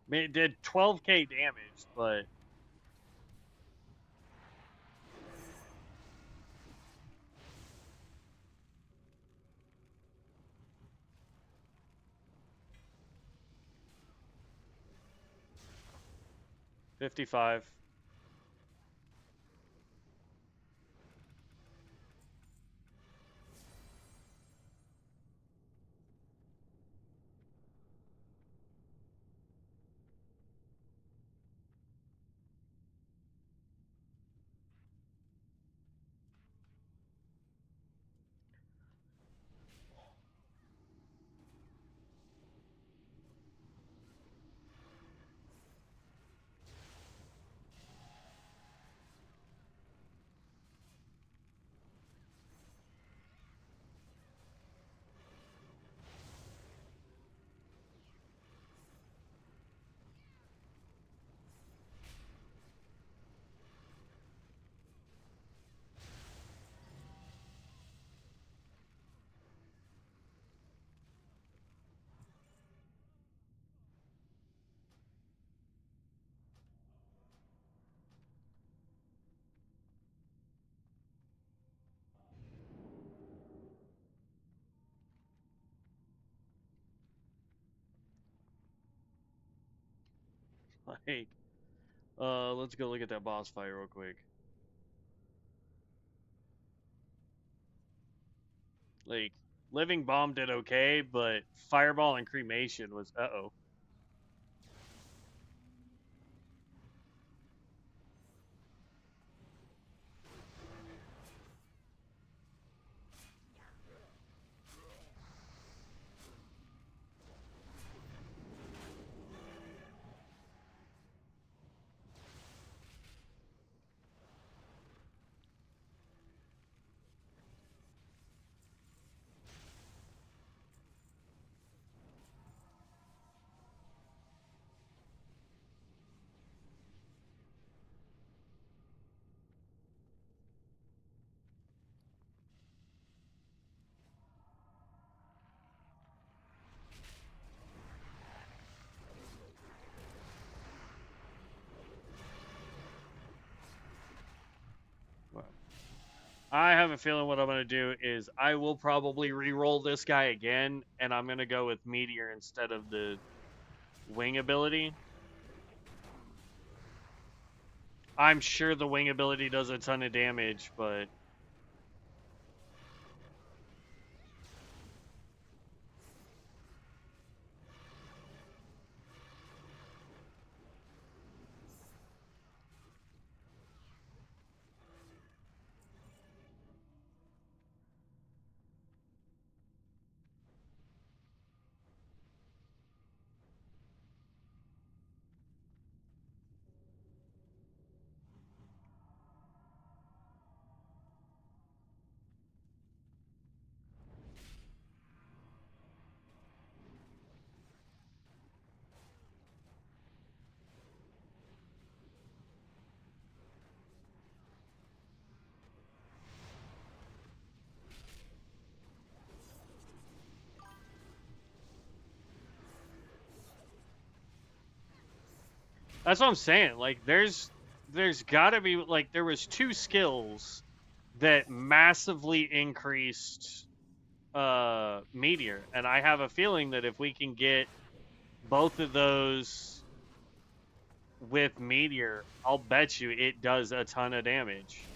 I mean, it did 12k damage, but 55. Like, let's go look at that boss fight real quick. Like, Living Bomb did okay, but Fireball and Cremation was uh-oh. I have a feeling what I'm going to do is I will probably re-roll this guy again, and I'm going to go with Meteor instead of the Wing ability. I'm sure the wing ability does a ton of damage, but that's what I'm saying. Like, there's gotta be, like, there was 2 skills that massively increased Meteor, and I have a feeling that if we can get both of those with Meteor, I'll bet you it does a ton of damage.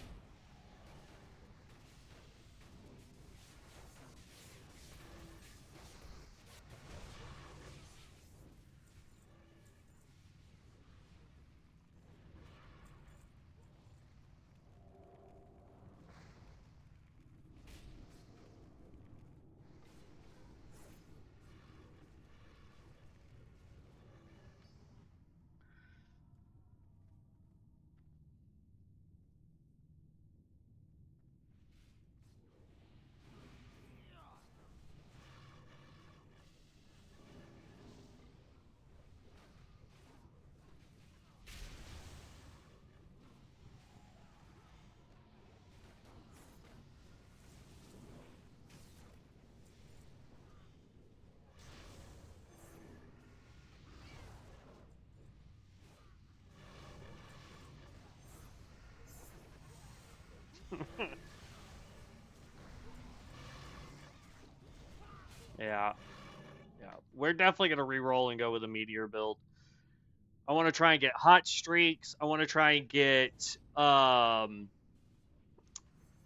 Yeah. Yeah. We're definitely going to re-roll and go with a Meteor build. I want to try and get hot streaks. I want to try and get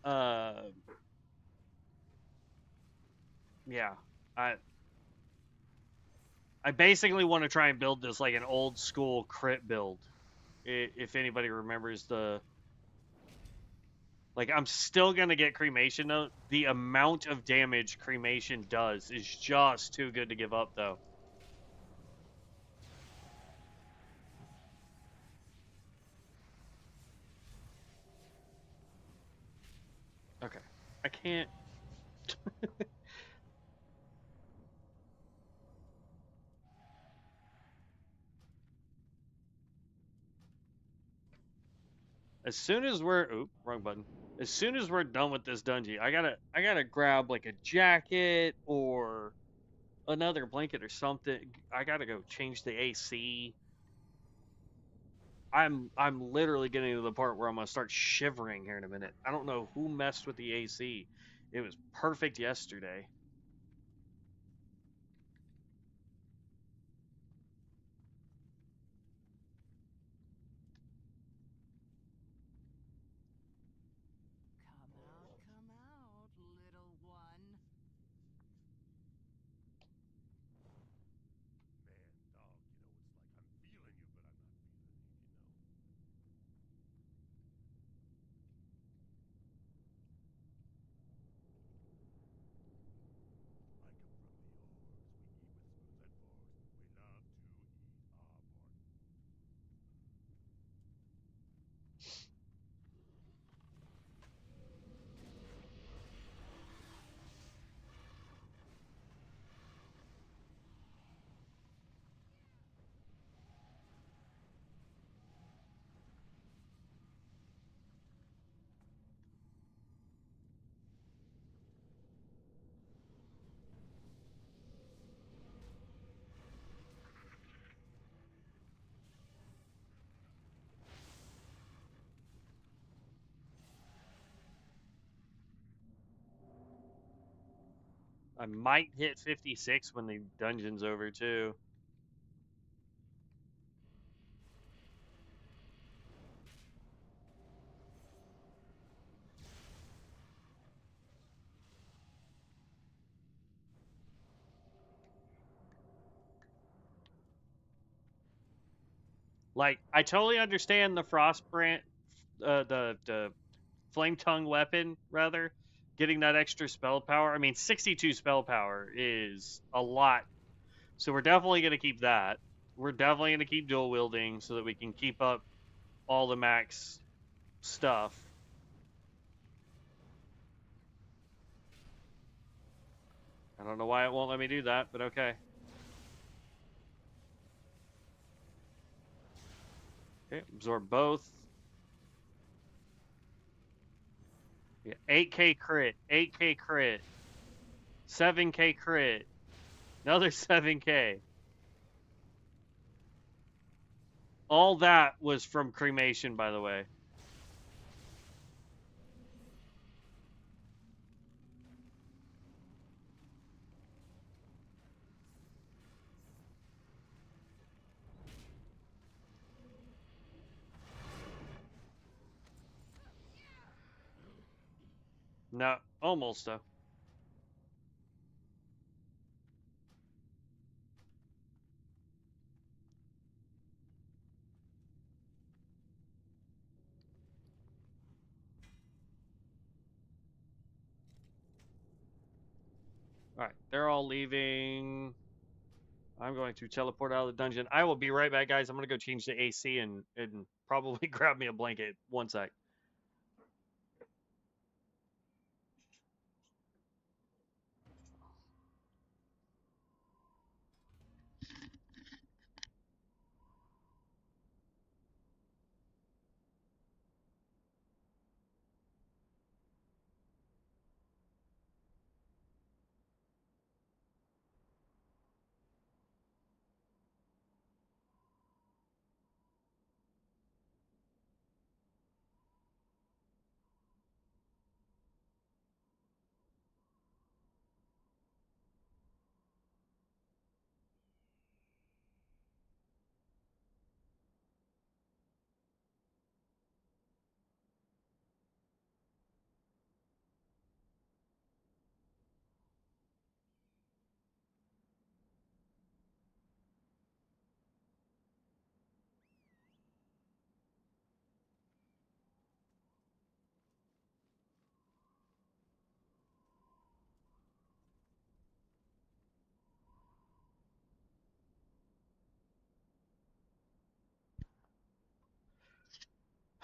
uh yeah. I I basically want to try and build this like an old school crit build. If anybody remembers the, like, I'm still going to get cremation though. The amount of damage cremation does is just too good to give up though. Okay. I can't. As soon as we're, oop, wrong button. As soon as we're done with this dungeon, I gotta grab like a jacket or another blanket or something. I gotta go change the AC. I'm literally getting to the part where I'm gonna start shivering here in a minute. I don't know who messed with the AC. It was perfect yesterday. Come out, little one. Man, dog, you know, it's like I'm feeling you, but I'm not feeling you, I come from the Orgs. We eat with spoons and forks. We love to eat our pork. I might hit 56 when the dungeon's over too. Like, I totally understand the frost brand, the flame tongue weapon rather, getting that extra spell power. I mean, 62 spell power is a lot, so we're definitely gonna keep that. We're definitely gonna keep dual wielding so that we can keep up all the max stuff. I don't know why it won't let me do that, but okay. Okay, absorb both. Yeah, 8k crit, 8k crit, 7k crit, another 7k. All that was from cremation, by the way. No, almost though. All right, they're all leaving. I'm going to teleport out of the dungeon. I will be right back, guys. I'm going to go change the AC and probably grab me a blanket. One sec.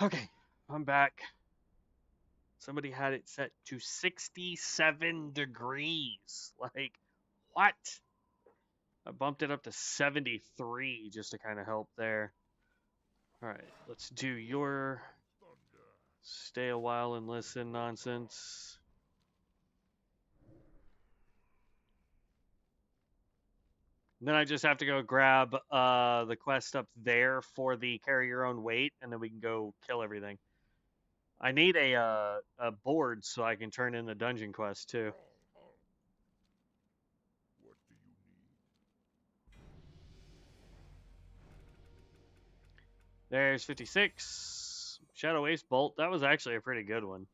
Okay, I'm back. Somebody had it set to 67 degrees. Like, what? I bumped it up to 73 just to kind of help there. All right, let's do your stay a while and listen nonsense. Then I just have to go grab the quest up there for the carry your own weight, and then we can go kill everything. I need a board so I can turn in the dungeon quest too. What do you need? There's 56. Shadow Ace Bolt. That was actually a pretty good one.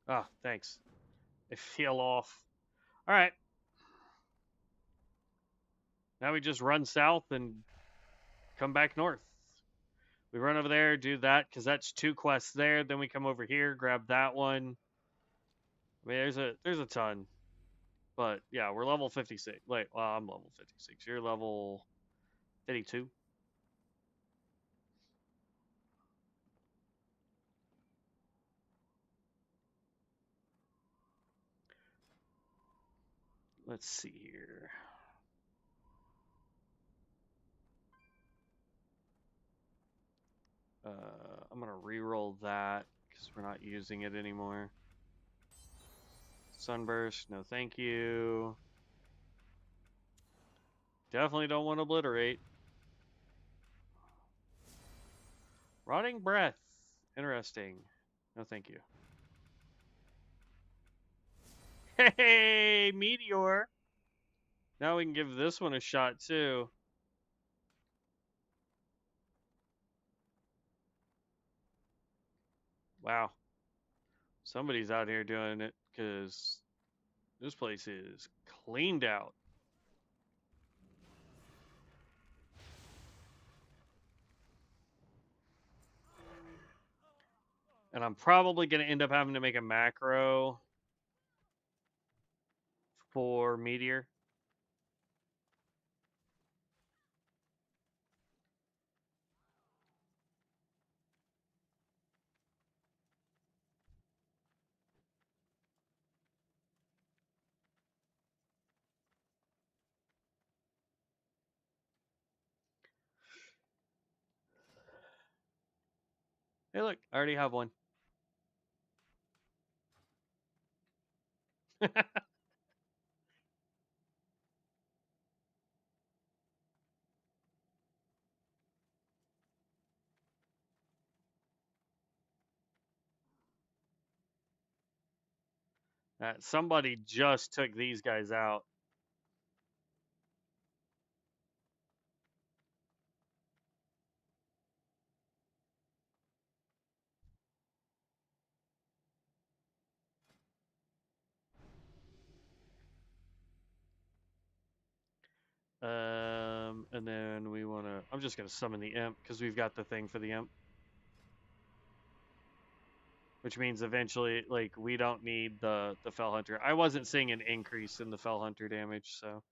Ah, thanks. I feel off. All right. Now we just run south and come back north. We run over there, do that because that's 2 quests there. Then we come over here, grab that one. I mean, there's a ton, but yeah, we're level 56. Wait, well, I'm level 56. You're level 52. Let's see here. I'm gonna re-roll that because we're not using it anymore. Sunburst, no thank you. Definitely don't want to obliterate. Rotting breath, interesting. No thank you. Hey, Meteor. Now we can give this one a shot too. Wow. Somebody's out here doing it because this place is cleaned out. And I'm probably going to end up having to make a macro for Meteor. Hey, look, I already have one. Somebody just took these guys out. And then we want to. I'm just going to summon the imp because we've got the thing for the imp. Which means eventually, like, we don't need the Fell Hunter. I wasn't seeing an increase in the Fell Hunter damage, so.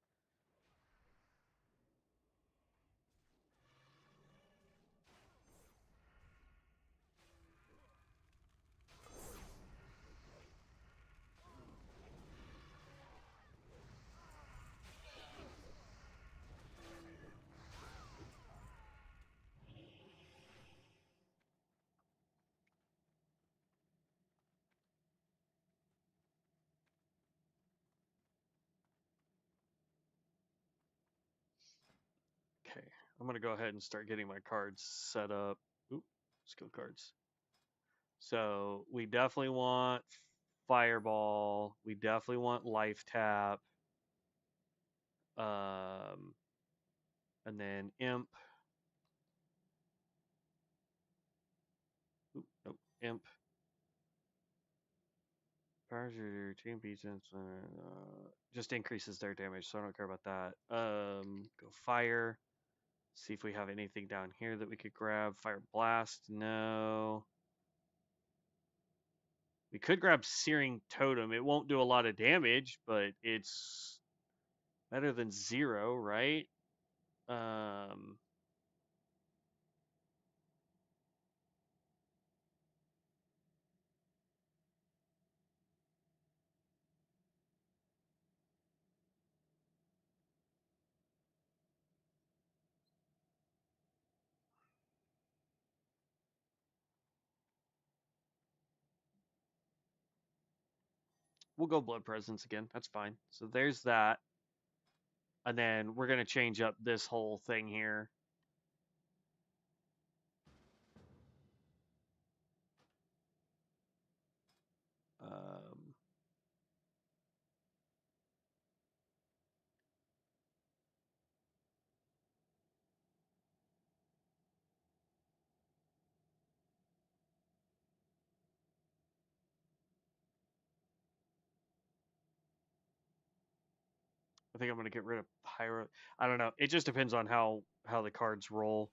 Okay, I'm going to go ahead and start getting my cards set up. Oop, skill cards. So we definitely want Fireball. We definitely want Life Tap. Um, and then Imp. Oop, nope, Imp. Powers your team beats just increases their damage, so I don't care about that. Go Fire. See if we have anything down here that we could grab. Fire Blast, no. We could grab Searing Totem. It won't do a lot of damage, but it's better than 0, right? Um, we'll go Blood Presence again. That's fine. So there's that. And then we're going to change up this whole thing here. Um, I think I'm going to get rid of Pyro. I don't know. It just depends on how the cards roll.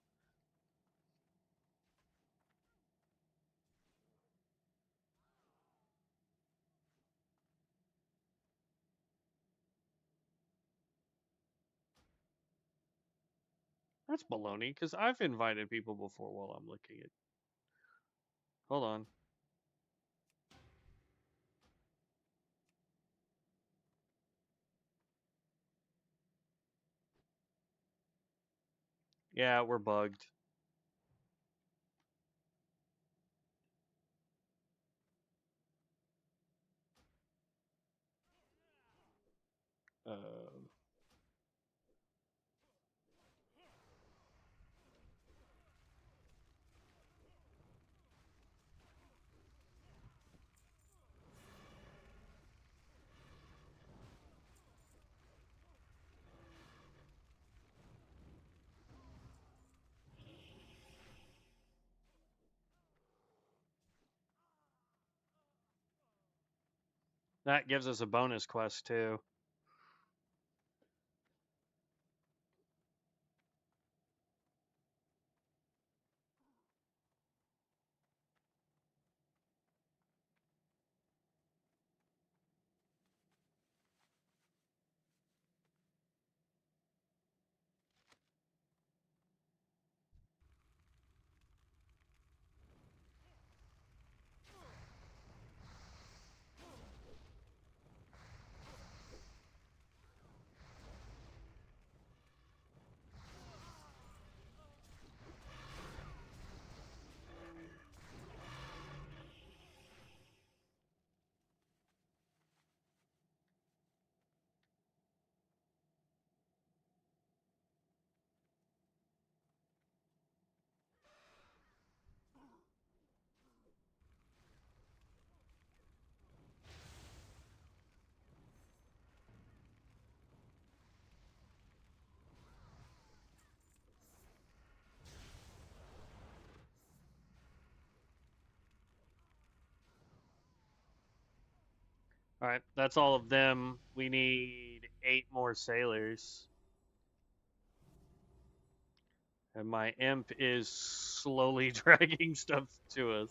That's baloney because I've invited people before while I'm looking at. Hold on. Yeah, we're bugged. Um, That gives us a bonus quest too. All right, that's all of them. We need 8 more sailors. And my imp is slowly dragging stuff to us.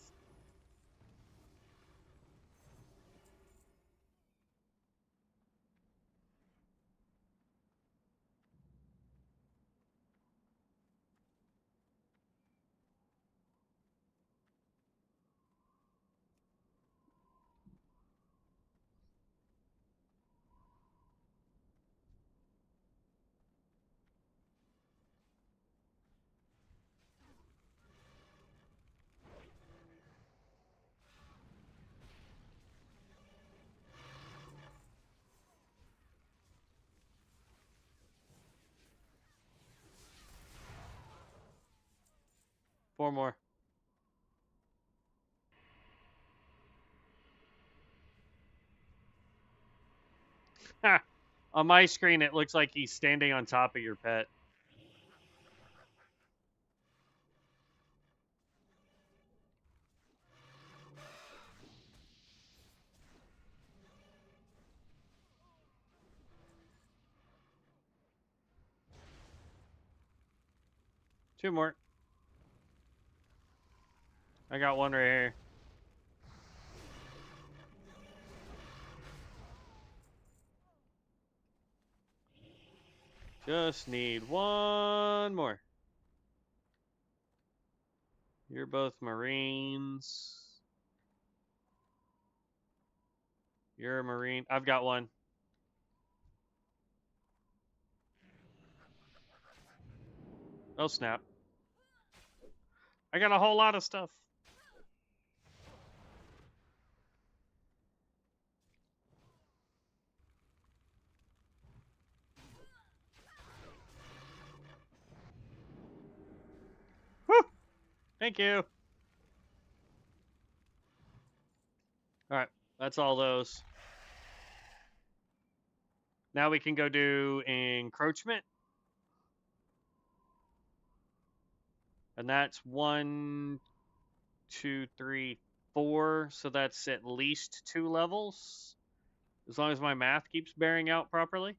Four more. On my screen, it looks like he's standing on top of your pet. Two more. I got one right here. Just need one more. You're both Marines. You're a Marine. I've got one. Oh, snap. I got a whole lot of stuff. Whew. Thank you. All right, that's all those. Now we can go do encroachment. And that's 1, 2, 3, 4. So that's at least 2 levels. As long as my math keeps bearing out properly.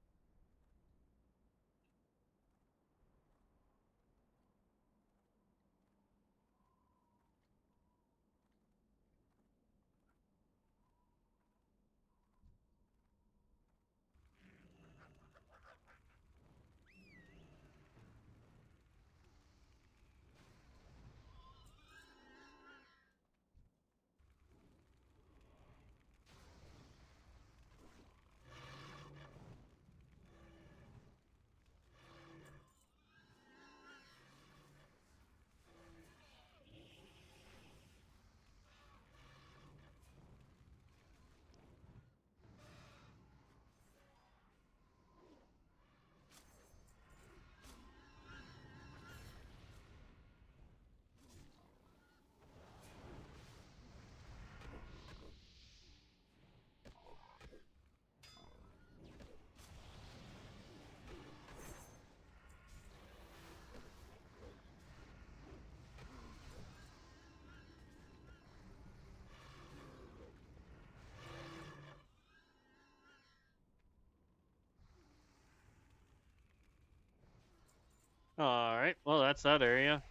All right. Well, that's that area.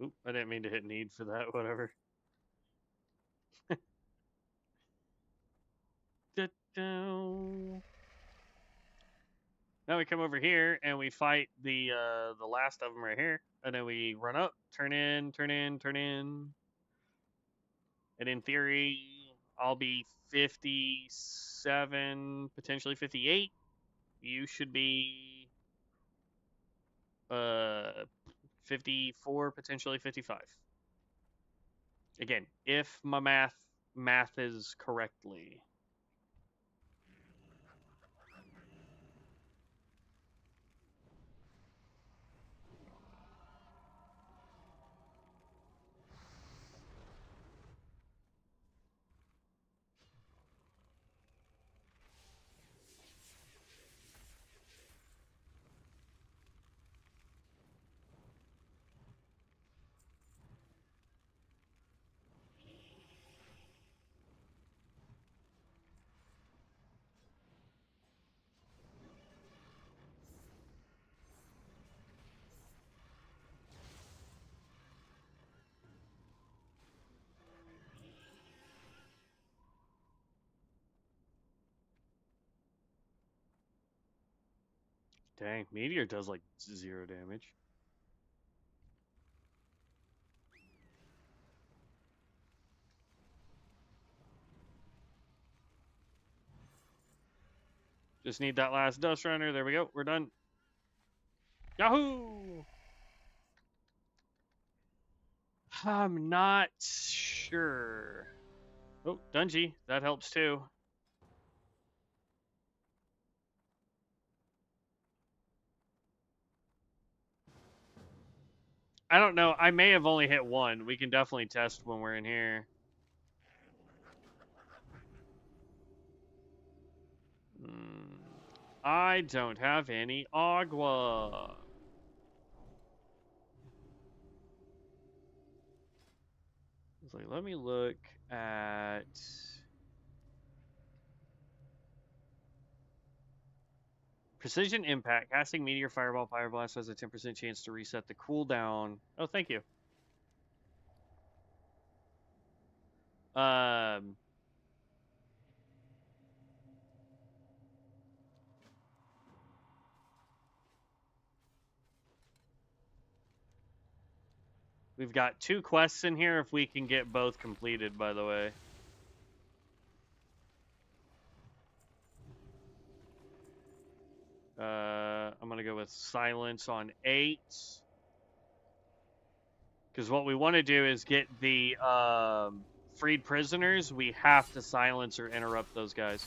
Oop, I didn't mean to hit need for that. Whatever. Da-dow. Now we come over here and we fight the last of them right here, and then we run up, turn in, turn in, turn in, and in theory, I'll be 57, potentially 58. You should be 54, potentially 55. Again, if my math is correctly. Dang, meteor does like 0 damage. Just need that last dust runner. There we go. We're done. Yahoo! I'm not sure. Oh, Dungy. That helps too. I don't know. I may have only hit one. We can definitely test when we're in here. I don't have any agua. It's like, let me look at. Precision impact. Casting meteor, fireball, fire blast has a 10% chance to reset the cooldown. Oh, thank you. Um, we've got 2 quests in here if we can get both completed, by the way. I'm going to go with silence on 8. Because what we want to do is get the freed prisoners. We have to silence or interrupt those guys.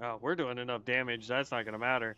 Oh, we're doing enough damage. That's not going to matter.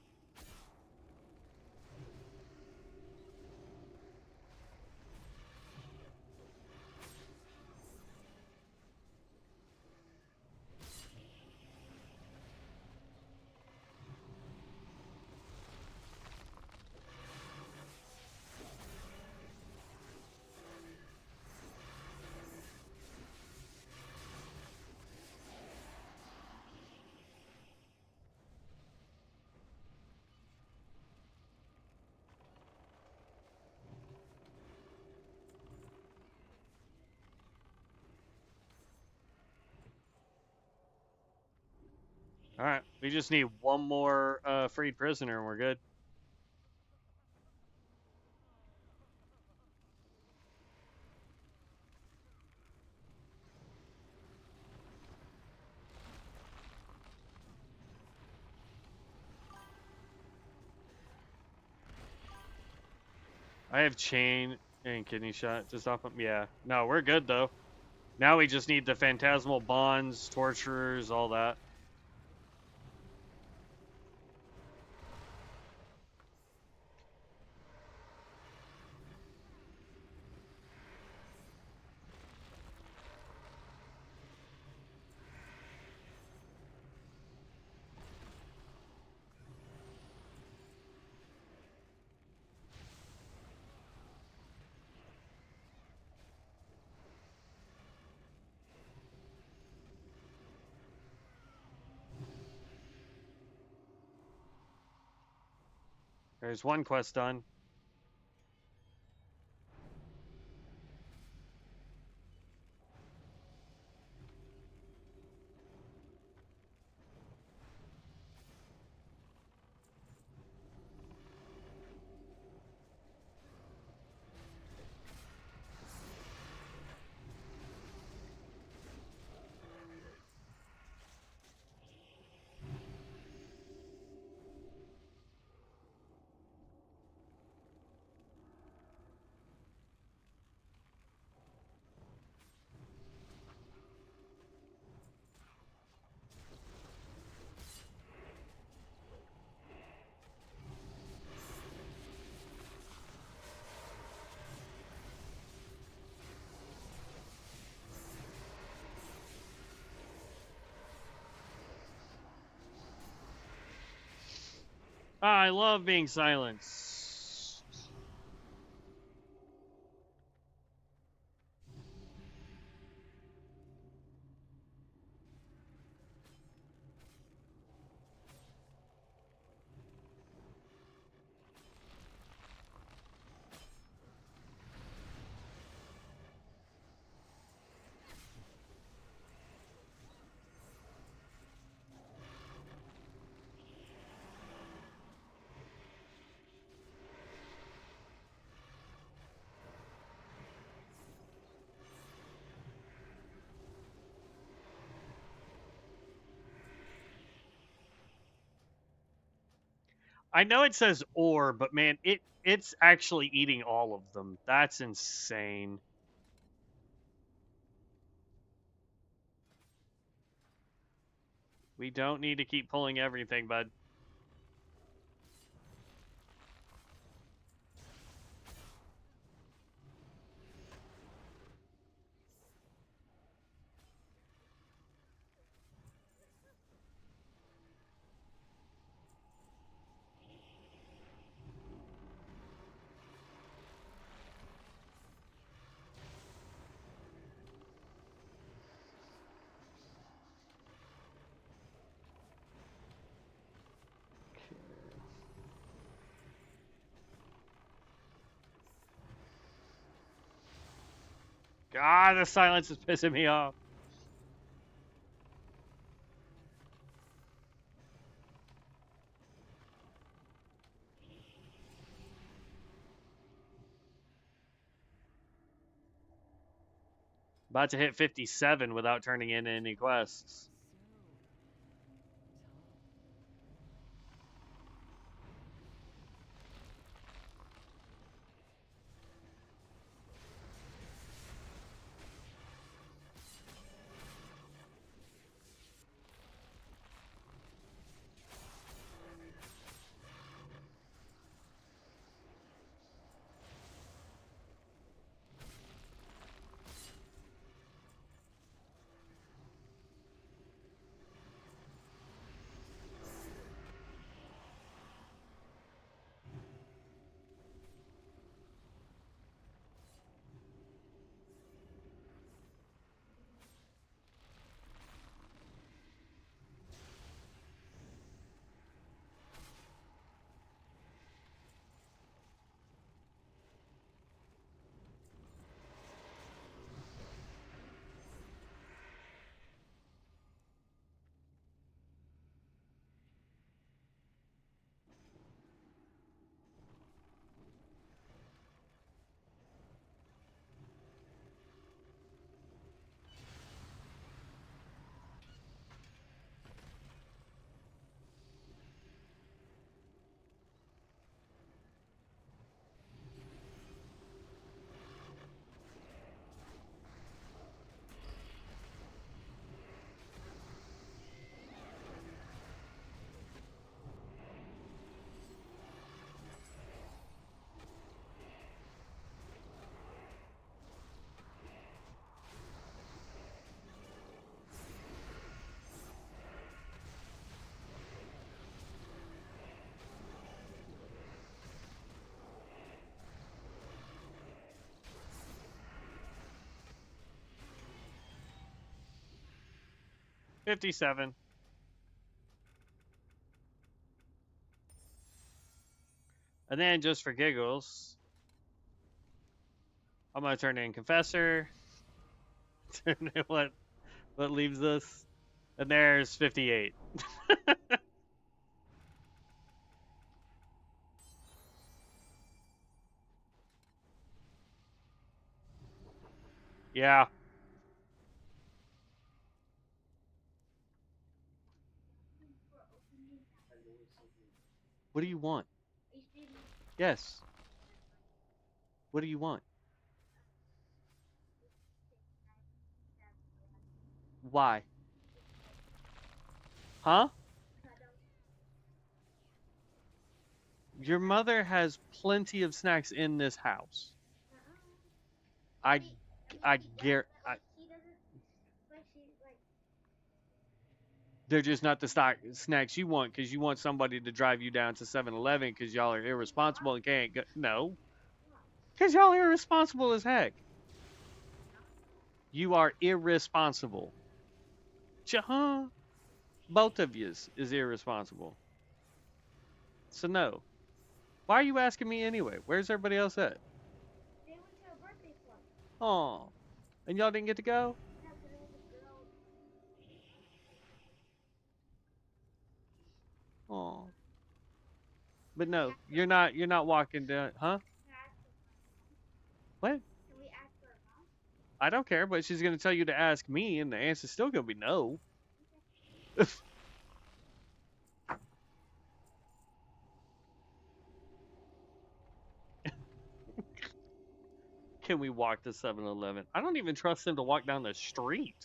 All right, we just need one more freed prisoner and we're good. I have chain and kidney shot to stop him. Yeah. No, we're good though. Now we just need the phantasmal bonds, torturers, all that. There's one quest done. Ah, I love being silenced. I know it says or, but man, it's actually eating all of them. That's insane. We don't need to keep pulling everything, bud. God, the silence is pissing me off. About to hit 57 without turning in any quests. 57. And then just for giggles, I'm gonna turn in Confessor. Turn in what leaves us. And there's 58. Yeah. What do you want? Yes. What do you want? Why? Huh? Your mother has plenty of snacks in this house. I I they're just not the snacks you want because you want somebody to drive you down to 7-Eleven because y'all are irresponsible and can't go. No, because y'all are irresponsible as heck. You are irresponsible. Huh? Both of yous is irresponsible. So no. Why are you asking me anyway? Where's everybody else at? Oh, and y'all didn't get to go? Oh, but no, you're not walking down, huh? What? I don't care, but she's gonna tell you to ask me, and the answer's still gonna be no. Can we walk to 7-Eleven? I don't even trust him to walk down the street.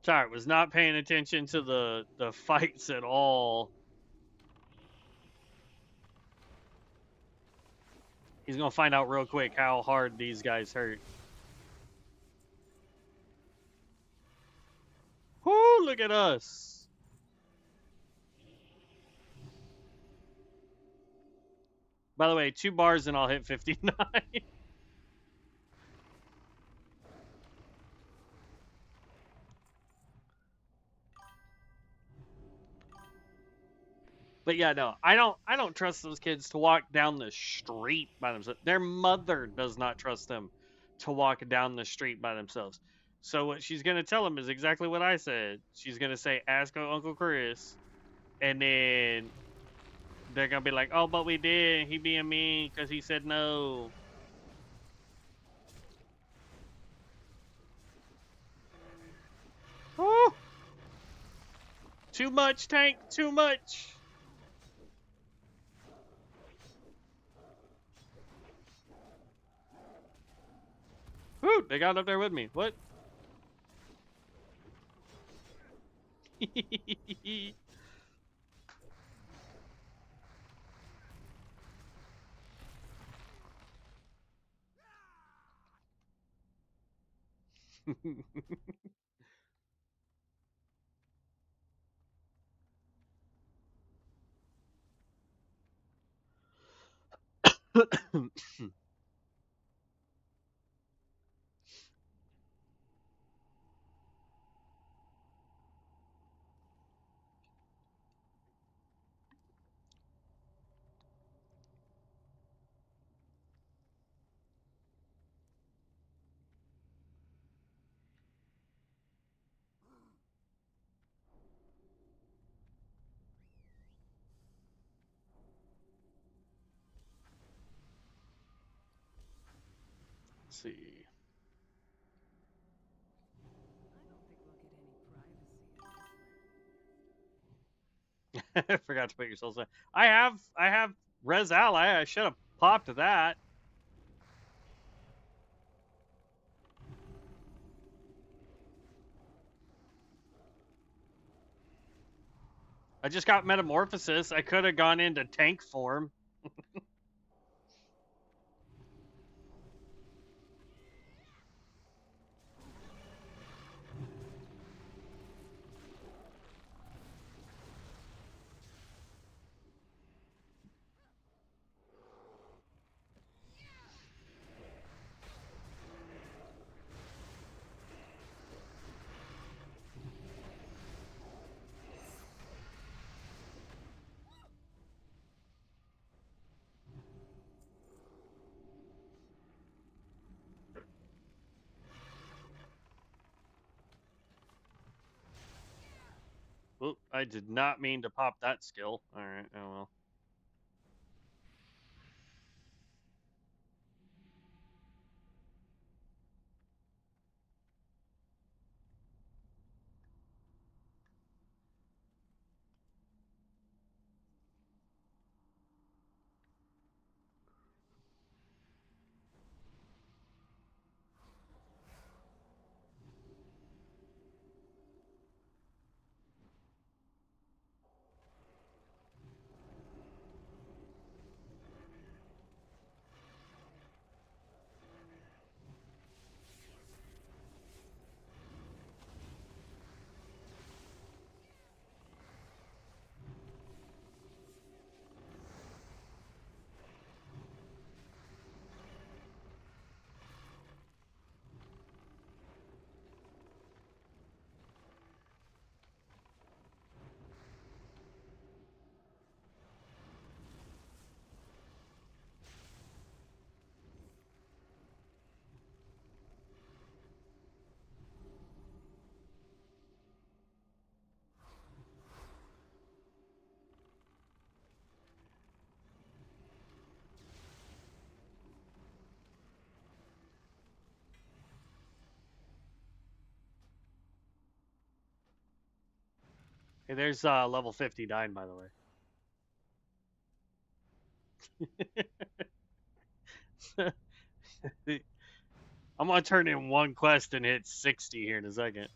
Sorry, was not paying attention to the fights at all. He's gonna find out real quick how hard these guys hurt. Whoo, look at us. By the way, 2 bars and I'll hit 59. But yeah, no, I don't trust those kids to walk down the street by themselves. Their mother does not trust them to walk down the street by themselves. So what she's gonna tell them is exactly what I said. She's gonna say, "Ask Uncle Chris," and then they're gonna be like, "Oh, but we did. He being mean because he said no." Oh, too much, Tank. Too much. Woo, they got up there with me. What? Let's see. I forgot to put yourselves in. I have Res Ally. I should have popped that. I just got Metamorphosis. I could have gone into tank form. Oop, I did not mean to pop that skill. Alright, oh well. Hey, there's level 59, by the way. I'm gonna turn in one quest and hit 60 here in a second.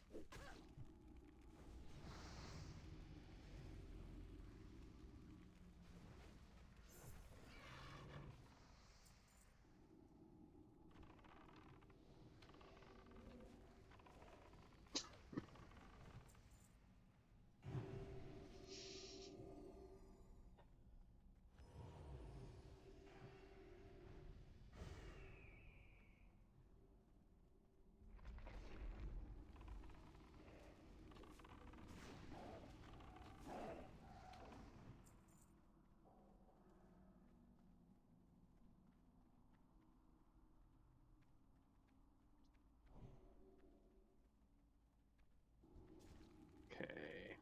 Okay.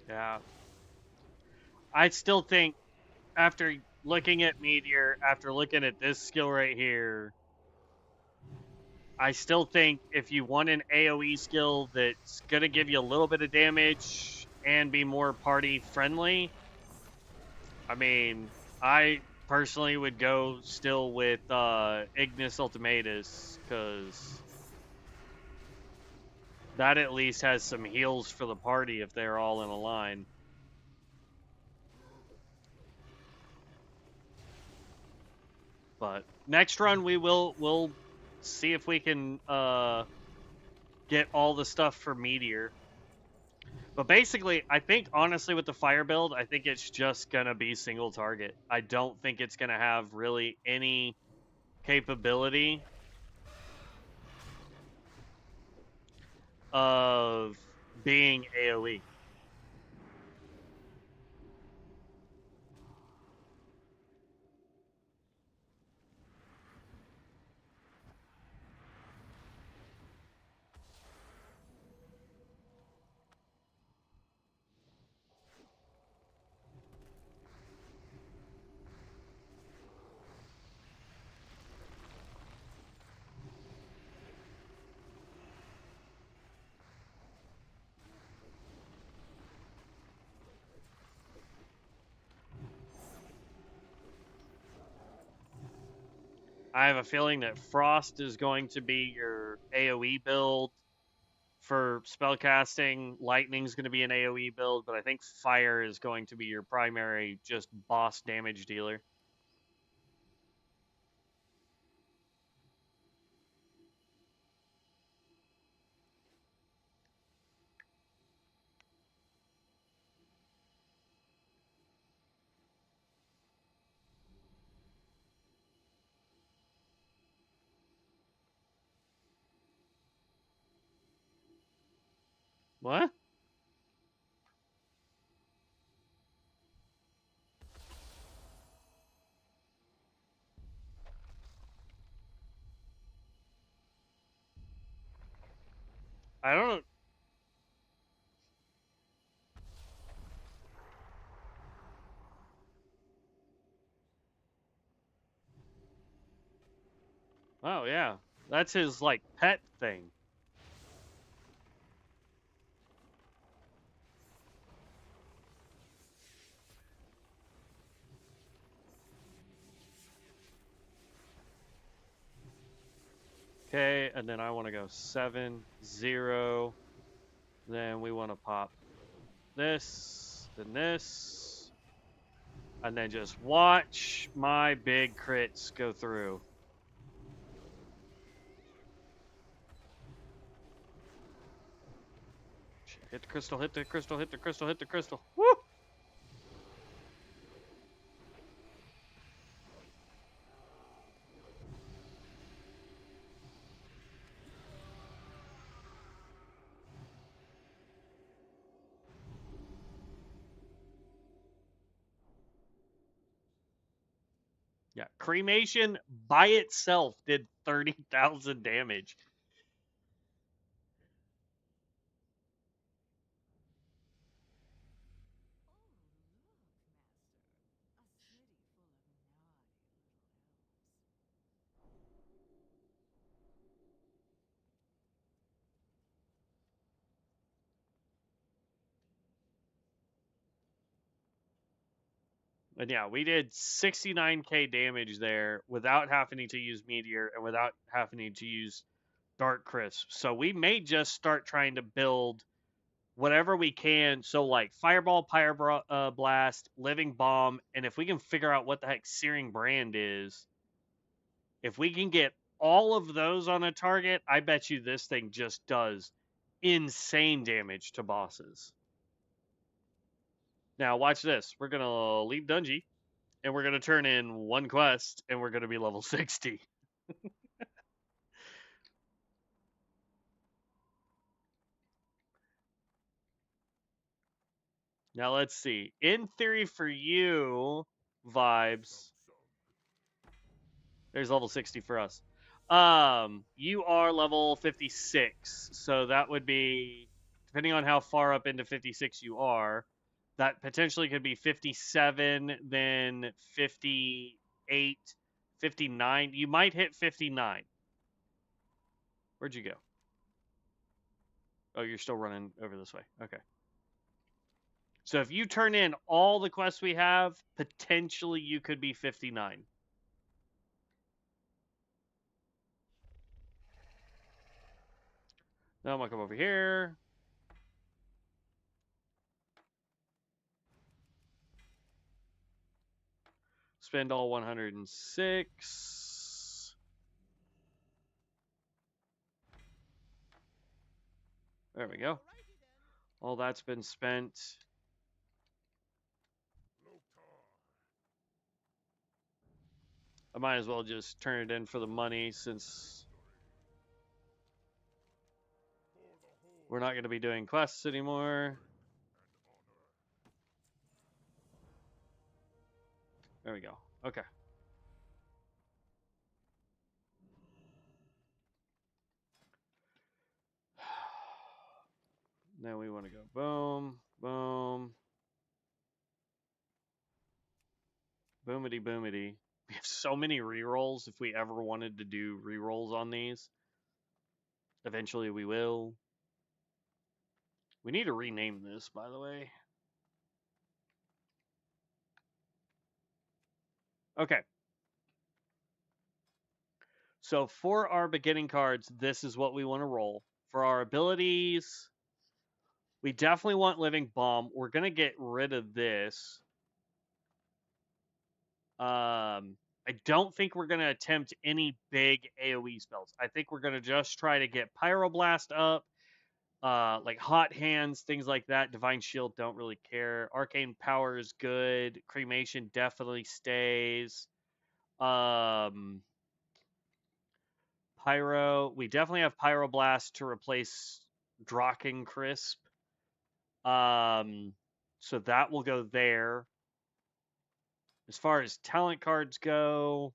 Yeah. I still think after looking at Meteor, after looking at this skill right here, I still think if you want an AoE skill that's gonna give you a little bit of damage and be more party friendly, I mean, I personally would go still with Ignis Ultimatus, because that at least has some heals for the party if they're all in a line. But next run we'll see if we can get all the stuff for Meteor. But basically, I think honestly with the fire build, I think it's just gonna be single target. I don't think it's gonna have really any capability of being AoE. I have a feeling that Frost is going to be your AoE build for spellcasting. Lightning's going to be an AoE build, but I think Fire is going to be your primary just boss damage dealer. What? I don't know. Oh, yeah. That's his, like, pet thing. Okay, and then I want to go 7, 0. Then we want to pop this, then this. And then just watch my big crits go through. Hit the crystal, hit the crystal, hit the crystal, hit the crystal. Woo! Yeah, cremation by itself did 30,000 damage. And yeah, we did 69k damage there without having to use meteor and without having to use dark crisp. So we may just start trying to build whatever we can. So like fireball, pyro blast, living bomb, and if we can figure out what the heck searing brand is, if we can get all of those on a target, I bet you this thing just does insane damage to bosses. Now watch this. We're gonna leave Dungy, and we're gonna turn in one quest, and we're gonna be level 60. Now let's see. In theory, for you, vibes. There's level 60 for us. You are level 56, so that would be, depending on how far up into 56 you are, that potentially could be 57, then 58, 59. You might hit 59. Where'd you go? Oh, you're still running over this way. Okay. So if you turn in all the quests we have, potentially you could be 59. Now I'm gonna come over here. Spend all 106. There we go. All that's been spent. I might as well just turn it in for the money since we're not going to be doing quests anymore. There we go. Okay. Now we want to go boom, boom, boomity, boomity. We have so many rerolls if we ever wanted to do rerolls on these. Eventually we will. We need to rename this, by the way. Okay. So for our beginning cards, this is what we want to roll. For our abilities, we definitely want Living Bomb. We're going to get rid of this. I don't think we're going to attempt any big AoE spells. I think we're going to just try to get Pyroblast up, like Hot Hands, things like that. Divine Shield, don't really care. Arcane Power is good. Cremation definitely stays. Pyro, we definitely have Pyroblast to replace Draken Crisp. So that will go there. As far as talent cards go,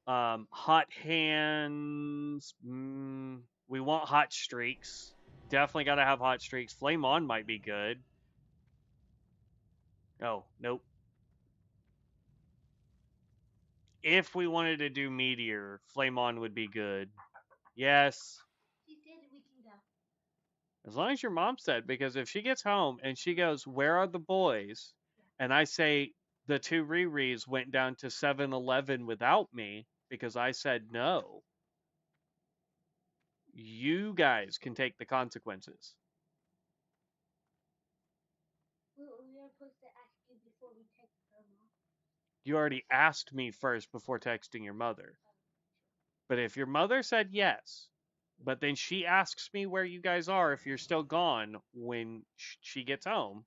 Hot Hands. We want Hot Streaks. Definitely got to have Hot Streaks. Flame On might be good. Oh, nope. If we wanted to do Meteor, Flame On would be good. Yes. She said we can go. As long as your mom said, because if she gets home and she goes, "Where are the boys?" and I say the two Riris went down to 7-Eleven without me because I said no, you guys can take the consequences. We were supposed to ask you before we text her mom. You already asked me first before texting your mother. But if your mother said yes, but then she asks me where you guys are if you're still gone when she gets home,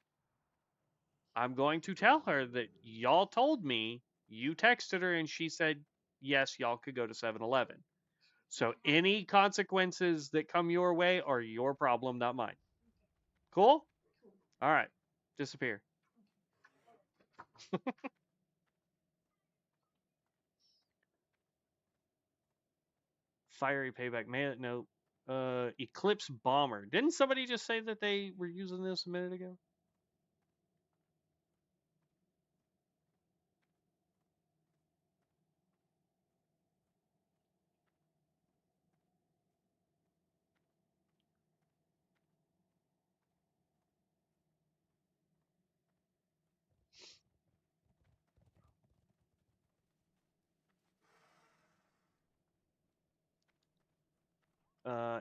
I'm going to tell her that y'all told me, you texted her and she said yes, y'all could go to 7-Eleven. So any consequences that come your way are your problem, not mine. Cool? Cool. All right. Disappear. Fiery payback. Man, no. Eclipse Bomber. Didn't somebody just say that they were using this a minute ago?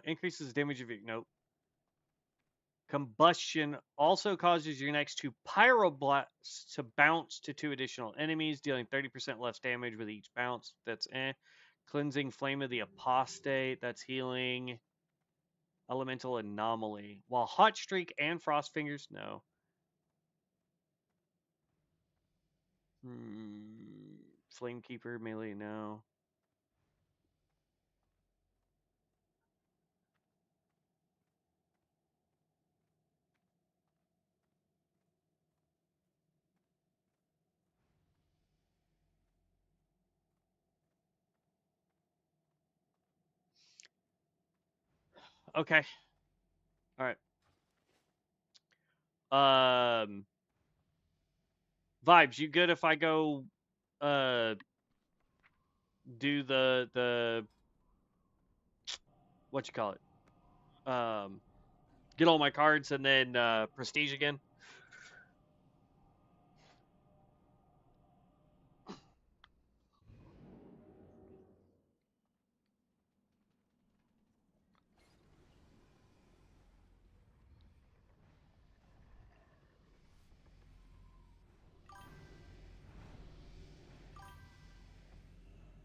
Increases damage of your nope. Combustion also causes your next two pyroblasts to bounce to two additional enemies, dealing 30% less damage with each bounce. That's eh. Cleansing Flame of the Apostate. That's healing. Elemental Anomaly. While Hot Streak and Frost Fingers, no. Flamekeeper melee, no. Okay. All right. Vibes, you good if I go do the what you call it? Get all my cards and then prestige again.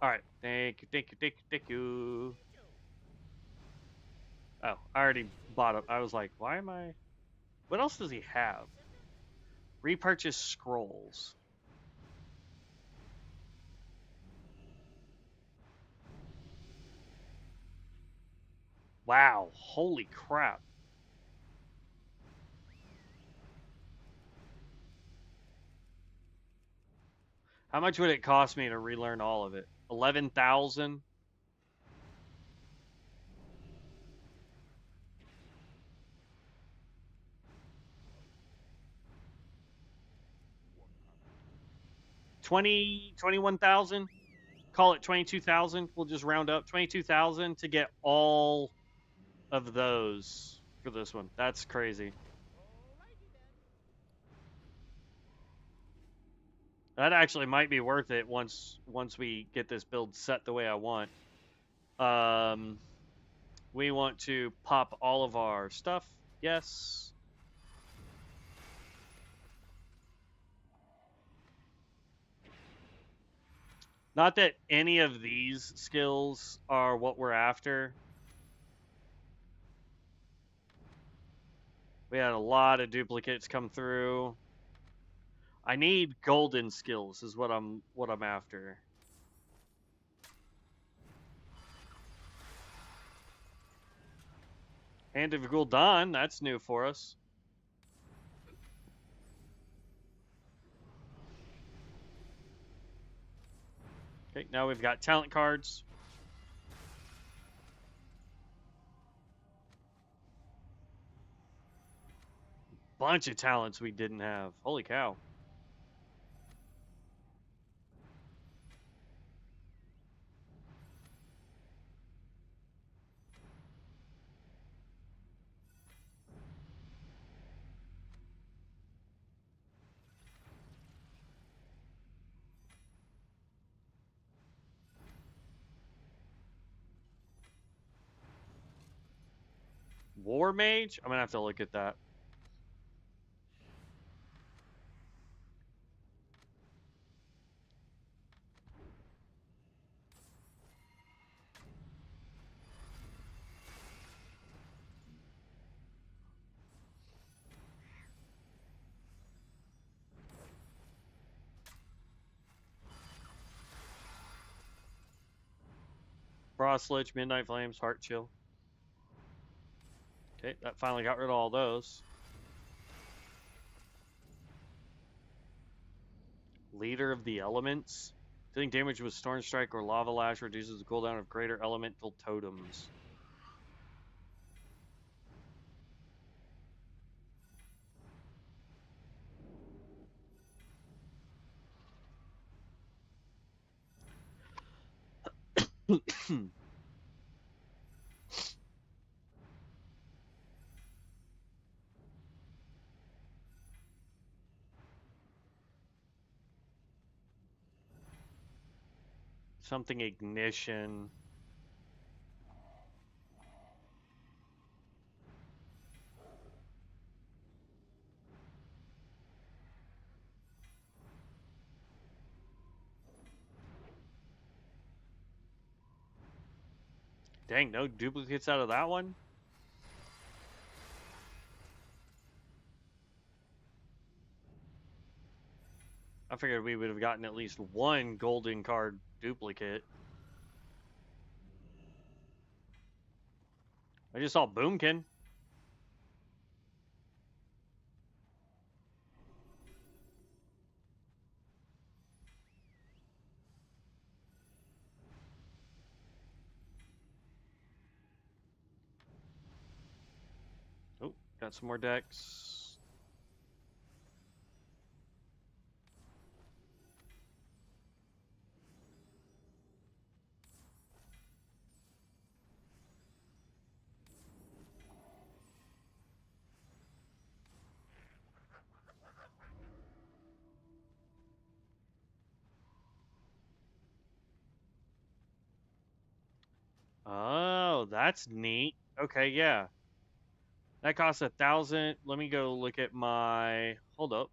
All right. Thank you, thank you, thank you, thank you. Oh, I already bought it. I was like, why am I? What else does he have? Repurchase scrolls. Wow, holy crap. How much would it cost me to relearn all of it? 11,000? $20,000, 21,000? Call it 22,000. We'll just round up 22,000 to get all of those for this one. That's crazy. That actually might be worth it once we get this build set the way I want. We want to pop all of our stuff. Yes. Not that any of these skills are what we're after. We had a lot of duplicates come through. I need golden skills is what I'm after. Hand of Gul'dan, that's new for us. Okay, now we've got talent cards. Bunch of talents we didn't have. Holy cow. War Mage? I'm gonna have to look at that. Frost Lich, Midnight Flames, Heart Chill. Okay, that finally got rid of all those. Leader of the Elements. Dealing damage with Storm Strike or Lava Lash reduces the cooldown of greater elemental totems. Something Ignition. Dang, no duplicates out of that one? I figured we would have gotten at least one golden card duplicate. I just saw Boomkin. Oh, got some more decks. Oh, that's neat. Okay, yeah. That costs 1,000. Let me go look at my. Hold up.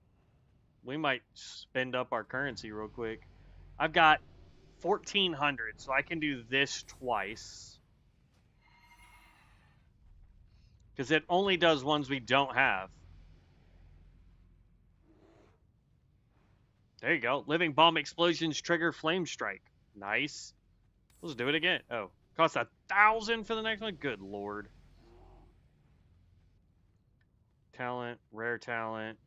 We might spend up our currency real quick. I've got 1,400, so I can do this twice. Because it only does ones we don't have. There you go. Living Bomb Explosions trigger Flame Strike. Nice. Let's do it again. Oh, costs 1,000 for the next one? Good lord. Talent, rare talent.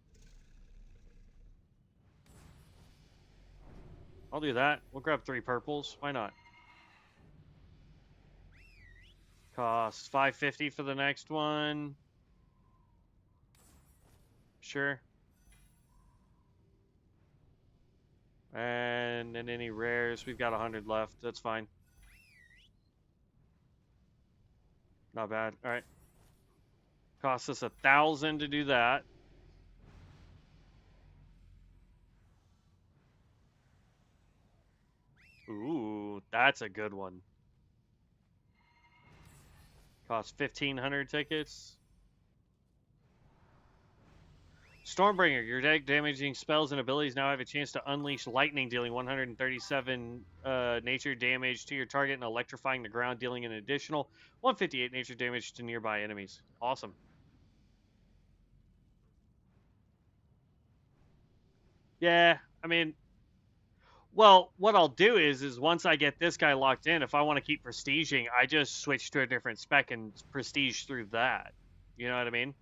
I'll do that. We'll grab 3 purples. Why not? Costs 550 for the next one. Sure. And then any rares. We've got 100 left. That's fine. Not bad. All right. Costs us 1,000 to do that. That's a good one. Costs 1,500 tickets. Stormbringer, your deck damaging spells and abilities now have a chance to unleash lightning, dealing 137 nature damage to your target and electrifying the ground, dealing an additional 158 nature damage to nearby enemies. Awesome. Yeah, I mean, well, what I'll do is once I get this guy locked in, if I want to keep prestiging, I just switch to a different spec and prestige through that. You know what I mean?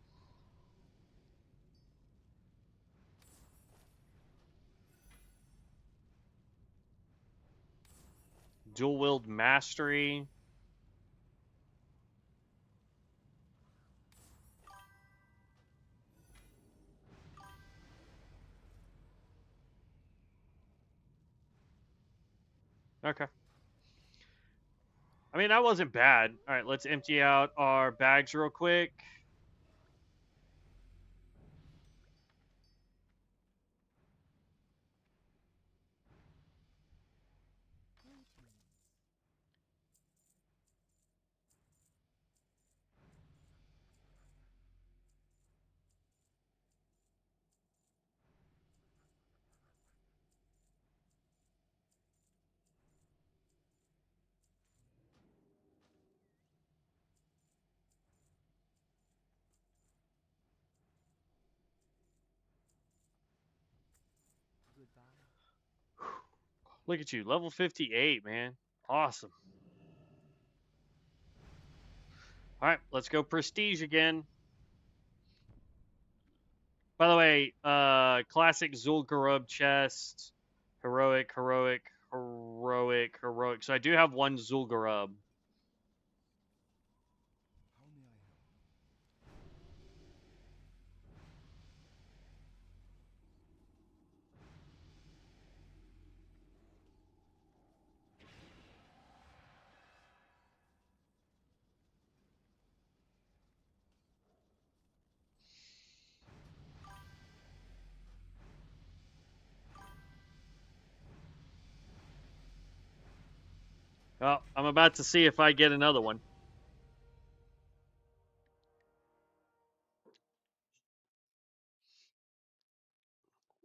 Dual wield mastery. Okay. I mean, that wasn't bad. All right, let's empty out our bags real quick. Goodbye. Look at you, level 58, man. Awesome. All right, let's go prestige again. By the way, classic Zul'Gurub chest, heroic, heroic, heroic, heroic. So I do have one Zul'Gurub. How may I help? Oh, I'm about to see if I get another one.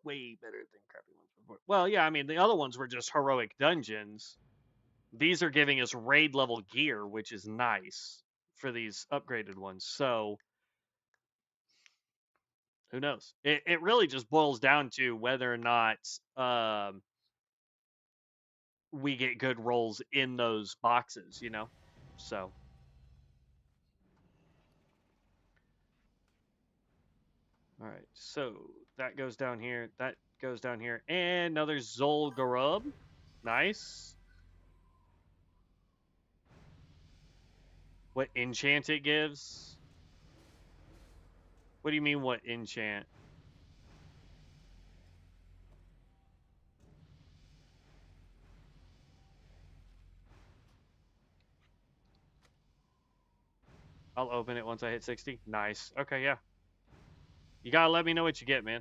Way better than crappy ones before. Well, yeah, I mean, the other ones were just heroic dungeons. These are giving us raid level gear, which is nice for these upgraded ones. So, who knows? It really just boils down to whether or not we get good rolls in those boxes, you know? So, all right. So, that goes down here. That goes down here. And another Zul'Gurub. Nice. What enchant it gives? What do you mean, what enchant? I'll open it once I hit 60. Nice. Okay, yeah. You gotta let me know what you get, man.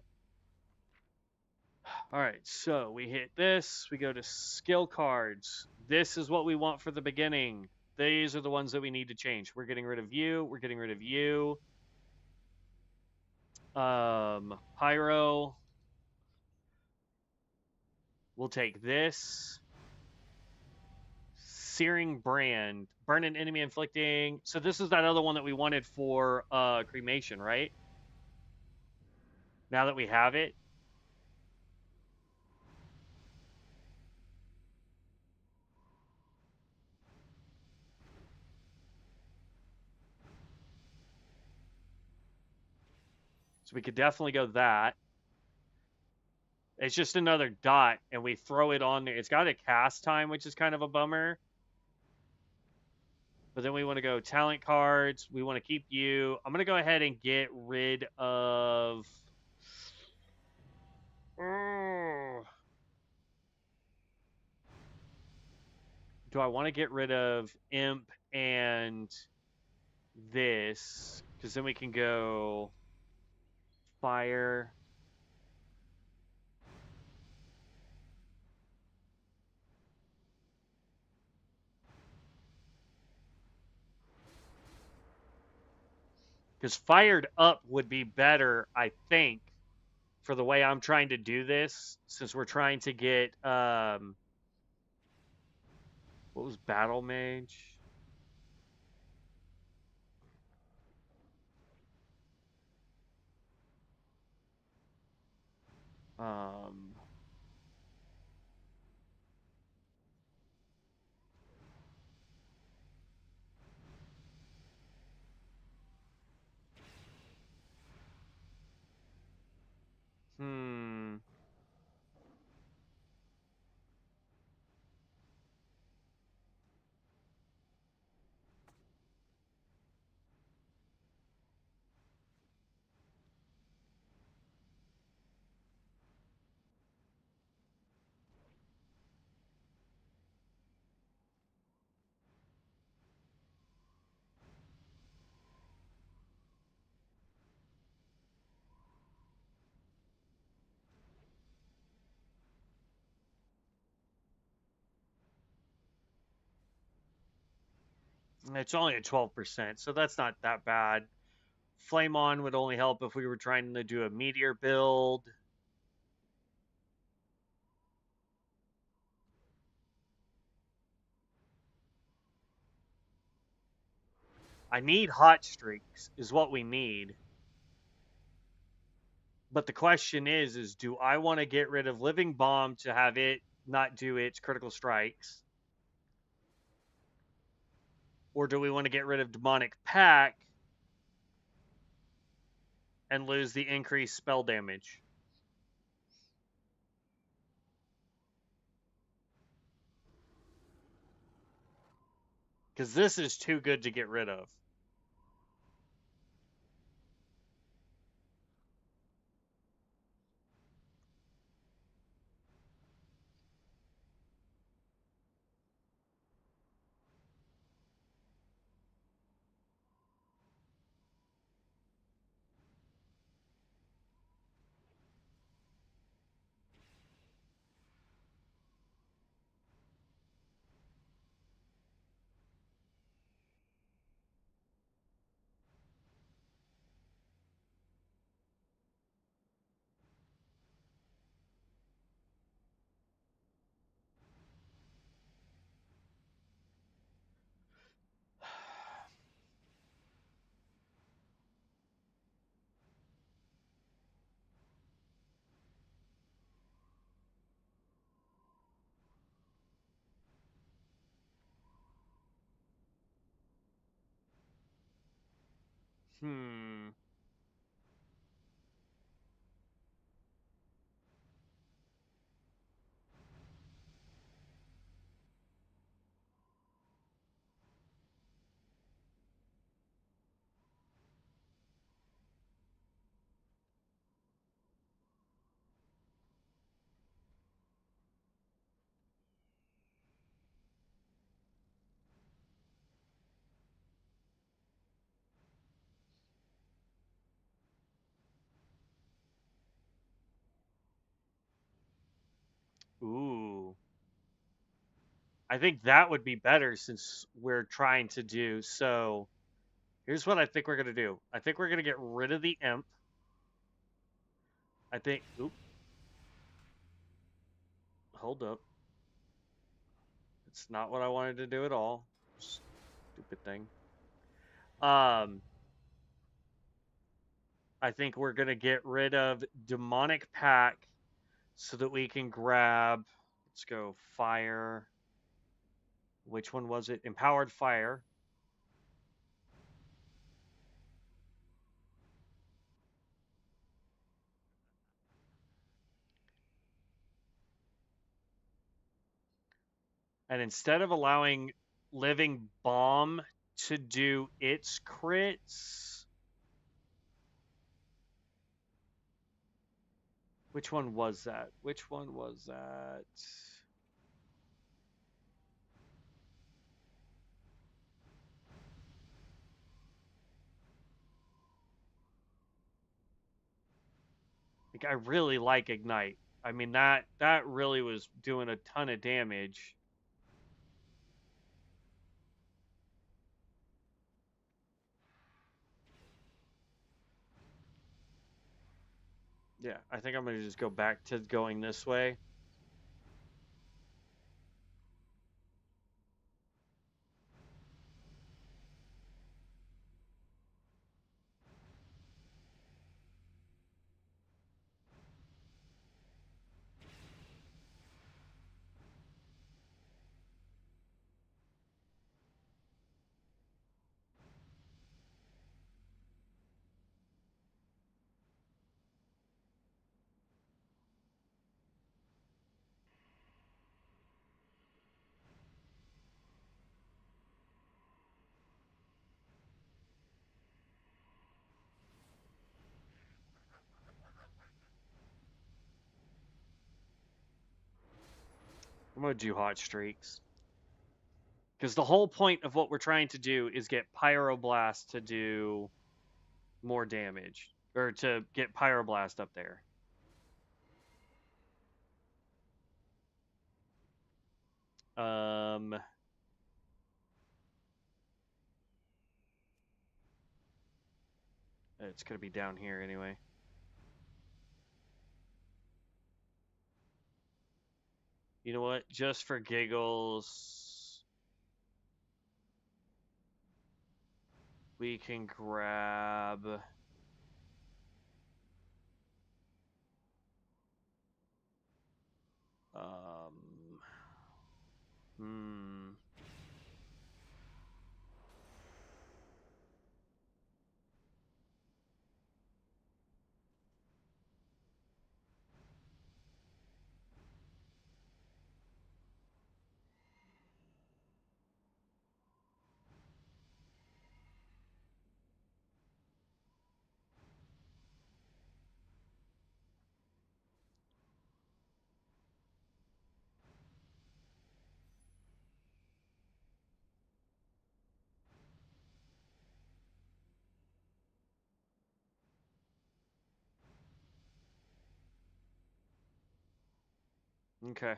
All right, so we hit this. We go to skill cards. This is what we want for the beginning. These are the ones that we need to change. We're getting rid of you. We're getting rid of you. Pyro. We'll take this. Searing Brand. Burn an enemy inflicting. So this is that other one that we wanted for cremation, right? Now that we have it. So we could definitely go that. It's just another dot, and we throw it on there. It's got a cast time, which is kind of a bummer. But then we want to go talent cards. We want to keep you. I'm going to go ahead and get rid of... Do I want to get rid of Imp and this? Because then we can go Fire. Because fired up would be better, I think, for the way I'm trying to do this, since we're trying to get what was Battle Mage? Um hmm. It's only at 12%, so that's not that bad. Flame on would only help if we were trying to do a meteor build. I need hot streaks is what we need. But the question is do I want to get rid of living bomb to have it not do its critical strikes? Or do we want to get rid of demonic pack and lose the increased spell damage? Because this is too good to get rid of. Hmm. Ooh. I think that would be better since we're trying to do so. Here's what I think we're going to do. I think we're going to get rid of the imp. I think. Oop. Hold up. It's not what I wanted to do at all. Stupid thing. Um, I think we're gonna get rid of demonic pack so that we can grab. Let's go fire. Which one was it? Empowered fire. And instead of allowing living bomb to do its crits, which one was that? Which one was that? Like I really like ignite. I mean that really was doing a ton of damage. Yeah, I think I'm going to just go back to going this way. I'm going to do hot streaks. Because the whole point of what we're trying to do is get Pyroblast to do more damage. Or to get Pyroblast up there. It's going to be down here anyway. You know what? Just for giggles, we can grab... Hmm. Okay.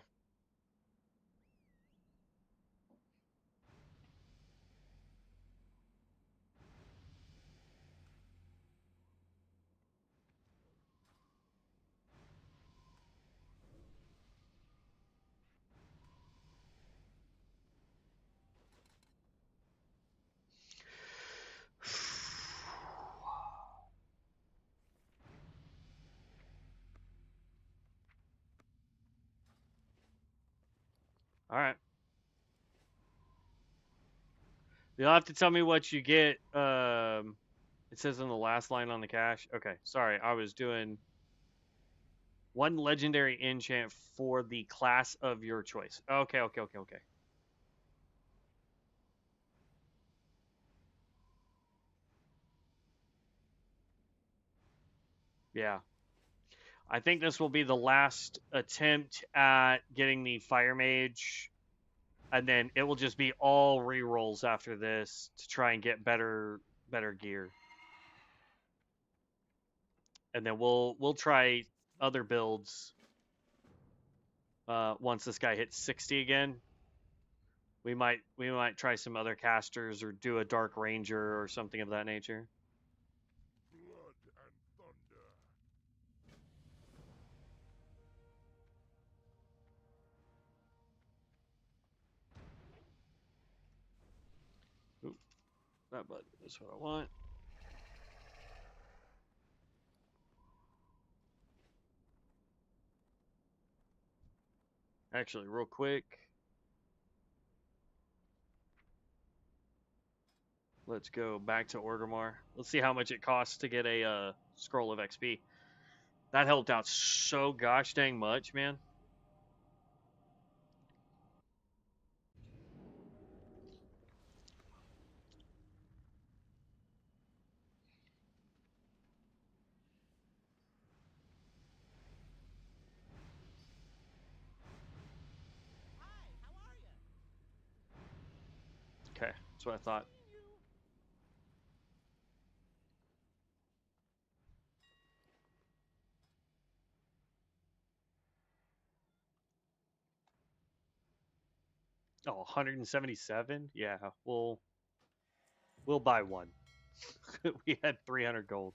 All right. You'll have to tell me what you get. It says in the last line on the cache. Okay, sorry. I was doing one legendary enchant for the class of your choice. Okay. Yeah. I think this will be the last attempt at getting the Fire Mage, and then it will just be all rerolls after this to try and get better gear. And then we'll try other builds once this guy hits 60 again. We might try some other casters or do a Dark Ranger or something of that nature. Blood and thunder. Oop, that button is what I want. Actually, real quick, let's go back to Orgrimmar. Let's see how much it costs to get a scroll of XP. That helped out so gosh dang much, man. Hi, how are you? Okay, that's what I thought. Oh, 177? Yeah, we'll buy one. We had 300 gold.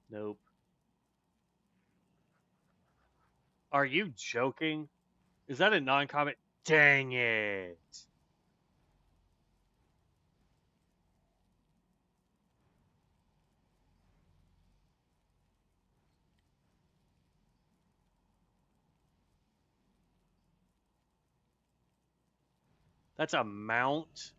Nope. Are you joking? Is that a non-combat? Dang it. That's a mount?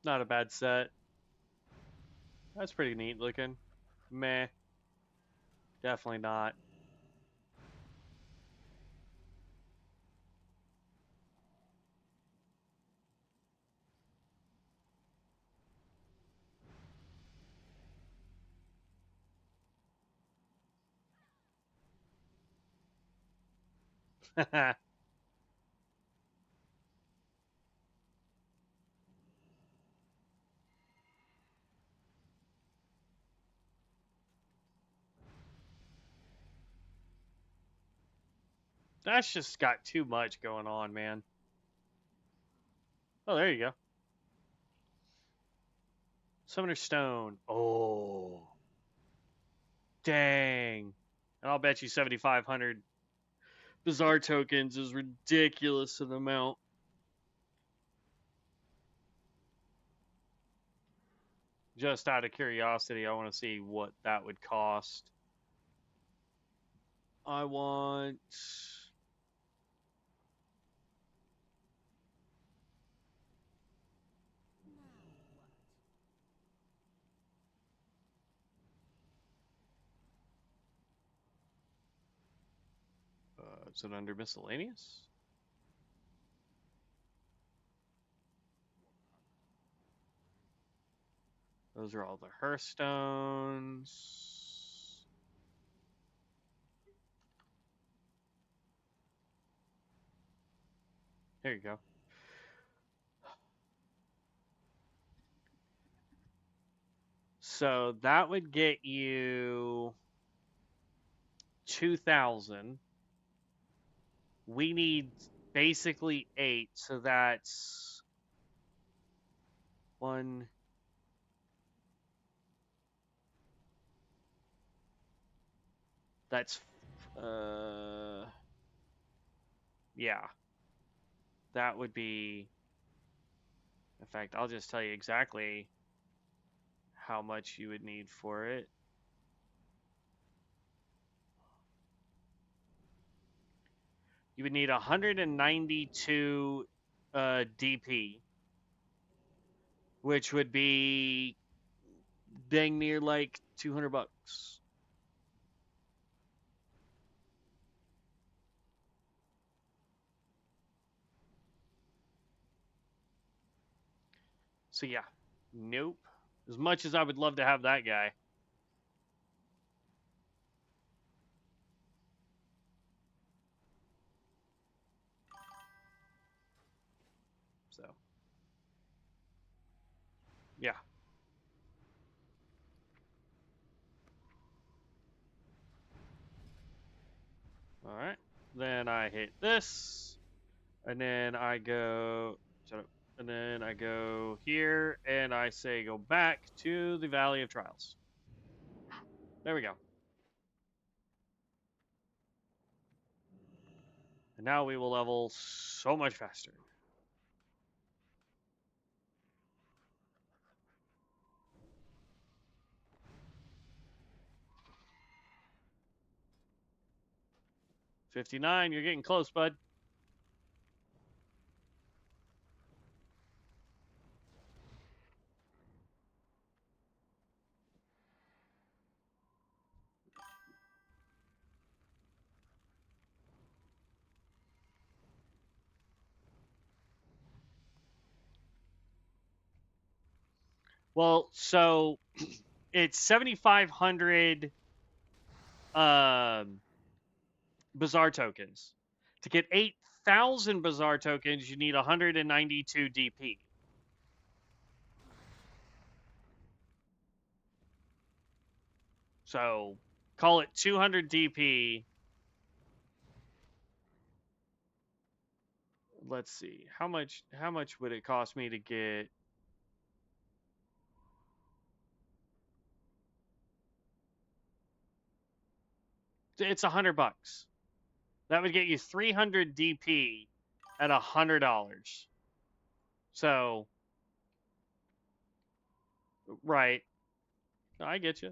Not a bad set. That's pretty neat looking. Meh. Definitely not. That's just got too much going on, man. Oh, there you go. Summoner Stone. Oh. Dang. And I'll bet you 7,500 Bizarre tokens is ridiculous an amount. Just out of curiosity, I want to see what that would cost. I want. Is it under miscellaneous? Those are all the Hearthstones. There you go. So that would get you 2,000. We need basically 8, so that's 1. That's yeah. That would be. In fact, I'll just tell you exactly how much you would need for it. You would need 192 DP, which would be dang near like $200. So yeah, nope. As much as I would love to have that guy. So yeah. All right. Then I hit this, and then I go. Shut up. And then I go here, and I say go back to the Valley of Trials. There we go. And now we will level so much faster. $59, you're getting close, bud. Well, so it's 7,500 um Bazaar tokens. To get 8,000 Bazaar tokens, you need 192 DP. So call it 200 DP. Let's see. How much would it cost me to get it's $100. That would get you 300 DP at $100. So, right. I get you.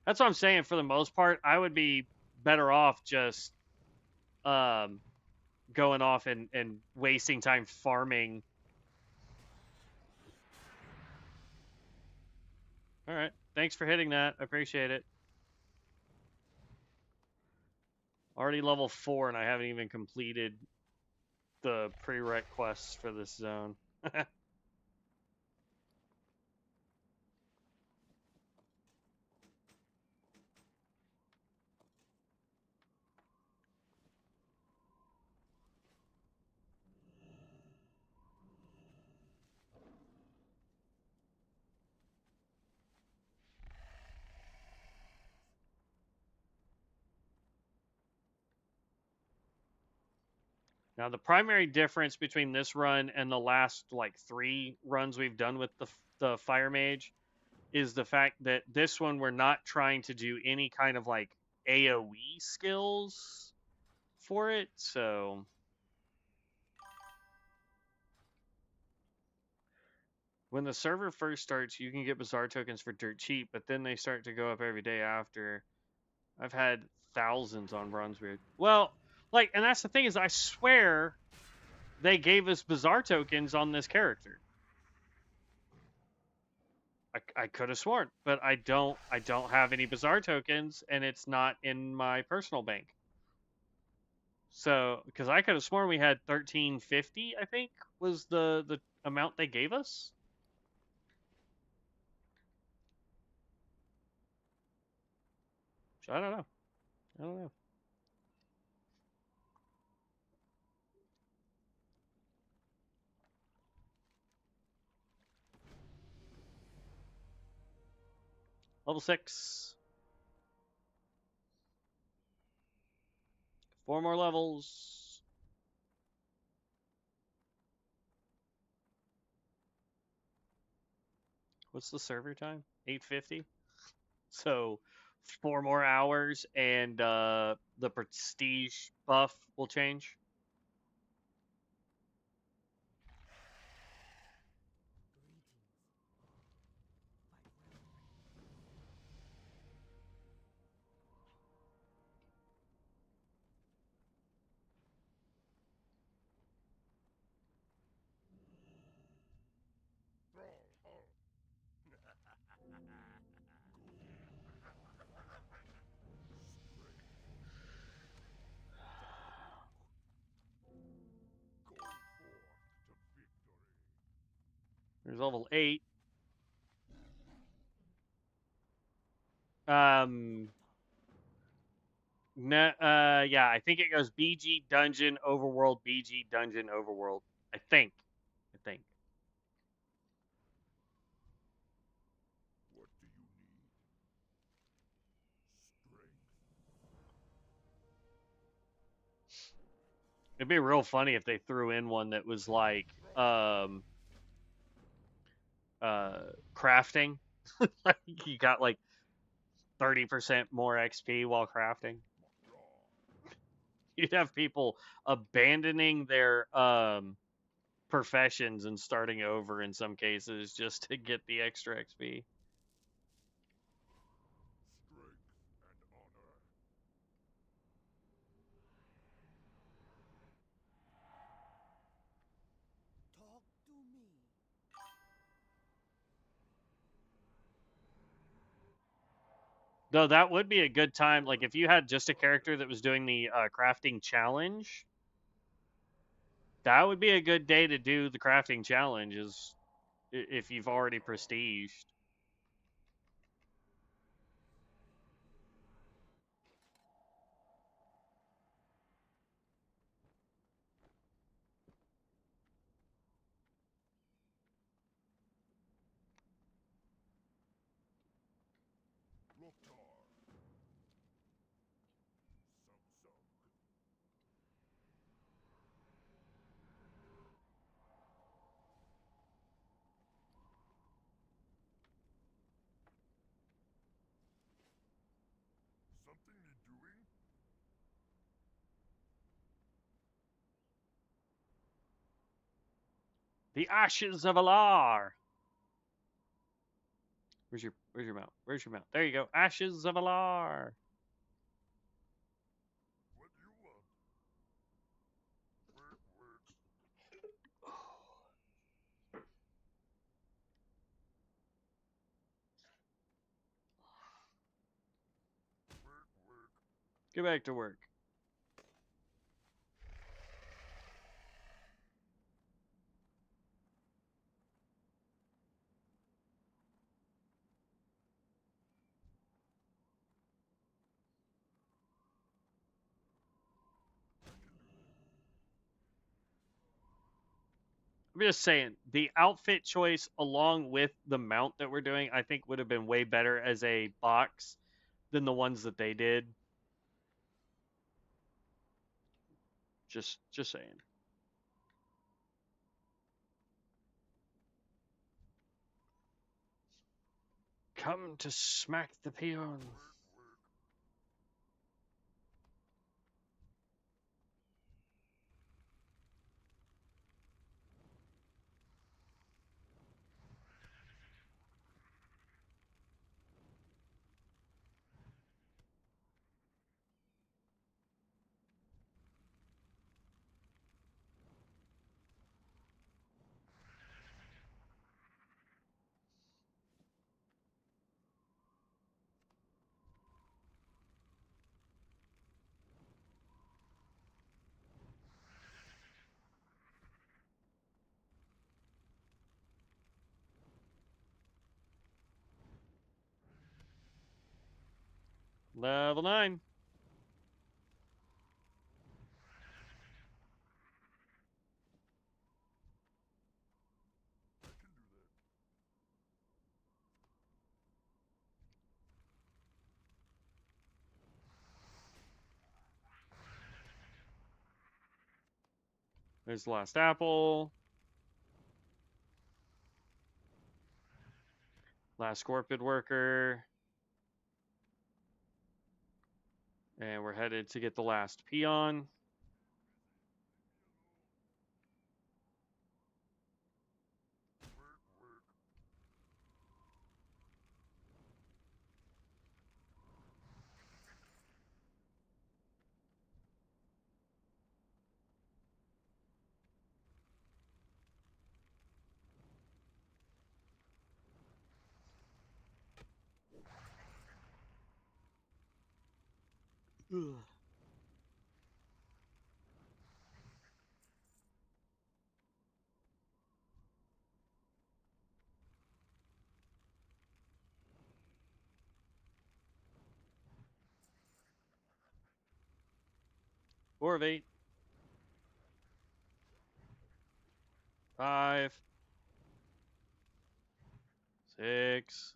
That's what I'm saying. For the most part, I would be better off just um, going off and wasting time farming. All right. Thanks for hitting that. I appreciate it. Already level 4, and I haven't even completed the prereq quests for this zone. Now, the primary difference between this run and the last like 3 runs we've done with the Fire Mage is the fact that this one we're not trying to do any kind of like AoE skills for it. So when the server first starts, you can get Bazaar tokens for dirt cheap, but then they start to go up every day after. I've had thousands on runs weird. Well, like, and that's the thing is I swear they gave us Bazaar tokens on this character. I could have sworn, but I don't have any Bazaar tokens, and it's not in my personal bank. So, because I could have sworn we had 1350, I think was the amount they gave us. So I don't know. I don't know. Level 6. 4 more levels. What's the server time? 850. So 4 more hours, and the prestige buff will change. There's level 8. No, yeah, I think it goes BG Dungeon Overworld, BG Dungeon Overworld. I think. What do you need? Strength. It'd be real funny if they threw in one that was like crafting. Like you got like 30% more XP while crafting. You'd have people abandoning their professions and starting over in some cases just to get the extra XP. Strength and honor. Talk to me. Though that would be a good time, like if you had just a character that was doing the crafting challenge, that would be a good day to do the crafting challenge. Is if you've already prestiged. The Ashes of Alar. Where's your mount? Where's your mount? There you go. Ashes of Alar. What do you want? Work. Work. Get back to work. I'm just saying, the outfit choice along with the mount that we're doing, I think would have been way better as a box than the ones that they did. Just saying. Come to smack the peons. Work. Level 9. I can do that. There's the last apple. Last scorpion worker. And we're headed to get the last peon. Work. Ugh. Four of 8. 5. 6.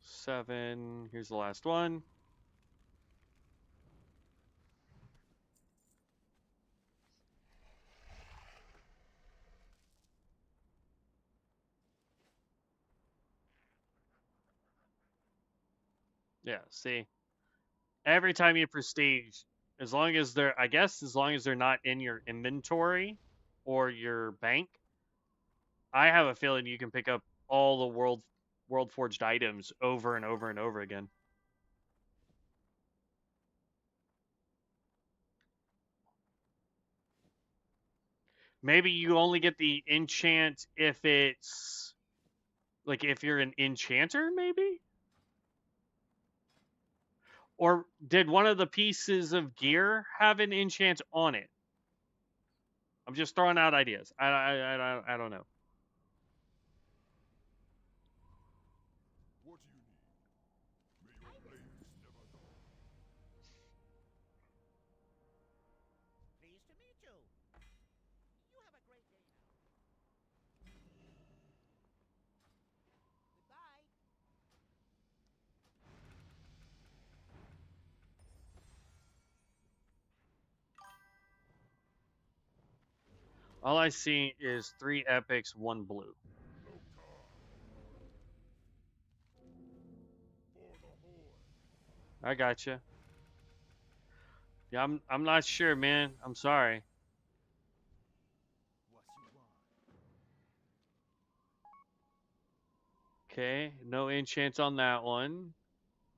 7. Here's the last one. Yeah, see? Every time you prestige, as long as they're not in your inventory or your bank, I have a feeling you can pick up all the world forged items over and over and over again. Maybe you only get the enchant if it's like if you're an enchanter, maybe? Or did one of the pieces of gear have an enchant on it? I'm just throwing out ideas. I don't know. What do you need? May your blades never dull. Pleased to meet you. You have a great day now. Goodbye. All I see is 3 epics, 1 blue. Lokar. I gotcha. Yeah, I'm not sure, man. I'm sorry. What you want? Okay, no enchant on that one.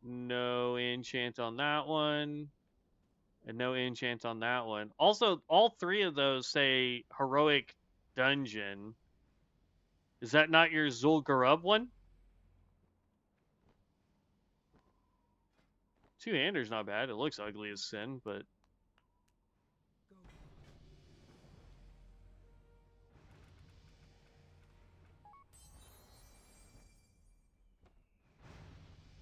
No enchant on that one. And no enchant on that one. Also, all three of those say heroic dungeon. Is that not your Zul'Gurub one? Two-hander's not bad. It looks ugly as sin, but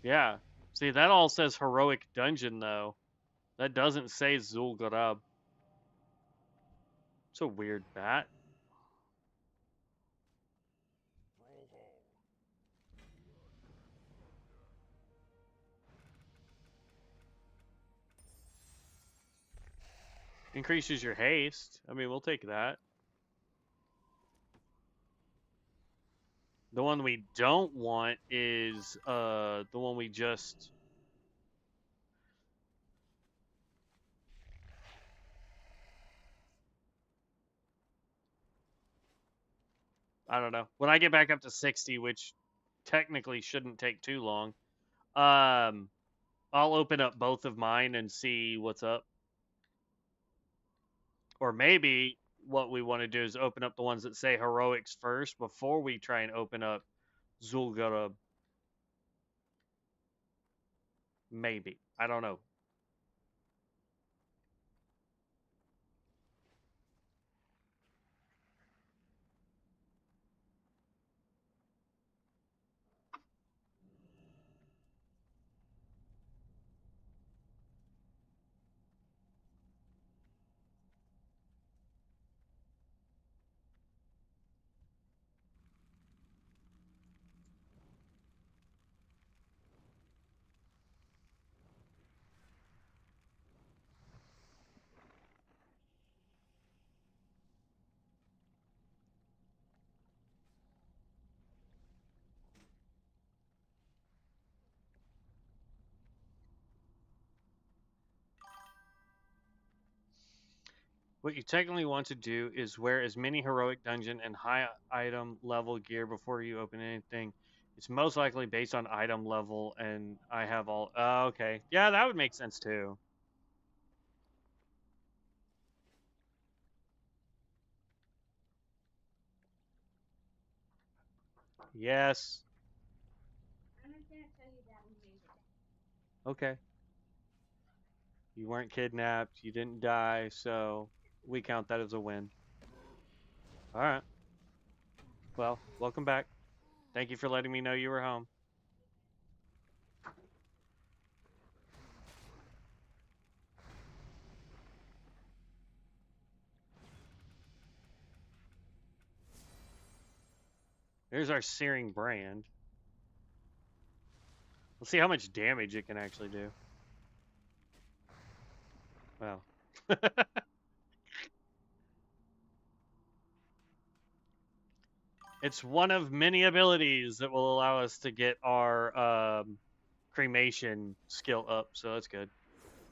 yeah. See, that all says heroic dungeon though. That doesn't say Zul'Gurub. It's a weird bat. Brawlhall. Increases your haste. I mean, we'll take that. The one we don't want is the one we just I don't know. When I get back up to 60, which technically shouldn't take too long, um I'll open up both of mine and see what's up. Or maybe what we want to do is open up the ones that say heroics first before we try and open up Zul'Gurub. Maybe. I don't know. What you technically want to do is wear as many heroic dungeon and high item level gear before you open anything. It's most likely based on item level, and I have all. Okay. Yeah, that would make sense too. Yes. I'm not gonna tell you that we made it. Okay. You weren't kidnapped. You didn't die, so we count that as a win. All right. Well, welcome back. Thank you for letting me know you were home. There's our Searing Brand. Let's see how much damage it can actually do. Well. It's one of many abilities that will allow us to get our cremation skill up, so that's good.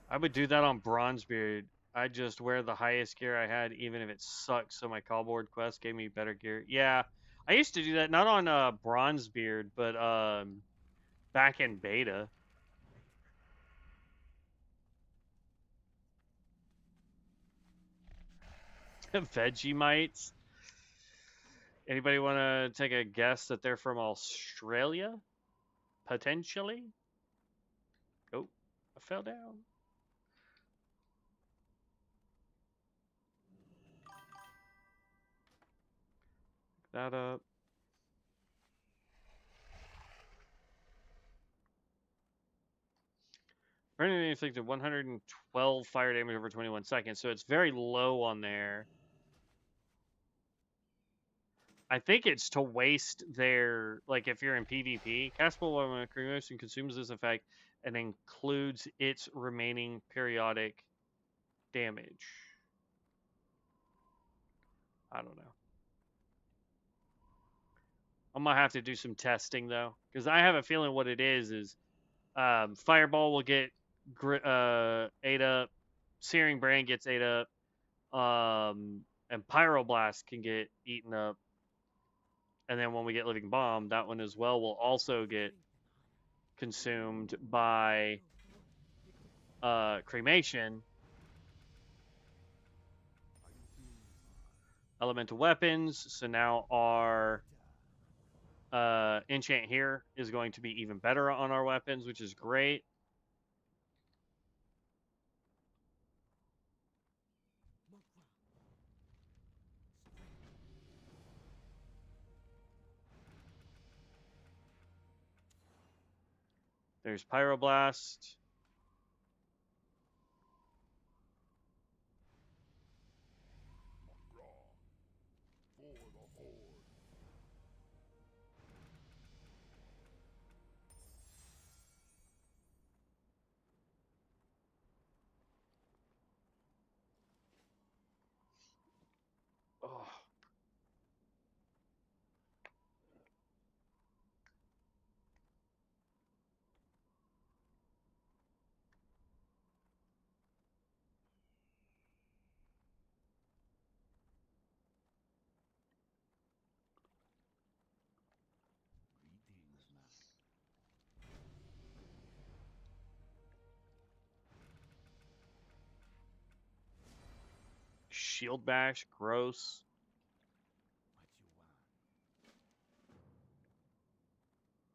I would do that on Bronzebeard. I just wear the highest gear I had, even if it sucks. So my callboard quest gave me better gear. Yeah, I used to do that not on Bronzebeard, but back in beta. Vegemites. Anybody want to take a guess that they're from Australia? Potentially. Oh, I fell down. That up. Burning inflicted 112 fire damage over 21 seconds, so it's very low on there. I think it's to waste their, like if you're in PvP, castable when a cremation consumes this effect and includes its remaining periodic damage. I don't know. I'm gonna have to do some testing though, because I have a feeling what it is Fireball will get ate up. Searing Brand gets ate up. And Pyroblast can get eaten up. And then when we get Living Bomb, that one as well will also get consumed by Cremation. Elemental Weapons. So now our enchant here is going to be even better on our weapons, which is great. There's Pyroblast. For the Horde. Oh. Greetings, master. Shield Bash, gross.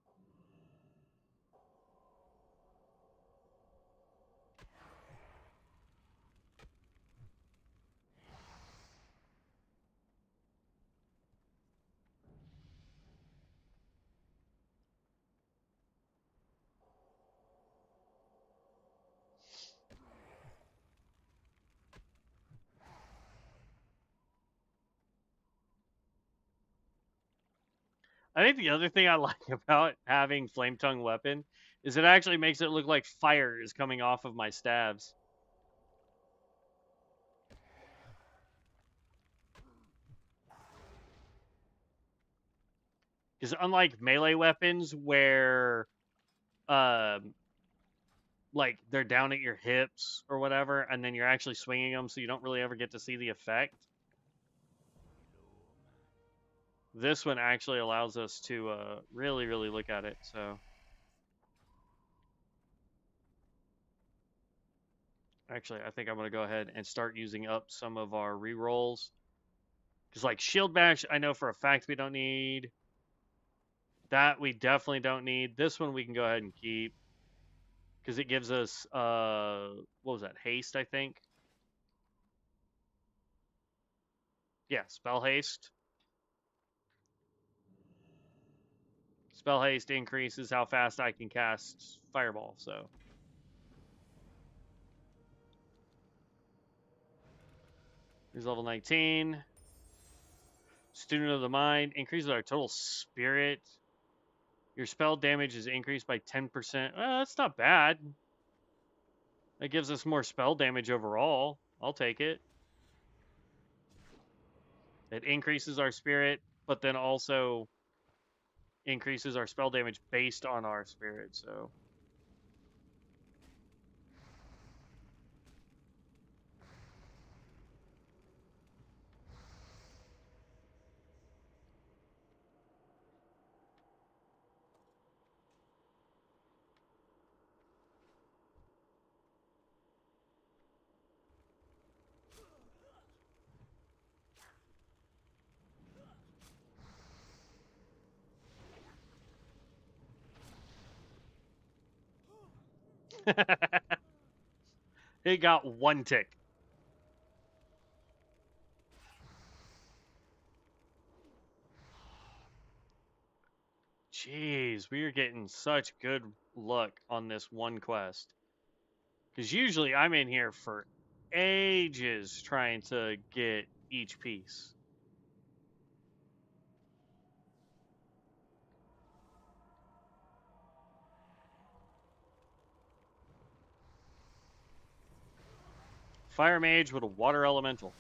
What you want? I think the other thing I like about having Flame Tongue weapon is it actually makes it look like fire is coming off of my stabs. Because unlike melee weapons where like they're down at your hips or whatever, and then you're actually swinging them, so you don't really ever get to see the effect. This one actually allows us to really, really look at it. So actually, I think I'm gonna go ahead and start using up some of our rerolls. Because like Shield Bash, I know for a fact we don't need. That we definitely don't need. This one we can go ahead and keep. Because it gives us what was that? Haste, I think. Yeah, spell haste. Spell haste increases how fast I can cast fireball, so. Here's level 19. Student of the Mind increases our total spirit. Your spell damage is increased by 10%. Well, that's not bad. That gives us more spell damage overall. I'll take it. It increases our spirit, but then also increases our spell damage based on our spirit, so. It got one tick. Jeez, we are getting such good luck on this one quest. Because usually I'm in here for ages trying to get each piece. Fire Mage with a water elemental.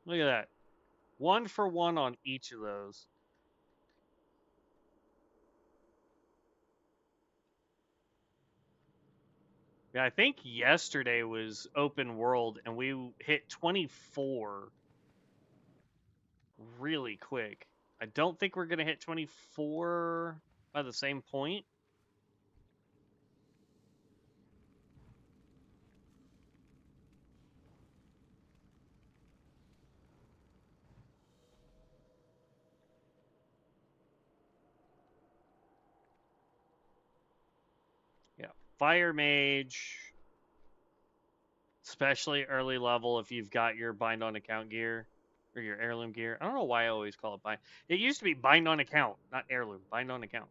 Look at that. 1-for-1 on each of those. Yeah, I think yesterday was open world and we hit 24 really quick. I don't think we're going to hit 24 by the same point. Yeah, Fire Mage, especially early level if you've got your bind on account gear or your heirloom gear. I don't know why I always call it bind. It used to be bind on account, not heirloom, bind on account.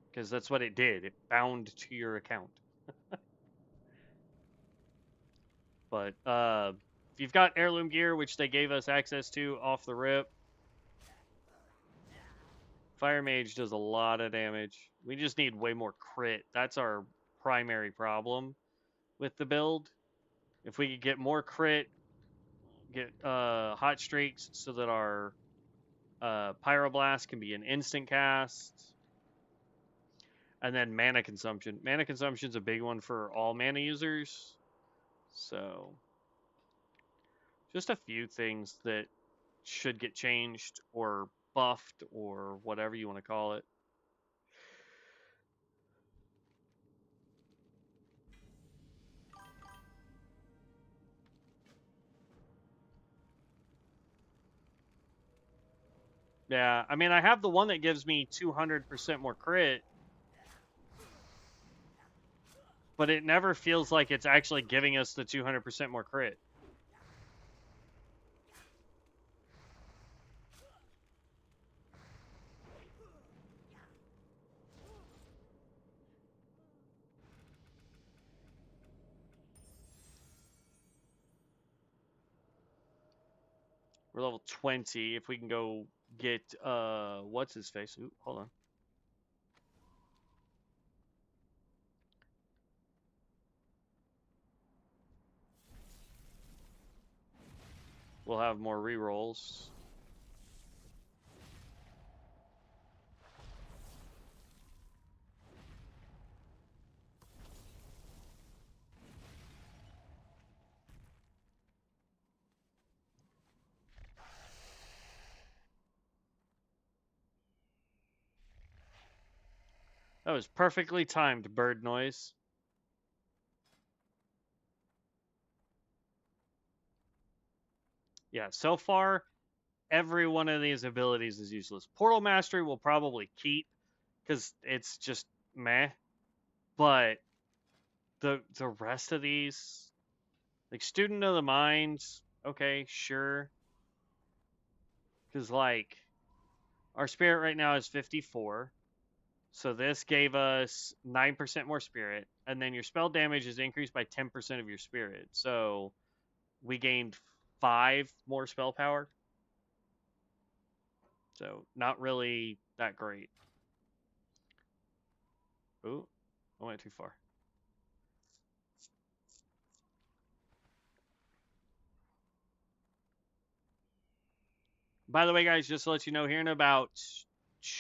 Because that's what it did. It bound to your account. But if you've got heirloom gear, which they gave us access to off the rip, Fire Mage does a lot of damage. We just need way more crit. That's our primary problem with the build. If we could get more crit, get hot streaks so that our Pyroblast can be an instant cast, and then mana consumption. Mana consumption is a big one for all mana users. So, just a few things that should get changed or buffed or whatever you want to call it. Yeah, I mean, I have the one that gives me 200% more crit, but it never feels like it's actually giving us the 200% more crit. We're level 20. If we can go get, what's his face? Ooh, hold on. We'll have more rerolls. That was perfectly timed bird noise. Yeah, so far, every one of these abilities is useless. Portal Mastery will probably keep because it's just meh. But the rest of these, like Student of the Mind, okay, sure. Because like our spirit right now is 54. So this gave us 9% more spirit, and then your spell damage is increased by 10% of your spirit. So we gained 5 more spell power. So not really that great. Ooh, I went too far. By the way, guys, just to let you know, here in about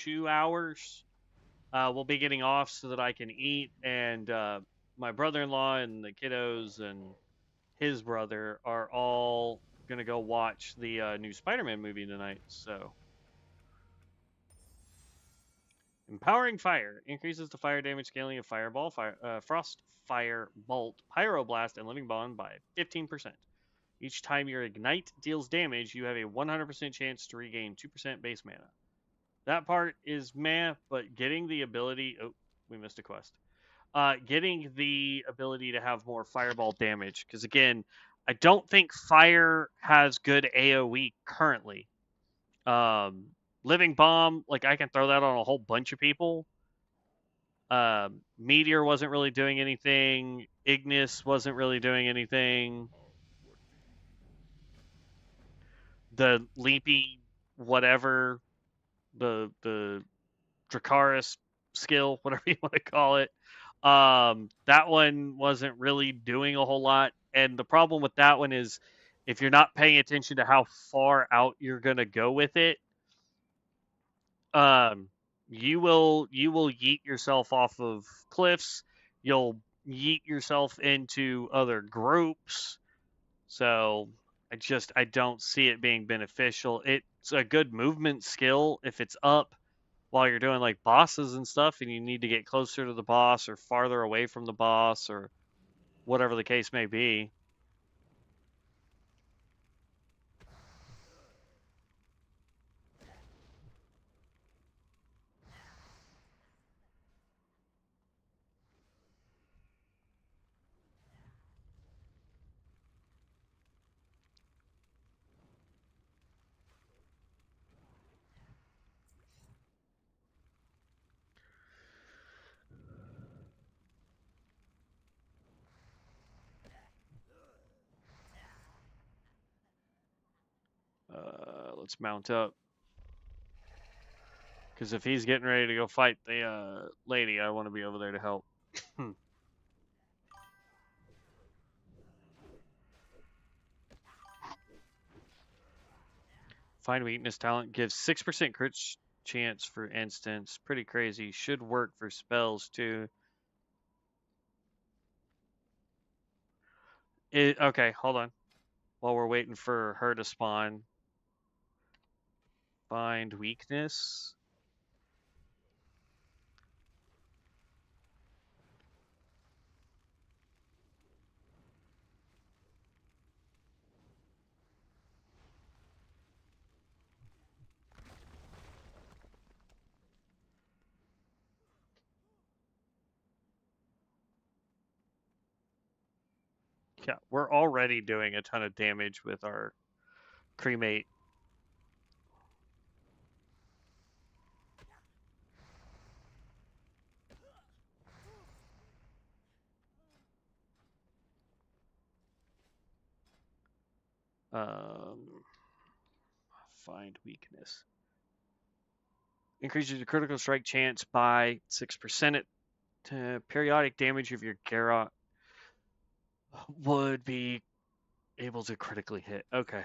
2 hours, we'll be getting off so that I can eat. And my brother-in-law and the kiddos and his brother are all gonna go watch the new Spider-Man movie tonight. So, empowering fire increases the fire damage scaling of Fireball, Frost, Fire, Bolt, Pyroblast, and Living Bond by 15%. Each time your ignite deals damage, you have a 100% chance to regain 2% base mana. That part is meh, but getting the ability. Oh, we missed a quest. Getting the ability to have more fireball damage. Because again, I don't think fire has good AoE currently. Living Bomb, like I can throw that on a whole bunch of people. Meteor wasn't really doing anything. Ignis wasn't really doing anything. The Leapy, whatever, the Dracaris skill, whatever you want to call it. That one wasn't really doing a whole lot, and the problem with that one is if you're not paying attention to how far out you're gonna go with it, um, you will yeet yourself off of cliffs. You'll yeet yourself into other groups. So I don't see it being beneficial. It's a good movement skill if it's up while you're doing like bosses and stuff, and you need to get closer to the boss or farther away from the boss or whatever the case may be. Let's mount up. Because if he's getting ready to go fight the lady, I want to be over there to help. Find weakness talent gives 6% crit chance for instance. Pretty crazy. Should work for spells too. Okay, hold on. While we're waiting for her to spawn. Find weakness. Yeah, we're already doing a ton of damage with our cremate. Find weakness. Increases your critical strike chance by 6%. Periodic damage of your Garrot would be able to critically hit. Okay.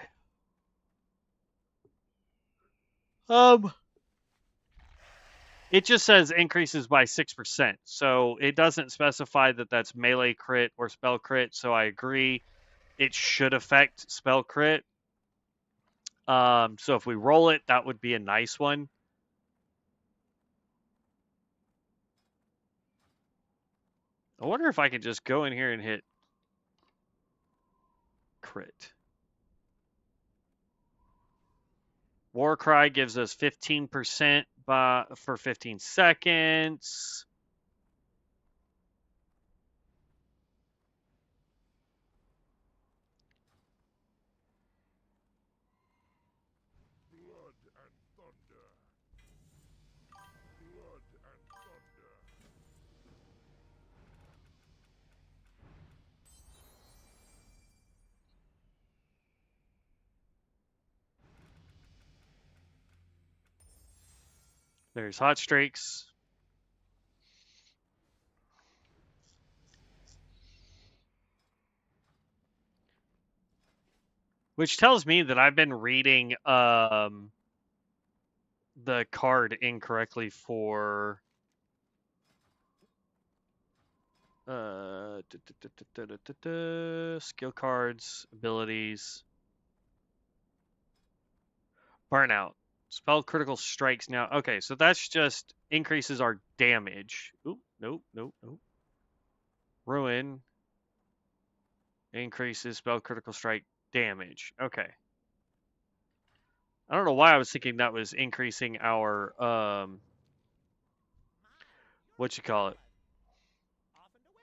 It just says increases by 6%. So it doesn't specify that that's melee crit or spell crit. So I agree. It should affect spell crit. So if we roll it, that would be a nice one. I wonder if I could just go in here and hit crit. Warcry gives us 15% for 15 seconds. Blood and thunder. Blood and thunder. There's hot streaks. Which tells me that I've been reading the card incorrectly for skill cards, abilities, burnout, spell critical strikes now. Okay, so that's just increases our damage. Oop, nope, nope, nope. Ruin increases spell critical strike damage. Okay. I don't know why I was thinking that was increasing our what you call it. Off and away.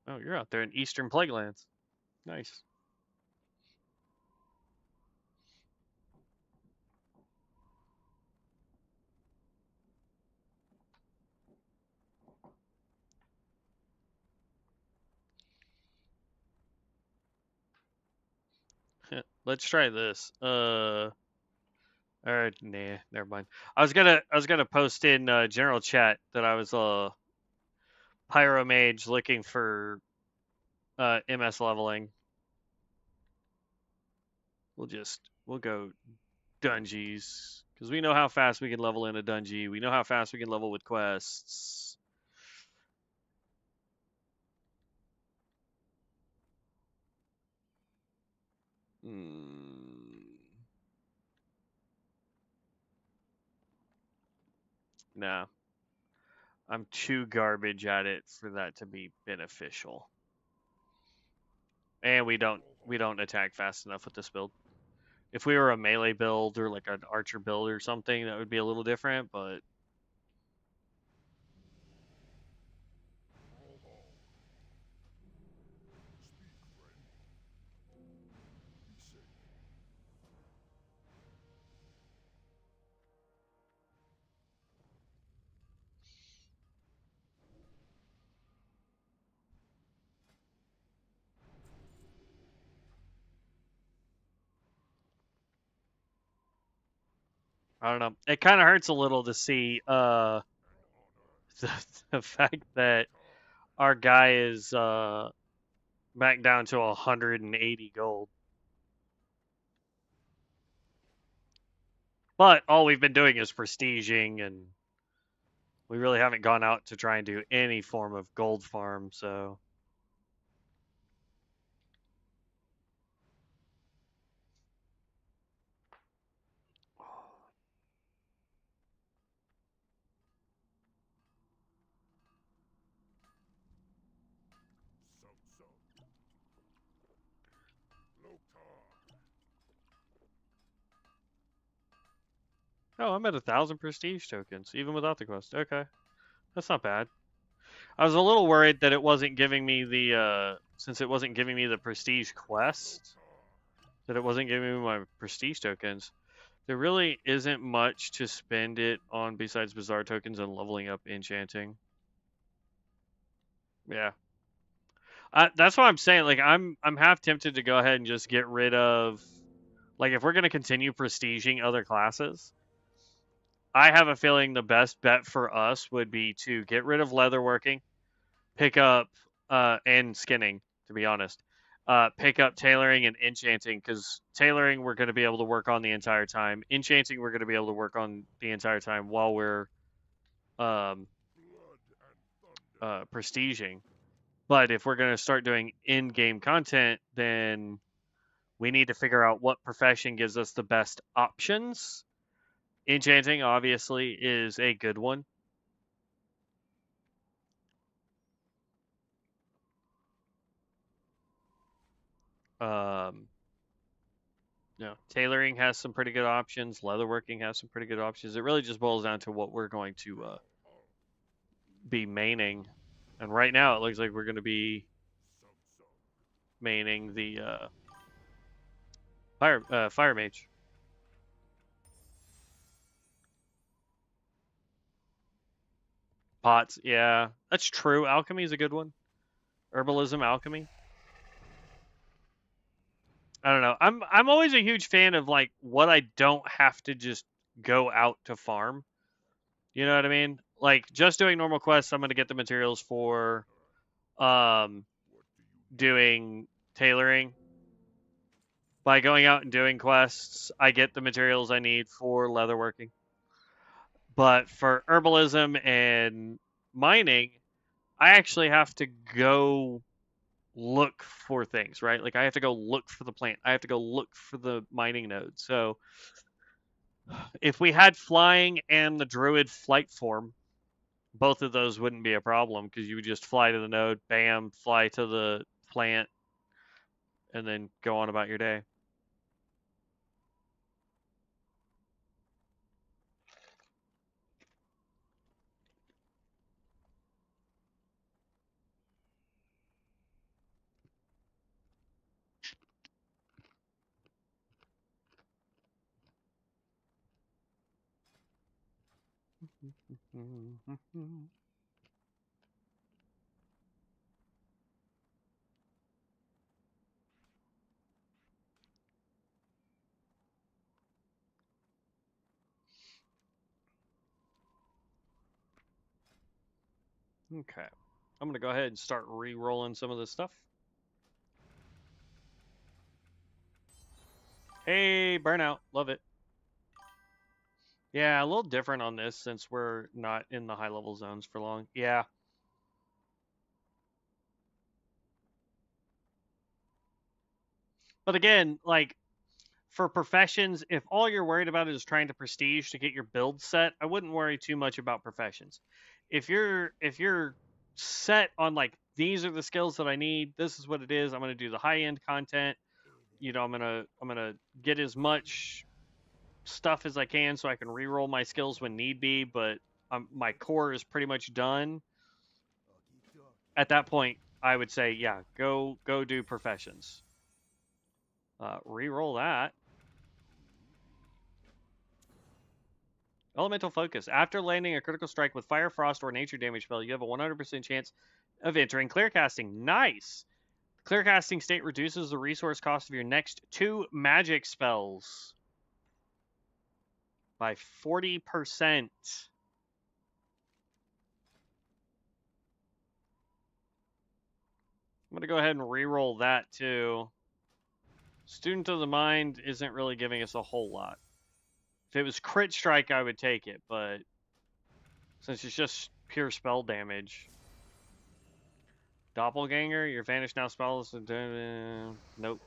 Oh, you're out there in Eastern Plaguelands. Nice. let's try this. Or nah, never mind. I was gonna post in general chat that I was Pyro Mage looking for MS leveling. We'll go dungeons because we know how fast we can level in a dungeon. We know how fast we can level with quests. Nah, I'm too garbage at it for that to be beneficial. And we don't attack fast enough with this build. If we were a melee build or like an archer build or something, that would be a little different, but I don't know. It kind of hurts a little to see the, the fact that our guy is back down to 180 gold. But all we've been doing is prestiging, and we really haven't gone out to try and do any form of gold farm, so. Oh, I'm at 1,000 prestige tokens, even without the quest. Okay, that's not bad. I was a little worried that it wasn't giving me the, since it wasn't giving me the prestige quest, that it wasn't giving me my prestige tokens. There really isn't much to spend it on besides bizarre tokens and leveling up enchanting. Yeah. That's what I'm saying. Like, I'm half tempted to go ahead and just get rid of, like, if we're gonna continue prestiging other classes, I have a feeling the best bet for us would be to get rid of leatherworking, pick up and skinning, to be honest. Pick up tailoring and enchanting, because tailoring we're going to be able to work on the entire time. Enchanting we're going to be able to work on the entire time while we're um, prestiging. But if we're going to start doing in-game content, then we need to figure out what profession gives us the best options. Enchanting obviously is a good one. Um, tailoring has some pretty good options. Leatherworking has some pretty good options. It really just boils down to what we're going to be maining. And right now, it looks like we're going to be maining the fire mage. Pots, yeah, that's true. Alchemy is a good one. Herbalism, alchemy. I don't know. I'm always a huge fan of like what I don't have to just go out to farm. You know what I mean? Like just doing normal quests, I'm gonna get the materials for um doing tailoring. By going out and doing quests, I get the materials I need for leatherworking. But for herbalism and mining, I actually have to go look for things, right? Like I have to go look for the plant. I have to go look for the mining node. So if we had flying and the druid flight form, both of those wouldn't be a problem because you would just fly to the node, bam, fly to the plant, and then go on about your day. Okay. I'm going to go ahead and start re-rolling some of this stuff. Hey, burnout. Love it. Yeah, a little different on this since we're not in the high level zones for long. Yeah. But again, like for professions, if all you're worried about is trying to prestige to get your build set, I wouldn't worry too much about professions. If you're set on like these are the skills that I need, this is what it is, I'm going to do the high end content, I'm going to get as much stuff as I can so I can re-roll my skills when need be, but my core is pretty much done. At that point, I would say, yeah, go do professions. Re-roll that. Elemental Focus. After landing a critical strike with Fire, Frost, or Nature damage spell, you have a 100% chance of entering Clear Casting. Nice! Clear Casting state reduces the resource cost of your next 2 magic spells by 40%. I'm going to go ahead and re-roll that too. Student of the Mind isn't really giving us a whole lot. If it was Crit Strike, I would take it, but since it's just pure spell damage. Doppelganger, your Vanish Now spell is... nope.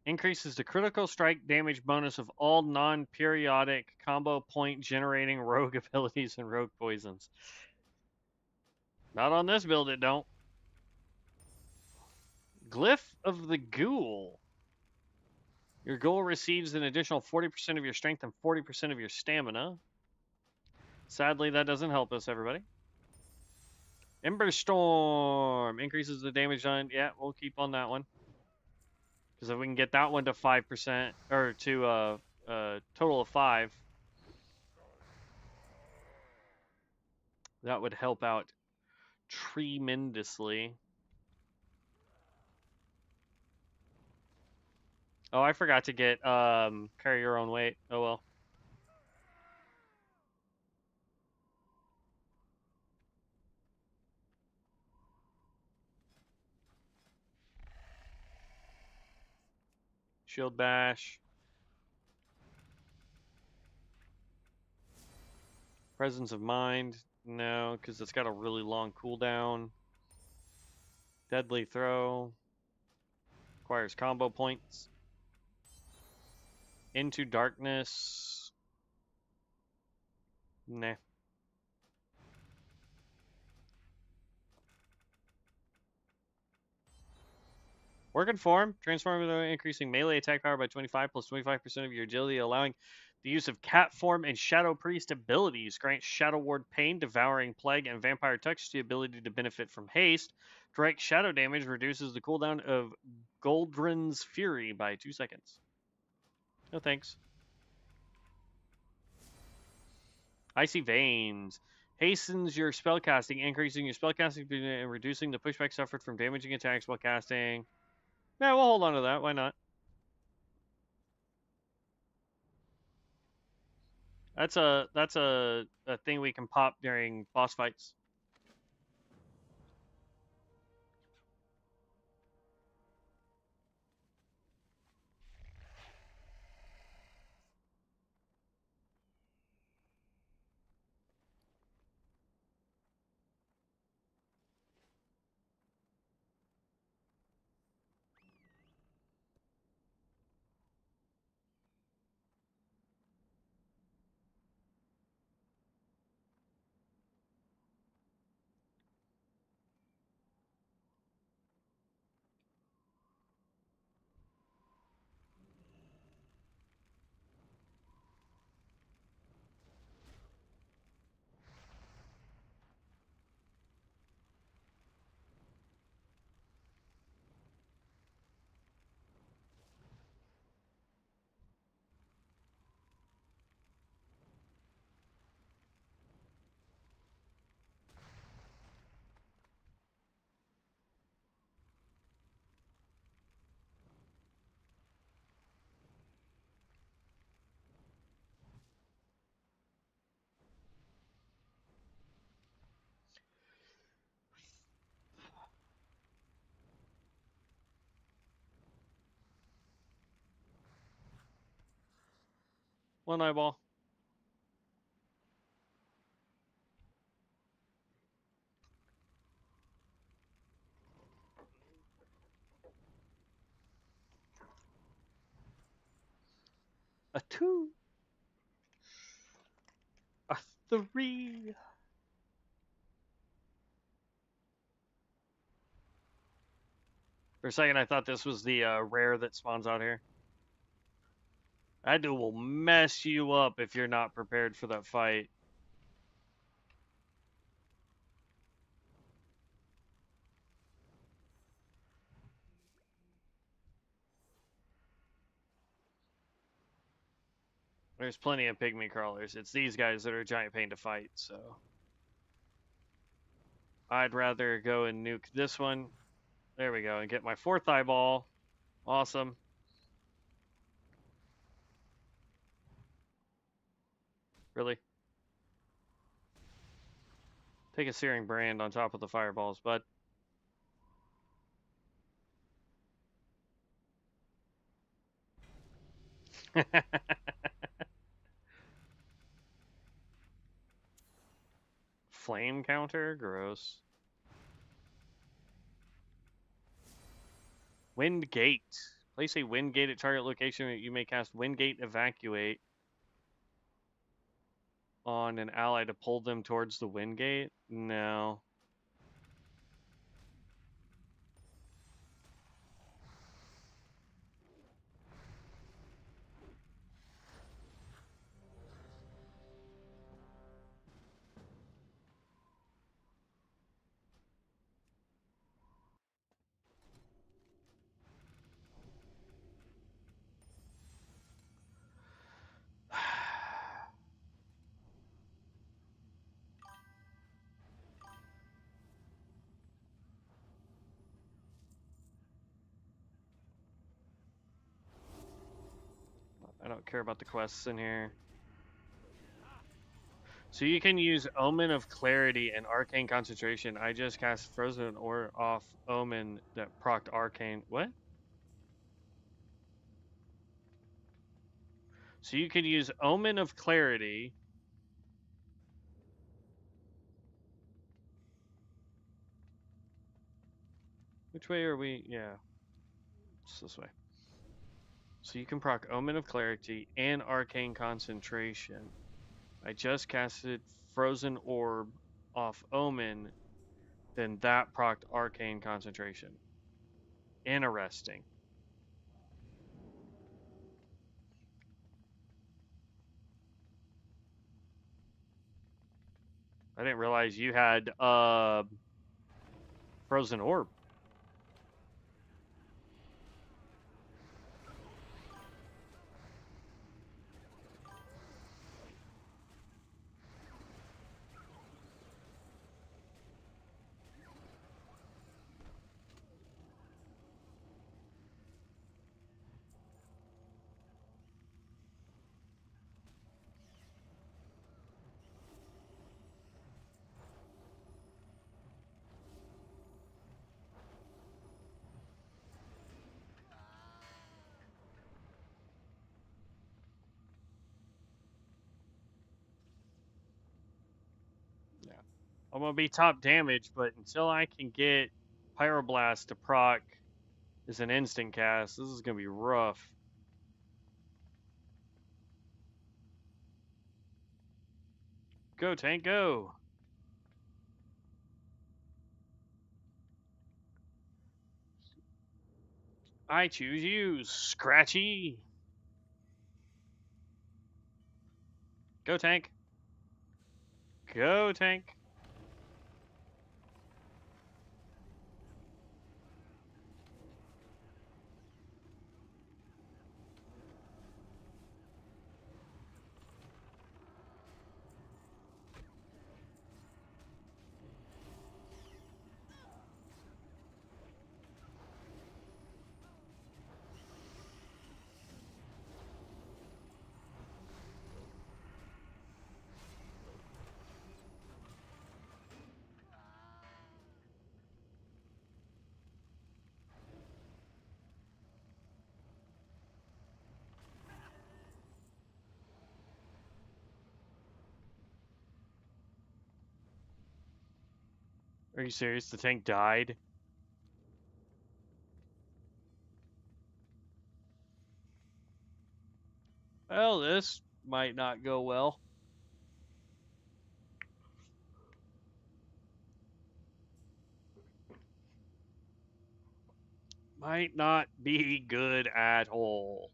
Increases the critical strike damage bonus of all non-periodic combo point generating rogue abilities and rogue poisons. Not on this build, it don't. Glyph of the Ghoul. Your ghoul receives an additional 40% of your strength and 40% of your stamina. Sadly, that doesn't help us, everybody. Ember Storm increases the damage done. Yeah, we'll keep on that one. Because if we can get that one to 5%, or to a total of 5, that would help out tremendously. Oh, I forgot to get carry your own weight. Oh well. Shield bash. Presence of mind. No, because it's got a really long cooldown. Deadly throw. Requires combo points. Into darkness. Nah. Working form. Transform into increasing melee attack power by 25 plus 25% of your agility, allowing the use of cat form and shadow priest abilities. Grants Shadow Ward Pain, Devouring Plague, and Vampire Touch the ability to benefit from haste. Direct shadow damage reduces the cooldown of Goldrin's Fury by 2 seconds. No thanks. Icy Veins. Hastens your spellcasting, increasing your spellcasting and reducing the pushback suffered from damaging attacks while casting. Yeah, we'll hold on to that. Why not? That's a thing we can pop during boss fights. One eyeball. A 2. A 3. For a second, I thought this was the rare that spawns out here. That dude will mess you up if you're not prepared for that fight. There's plenty of pygmy crawlers. It's these guys that are a giant pain to fight, so. I'd rather go and nuke this one. There we go, and get my 4th eyeball. Awesome. Really? Take a searing brand on top of the fireballs, bud. Flame counter? Gross. Wind gate. Place a wind gate at target location that you may cast wind gate evacuate on an ally to pull them towards the wind gate? No. I don't care about the quests in here. So you can use Omen of Clarity and Arcane Concentration. I just cast Frozen or off Omen that procced Arcane. What? So you could use Omen of Clarity. Which way are we? Yeah. It's this way. So you can proc Omen of Clarity and Arcane Concentration. I just casted Frozen Orb off Omen, then that procced Arcane Concentration. Interesting. I didn't realize you had Frozen Orb. I'm gonna be top damage, but until I can get Pyroblast to proc as an instant cast, this is gonna be rough. Go, tank, go! I choose you, Scratchy! Go, tank! Go, tank! Are you serious? The tank died? Well, this might not go well. Might not be good at all.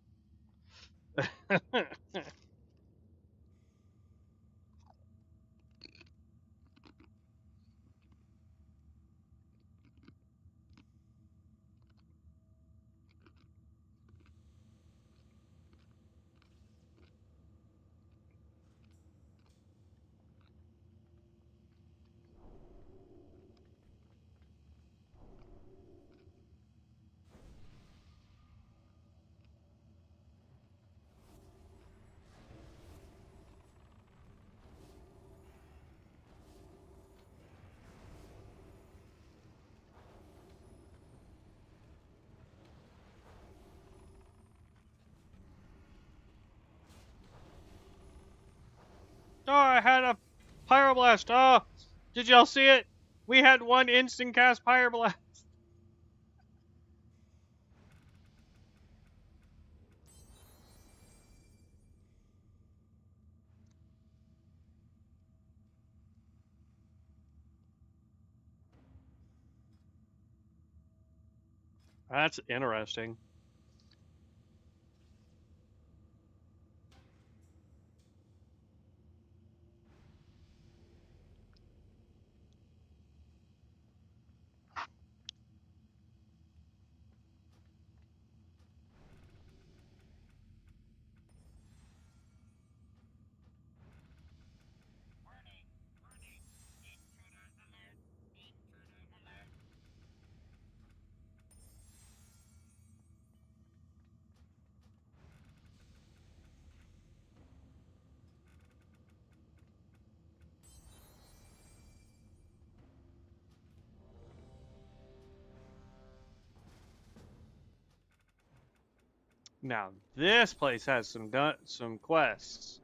Oh, I had a pyroblast. Oh, did y'all see it? We had one instant cast pyroblast. That's interesting. Now, this place has some quests.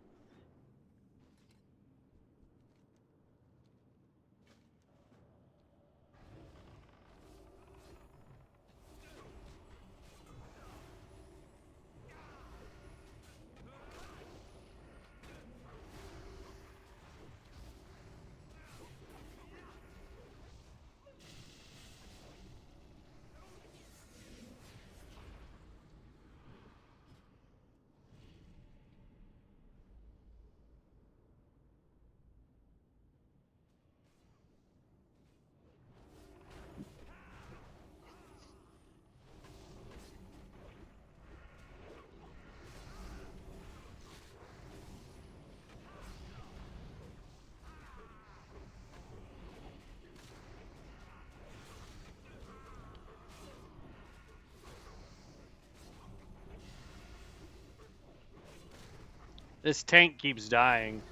This tank keeps dying.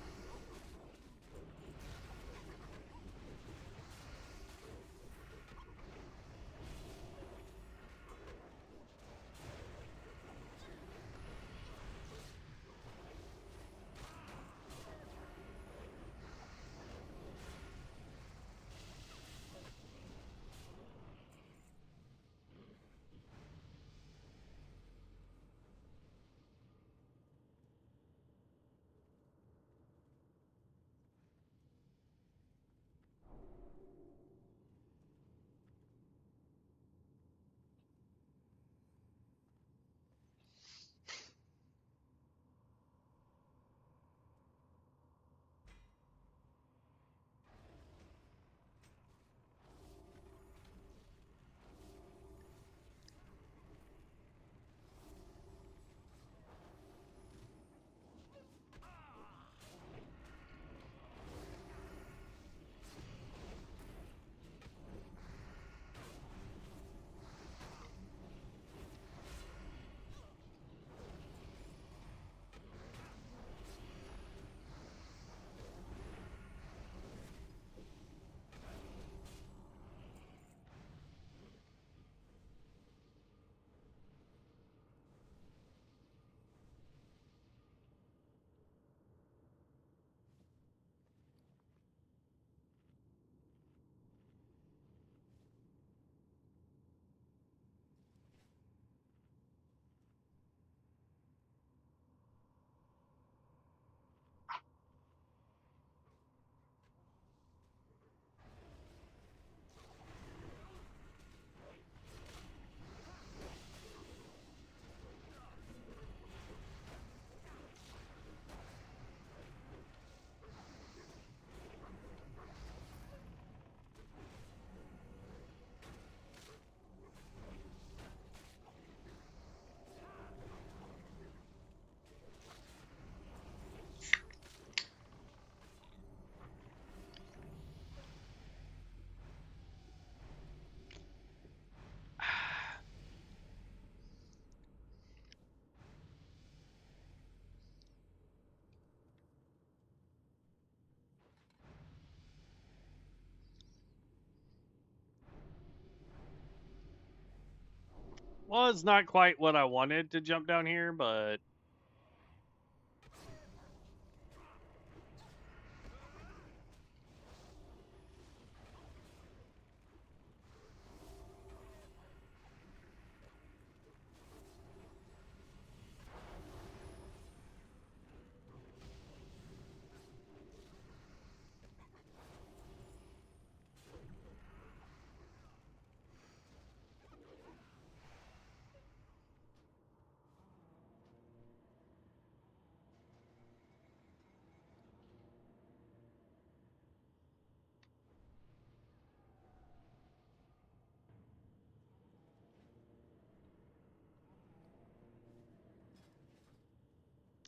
Well, it's not quite what I wanted to jump down here, but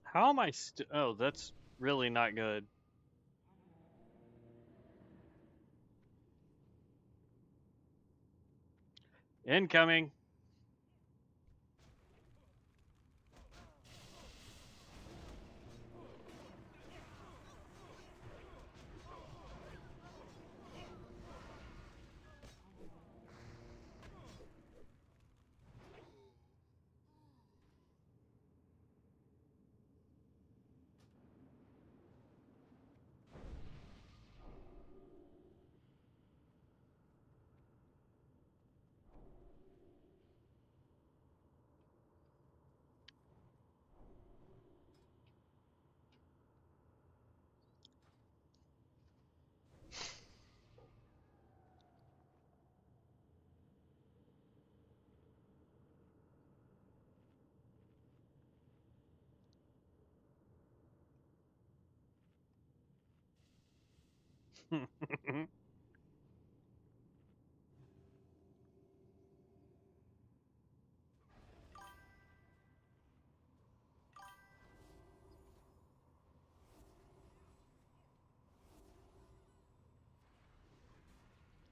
how am I oh, that's really not good. Incoming.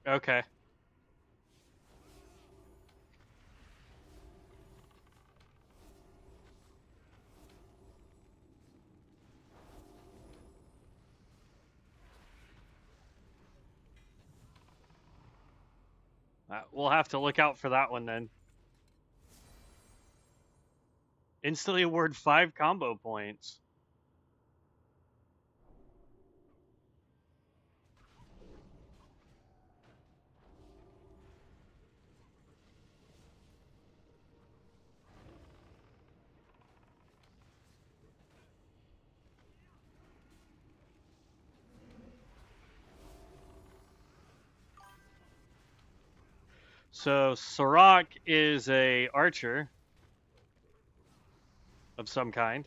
Okay. We'll have to look out for that one then. Instantly award 5 combo points. So Sirach is a archer of some kind.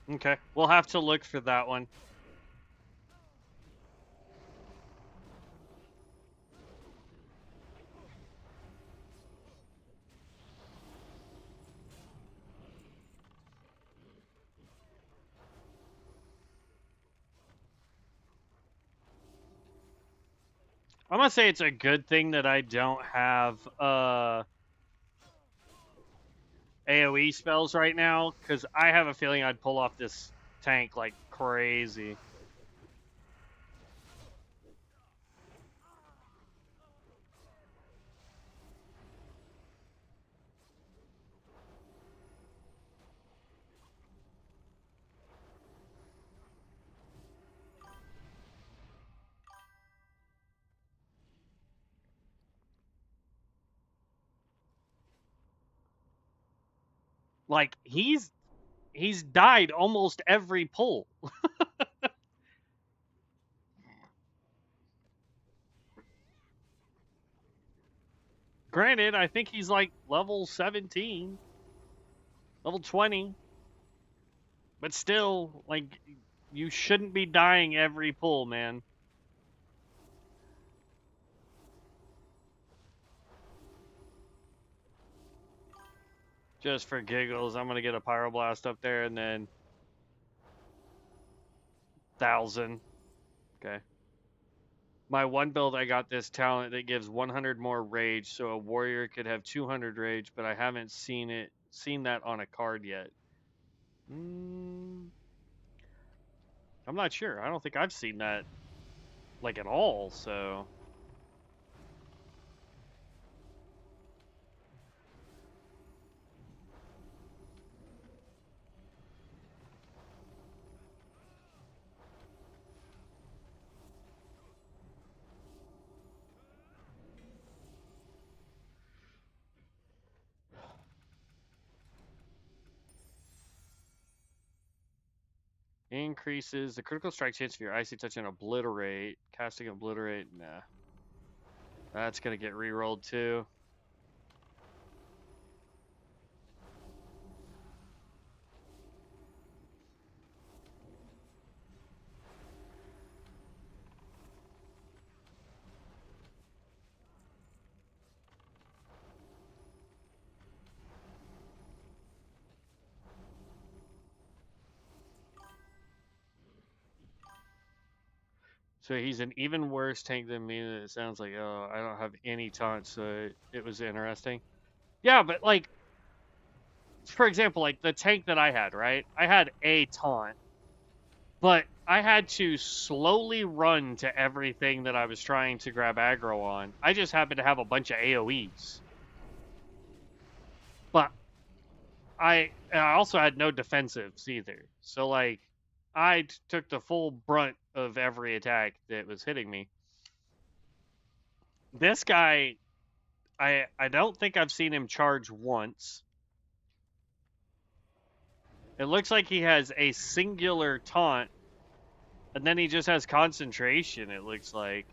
Okay, we'll have to look for that one. I'm gonna say it's a good thing that I don't have AoE spells right now, because I have a feeling I'd pull off this tank like crazy. Like he's died almost every pull. Granted, I think he's like level 17, level 20, but still, like, you shouldn't be dying every pull, man. Just for giggles, I'm gonna get a pyroblast up there and then 1,000. Okay. My one build, I got this talent that gives 100 more rage, so a warrior could have 200 rage, but I haven't seen that on a card yet. I'm not sure. I don't think I've seen that like at all. So Increases the critical strike chance for your icy touch and obliterate. Casting obliterate, nah. That's gonna get re-rolled too. So he's an even worse tank than me. It sounds like, oh, I don't have any taunts, so it was interesting. Yeah, but like, for example, like the tank that I had, right? I had a taunt, but I had to slowly run to everything that I was trying to grab aggro on. I just happened to have a bunch of AoEs. But I also had no defensives either. So like I took the full brunt of every attack that was hitting me. This guy, I don't think I've seen him charge once. It looks like he has a singular taunt, and then he just has concentration, it looks like.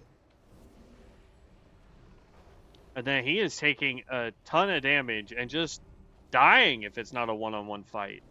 And then he is taking a ton of damage and just dying if it's not a one-on-one fight.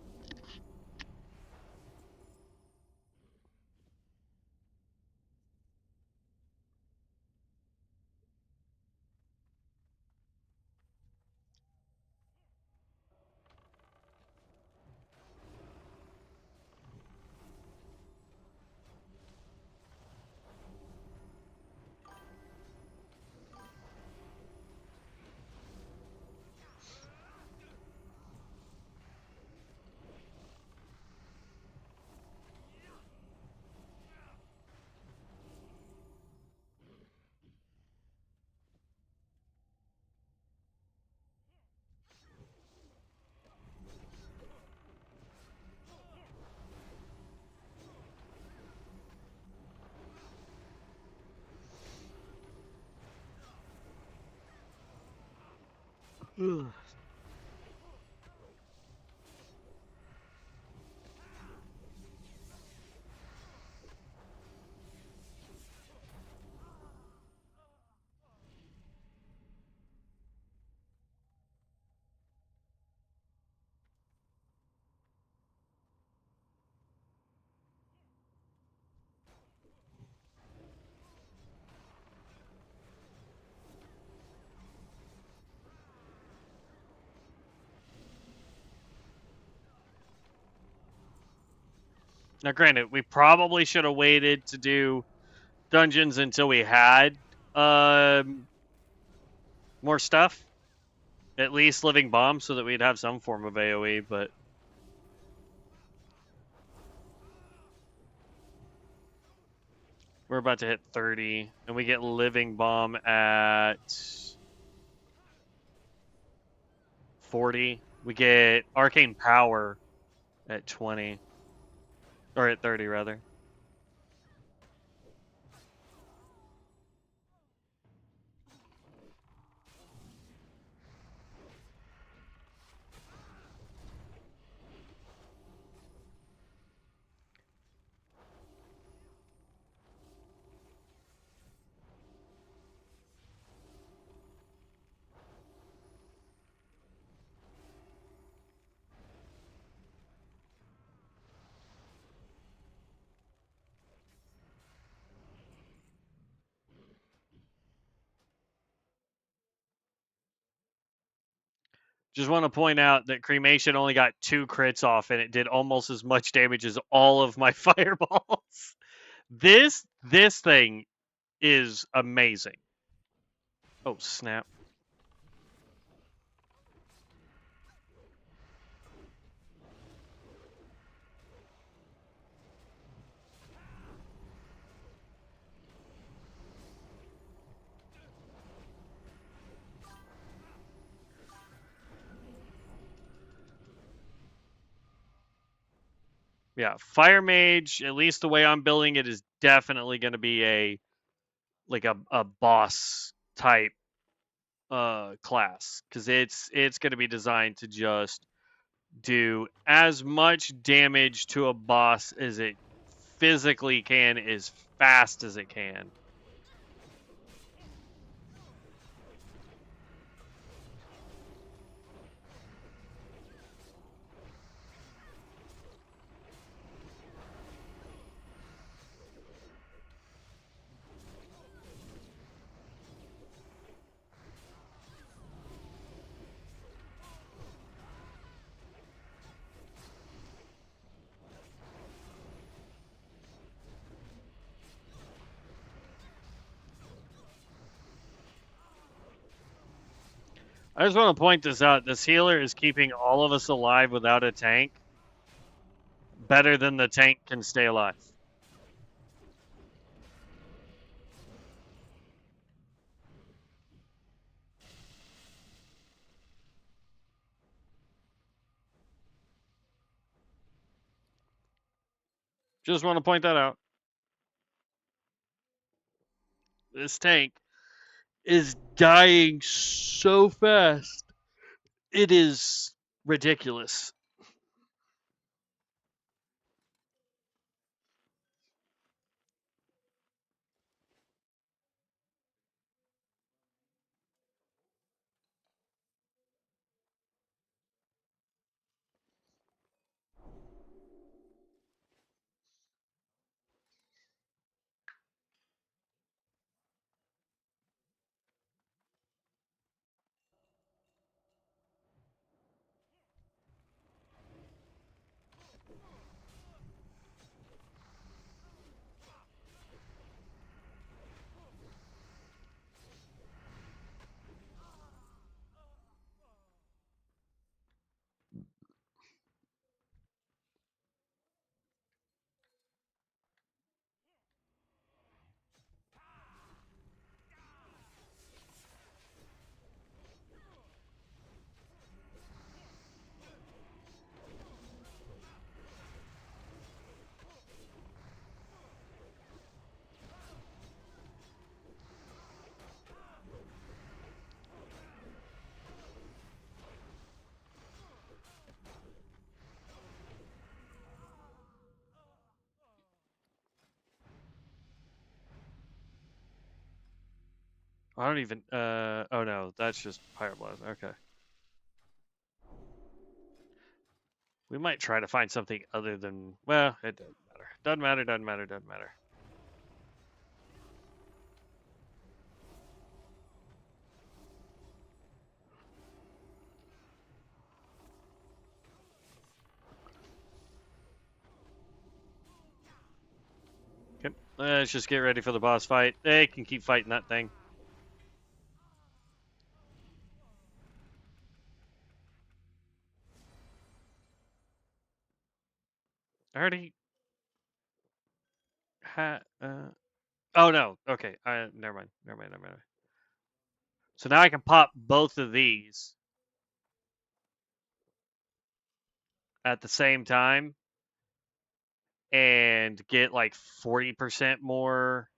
Ugh. Now, granted, we probably should have waited to do dungeons until we had more stuff. At least living bomb, so that we'd have some form of AoE, but we're about to hit 30, and we get living bomb at 40. We get arcane power at 20, or at 30 rather. Just want to point out that cremation only got 2 crits off, and it did almost as much damage as all of my fireballs. This thing is amazing. Oh snap! Yeah, fire mage. At least the way I'm building it is definitely going to be a boss type class, because it's going to be designed to just do as much damage to a boss as it physically can as fast as it can. I just want to point this out. This healer is keeping all of us alive without a tank better than the tank can stay alive. Just want to point that out. This tank is dying so fast. It is ridiculous. I don't even. Oh no, that's just Pyroblast. Okay. We might try to find something other than. Well, it doesn't matter. Doesn't matter. Doesn't matter. Doesn't matter. Okay. Let's just get ready for the boss fight. They can keep fighting that thing. I already had. Oh no. Okay. Never mind. Never mind. Never mind. So now I can pop both of these at the same time and get like 40% more.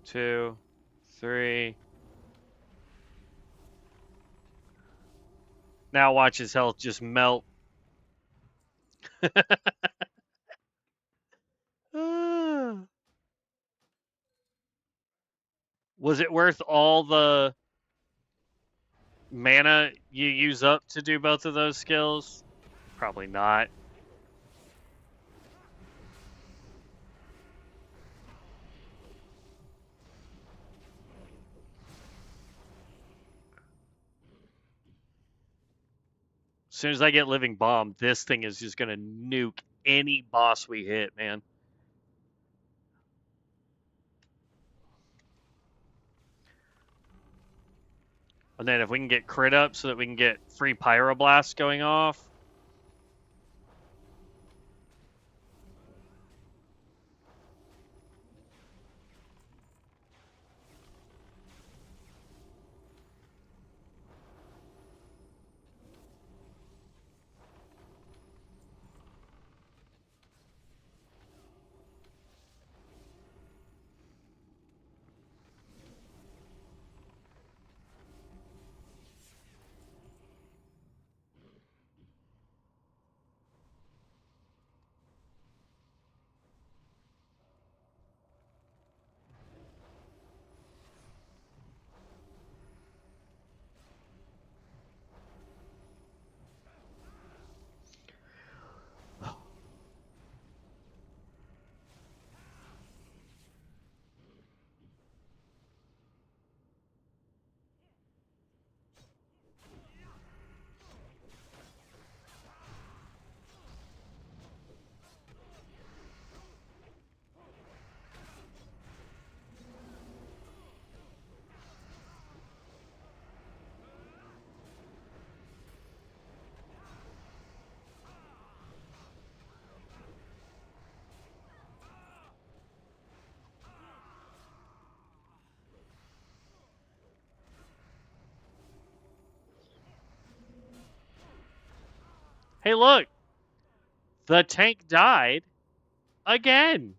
Two, three. Now watch his health just melt. Was it worth all the mana you use up to do both of those skills? Probably not. As soon as I get Living Bomb, this thing is just going to nuke any boss we hit, man. And then if we can get crit up so that we can get free Pyroblast going off. Hey, look! The tank died again!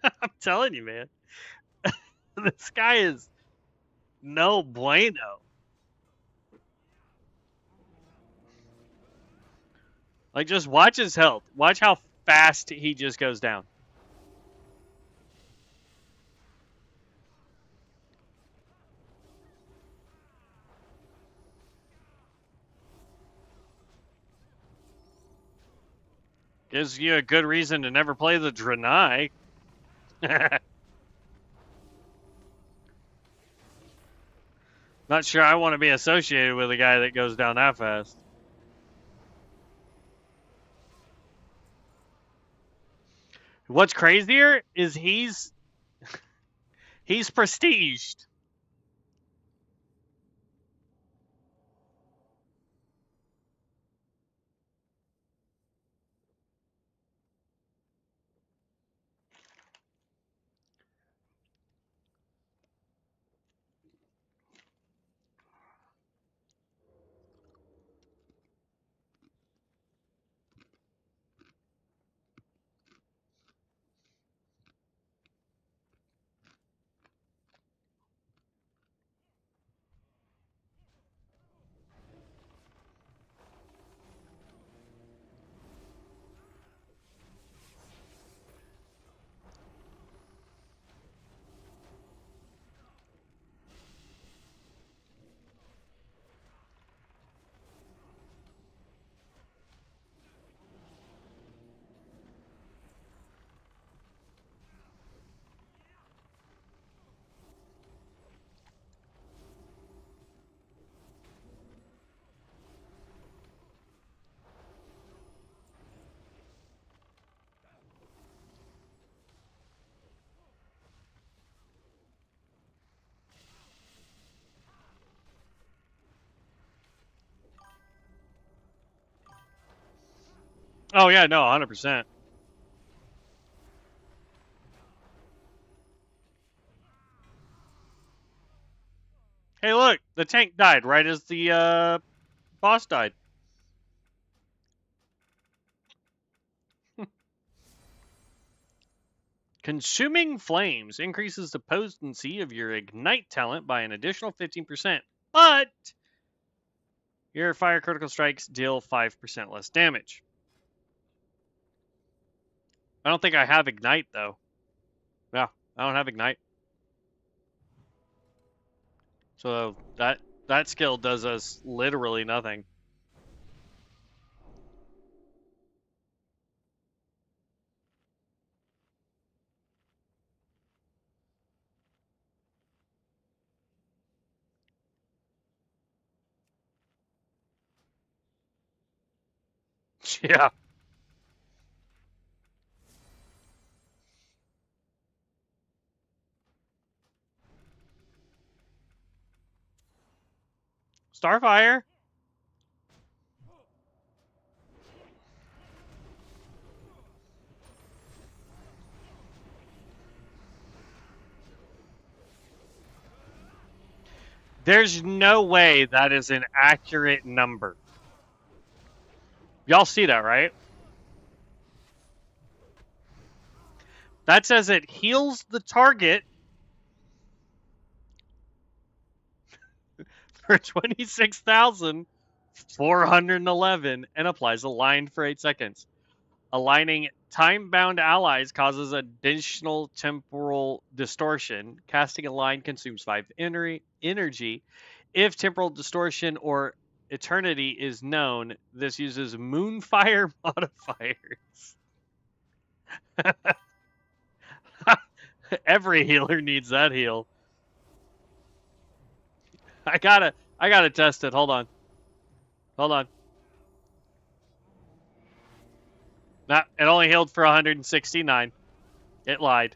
I'm telling you, man. This guy is no bueno. Like, just watch his health. Watch how fast he just goes down. Gives you a good reason to never play the Draenei. Not sure I want to be associated with a guy that goes down that fast. What's crazier is he's prestiged. Oh yeah, no, 100%. Hey, look, the tank died right as the boss died. Consuming flames increases the potency of your ignite talent by an additional 15%, but your fire critical strikes deal 5% less damage. I don't think I have ignite though. Yeah, I don't have ignite. So that skill does us literally nothing. Yeah. Starfire. There's no way that is an accurate number. Y'all see that, right? That says it heals the target for 26,411 and applies a line for 8 seconds. Aligning time-bound allies causes additional temporal distortion. Casting a line consumes 5 energy. If temporal distortion or eternity is known, this uses moonfire modifiers. Every healer needs that heal. I gotta test it. Hold on. Nah, it only healed for 169. It lied.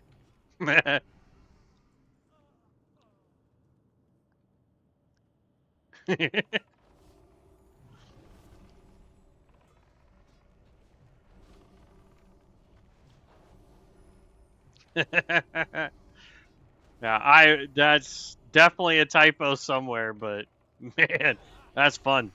Yeah, that's definitely a typo somewhere, but man, that's fun.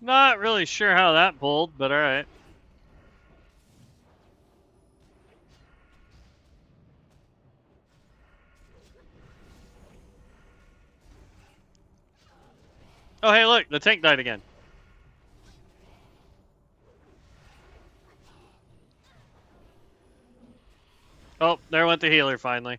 Not really sure how that pulled, but all right. Oh, hey, look, the tank died again. Oh, there went the healer finally.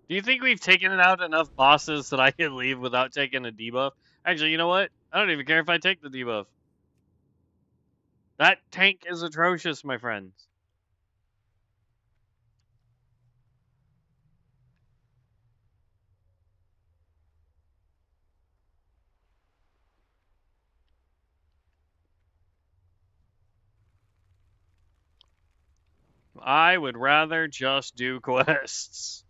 Do you think we've taken out enough bosses that I can leave without taking a debuff? Actually, you know what? I don't even care if I take the debuff. That tank is atrocious, my friends. I would rather just do quests.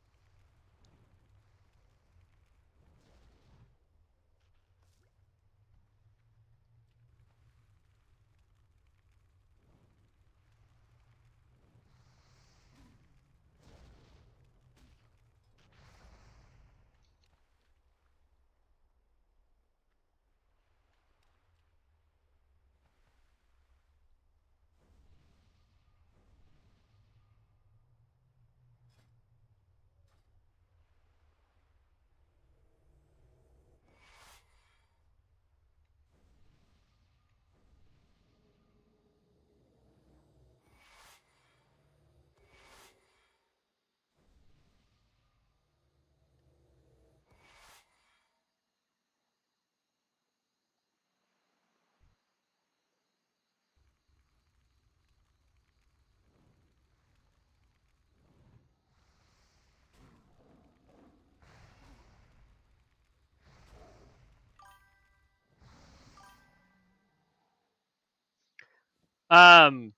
Um,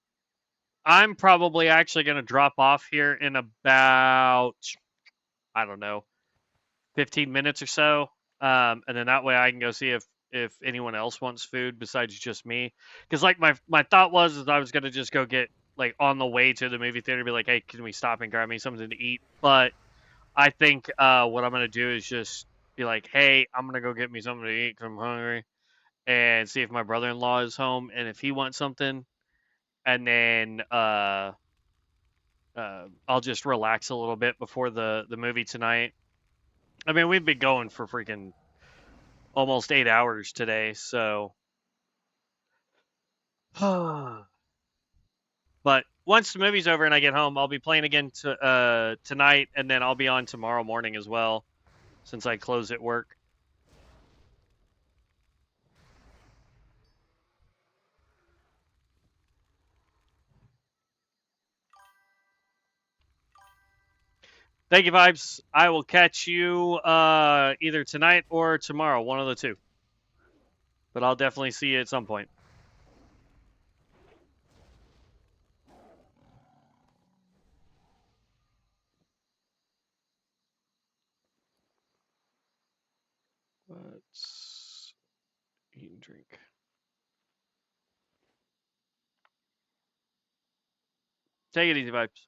I'm probably actually going to drop off here in about, I don't know, 15 minutes or so. And then that way I can go see if anyone else wants food besides just me. Because like my thought was is I was gonna just go get like on the way to the movie theater, be like, hey, can we stop and grab me something to eat? But I think what I'm gonna do is just be like, hey, I'm gonna go get me something to eat because I'm hungry, and see if my brother-in-law is home, and if he wants something, and then I'll just relax a little bit before the movie tonight. I mean, we've been going for freaking almost 8 hours today. So, but once the movie's over and I get home, I'll be playing again tonight, and then I'll be on tomorrow morning as well, since I close at work. Thank you, Vibes. I will catch you either tonight or tomorrow, one of the two. But I'll definitely see you at some point. Let's eat and drink. Take it easy, Vibes.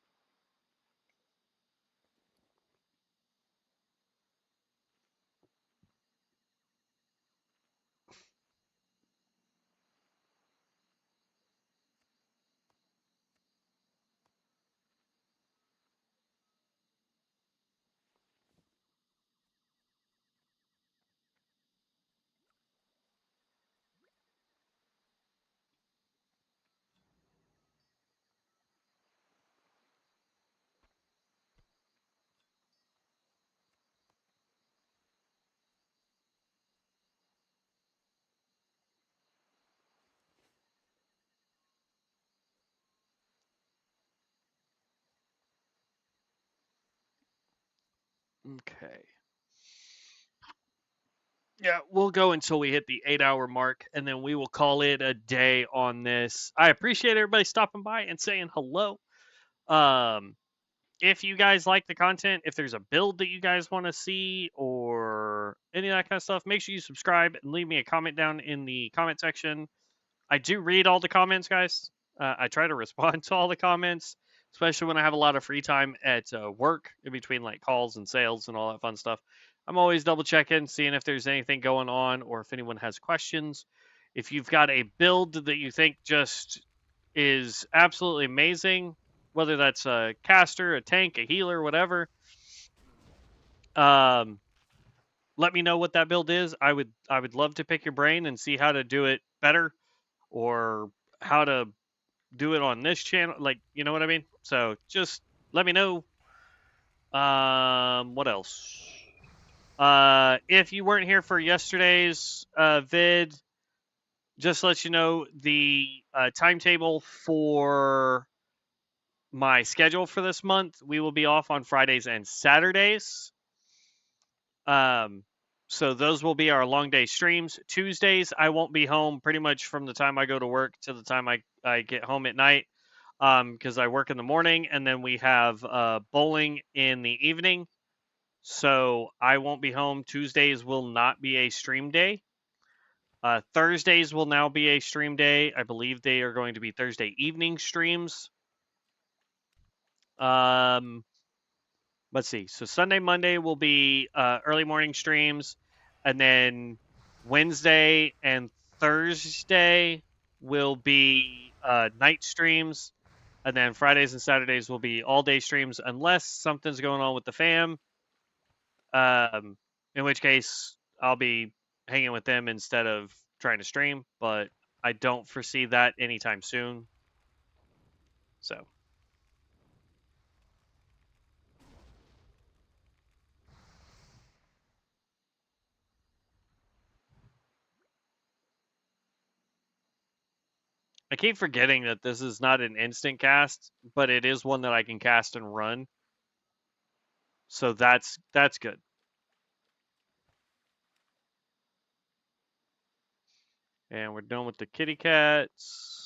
Okay. Yeah, we'll go until we hit the 8 hour mark, and then we will call it a day on this. I appreciate everybody stopping by and saying hello. Um, if you guys like the content, if there's a build that you guys want to see or any of that kind of stuff, make sure you subscribe and leave me a comment down in the comment section. I do read all the comments, guys. I try to respond to all the comments, especially when I have a lot of free time at work in between like calls and sales and all that fun stuff. I'm always double checking, seeing if there's anything going on or if anyone has questions. If you've got a build that you think just is absolutely amazing, whether that's a caster, a tank, a healer, whatever, um, let me know what that build is. I would love to pick your brain and see how to do it better or how to do it on this channel. Like, you know what I mean? So just let me know. What else? If you weren't here for yesterday's vid, just to let you know the timetable for my schedule for this month. We will be off on Fridays and Saturdays. Um, so those will be our long day streams. Tuesdays, I won't be home pretty much from the time I go to work to the time I get home at night because I work in the morning and then we have bowling in the evening. So I won't be home. Tuesdays will not be a stream day. Thursdays will now be a stream day. I believe they are going to be Thursday evening streams. Let's see. So Sunday, Monday will be early morning streams, and then Wednesday and Thursday will be night streams, and then Fridays and Saturdays will be all day streams unless something's going on with the fam. In which case I'll be hanging with them instead of trying to stream, but I don't foresee that anytime soon. So. I keep forgetting that this is not an instant cast, but it is one that I can cast and run. So that's good. And we're done with the kitty cats.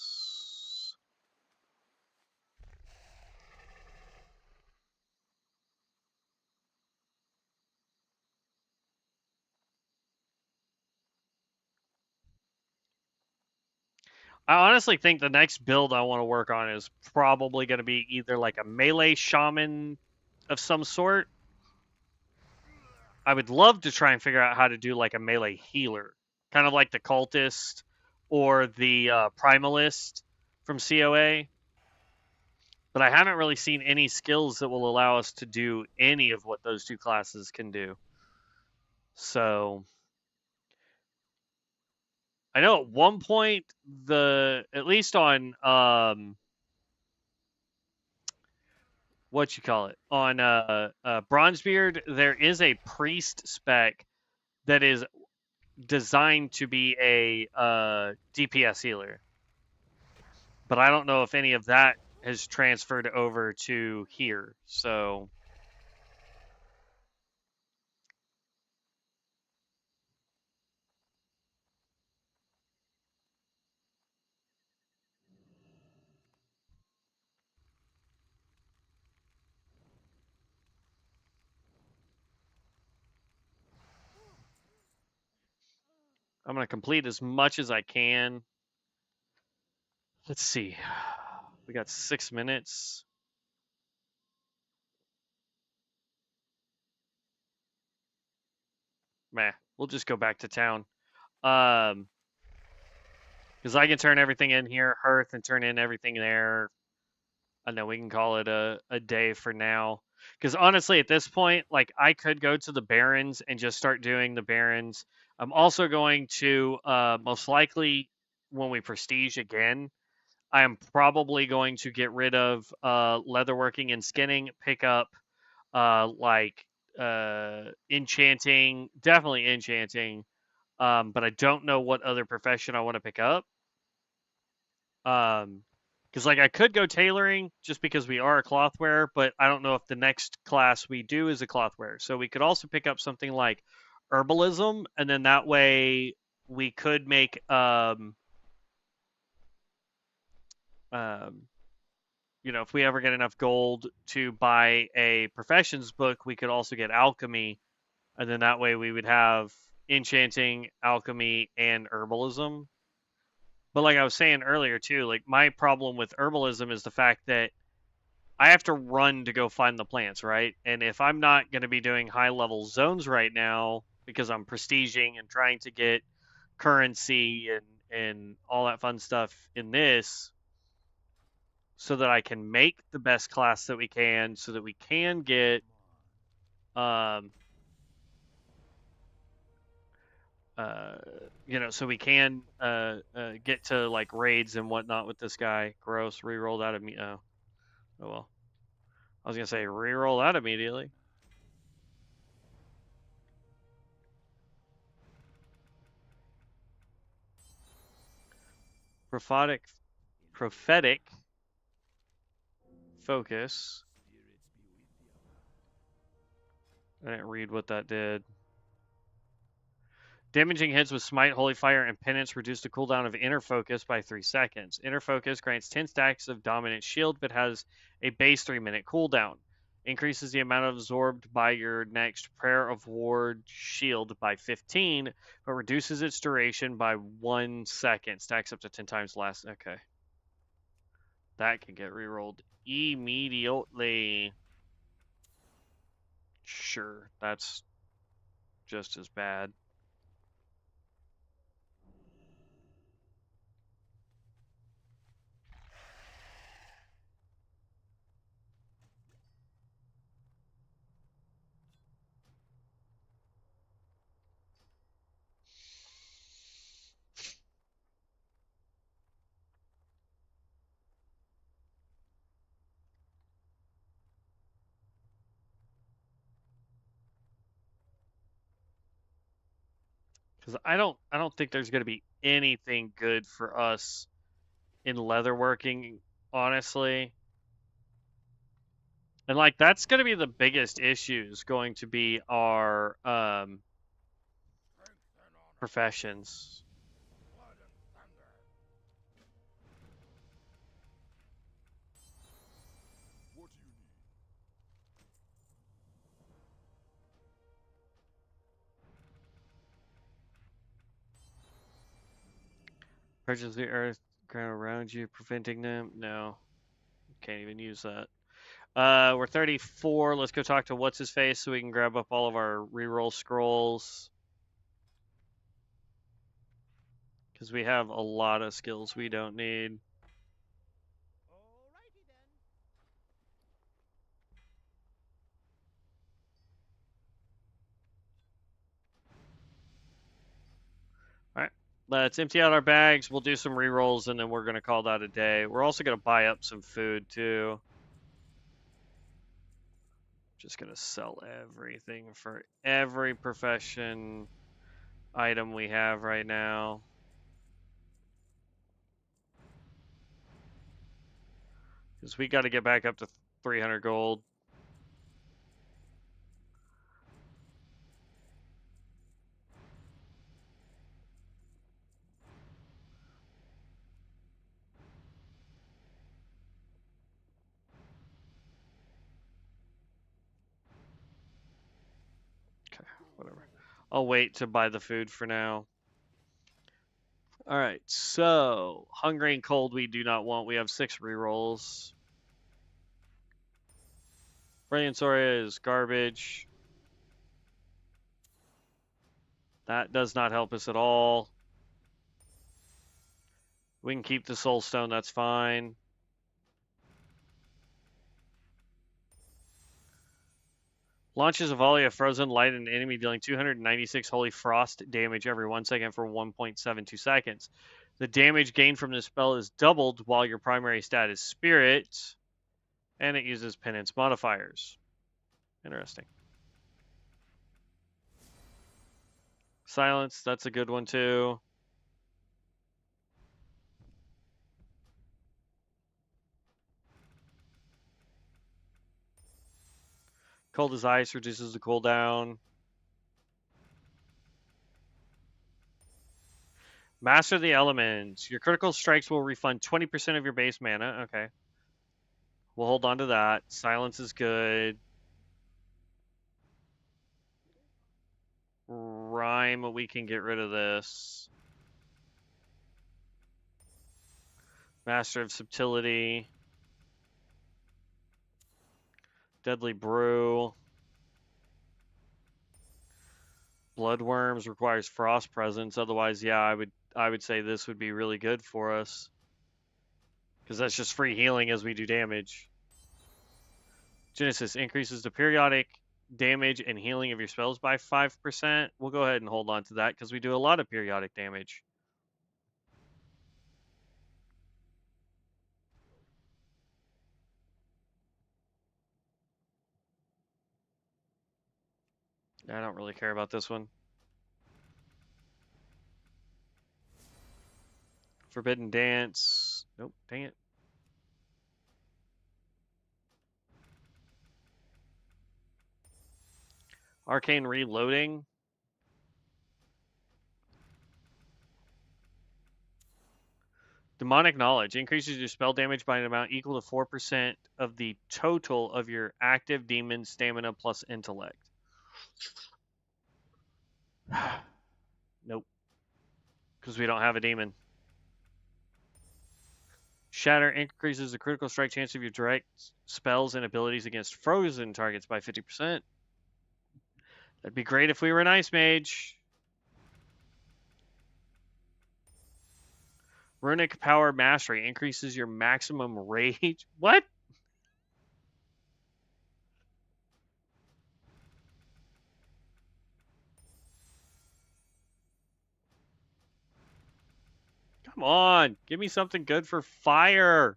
I honestly think the next build I want to work on is probably going to be either like a melee shaman of some sort. I would love to try and figure out how to do like a melee healer, kind of like the cultist or the primalist from COA. But I haven't really seen any skills that will allow us to do any of what those two classes can do. So I know at one point at least on what you call it on Bronzebeard, there is a priest spec that is designed to be a DPS healer, but I don't know if any of that has transferred over to here. So I'm gonna complete as much as I can. Let's see. We got 6 minutes. Meh. We'll just go back to town. Because I can turn everything in here, hearth, and turn in everything there, and then we can call it a day for now. Because honestly, at this point, like I could go to the Barrens and just start doing the Barrens. I'm also going to most likely when we prestige again, I am probably going to get rid of leatherworking and skinning, pick up like enchanting, definitely enchanting. But I don't know what other profession I want to pick up. Um, Because like I could go tailoring just because we are a cloth wearer, but I don't know if the next class we do is a cloth wearer. So we could also pick up something like herbalism, and then that way we could make um if we ever get enough gold to buy a professions book, we could also get alchemy, and then that way we would have enchanting, alchemy, and herbalism. But like I was saying earlier too, like my problem with herbalism is the fact that I have to run to go find the plants, right? And if I'm not going to be doing high level zones right now because I'm prestiging and trying to get currency and all that fun stuff in this so that I can make the best class that we can so that we can get um uh so we can get to like raids and whatnot with this guy. Gross, reroll that oh well. I was gonna say reroll that immediately. Prophetic focus. I didn't read what that did. Damaging hits with Smite, Holy Fire, and Penance reduce the cooldown of Inner Focus by 3 seconds. Inner Focus grants 10 stacks of Dominant Shield, but has a base 3-minute cooldown. Increases the amount absorbed by your next Prayer of Ward shield by 15, but reduces its duration by 1 second. Stacks up to 10 times less. Okay. That can get rerolled immediately. Sure, that's just as bad. Because I don't think there's going to be anything good for us in leatherworking, honestly. And like that's going to be the biggest issue is going to be our professions. Blood and thunder. What do you need? Purges the earth ground around you, preventing them. No, can't even use that. We're 34. Let's go talk to what's his face so we can grab up all of our reroll scrolls. Because we have a lot of skills we don't need. Alrighty then. All right, let's empty out our bags. We'll do some rerolls and then we're going to call that a day. We're also going to buy up some food too. Just going to sell everything for every profession item we have right now. Because we got to get back up to 300 gold. Okay, whatever. I'll wait to buy the food for now. All right, so hungry and cold we do not want. We have 6 rerolls. Brilliant Soria is garbage. That does not help us at all. We can keep the Soul Stone, that's fine. Launches a volley of frozen light at an enemy, dealing 296 holy frost damage every 1 second for 1.72 seconds. The damage gained from this spell is doubled while your primary stat is Spirit, and it uses penance modifiers. Interesting. Silence, that's a good one too. Cold as ice reduces the cooldown. Master the elements. Your critical strikes will refund 20% of your base mana. Okay. We'll hold on to that. Silence is good. Rhyme, we can get rid of this. Master of Subtlety. Deadly Brew. Bloodworms requires Frost Presence. Otherwise, yeah, I would say this would be really good for us. Because that's just free healing as we do damage. Genesis increases the periodic damage and healing of your spells by 5%. We'll go ahead and hold on to that because we do a lot of periodic damage. I don't really care about this one. Forbidden Dance. Nope, dang it. Arcane Reloading. Demonic Knowledge increases your spell damage by an amount equal to 4% of the total of your active demon stamina plus intellect. Nope. Because we don't have a demon. Shatter increases the critical strike chance of your direct spells and abilities against frozen targets by 50%. That'd be great if we were an Ice Mage. Runic Power Mastery increases your maximum rage. What? Come on. Give me something good for fire.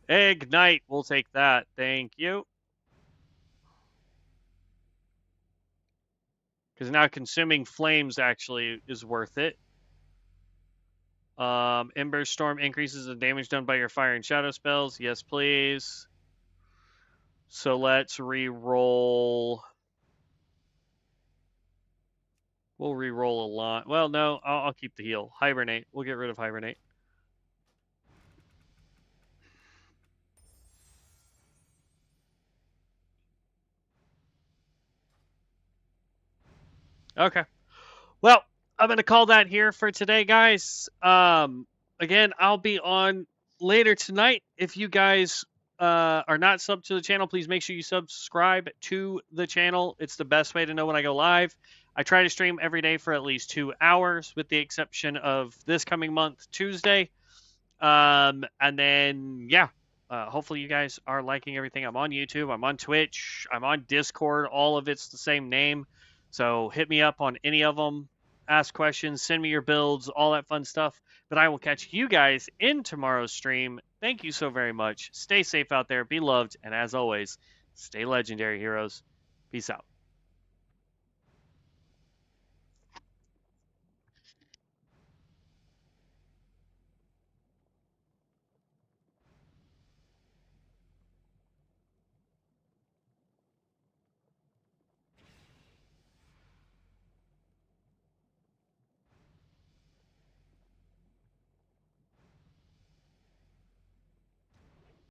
Ignite. We'll take that. Thank you. Because now consuming flames actually is worth it. Ember Storm increases the damage done by your fire and shadow spells. Yes, please. So let's re-roll. We'll re-roll a lot. Well, no, I'll keep the heal. Hibernate. We'll get rid of Hibernate. Okay. Well, I'm going to call that here for today, guys. Again, I'll be on later tonight. If you guys are not subbed to the channel, please make sure you subscribe to the channel. It's the best way to know when I go live. I try to stream every day for at least 2 hours, with the exception of this coming month, Tuesday. And then, yeah, hopefully you guys are liking everything. I'm on YouTube. I'm on Twitch. I'm on Discord. All of it's the same name. So hit me up on any of them. Ask questions. Send me your builds. All that fun stuff. But I will catch you guys in tomorrow's stream. Thank you so very much. Stay safe out there. Be loved. And as always, stay legendary, heroes. Peace out.